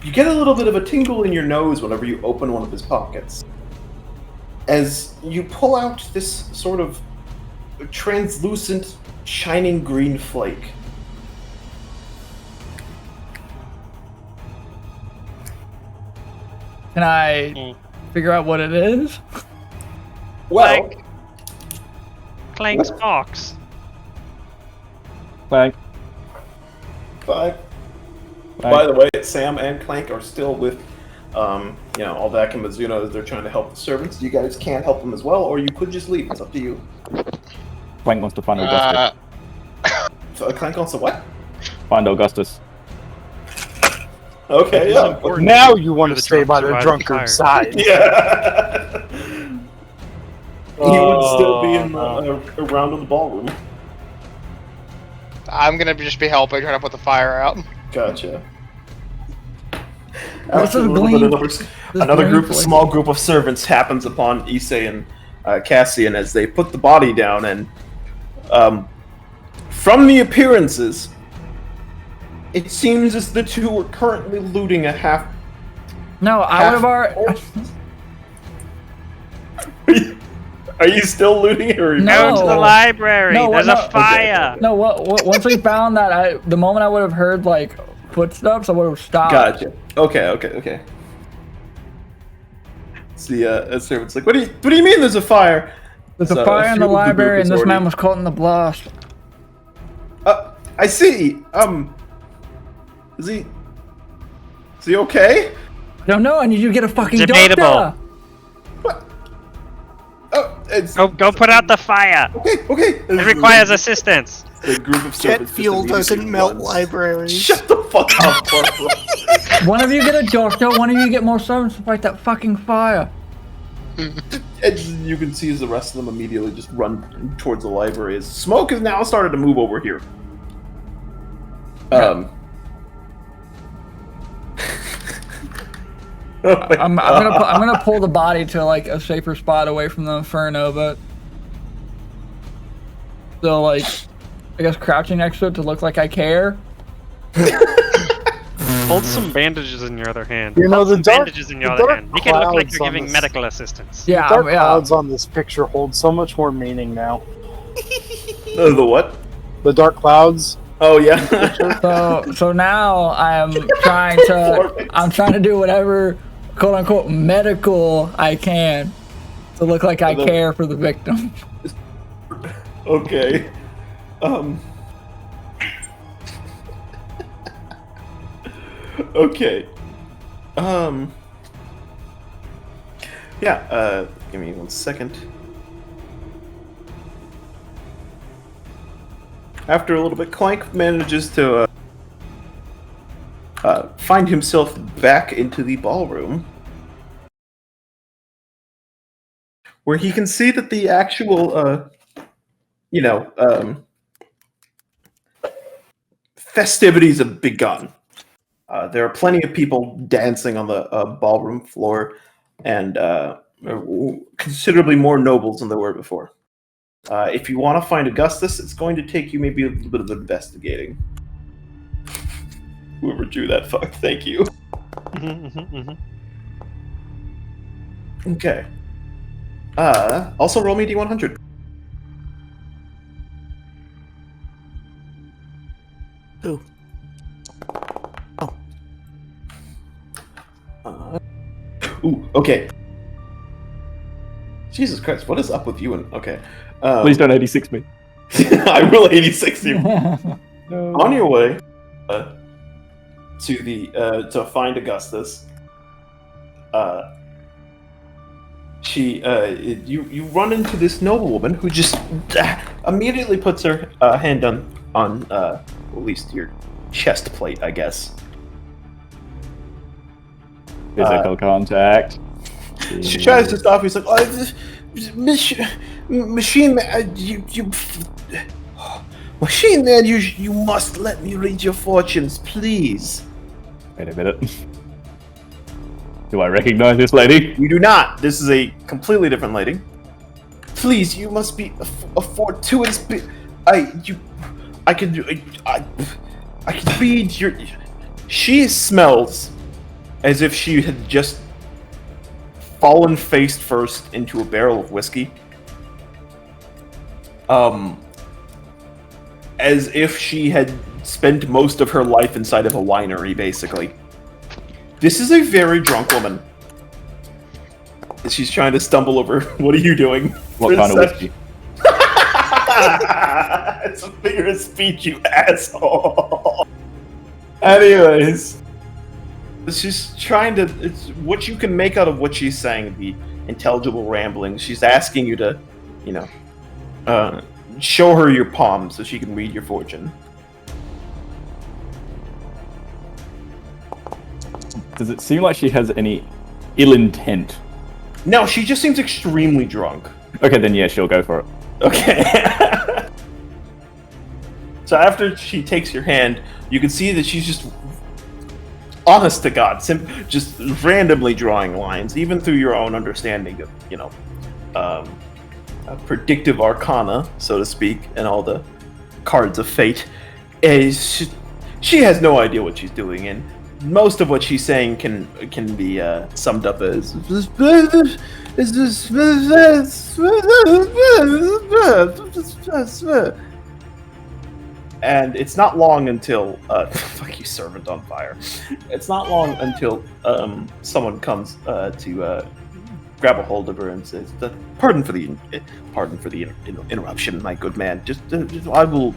you get a little bit of a tingle in your nose whenever you open one of his pockets. As you pull out this sort of translucent, shining green flake.
Can I figure out what it is?
Well,
Clank's box.
Clank.
By the way, Sam and Clank are still with, Aldak and Mizuno as they're trying to help the servants. You guys can help them as well, or you could just leave. It's up to you.
Clank wants to find Augustus.
So Clank wants to what?
Find Augustus.
Okay, yeah.
Now you want to stay by the drunkard's side.
Yeah. He would still be in around in the ballroom.
I'm gonna just be helping, trying to put the fire out.
Gotcha.
What's
After a
this
little
gleam?
bit, another small group of servants happens upon Isse and Cassian as they put the body down, and from the appearances, it seems as the two are currently looting a half.
No, I would have already.
Are you still looting it, or
No.
Go to the library.
No,
There's
no.
a fire.
No, once we found that, the moment I would have heard like footsteps, I would have stopped.
Gotcha. Okay. See, a servant's like, what do you mean there's a fire?
There's
So,
a fire in the
few of group
library,
is
and this
already-
man was caught in the blast.
I see. Is he okay?
No, I need you to get a fucking
Debatable.
doctor.
What? Oh, it's
Go put out the fire.
okay.
It requires assistance.
A group of
Jet
servants just
fuel
immediately
doesn't melt
runs.
libraries.
Shut the fuck up, Corporal.
One of you get a doctor, one of you get more servants to fight that fucking fire.
And you can see as the rest of them immediately just run towards the library. As smoke has now started to move over here.
I'm gonna pull the body to like a safer spot away from the inferno, but so like I guess crouching next to it to look like I care.
Hold some bandages in your other hand.
You know,
Hold
the
some
dark-
bandages in
the
your other
dark
hand. Make it look like
clouds
you're
on
giving
this-
medical assistance.
Yeah,
the dark
yeah.
clouds on this picture hold so much more meaning now.
The what?
The dark clouds.
Oh yeah.
So now I'm trying to do whatever quote unquote medical I can to look like I care for the victim.
Okay. Okay. Yeah, give me 1 second. After a little bit, Clank manages to find himself back into the ballroom, where he can see that the actual, festivities have begun. There are plenty of people dancing on the ballroom floor, and considerably more nobles than there were before. If you want to find Augustus, it's going to take you maybe a little bit of investigating. Whoever drew that, fuck, thank you. Okay. Also roll me D100.
Ooh.
Ooh, okay. Jesus Christ, what is up with you? Okay.
Please don't 86 me.
I will 86 you.
No.
On your way to the to find Augustus, you run into this noblewoman who just immediately puts her hand on at least your chest plate, I guess.
Physical contact.
She tries to stop you. He's like, machine man, machine man, you must let me read your fortunes, please.
Wait a minute. Do I recognize this lady?
You do not. This is a completely different lady. Please, you must be a fortuitous. I can read your. She smells as if she had just fallen face first into a barrel of whiskey. As if she had spent most of her life inside of a winery, basically. This is a very drunk woman. She's trying to stumble over. What are you doing?
What kind of whiskey?
It's a figure of speech, you asshole. Anyways, she's trying to. It's what you can make out of what she's saying. The intelligible ramblings. She's asking you to, show her your palm so she can read your fortune.
Does it seem like she has any ill intent?
No, she just seems extremely drunk.
Okay, then yeah, she'll go for it.
Okay. So after she takes your hand, you can see that she's just, honest to God, just randomly drawing lines, even through your own understanding of, predictive arcana, so to speak, and all the cards of fate. She has no idea what she's doing, and most of what she's saying can be summed up as and it's not long until fuck you, servant on fire. It's not long until someone comes to grab a hold of her and says, "Pardon for the interruption, my good man. Just I will."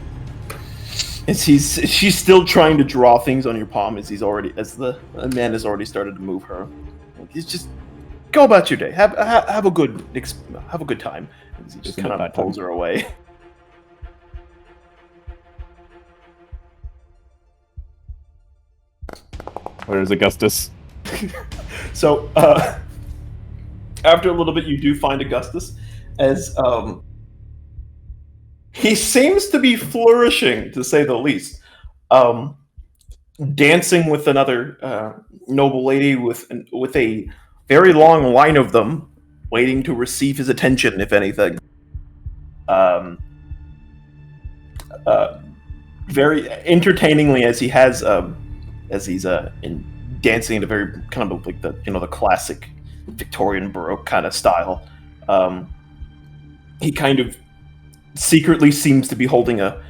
And she's still trying to draw things on your palm as the man has already started to move her. He's just go about your day. Have a good time. And he just kind of pulls her away.
Where is Augustus?
So after a little bit, you do find Augustus, as he seems to be flourishing, to say the least. Dancing with another noble lady with a very long line of them, waiting to receive his attention, if anything. Very entertainingly, as he has, as he's dancing in a very kind of like the classic Victorian Baroque kind of style. He kind of secretly seems to be holding a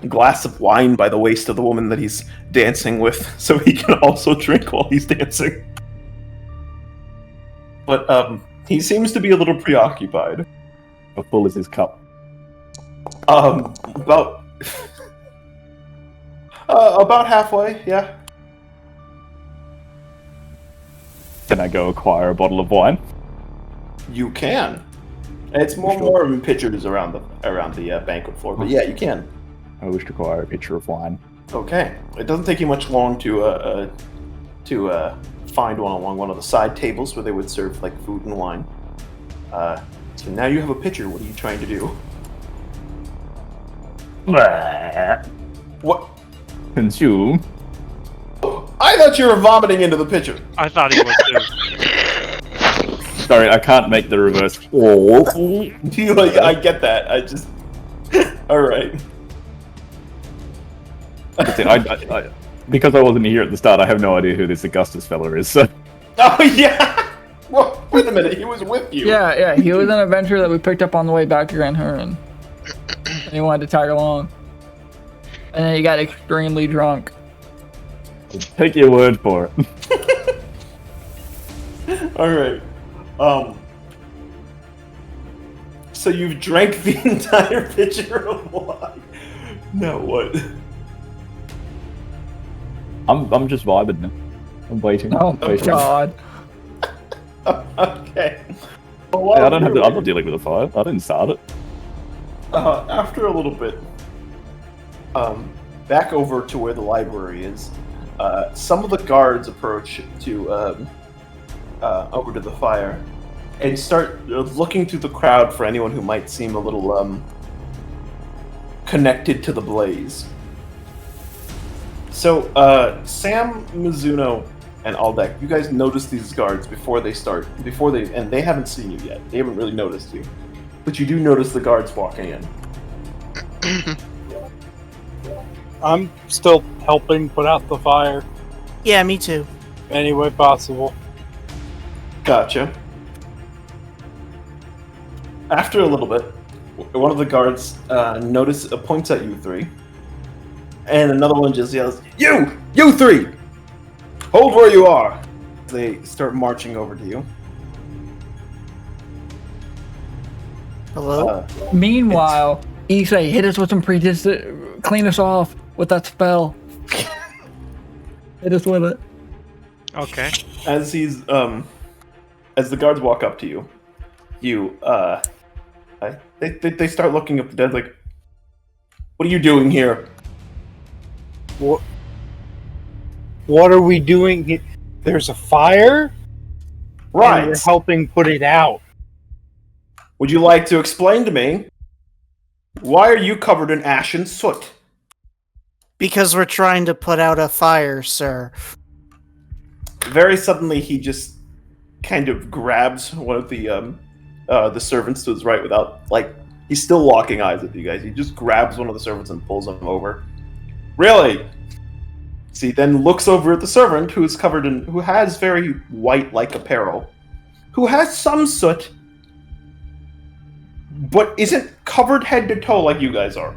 glass of wine by the waist of the woman that he's dancing with, so he can also drink while he's dancing. But he seems to be a little preoccupied.
How full is his cup?
About about halfway, yeah.
Can I go acquire a bottle of wine?
You can. It's more in pitchers around the banquet floor, but yeah, you can.
I wish to acquire a pitcher of wine.
Okay. It doesn't take you much long to find one along one of the side tables where they would serve like food and wine. So now you have a pitcher. What are you trying to do? What?
Consume.
I thought you were vomiting into the pitcher.
I thought he was too.
Sorry, I can't make the reverse.
I get that. I just. All right.
Because I wasn't here at the start, I have no idea who this Augustus fella is. So.
Oh yeah. Well, wait a minute. He was with you.
Yeah. He was an adventurer that we picked up on the way back to Grand Huron. And he wanted to tag along. And then he got extremely drunk.
Take your word for it.
All right. So you've drank the entire pitcher of wine. Now what?
I'm just vibing now. I'm waiting.
Oh my god.
Okay.
Well, I'm not dealing with a fire. I didn't start it.
After a little bit, back over to where the library is, some of the guards approach to over to the fire and start looking through the crowd for anyone who might seem a little connected to the blaze. So, Sam, Mizuno, and Aldeck, you guys notice these guards and they haven't seen you yet. They haven't really noticed you. But you do notice the guards walking in.
I'm still helping put out the fire
Yeah, me too.
any way possible.
Gotcha. After a little bit, one of the guards points at you three, and another one just yells, You three! Hold where you are!" They start marching over to you.
Hello?
Meanwhile, Isse hit us with some clean us off with that spell. Hit us with it.
Okay.
As he's as the guards walk up to you, they start looking up the dead like, "What are you doing here?"
What are we doing here? There's a fire?
Right.
And we're helping put it out.
Would you like to explain to me? Why are you covered in ash and soot?
Because we're trying to put out a fire, sir.
Very suddenly, he just kind of grabs one of the servants to his right without, he's still locking eyes with you guys. He just grabs one of the servants and pulls him over. Really? So he then looks over at the servant who has very white-like apparel, who has some soot, but isn't covered head to toe like you guys are.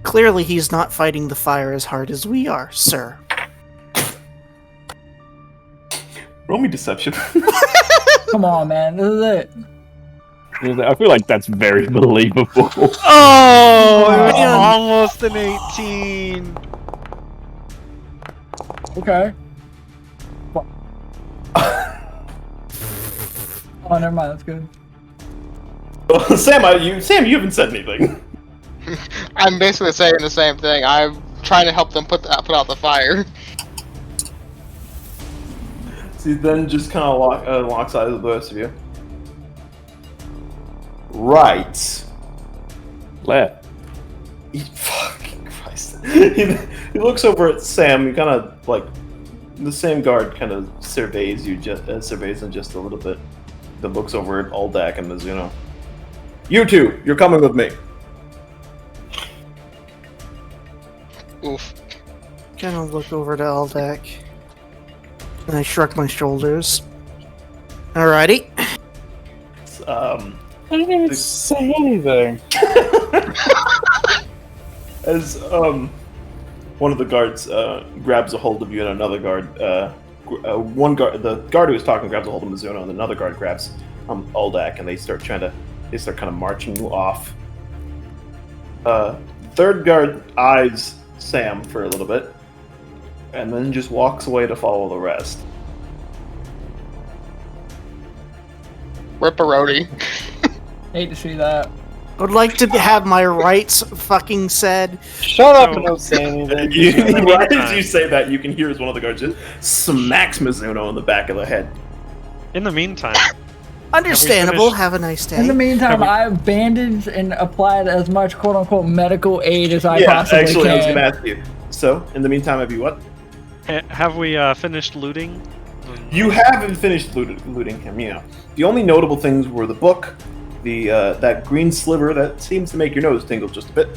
Clearly he's not fighting the fire as hard as we are, sir.
Roll me deception.
Come on, man. This is it.
I feel like that's very believable.
Oh, man.
Almost an 18.
Okay. Oh, never mind. That's good.
Sam, you haven't said anything.
I'm basically saying the same thing. I'm trying to help them put out the fire.
So he then just kind of locks eyes with the rest of you. Right.
Left.
Fucking Christ. He looks over at Sam. He kind of like the same guard kind of surveys him just a little bit. Then looks over at Aldak and Mizuno. You two, you're coming with me.
Oof.
Kind of look over to Aldak. And I shrug my shoulders. Alrighty.
I didn't even say anything.
As one of the guards grabs a hold of you, and another guard, the guard who was talking grabs a hold of Mizuno, and another guard grabs Aldak, and they start kind of marching you off. Third guard eyes Sam for a little bit, and then just walks away to follow the rest.
Ripperoni.
Hate to see that.
I would like to have my rights fucking said.
Shut up and don't say anything.
Right as you say that, you can hear as one of the guards just smacks Mizuno in the back of the head.
In the meantime,
Understandable. Have a nice day.
In the meantime, I've bandaged and applied as much quote-unquote medical aid as I possibly
actually,
can.
I was going to ask you. So, in the meantime, have you what?
have we finished looting?
You haven't finished looting him, yeah. The only notable things were the book, the that green sliver that seems to make your nose tingle just a bit,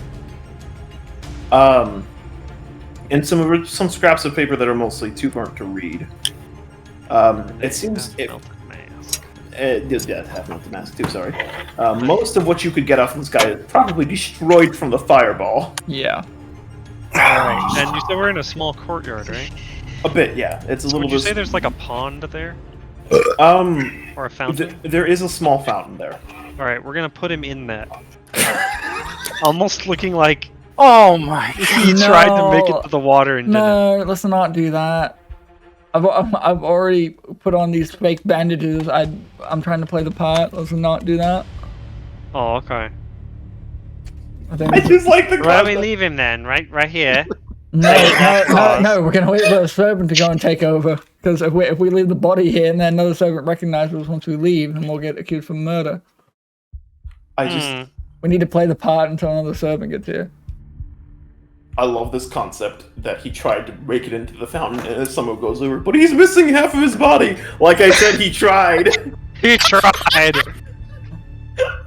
and some scraps of paper that are mostly too burnt to read. It seems half melted mask too. Sorry. Most of what you could get off this guy is probably destroyed from the fireball.
Yeah.
Alright, and you said we're in a small courtyard, right?
A bit, yeah. It's a little
Would you
bit.
say there's like a pond there? Or a fountain?
There is a small fountain there.
Alright, we're gonna put him in that. Almost looking like
Oh my!
he tried to make it to the water and didn't.
No, let's not do that. I've already put on these fake bandages. I'm trying to play the part. Let's not do that.
Oh, okay.
I just like the.
Where do we leave him then? Right here.
No, we're gonna wait for a servant to go and take over. Because if we leave the body here and then another servant recognizes us once we leave, then we'll get accused for murder. We need to play the part until another servant gets here.
I love this concept that he tried to break it into the fountain, and as someone goes over, but he's missing half of his body. Like I said, he tried.
He tried.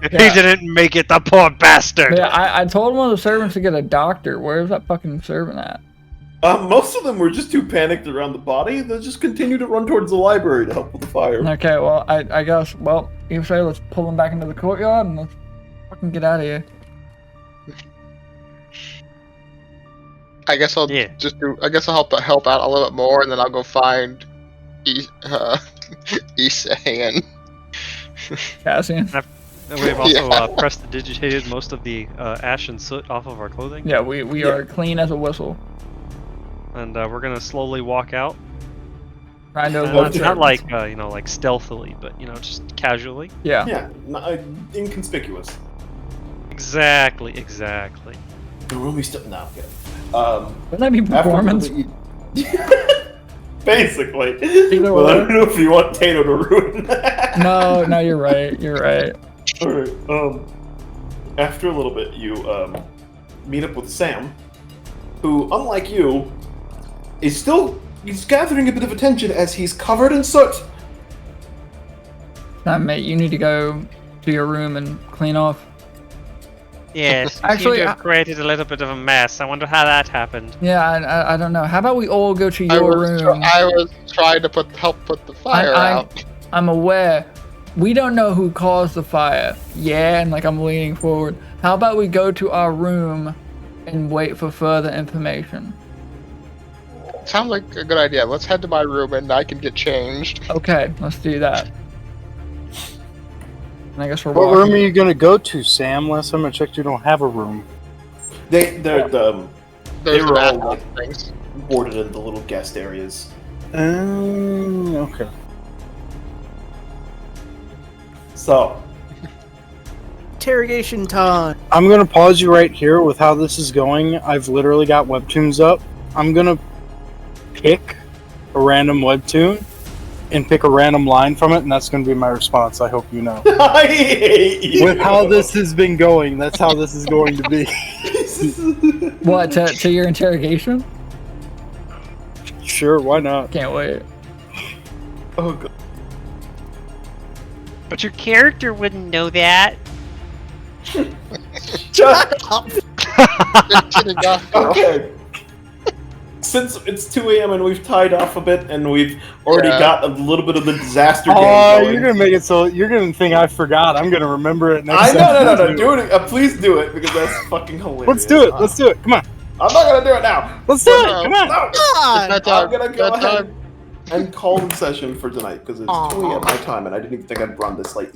He didn't make it, the poor bastard.
Yeah, I told one of the servants to get a doctor. Where's that fucking servant at?
Most of them were just too panicked around the body. They just continued to run towards the library to help with the fire.
Okay, well, I guess, well, you say let's pull him back into the courtyard and let's fucking get out of here.
I guess I'll just do. I guess I'll help out a little bit more, and then I'll go find Isse and
Cassian.
We've also prestidigitated most of the ash and soot off of our clothing.
Yeah, we are clean as a whistle.
And we're gonna slowly walk out.
Trying to
not like like stealthily, but just casually.
Yeah.
Yeah, inconspicuous.
Exactly.
The room we still now.
Wouldn't that be performance?
Basically.
Either
well,
way.
I don't know if you want Tato to ruin that.
No, you're right.
Alright, after a little bit, you, meet up with Sam, who, unlike you, he's gathering a bit of attention as he's covered in soot.
Mate, you need to go to your room and clean off.
Yes,
actually,
you created a little bit of a mess. I wonder how that happened.
Yeah, I don't know. How about we all go to your room?
I was trying to help put the fire out.
I'm aware. We don't know who caused the fire. Yeah, and I'm leaning forward. How about we go to our room and wait for further information?
Sounds like a good idea. Let's head to my room and I can get changed.
Okay, let's do that. And I guess we're
What
walking.
room are you gonna go to, Sam? Last time I checked, you don't have a room.
They were all
things
boarded in the little guest areas.
Okay.
So,
Interrogation time.
I'm gonna pause you right here with how this is going. I've literally got webtoons up. I'm gonna pick a random webtoon and pick a random line from it, and that's going to be my response. I hope you know.
I hate you.
With how this has been going, that's how this is going to be.
What, to your interrogation?
Sure, why not?
Can't wait.
Oh god.
But your character wouldn't know that.
Shut up. Okay. Since it's 2 a.m. and we've tied off a bit and we've already got a little bit of the disaster game going.
You're gonna make it so you're gonna think I forgot. I'm gonna remember it next time.
No. Do it. Please do it because that's fucking hilarious.
Let's do it. Let's do it. Come on.
I'm not gonna do it now.
Let's do it. Come on.
No.
It's not
I'm gonna go
time.
ahead and call the session for tonight because it's 2 a.m. my time and I didn't even think I'd run this late.